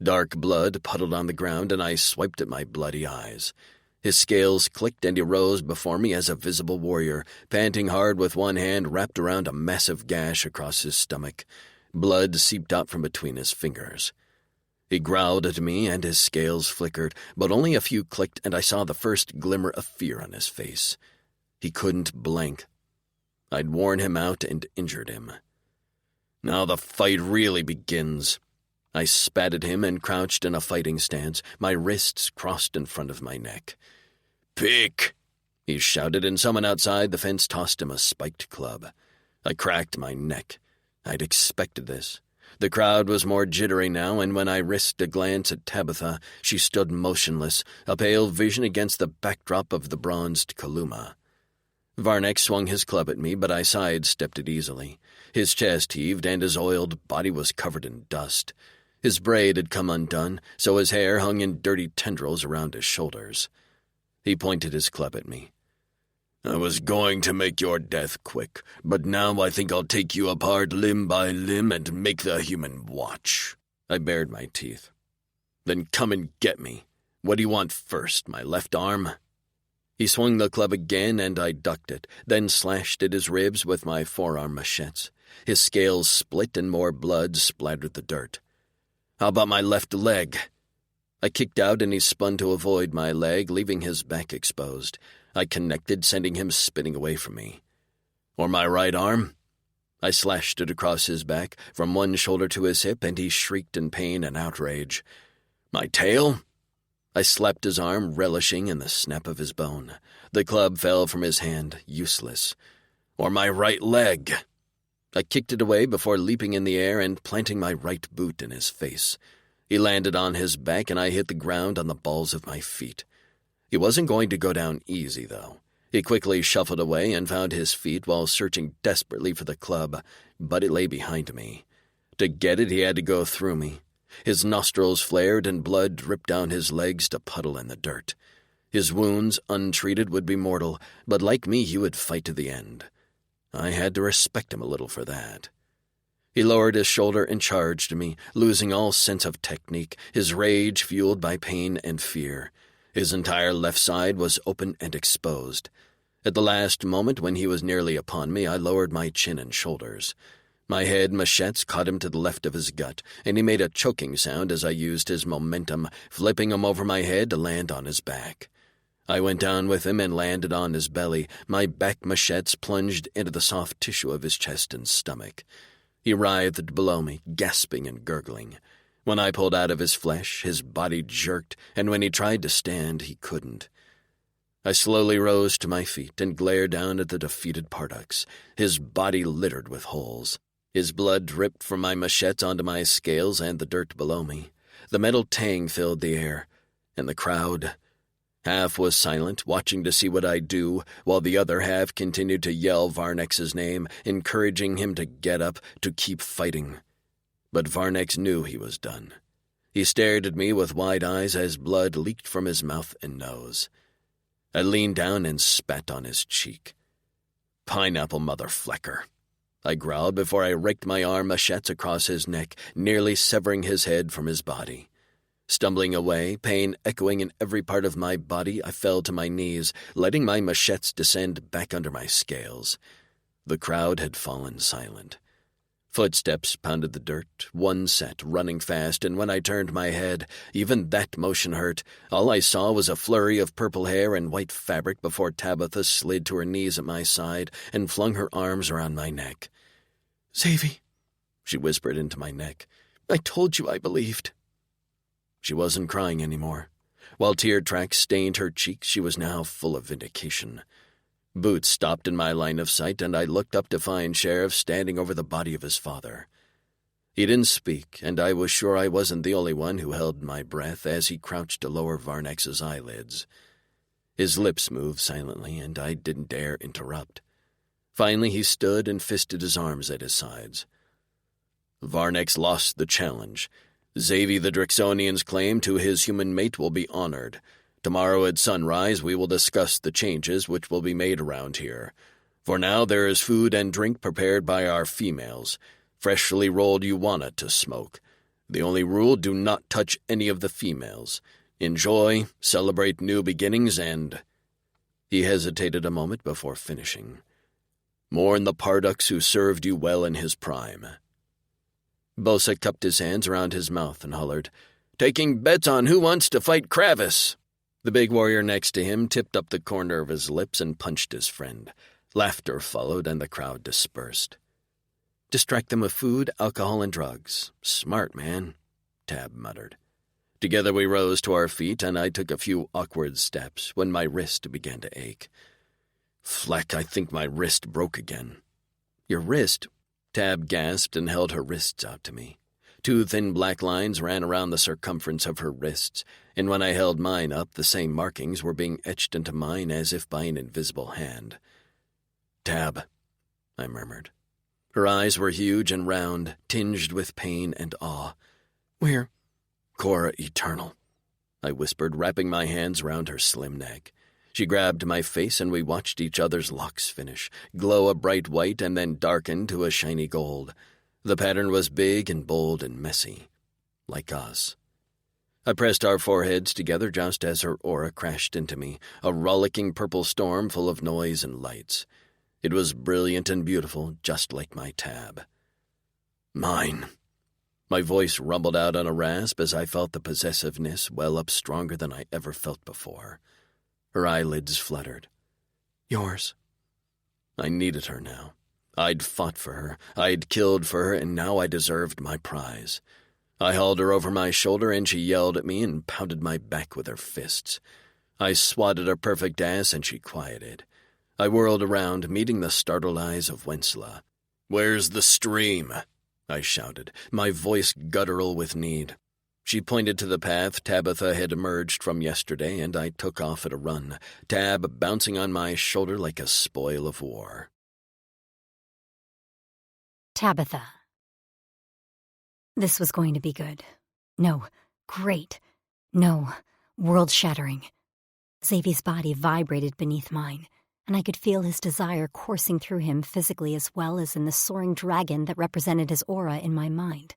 Dark blood puddled on the ground, and I swiped at my bloody eyes. His scales clicked, and he rose before me as a visible warrior, panting hard with one hand wrapped around a massive gash across his stomach. Blood seeped out from between his fingers. He growled at me, and his scales flickered, but only a few clicked, and I saw the first glimmer of fear on his face. He couldn't blink. I'd worn him out and injured him. Now the fight really begins. I spat at him and crouched in a fighting stance, my wrists crossed in front of my neck. "Pick!" he shouted, and someone outside the fence tossed him a spiked club. I cracked my neck. I'd expected this. The crowd was more jittery now, and when I risked a glance at Tabitha, she stood motionless, a pale vision against the backdrop of the bronzed Kaluma. Varnex swung his club at me, but I sidestepped it easily. His chest heaved, and his oiled body was covered in dust. His braid had come undone, so his hair hung in dirty tendrils around his shoulders. He pointed his club at me. "I was going to make your death quick, but now I think I'll take you apart limb by limb and make the human watch." I bared my teeth. "Then come and get me. What do you want first, my left arm?" He swung the club again, and I ducked it, then slashed at his ribs with my forearm machetes. His scales split and more blood splattered the dirt. "How about my left leg?" I kicked out, and he spun to avoid my leg, leaving his back exposed. I connected, sending him spinning away from me. "Or my right arm?" I slashed it across his back, from one shoulder to his hip, and he shrieked in pain and outrage. "My tail?" I slapped his arm, relishing in the snap of his bone. The club fell from his hand, useless. "Or my right leg?" I kicked it away before leaping in the air and planting my right boot in his face. He landed on his back, and I hit the ground on the balls of my feet. He wasn't going to go down easy, though. He quickly shuffled away and found his feet while searching desperately for the club, but it lay behind me. To get it, he had to go through me. His nostrils flared and blood dripped down his legs to puddle in the dirt. His wounds, untreated, would be mortal, but like me, he would fight to the end. I had to respect him a little for that. He lowered his shoulder and charged me, losing all sense of technique, his rage fueled by pain and fear. His entire left side was open and exposed. At the last moment, when he was nearly upon me, I lowered my chin and shoulders. My head machetes caught him to the left of his gut, and he made a choking sound as I used his momentum, flipping him over my head to land on his back. I went down with him and landed on his belly. My back machetes plunged into the soft tissue of his chest and stomach. He writhed below me, gasping and gurgling. When I pulled out of his flesh, his body jerked, and when he tried to stand, he couldn't. I slowly rose to my feet and glared down at the defeated Pardux, his body littered with holes. His blood dripped from my machetes onto my scales and the dirt below me. The metal tang filled the air, and the crowd. Half was silent, watching to see what I'd do, while the other half continued to yell Varnex's name, encouraging him to get up, to keep fighting. But Varnex knew he was done. He stared at me with wide eyes as blood leaked from his mouth and nose. I leaned down and spat on his cheek. "Pineapple motherflecker," I growled before I raked my arm machetes across his neck, nearly severing his head from his body. Stumbling away, pain echoing in every part of my body, I fell to my knees, letting my machetes descend back under my scales. The crowd had fallen silent. Footsteps pounded the dirt, one set, running fast, and when I turned my head, even that motion hurt. All I saw was a flurry of purple hair and white fabric before Tabitha slid to her knees at my side and flung her arms around my neck. "Xavi," she whispered into my neck, "I told you I believed." She wasn't crying anymore. While tear tracks stained her cheeks, she was now full of vindication. Boots stopped in my line of sight, and I looked up to find Sheriff standing over the body of his father. He didn't speak, and I was sure I wasn't the only one who held my breath as he crouched to lower Varnex's eyelids. His lips moved silently, and I didn't dare interrupt. Finally, he stood and fisted his arms at his sides. "Varnex lost the challenge. Xavi the Drixonian's claim to his human mate will be honored. Tomorrow at sunrise we will discuss the changes which will be made around here. For now there is food and drink prepared by our females, freshly rolled Uwana to smoke. The only rule, do not touch any of the females. Enjoy, celebrate new beginnings, and—" He hesitated a moment before finishing. "Mourn the Pardux who served you well in his prime." Bosa cupped his hands around his mouth and hollered, "Taking bets on who wants to fight Kravis." The big warrior next to him tipped up the corner of his lips and punched his friend. Laughter followed, and the crowd dispersed. "Distract them with food, alcohol, and drugs. Smart, man," Tab muttered. Together we rose to our feet, and I took a few awkward steps when my wrist began to ache. "Fleck, I think my wrist broke again." "Your wrist?" Tab gasped and held her wrists out to me. Two thin black lines ran around the circumference of her wrists, and when I held mine up, the same markings were being etched into mine as if by an invisible hand. "Tab," I murmured. Her eyes were huge and round, tinged with pain and awe. "Where?" "Cora Eternal," I whispered, wrapping my hands round her slim neck. She grabbed my face, and we watched each other's locks finish, glow a bright white and then darken to a shiny gold. The pattern was big and bold and messy, like us. I pressed our foreheads together just as her aura crashed into me, a rollicking purple storm full of noise and lights. It was brilliant and beautiful, just like my Tab. "Mine." My voice rumbled out on a rasp as I felt the possessiveness well up stronger than I ever felt before. Her eyelids fluttered. "Yours." I needed her now. I'd fought for her, I'd killed for her, and now I deserved my prize. I hauled her over my shoulder, and she yelled at me and pounded my back with her fists. I swatted her perfect ass, and she quieted. I whirled around, meeting the startled eyes of Wensla. "Where's the stream?" I shouted, my voice guttural with need. She pointed to the path Tabitha had emerged from yesterday, and I took off at a run, Tab bouncing on my shoulder like a spoil of war. Tabitha. This was going to be good. No, great. No, world-shattering. Xavier's body vibrated beneath mine, and I could feel his desire coursing through him physically as well as in the soaring dragon that represented his aura in my mind.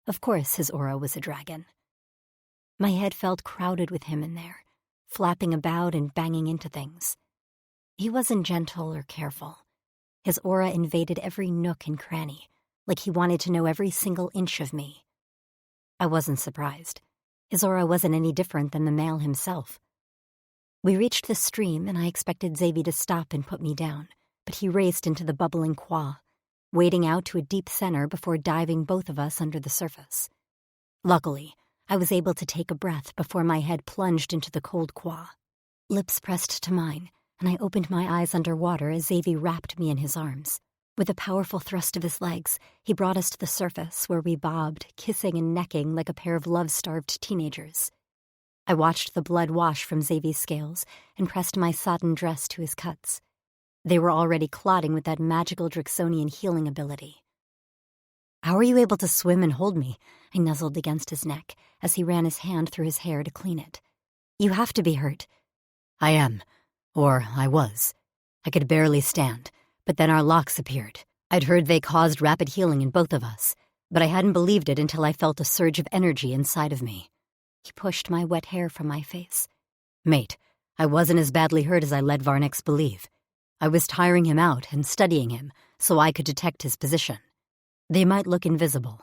Of course his aura was a dragon. My head felt crowded with him in there, flapping about and banging into things. He wasn't gentle or careful. His aura invaded every nook and cranny, like he wanted to know every single inch of me. I wasn't surprised. His aura wasn't any different than the male himself. We reached the stream, and I expected Xavier to stop and put me down, but he raced into the bubbling Kwa, wading out to a deep center before diving both of us under the surface. Luckily, I was able to take a breath before my head plunged into the cold Kwa. Lips pressed to mine, and I opened my eyes underwater as Xavier wrapped me in his arms. With a powerful thrust of his legs, he brought us to the surface where we bobbed, kissing and necking like a pair of love-starved teenagers. I watched the blood wash from Xavier's scales and pressed my sodden dress to his cuts. They were already clotting with that magical Drixonian healing ability. "How are you able to swim and hold me?" I nuzzled against his neck as he ran his hand through his hair to clean it. "You have to be hurt." "I am. Or I was. I could barely stand, but then our locks appeared. I'd heard they caused rapid healing in both of us, but I hadn't believed it until I felt a surge of energy inside of me." He pushed my wet hair from my face. "Mate, I wasn't as badly hurt as I led Varnex believe. I was tiring him out and studying him so I could detect his position. They might look invisible,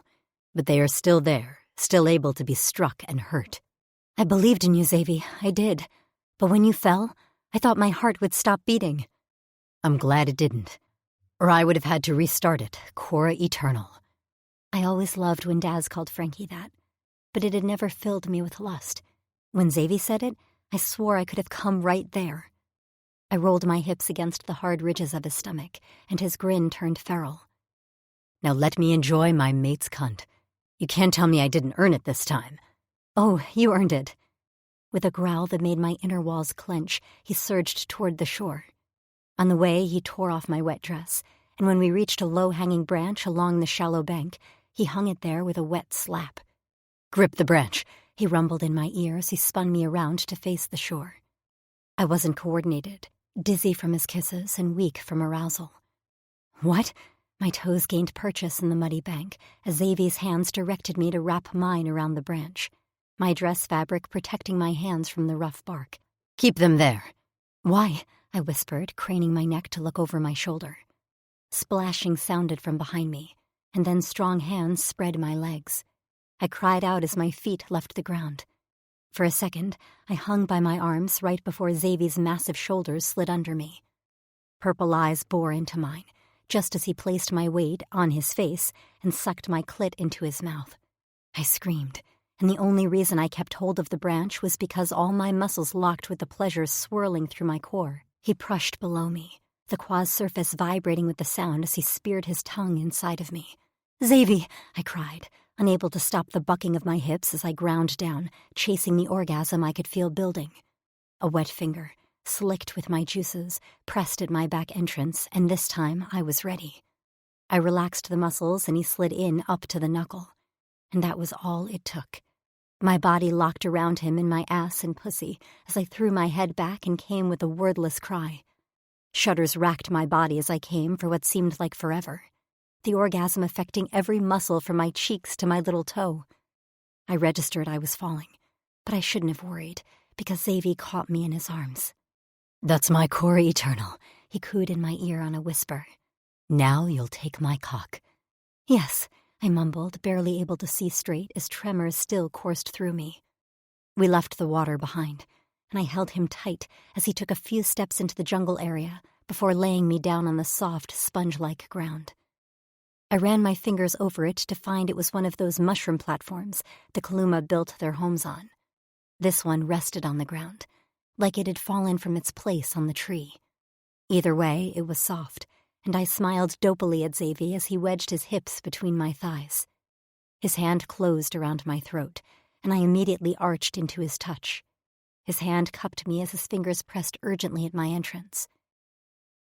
but they are still there, still able to be struck and hurt." "I believed in you, Xavier, I did. But when you fell, I thought my heart would stop beating." "I'm glad it didn't, or I would have had to restart it, Cora Eternal." I always loved when Daz called Frankie that, but it had never filled me with lust. When Xavier said it, I swore I could have come right there. I rolled my hips against the hard ridges of his stomach, and his grin turned feral. "Now let me enjoy my mate's cunt. You can't tell me I didn't earn it this time." "Oh, you earned it." With a growl that made my inner walls clench, he surged toward the shore. On the way, he tore off my wet dress, and when we reached a low-hanging branch along the shallow bank, he hung it there with a wet slap. "Grip the branch," he rumbled in my ear as he spun me around to face the shore. I wasn't coordinated, dizzy from his kisses and weak from arousal. "What?" My toes gained purchase in the muddy bank as Xavier's hands directed me to wrap mine around the branch, my dress fabric protecting my hands from the rough bark. "Keep them there." "Why?" I whispered, craning my neck to look over my shoulder. Splashing sounded from behind me, and then strong hands spread my legs. I cried out as my feet left the ground. For a second, I hung by my arms right before Xavier's massive shoulders slid under me. Purple eyes bore into mine, just as he placed my weight on his face and sucked my clit into his mouth. I screamed, and the only reason I kept hold of the branch was because all my muscles locked with the pleasure swirling through my core. He pushed below me, the Kwa's surface vibrating with the sound as he speared his tongue inside of me. "Xavier!" I cried, unable to stop the bucking of my hips as I ground down, chasing the orgasm I could feel building. A wet finger, slicked with my juices, pressed at my back entrance, and this time I was ready. I relaxed the muscles and he slid in up to the knuckle. And that was all it took. My body locked around him in my ass and pussy as I threw my head back and came with a wordless cry. Shudders racked my body as I came for what seemed like forever, the orgasm affecting every muscle from my cheeks to my little toe. I registered I was falling, but I shouldn't have worried, because Xavier caught me in his arms. "That's my Cora Eternal," he cooed in my ear on a whisper. "Now you'll take my cock." "Yes," I mumbled, barely able to see straight as tremors still coursed through me. We left the water behind, and I held him tight as he took a few steps into the jungle area before laying me down on the soft, sponge-like ground. I ran my fingers over it to find it was one of those mushroom platforms the Kaluma built their homes on. This one rested on the ground, like it had fallen from its place on the tree. Either way, it was soft, and I smiled dopily at Xavier as he wedged his hips between my thighs. His hand closed around my throat, and I immediately arched into his touch. His hand cupped me as his fingers pressed urgently at my entrance.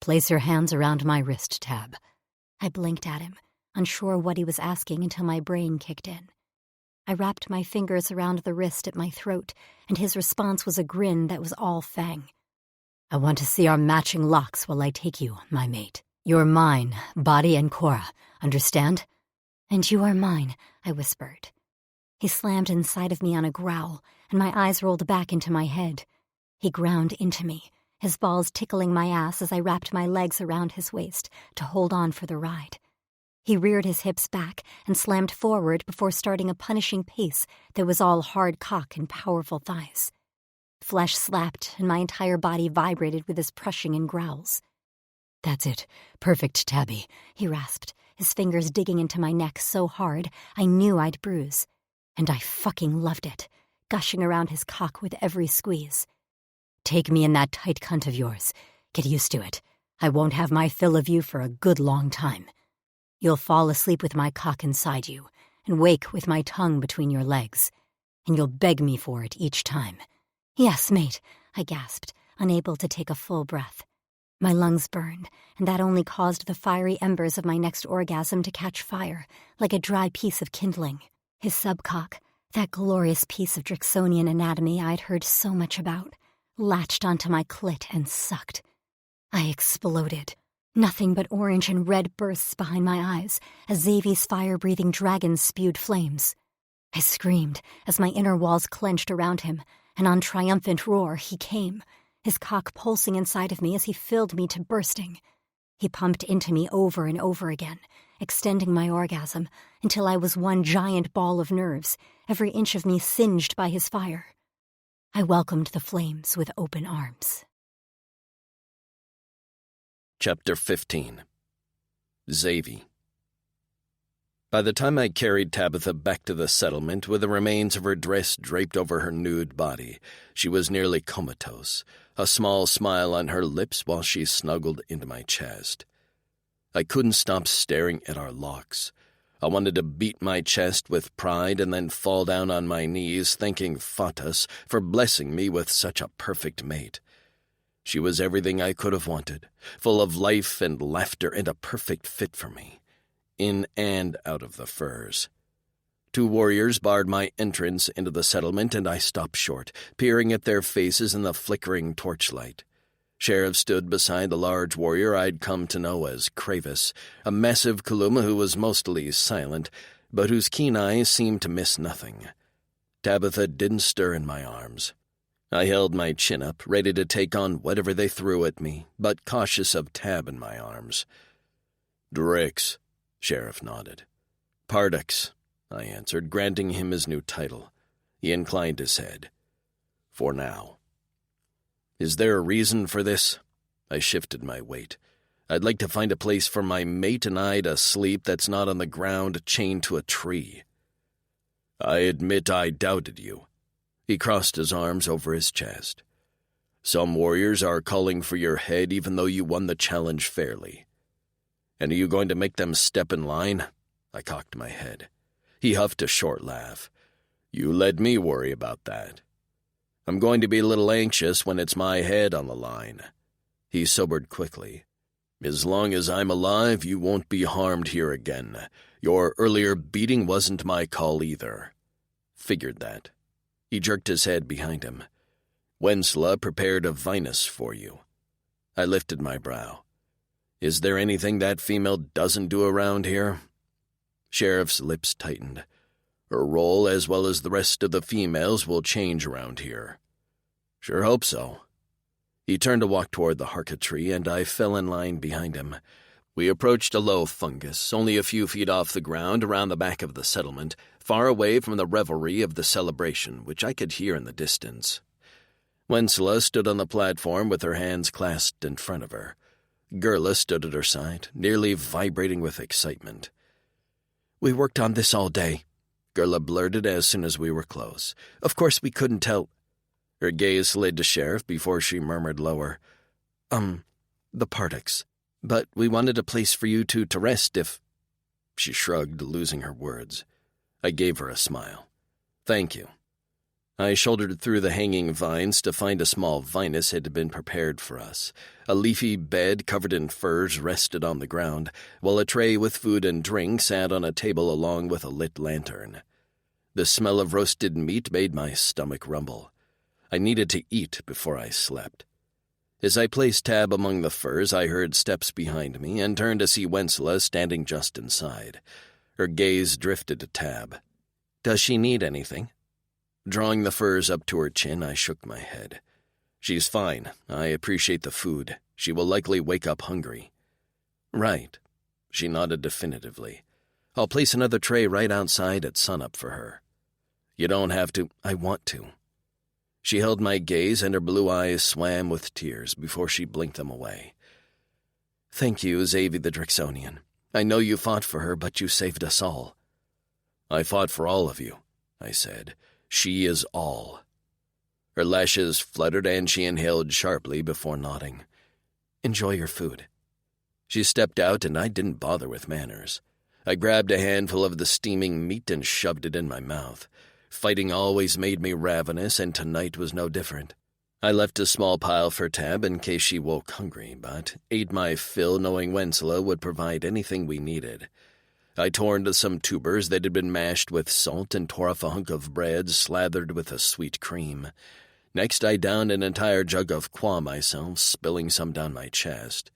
Place your hands around my wrist, Tab. I blinked at him, unsure what he was asking until my brain kicked in. I wrapped my fingers around the wrist at my throat, and his response was a grin that was all fang. I want to see our matching locks while I take you, my mate. You're mine, body and Cora, understand? And you are mine, I whispered. He slammed inside of me on a growl, and my eyes rolled back into my head. He ground into me, his balls tickling my ass as I wrapped my legs around his waist to hold on for the ride. He reared his hips back and slammed forward before starting a punishing pace that was all hard cock and powerful thighs. Flesh slapped, and my entire body vibrated with his prushing and growls. That's it. Perfect, Tabby, he rasped, his fingers digging into my neck so hard I knew I'd bruise. And I fucking loved it, gushing around his cock with every squeeze. Take me in that tight cunt of yours. Get used to it. I won't have my fill of you for a good long time. You'll fall asleep with my cock inside you, and wake with my tongue between your legs, and you'll beg me for it each time. Yes, mate, I gasped, unable to take a full breath. My lungs burned, and that only caused the fiery embers of my next orgasm to catch fire, like a dry piece of kindling. His subcock, that glorious piece of Drixonian anatomy I'd heard so much about, latched onto my clit and sucked. I exploded. Nothing but orange and red bursts behind my eyes as Xavier's fire-breathing dragons spewed flames. I screamed as my inner walls clenched around him, and on triumphant roar he came, his cock pulsing inside of me as he filled me to bursting. He pumped into me over and over again, extending my orgasm until I was one giant ball of nerves, every inch of me singed by his fire. I welcomed the flames with open arms. Chapter 15. Xavier. By the time I carried Tabitha back to the settlement with the remains of her dress draped over her nude body, she was nearly comatose, a small smile on her lips while she snuggled into my chest. I couldn't stop staring at our locks. I wanted to beat my chest with pride and then fall down on my knees, thanking Fatas for blessing me with such a perfect mate. She was everything I could have wanted, full of life and laughter and a perfect fit for me, in and out of the furs. 2 warriors barred my entrance into the settlement, and I stopped short, peering at their faces in the flickering torchlight. Sheriff stood beside the large warrior I'd come to know as Kravis, a massive Kuluma who was mostly silent, but whose keen eyes seemed to miss nothing. Tabitha didn't stir in my arms. I held my chin up, ready to take on whatever they threw at me, but cautious of Tab in my arms. "Drix," Sheriff nodded. "Pardix," I answered, granting him his new title. He inclined his head. "For now." "Is there a reason for this?" I shifted my weight. "I'd like to find a place for my mate and I to sleep that's not on the ground chained to a tree." "I admit I doubted you." He crossed his arms over his chest. "Some warriors are calling for your head even though you won the challenge fairly. And are you going to make them step in line?" I cocked my head. He huffed a short laugh. "You let me worry about that. I'm going to be a little anxious when it's my head on the line." He sobered quickly. "As long as I'm alive, you won't be harmed here again. Your earlier beating wasn't my call either." "Figured that." He jerked his head behind him. "Wensla prepared a vinous for you." I lifted my brow. "Is there anything that female doesn't do around here?" Sheriff's lips tightened. "Her role, as well as the rest of the females, will change around here." "Sure hope so." He turned to walk toward the harka tree, and I fell in line behind him. We approached a low fungus, only a few feet off the ground around the back of the settlement, far away from the revelry of the celebration, which I could hear in the distance. Wensla stood on the platform with her hands clasped in front of her. Gerla stood at her side, nearly vibrating with excitement. "We worked on this all day," Gerla blurted as soon as we were close. "Of course we couldn't tell—" Her gaze slid to Sheriff before she murmured lower. The Pardix. But we wanted a place for you two to rest if—" She shrugged, losing her words. I gave her a smile. "Thank you. I shouldered through the hanging vines to find a small vinus had been prepared for us. A leafy bed covered in furs rested on the ground, while a tray with food and drink sat on a table along with a lit lantern. The smell of roasted meat made my stomach rumble. I needed to eat before I slept. As I placed Tab among the furs, I heard steps behind me and turned to see Wensela standing just inside. Her gaze drifted to Tab. "Does she need anything?" Drawing the furs up to her chin, I shook my head. "She's fine. I appreciate the food. She will likely wake up hungry." "Right." She nodded definitively. "I'll place another tray right outside at sunup for her." "You don't have to." "I want to." She held my gaze, and her blue eyes swam with tears before she blinked them away. "Thank you, Xavi the Drixonian. I know you fought for her, but you saved us all." "I fought for all of you," I said. "She is all." Her lashes fluttered, and she inhaled sharply before nodding. "Enjoy your food." She stepped out, and I didn't bother with manners. I grabbed a handful of the steaming meat and shoved it in my mouth. Fighting always made me ravenous, and tonight was no different. I left a small pile for Tab in case she woke hungry, but ate my fill knowing Wensela would provide anything we needed. I tore into some tubers that had been mashed with salt and tore off a hunk of bread slathered with a sweet cream. Next, I downed an entire jug of qua myself, spilling some down my chest.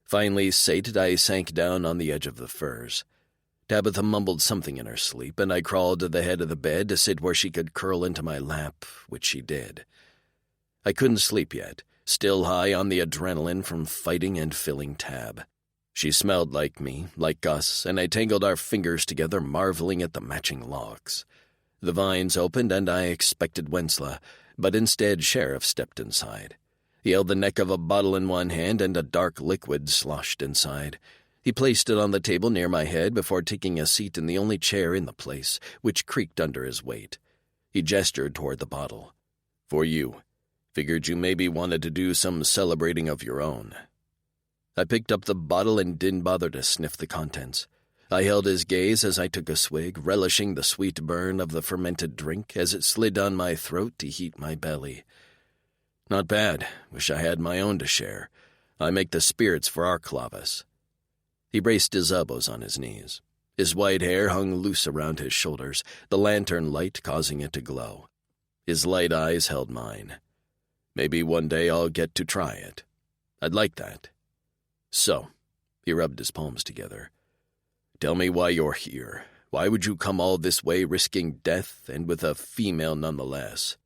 Finally sated, I sank down on the edge of the furs. Tabitha mumbled something in her sleep, and I crawled to the head of the bed to sit where she could curl into my lap, which she did. I couldn't sleep yet, still high on the adrenaline from fighting and filling Tab. She smelled like me, like Gus, and I tangled our fingers together, marveling at the matching locks. The vines opened, and I expected Wensela, but instead Sheriff stepped inside. He held the neck of a bottle in one hand and a dark liquid sloshed inside. He placed it on the table near my head before taking a seat in the only chair in the place, which creaked under his weight. He gestured toward the bottle. "For you. Figured you maybe wanted to do some celebrating of your own." I picked up the bottle and didn't bother to sniff the contents. I held his gaze as I took a swig, relishing the sweet burn of the fermented drink as it slid down my throat to heat my belly. "Not bad. Wish I had my own to share. I make the spirits for our Clavis." He braced his elbows on his knees. His white hair hung loose around his shoulders, the lantern light causing it to glow. His light eyes held mine. "Maybe one day I'll get to try it. I'd like that. So," he rubbed his palms together, "tell me why you're here. Why would you come all this way risking death, and with a female nonetheless?"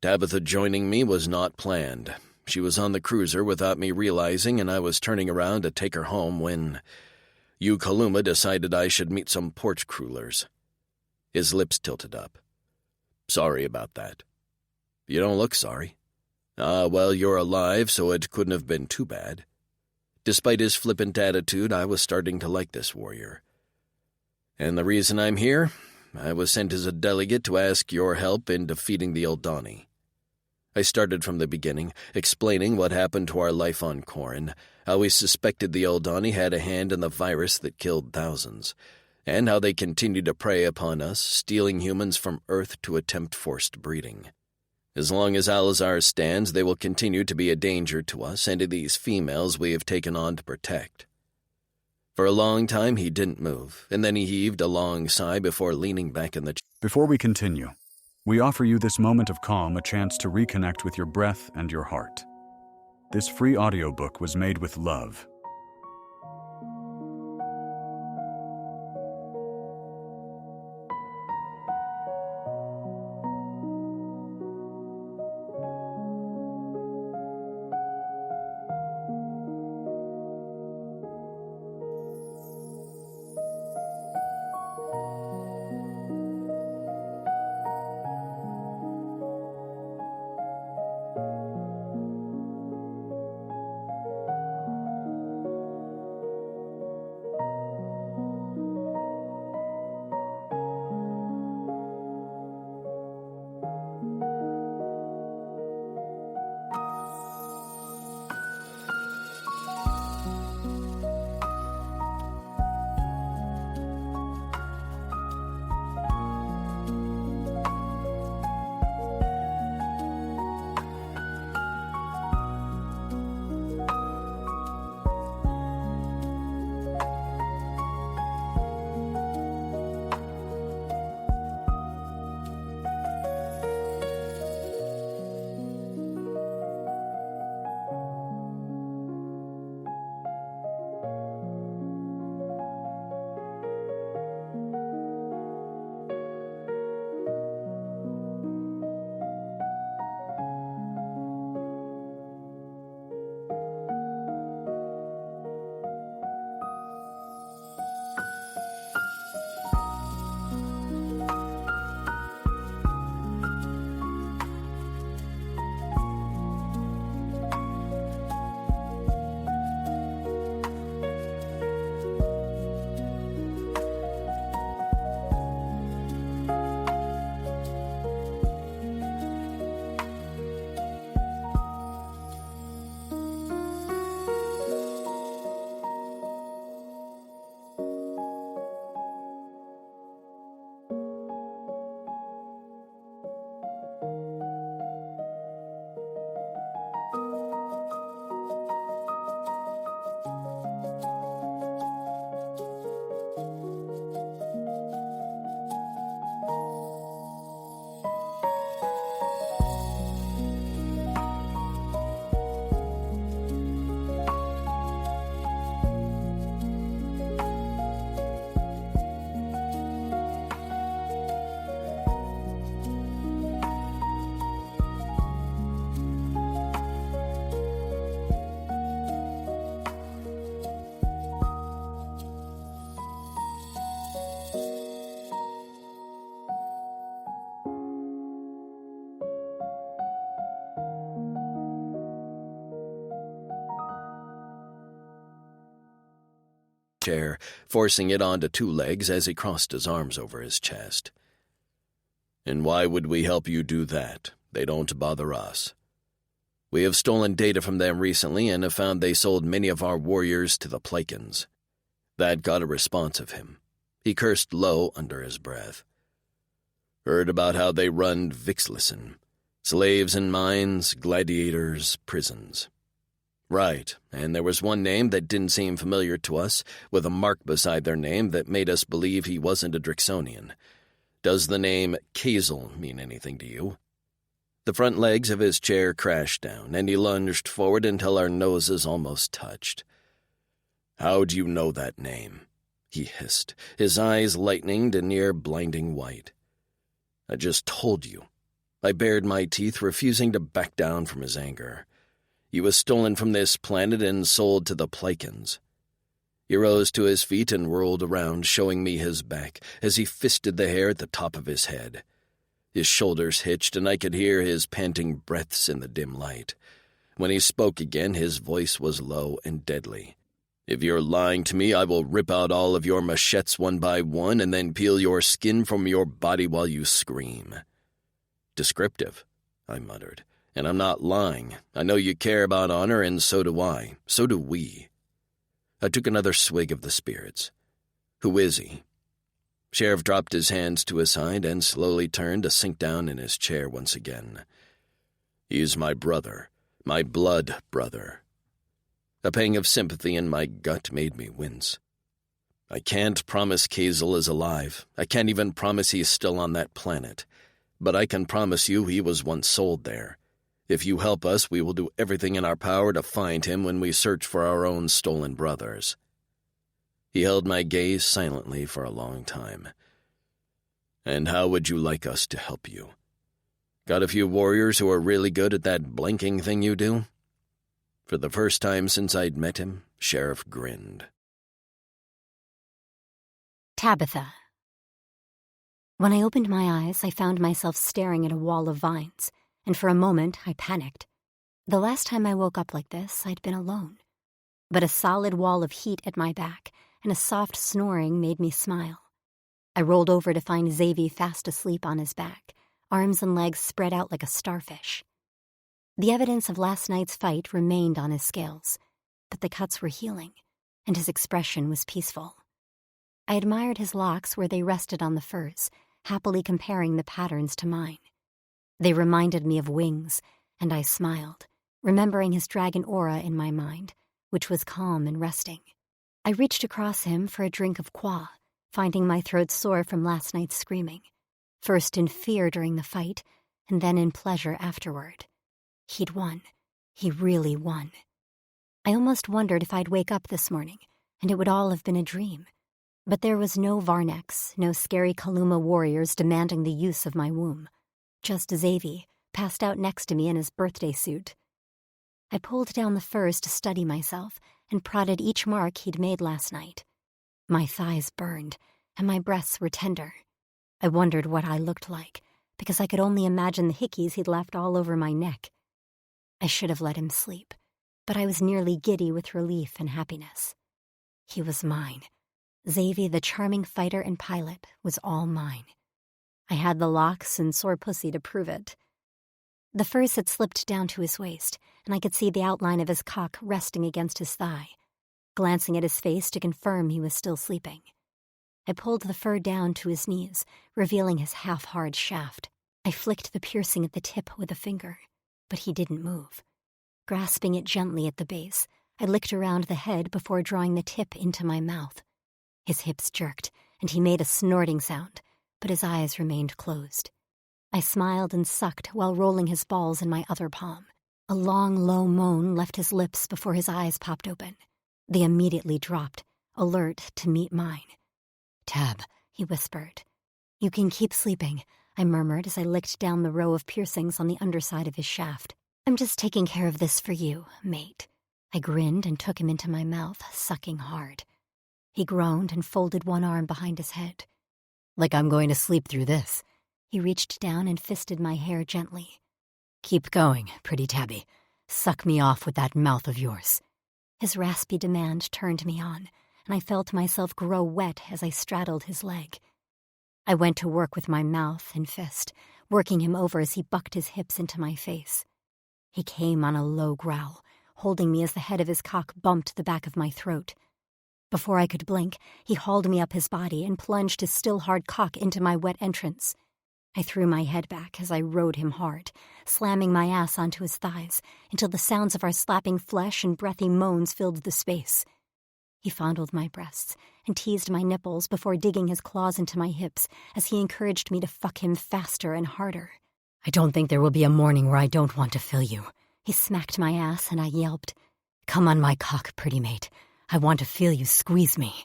Tabitha joining me was not planned. She was on the cruiser without me realizing, and I was turning around to take her home when Kaluma decided I should meet some porch crullers. His lips tilted up. "Sorry about that." "You don't look sorry." Well, you're alive, so it couldn't have been too bad." Despite his flippant attitude, I was starting to like this warrior. "And the reason I'm here? I was sent as a delegate to ask your help in defeating the Eldani." I started from the beginning, explaining what happened to our life on Corin, how we suspected the Eldani had a hand in the virus that killed thousands, and how they continued to prey upon us, stealing humans from Earth to attempt forced breeding. As long as Alazar stands, they will continue to be a danger to us and to these females we have taken on to protect. For a long time he didn't move, and then he heaved a long sigh before leaning back in the chair. Before we continue, we offer you this moment of calm a chance to reconnect with your breath and your heart. This free audiobook was made with love. chair, forcing it onto 2 legs as he crossed his arms over his chest. "And why would we help you do that? They don't bother us. We have stolen data from them recently and have found they sold many of our warriors to the Plakans." That got a response of him. He cursed low under his breath. "Heard about how they run Vixlison. Slaves in mines, gladiators, prisons." "Right, and there was one name that didn't seem familiar to us, with a mark beside their name that made us believe he wasn't a Drixonian. Does the name Kazel mean anything to you?" The front legs of his chair crashed down, and he lunged forward until our noses almost touched. "How do you know that name?" he hissed, his eyes lightening to near blinding white. "I just told you." I bared my teeth, refusing to back down from his anger. "He was stolen from this planet and sold to the Plakans." He rose to his feet and whirled around, showing me his back, as he fisted the hair at the top of his head. His shoulders hitched, and I could hear his panting breaths in the dim light. When he spoke again, his voice was low and deadly. "If you're lying to me, I will rip out all of your machetes one by one and then peel your skin from your body while you scream." "Descriptive," I muttered. "And I'm not lying. I know you care about honor, and so do I. So do we." I took another swig of the spirits. "Who is he?" Sheriff dropped his hands to his side and slowly turned to sink down in his chair once again. "He's my brother, my blood brother." A pang of sympathy in my gut made me wince. "I can't promise Kazel is alive. I can't even promise he's still on that planet. But I can promise you he was once sold there. If you help us, we will do everything in our power to find him when we search for our own stolen brothers." He held my gaze silently for a long time. "And how would you like us to help you? Got a few warriors who are really good at that blinking thing you do?" For the first time since I'd met him, Sheriff grinned. Tabitha. When I opened my eyes, I found myself staring at a wall of vines, and for a moment I panicked. The last time I woke up like this, I'd been alone. But a solid wall of heat at my back and a soft snoring made me smile. I rolled over to find Xavier fast asleep on his back, arms and legs spread out like a starfish. The evidence of last night's fight remained on his scales, but the cuts were healing, and his expression was peaceful. I admired his locks where they rested on the furs, happily comparing the patterns to mine. They reminded me of wings, and I smiled, remembering his dragon aura in my mind, which was calm and resting. I reached across him for a drink of qua, finding my throat sore from last night's screaming, first in fear during the fight, and then in pleasure afterward. He'd won. He really won. I almost wondered if I'd wake up this morning, and it would all have been a dream. But there was no Varnex, no scary Kaluma warriors demanding the use of my womb. Just Xavier, passed out next to me in his birthday suit. I pulled down the furs to study myself and prodded each mark he'd made last night. My thighs burned, and my breasts were tender. I wondered what I looked like, because I could only imagine the hickeys he'd left all over my neck. I should have let him sleep, but I was nearly giddy with relief and happiness. He was mine. Xavier, the charming fighter and pilot, was all mine. I had the locks and sore pussy to prove it. The furs had slipped down to his waist, and I could see the outline of his cock resting against his thigh, glancing at his face to confirm he was still sleeping. I pulled the fur down to his knees, revealing his half-hard shaft. I flicked the piercing at the tip with a finger, but he didn't move. Grasping it gently at the base, I licked around the head before drawing the tip into my mouth. His hips jerked, and he made a snorting sound, but his eyes remained closed. I smiled and sucked while rolling his balls in my other palm. A long, low moan left his lips before his eyes popped open. They immediately dropped, alert to meet mine. "Tab," he whispered. "You can keep sleeping," I murmured as I licked down the row of piercings on the underside of his shaft. "I'm just taking care of this for you, mate." I grinned and took him into my mouth, sucking hard. He groaned and folded one arm behind his head. "Like I'm going to sleep through this." He reached down and fisted my hair gently. "Keep going, pretty tabby. Suck me off with that mouth of yours." His raspy demand turned me on, and I felt myself grow wet as I straddled his leg. I went to work with my mouth and fist, working him over as he bucked his hips into my face. He came on a low growl, holding me as the head of his cock bumped the back of my throat. Before I could blink, he hauled me up his body and plunged his still hard cock into my wet entrance. I threw my head back as I rode him hard, slamming my ass onto his thighs until the sounds of our slapping flesh and breathy moans filled the space. He fondled my breasts and teased my nipples before digging his claws into my hips as he encouraged me to fuck him faster and harder. "I don't think there will be a morning where I don't want to fill you." He smacked my ass and I yelped, "Come on my cock, pretty mate. I want to feel you squeeze me."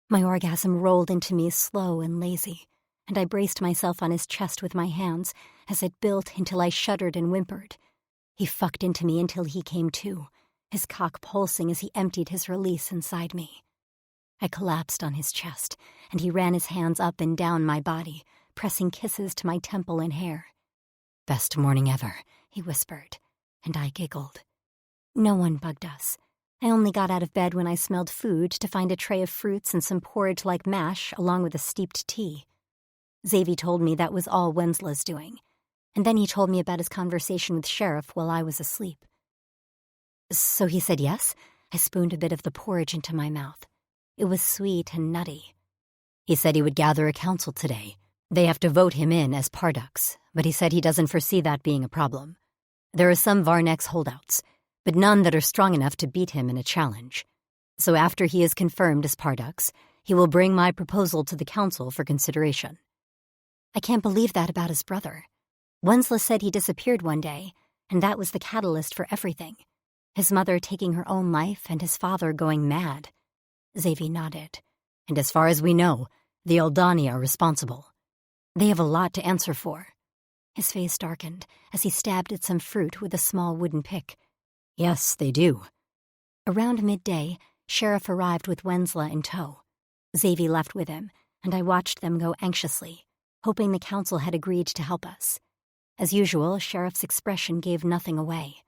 My orgasm rolled into me slow and lazy, and I braced myself on his chest with my hands as it built until I shuddered and whimpered. He fucked into me until he came to, his cock pulsing as he emptied his release inside me. I collapsed on his chest, and he ran his hands up and down my body, pressing kisses to my temple and hair. "Best morning ever," he whispered, and I giggled. No one bugged us. I only got out of bed when I smelled food to find a tray of fruits and some porridge-like mash along with a steeped tea. Xavier told me that was all Wensla's doing, and then he told me about his conversation with Sheriff while I was asleep. "So he said yes?" I spooned a bit of the porridge into my mouth. It was sweet and nutty. "He said he would gather a council today. They have to vote him in as Pardux, but he said he doesn't foresee that being a problem. There are some Varnex holdouts, but none that are strong enough to beat him in a challenge. So after he is confirmed as Pardux, he will bring my proposal to the council for consideration." I can't believe that about his brother. Wensla said he disappeared one day, and that was the catalyst for everything. His mother taking her own life and his father going mad. Xavier nodded. "And as far as we know, the Eldani are responsible. They have a lot to answer for." His face darkened as he stabbed at some fruit with a small wooden pick. "Yes, they do." Around midday, Sheriff arrived with Wensla in tow. Xavier left with him, and I watched them go anxiously, hoping the council had agreed to help us. As usual, Sheriff's expression gave nothing away.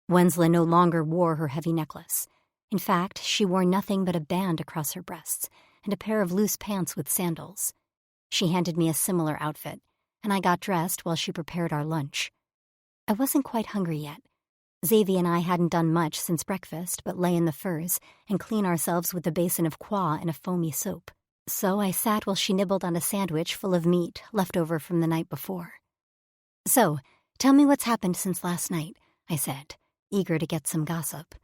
Wensla no longer wore her heavy necklace. In fact, she wore nothing but a band across her breasts and a pair of loose pants with sandals. She handed me a similar outfit, and I got dressed while she prepared our lunch. I wasn't quite hungry yet. Xavier and I hadn't done much since breakfast but lay in the furs and clean ourselves with a basin of qua and a foamy soap. So I sat while she nibbled on a sandwich full of meat left over from the night before. "So, tell me what's happened since last night," I said, eager to get some gossip.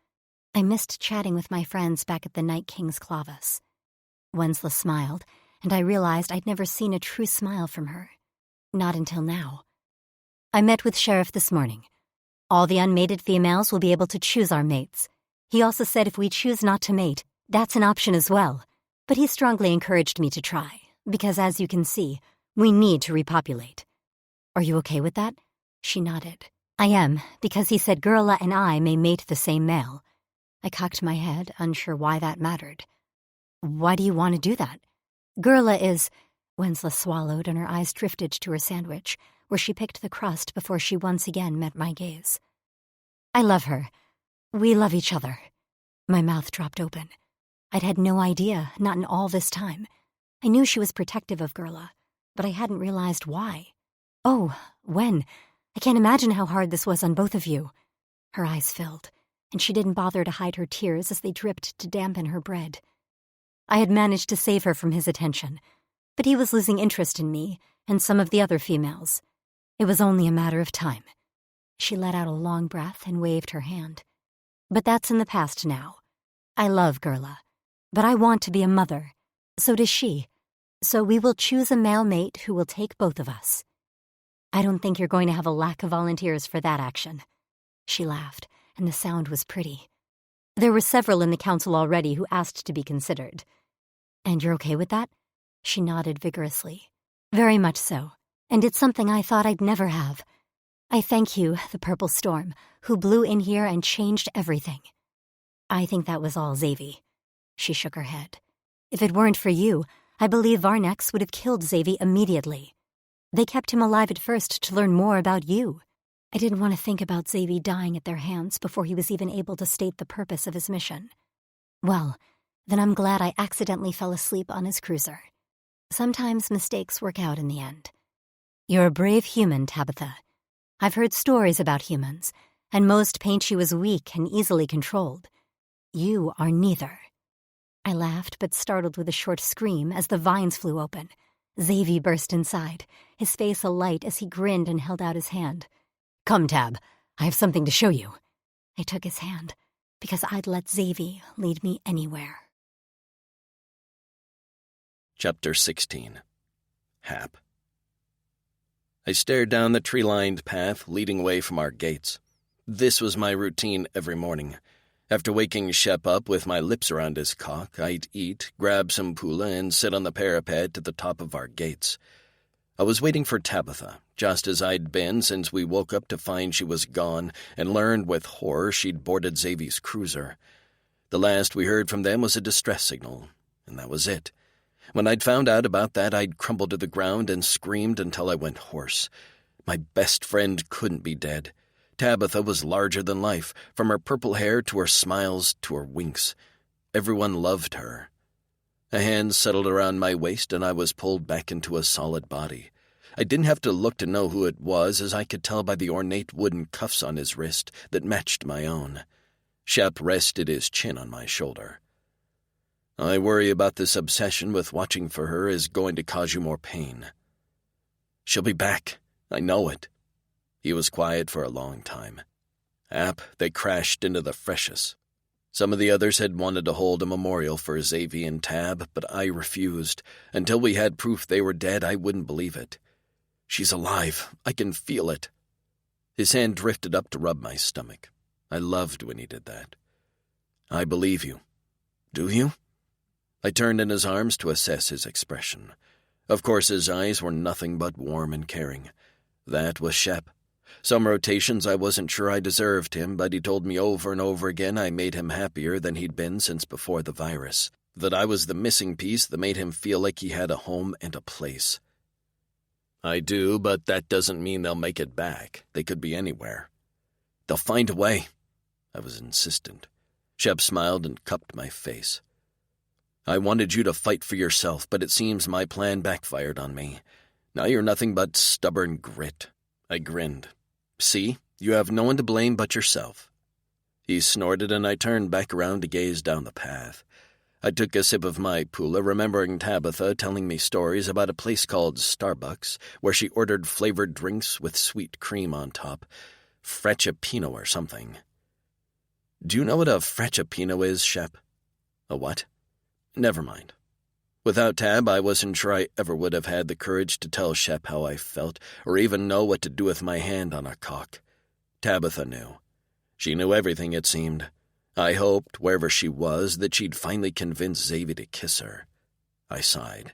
I missed chatting with my friends back at the Night King's Clavus. Wensla smiled, and I realized I'd never seen a true smile from her. Not until now. "I met with Sheriff this morning. All the unmated females will be able to choose our mates. He also said if we choose not to mate, that's an option as well. But he strongly encouraged me to try, because as you can see, we need to repopulate." "Are you okay with that?" She nodded. "I am, because he said Gurla and I may mate the same male." I cocked my head, unsure why that mattered. "Why do you want to do that?" "Gurla is—" Wensla swallowed and her eyes drifted to her sandwich, where she picked the crust before she once again met my gaze. "I love her. We love each other." My mouth dropped open. I'd had no idea, not in all this time. I knew she was protective of Gurla, but I hadn't realized why. "Oh, when? I can't imagine how hard this was on both of you." Her eyes filled, and she didn't bother to hide her tears as they dripped to dampen her bread. "I had managed to save her from his attention, but he was losing interest in me and some of the other females. It was only a matter of time." She let out a long breath and waved her hand. "But that's in the past now. I love Gurla, but I want to be a mother. So does she. So we will choose a male mate who will take both of us. I don't think you're going to have a lack of volunteers for that action." She laughed, and the sound was pretty. "There were several in the council already who asked to be considered." "And you're okay with that?" She nodded vigorously. "Very much so, and it's something I thought I'd never have. I thank you, the Purple Storm, who blew in here and changed everything." "I think that was all Xavier." She shook her head. "If it weren't for you, I believe Varnex would have killed Xavier immediately. They kept him alive at first to learn more about you. I didn't want to think about Xavier dying at their hands before he was even able to state the purpose of his mission. Well, Then I'm glad I accidentally fell asleep on his cruiser. Sometimes mistakes work out in the end. You're a brave human, Tabitha. I've heard stories about humans, and most paint you as weak and easily controlled. You are neither. I laughed, but startled with a short scream as the vines flew open. Xavier burst inside, his face alight as he grinned and held out his hand. Come, Tab, I have something to show you. I took his hand, because I'd let Xavier lead me anywhere. Chapter 16. Hap. I stared down the tree-lined path leading away from our gates. This was my routine every morning. After waking Shep up with my lips around his cock, I'd eat, grab some pula, and sit on the parapet at the top of our gates. I was waiting for Tabitha, just as I'd been since we woke up to find she was gone, and learned with horror she'd boarded Xavier's cruiser. The last we heard from them was a distress signal, and that was it. When I'd found out about that, I'd crumbled to the ground and screamed until I went hoarse. My best friend couldn't be dead. Tabitha was larger than life, from her purple hair to her smiles to her winks. Everyone loved her. A hand settled around my waist, and I was pulled back into a solid body. I didn't have to look to know who it was, as I could tell by the ornate wooden cuffs on his wrist that matched my own. Shep rested his chin on my shoulder. I worry about this obsession with watching for her is going to cause you more pain. She'll be back. I know it. He was quiet for a long time. Hap, they crashed into the freshest. Some of the others had wanted to hold a memorial for Xavier and Tab, but I refused. Until we had proof they were dead, I wouldn't believe it. She's alive. I can feel it. His hand drifted up to rub my stomach. I loved when he did that. I believe you. Do you? I turned in his arms to assess his expression. Of course, his eyes were nothing but warm and caring. That was Shep. Some rotations I wasn't sure I deserved him, but he told me over and over again I made him happier than he'd been since before the virus, that I was the missing piece that made him feel like he had a home and a place. I do, but that doesn't mean they'll make it back. They could be anywhere. They'll find a way. I was insistent. Shep smiled and cupped my face. I wanted you to fight for yourself, but it seems my plan backfired on me. Now you're nothing but stubborn grit. I grinned. See, you have no one to blame but yourself. He snorted, and I turned back around to gaze down the path. I took a sip of my pula, remembering Tabitha telling me stories about a place called Starbucks, where she ordered flavored drinks with sweet cream on top. Frappuccino or something. Do you know what a frappuccino is, Shep? A what? Never mind. Without Tab, I wasn't sure I ever would have had the courage to tell Shep how I felt, or even know what to do with my hand on a cock. Tabitha knew. She knew everything, it seemed. I hoped, wherever she was, that she'd finally convince Xavier to kiss her. I sighed.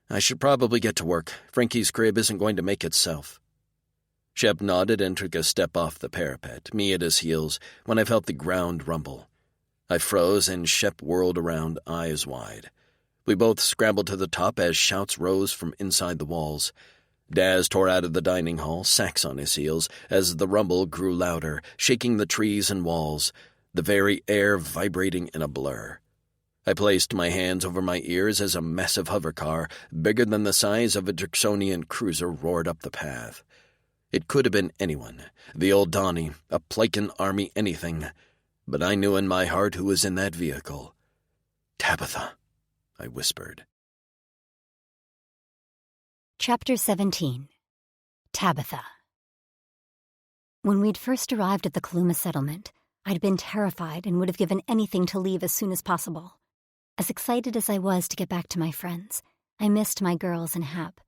I should probably get to work. Frankie's crib isn't going to make itself. Shep nodded and took a step off the parapet, me at his heels, when I felt the ground rumble. I froze, and Shep whirled around, eyes wide. We both scrambled to the top as shouts rose from inside the walls. Daz tore out of the dining hall, sacks on his heels, as the rumble grew louder, shaking the trees and walls, the very air vibrating in a blur. I placed my hands over my ears as a massive hovercar, bigger than the size of a Drixonian cruiser, roared up the path. It could have been anyone, the old Donnie, a Plican army anything, but I knew in my heart who was in that vehicle. Tabitha, I whispered. Chapter 17. Tabitha. When we'd first arrived at the Kaluma settlement, I'd been terrified and would have given anything to leave as soon as possible. As excited as I was to get back to my friends, I missed my girls and Hap.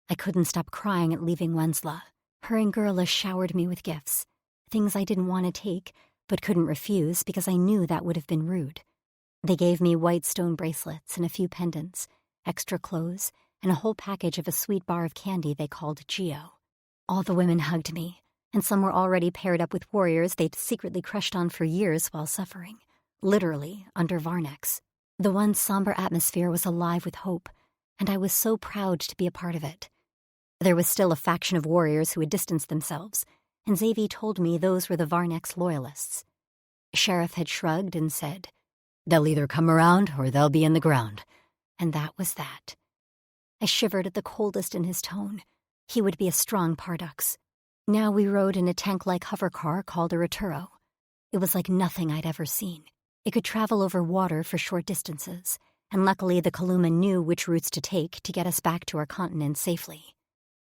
I couldn't stop crying at leaving Wensla. Her and Gurla showered me with gifts, things I didn't want to take, but couldn't refuse because I knew that would have been rude. They gave me white stone bracelets and a few pendants, extra clothes, and a whole package of a sweet bar of candy they called Geo. All the women hugged me, and some were already paired up with warriors they'd secretly crushed on for years while suffering, literally under Varnex. The once somber atmosphere was alive with hope, and I was so proud to be a part of it. There was still a faction of warriors who had distanced themselves, and Xavier told me those were the Varnex loyalists. Sheriff had shrugged and said, They'll either come around or they'll be in the ground. And that was that. I shivered at the coldest in his tone. He would be a strong Pardux. Now we rode in a tank-like hover car called a Roturo. It was like nothing I'd ever seen. It could travel over water for short distances, and luckily the Kaluma knew which routes to take to get us back to our continent safely.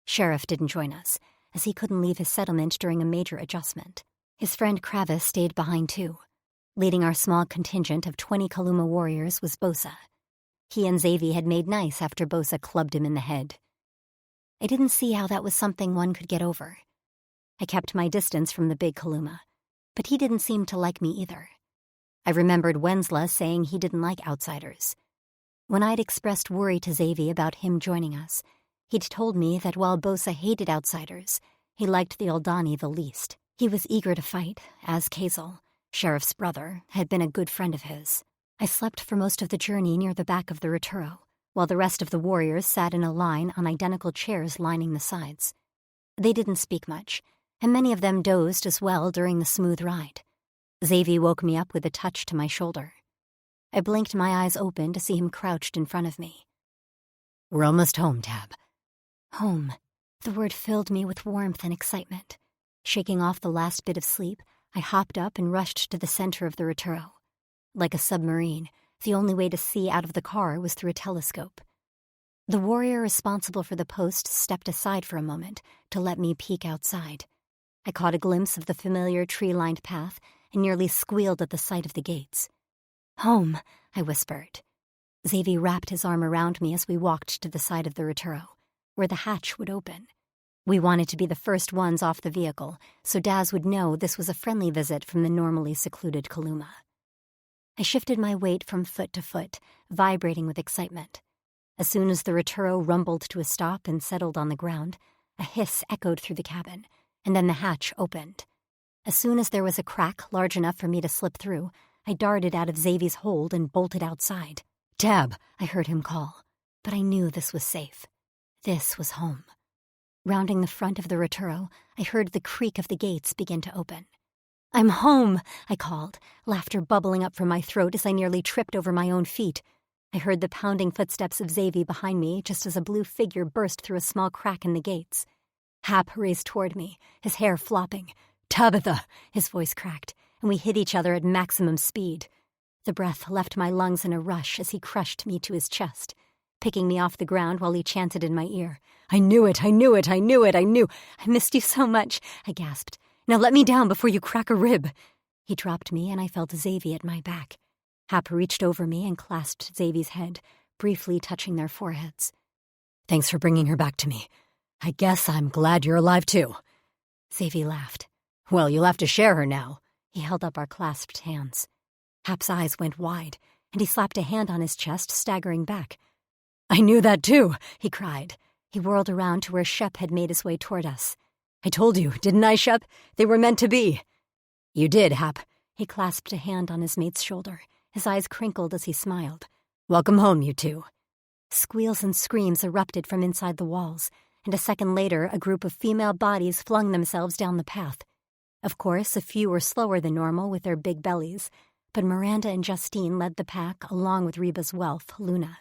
Sheriff didn't join us, as he couldn't leave his settlement during a major adjustment. His friend Kravis stayed behind too. Leading our small contingent of 20 Kaluma warriors was Bosa. He and Xavi had made nice after Bosa clubbed him in the head. I didn't see how that was something one could get over. I kept my distance from the big Kaluma, but he didn't seem to like me either. I remembered Wensla saying he didn't like outsiders. When I'd expressed worry to Xavi about him joining us, he'd told me that while Bosa hated outsiders, he liked the Aldani the least. He was eager to fight, as Kazel, Sheriff's brother, had been a good friend of his. I slept for most of the journey near the back of the Roturo, while the rest of the warriors sat in a line on identical chairs lining the sides. They didn't speak much, and many of them dozed as well during the smooth ride. Xavi woke me up with a touch to my shoulder. I blinked my eyes open to see him crouched in front of me. We're almost home, Tab. Home. The word filled me with warmth and excitement. Shaking off the last bit of sleep, I hopped up and rushed to the center of the Roturo. Like a submarine, the only way to see out of the car was through a telescope. The warrior responsible for the post stepped aside for a moment to let me peek outside. I caught a glimpse of the familiar tree-lined path and nearly squealed at the sight of the gates. "Home," I whispered. Xavi wrapped his arm around me as we walked to the side of the Roturo, where the hatch would open. We wanted to be the first ones off the vehicle, so Daz would know this was a friendly visit from the normally secluded Kaluma. I shifted my weight from foot to foot, vibrating with excitement. As soon as the Roturo rumbled to a stop and settled on the ground, a hiss echoed through the cabin, and then the hatch opened. As soon as there was a crack large enough for me to slip through, I darted out of Xavi's hold and bolted outside. Tab, I heard him call, but I knew this was safe. This was home. Rounding the front of the Roturo, I heard the creak of the gates begin to open. "I'm home," I called, laughter bubbling up from my throat as I nearly tripped over my own feet. I heard the pounding footsteps of Xavi behind me just as a blue figure burst through a small crack in the gates. Hap raced toward me, his hair flopping. Tabitha, his voice cracked, and we hit each other at maximum speed. The breath left my lungs in a rush as he crushed me to his chest, picking me off the ground while he chanted in my ear. I knew it, I knew it, I knew it, I knew. "I missed you so much," I gasped. "Now let me down before you crack a rib." He dropped me, and I felt Xavi at my back. Hap reached over me and clasped Xavi's head, briefly touching their foreheads. Thanks for bringing her back to me. I guess I'm glad you're alive, too. Xavi laughed. Well, you'll have to share her now. He held up our clasped hands. Hap's eyes went wide, and he slapped a hand on his chest, staggering back. "I knew that, too," he cried. He whirled around to where Shep had made his way toward us. "I told you, didn't I, Shep? They were meant to be." "You did, Hap." He clasped a hand on his mate's shoulder. His eyes crinkled as he smiled. "Welcome home, you two." Squeals and screams erupted from inside the walls, and a second later a group of female bodies flung themselves down the path. Of course, a few were slower than normal with their big bellies, but Miranda and Justine led the pack along with Reba's whelp, Luna.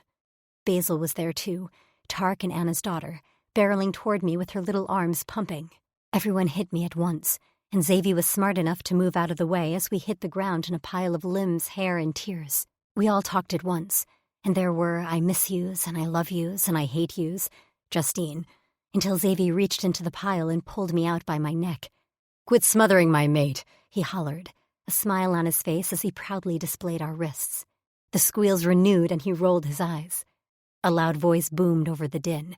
Basil was there too, Tark and Anna's daughter, barreling toward me with her little arms pumping. Everyone hit me at once, and Xavi was smart enough to move out of the way as we hit the ground in a pile of limbs, hair, and tears. We all talked at once, and there were I miss yous and I love yous and I hate yous, Justine, until Xavi reached into the pile and pulled me out by my neck. "Quit smothering my mate," he hollered, a smile on his face as he proudly displayed our wrists. The squeals renewed and he rolled his eyes. A loud voice boomed over the din.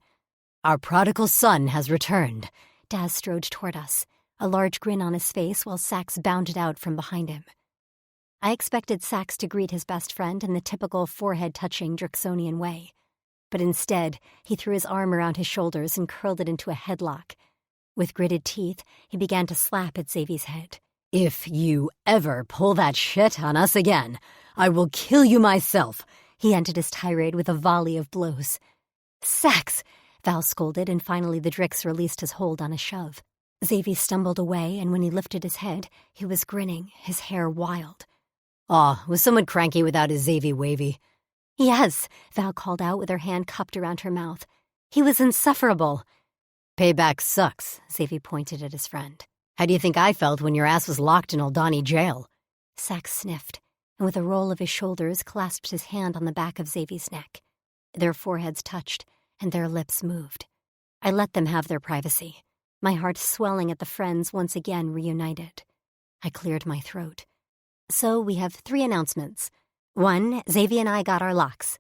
"Our prodigal son has returned." Daz strode toward us, a large grin on his face while Sax bounded out from behind him. I expected Sax to greet his best friend in the typical forehead-touching Drixonian way, but instead he threw his arm around his shoulders and curled it into a headlock. With gritted teeth, he began to slap at Xavi's head. "If you ever pull that shit on us again, I will kill you myself." He ended his tirade with a volley of blows. "Sax!" Val scolded, and finally the Drix released his hold on a shove. Xavi stumbled away, and when he lifted his head, he was grinning, his hair wild. Aw, was someone cranky without his Zavy wavy? Yes, Val called out with her hand cupped around her mouth. He was insufferable. Payback sucks, Zavy pointed at his friend. How do you think I felt when your ass was locked in Aldani jail? Sax sniffed, and with a roll of his shoulders clasped his hand on the back of Zavy's neck. Their foreheads touched, and their lips moved. I let them have their privacy, my heart swelling at the friends once again reunited. I cleared my throat. So we have 3 announcements. 1, Zavy and I got our locks.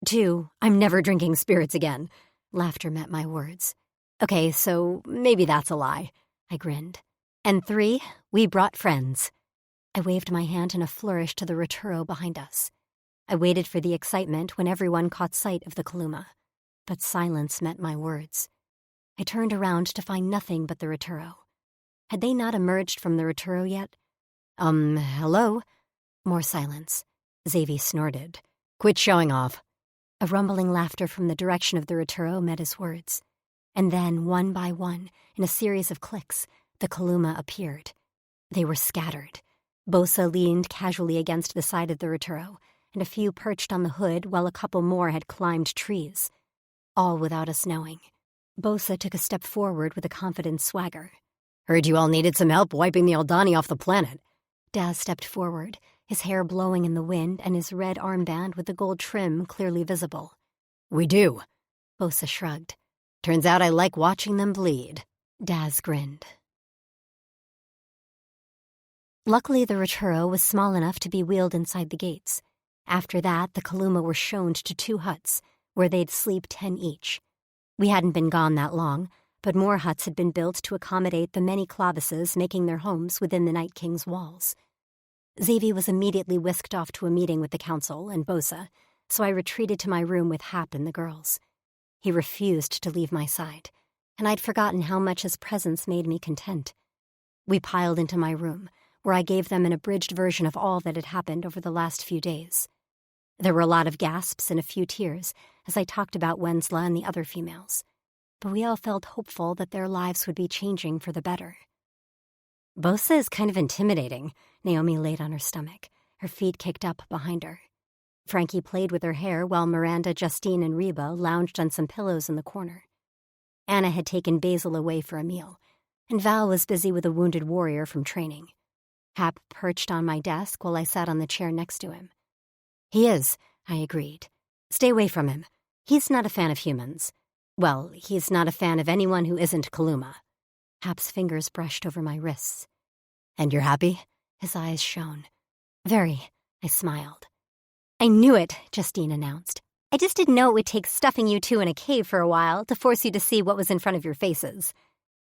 2, I'm never drinking spirits again. Laughter met my words. Okay, so maybe that's a lie. I grinned. And 3, we brought friends. I waved my hand in a flourish to the Roturo behind us. I waited for the excitement when everyone caught sight of the Kaluma. But silence met my words. I turned around to find nothing but the Roturo. Had they not emerged from the Roturo yet? Hello? More silence. Zavy snorted. Quit showing off. A rumbling laughter from the direction of the Roturo met his words. And then, one by one, in a series of clicks, the Kaluma appeared. They were scattered. Bosa leaned casually against the side of the Roturo, and a few perched on the hood while a couple more had climbed trees. All without us knowing. Bosa took a step forward with a confident swagger. Heard you all needed some help wiping the Aldani off the planet. Daz stepped forward, his hair blowing in the wind and his red armband with the gold trim clearly visible. We do. Bosa shrugged. Turns out I like watching them bleed. Daz grinned. Luckily, the Roturo was small enough to be wheeled inside the gates. After that, the Kaluma were shown to 2 huts, where they'd sleep 10 each. We hadn't been gone that long, but more huts had been built to accommodate the many Clavises making their homes within the Night King's walls. Zavy was immediately whisked off to a meeting with the council and Bosa, so I retreated to my room with Hap and the girls. He refused to leave my side, and I'd forgotten how much his presence made me content. We piled into my room, where I gave them an abridged version of all that had happened over the last few days. There were a lot of gasps and a few tears as I talked about Wensla and the other females, but we all felt hopeful that their lives would be changing for the better. Bosa is kind of intimidating, Naomi laid on her stomach, her feet kicked up behind her. Frankie played with her hair while Miranda, Justine, and Reba lounged on some pillows in the corner. Anna had taken Basil away for a meal, and Val was busy with a wounded warrior from training. Hap perched on my desk while I sat on the chair next to him. He is, I agreed. Stay away from him. He's not a fan of humans. Well, he's not a fan of anyone who isn't Kaluma. Hap's fingers brushed over my wrists. And you're happy? His eyes shone. Very, I smiled. I knew it, Justine announced. I just didn't know it would take stuffing you two in a cave for a while to force you to see what was in front of your faces.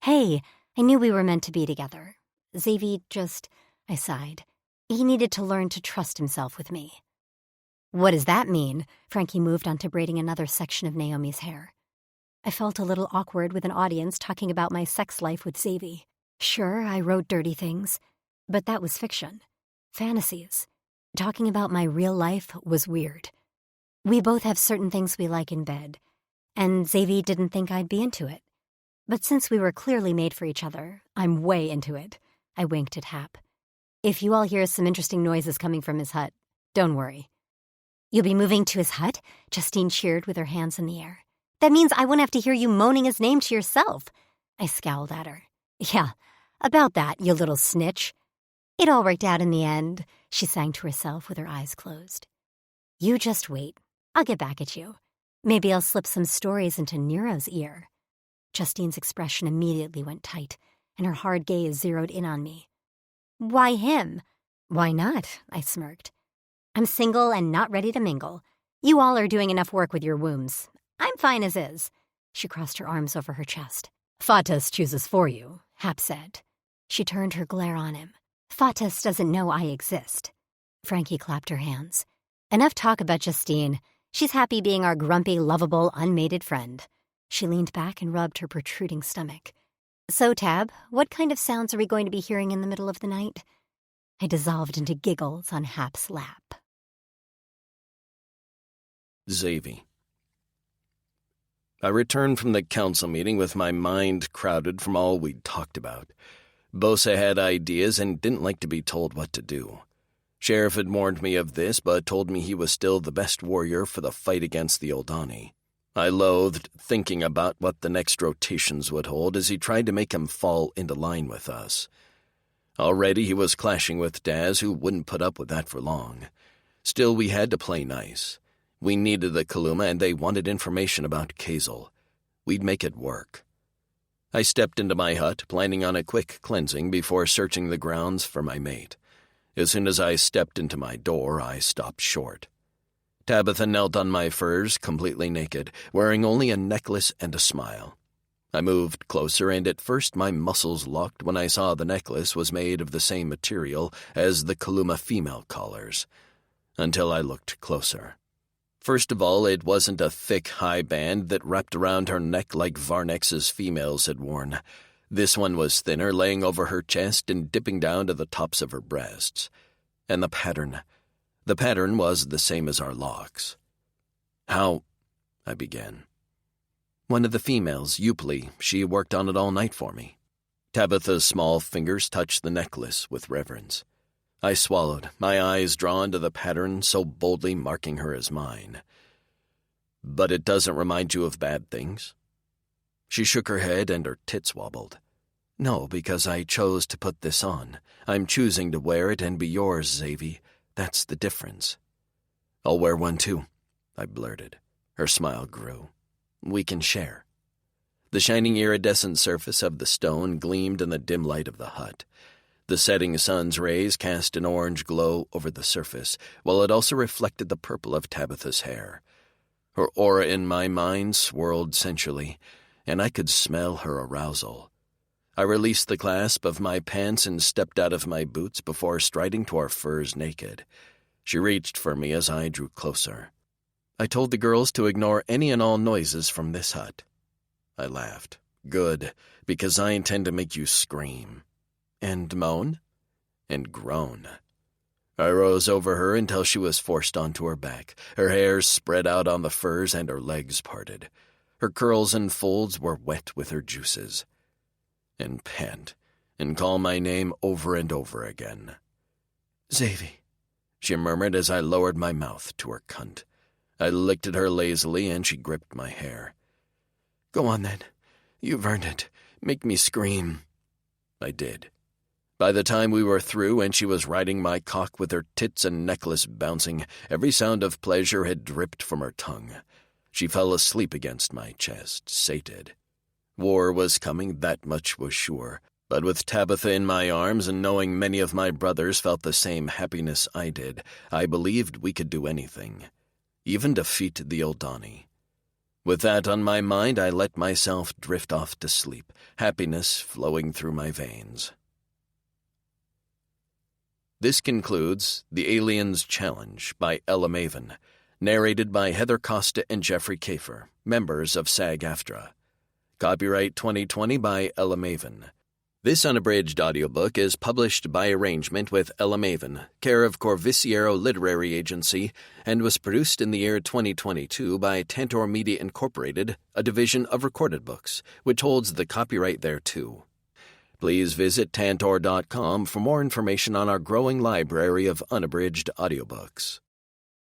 Hey, I knew we were meant to be together. Zavy I sighed. He needed to learn to trust himself with me. What does that mean? Frankie moved on to braiding another section of Naomi's hair. I felt a little awkward with an audience talking about my sex life with Zavy. Sure, I wrote dirty things, but that was fiction. Fantasies. Talking about my real life was weird. We both have certain things we like in bed, and Zavy didn't think I'd be into it. But since we were clearly made for each other, I'm way into it. I winked at Hap. If you all hear some interesting noises coming from his hut, don't worry. You'll be moving to his hut? Justine cheered with her hands in the air. That means I won't have to hear you moaning his name to yourself. I scowled at her. Yeah, about that, you little snitch. It all worked out in the end, she sang to herself with her eyes closed. You just wait. I'll get back at you. Maybe I'll slip some stories into Nero's ear. Justine's expression immediately went tight, and her hard gaze zeroed in on me. Why him? Why not? I smirked. I'm single and not ready to mingle. You all are doing enough work with your wombs. I'm fine as is. She crossed her arms over her chest. Fatas chooses for you, Hap said. She turned her glare on him. Fatas doesn't know I exist. Frankie clapped her hands. Enough talk about Justine. She's happy being our grumpy, lovable, unmated friend. She leaned back and rubbed her protruding stomach. So, Tab, what kind of sounds are we going to be hearing in the middle of the night? I dissolved into giggles on Hap's lap. Zavy. I returned from the council meeting with my mind crowded from all we'd talked about. Bosa had ideas and didn't like to be told what to do. Sheriff had warned me of this, but told me he was still the best warrior for the fight against the Oldani. I loathed thinking about what the next rotations would hold as he tried to make him fall into line with us. Already he was clashing with Daz, who wouldn't put up with that for long. Still, we had to play nice. We needed the Kaluma, and they wanted information about Kazel. We'd make it work. I stepped into my hut, planning on a quick cleansing before searching the grounds for my mate. As soon as I stepped into my door, I stopped short. Tabitha knelt on my furs, completely naked, wearing only a necklace and a smile. I moved closer, and at first my muscles locked when I saw the necklace was made of the same material as the Kaluma female collars, until I looked closer. First of all, it wasn't a thick, high band that wrapped around her neck like Varnex's females had worn. This one was thinner, laying over her chest and dipping down to the tops of her breasts. And the pattern was the same as our locks. "How?" I began. "One of the females, Eupley, she worked on it all night for me." Tabitha's small fingers touched the necklace with reverence. I swallowed, my eyes drawn to the pattern so boldly marking her as mine. "But it doesn't remind you of bad things?" She shook her head and her tits wobbled. "No, because I chose to put this on. I'm choosing to wear it and be yours, Xavi. That's the difference." "I'll wear one too," I blurted. Her smile grew. "We can share." The shining iridescent surface of the stone gleamed in the dim light of the hut. The setting sun's rays cast an orange glow over the surface, while it also reflected the purple of Tabitha's hair. Her aura in my mind swirled sensually, and I could smell her arousal. I released the clasp of my pants and stepped out of my boots before striding to our furs naked. She reached for me as I drew closer. "I told the girls to ignore any and all noises from this hut." I laughed. "Good, because I intend to make you scream." "And moan?" "And groan." I rose over her until she was forced onto her back, her hair spread out on the furs and her legs parted. Her curls and folds were wet with her juices. "And pant, and call my name over and over again." "Xavi," she murmured as I lowered my mouth to her cunt. I licked at her lazily, and she gripped my hair. "Go on then. You've earned it. Make me scream." I did. By the time we were through and she was riding my cock with her tits and necklace bouncing, every sound of pleasure had dripped from her tongue. She fell asleep against my chest, sated. War was coming, that much was sure, but with Tabitha in my arms and knowing many of my brothers felt the same happiness I did, I believed we could do anything, even defeat the Oldani. With that on my mind, I let myself drift off to sleep, happiness flowing through my veins. This concludes The Alien's Challenge by Ella Maven, narrated by Heather Costa and Jeffrey Kafer, members of SAG-AFTRA. Copyright 2020 by Ella Maven. This unabridged audiobook is published by arrangement with Ella Maven, care of Corvisiero Literary Agency, and was produced in the year 2022 by Tantor Media Incorporated, a division of Recorded Books, which holds the copyright thereto. Please visit tantor.com for more information on our growing library of unabridged audiobooks.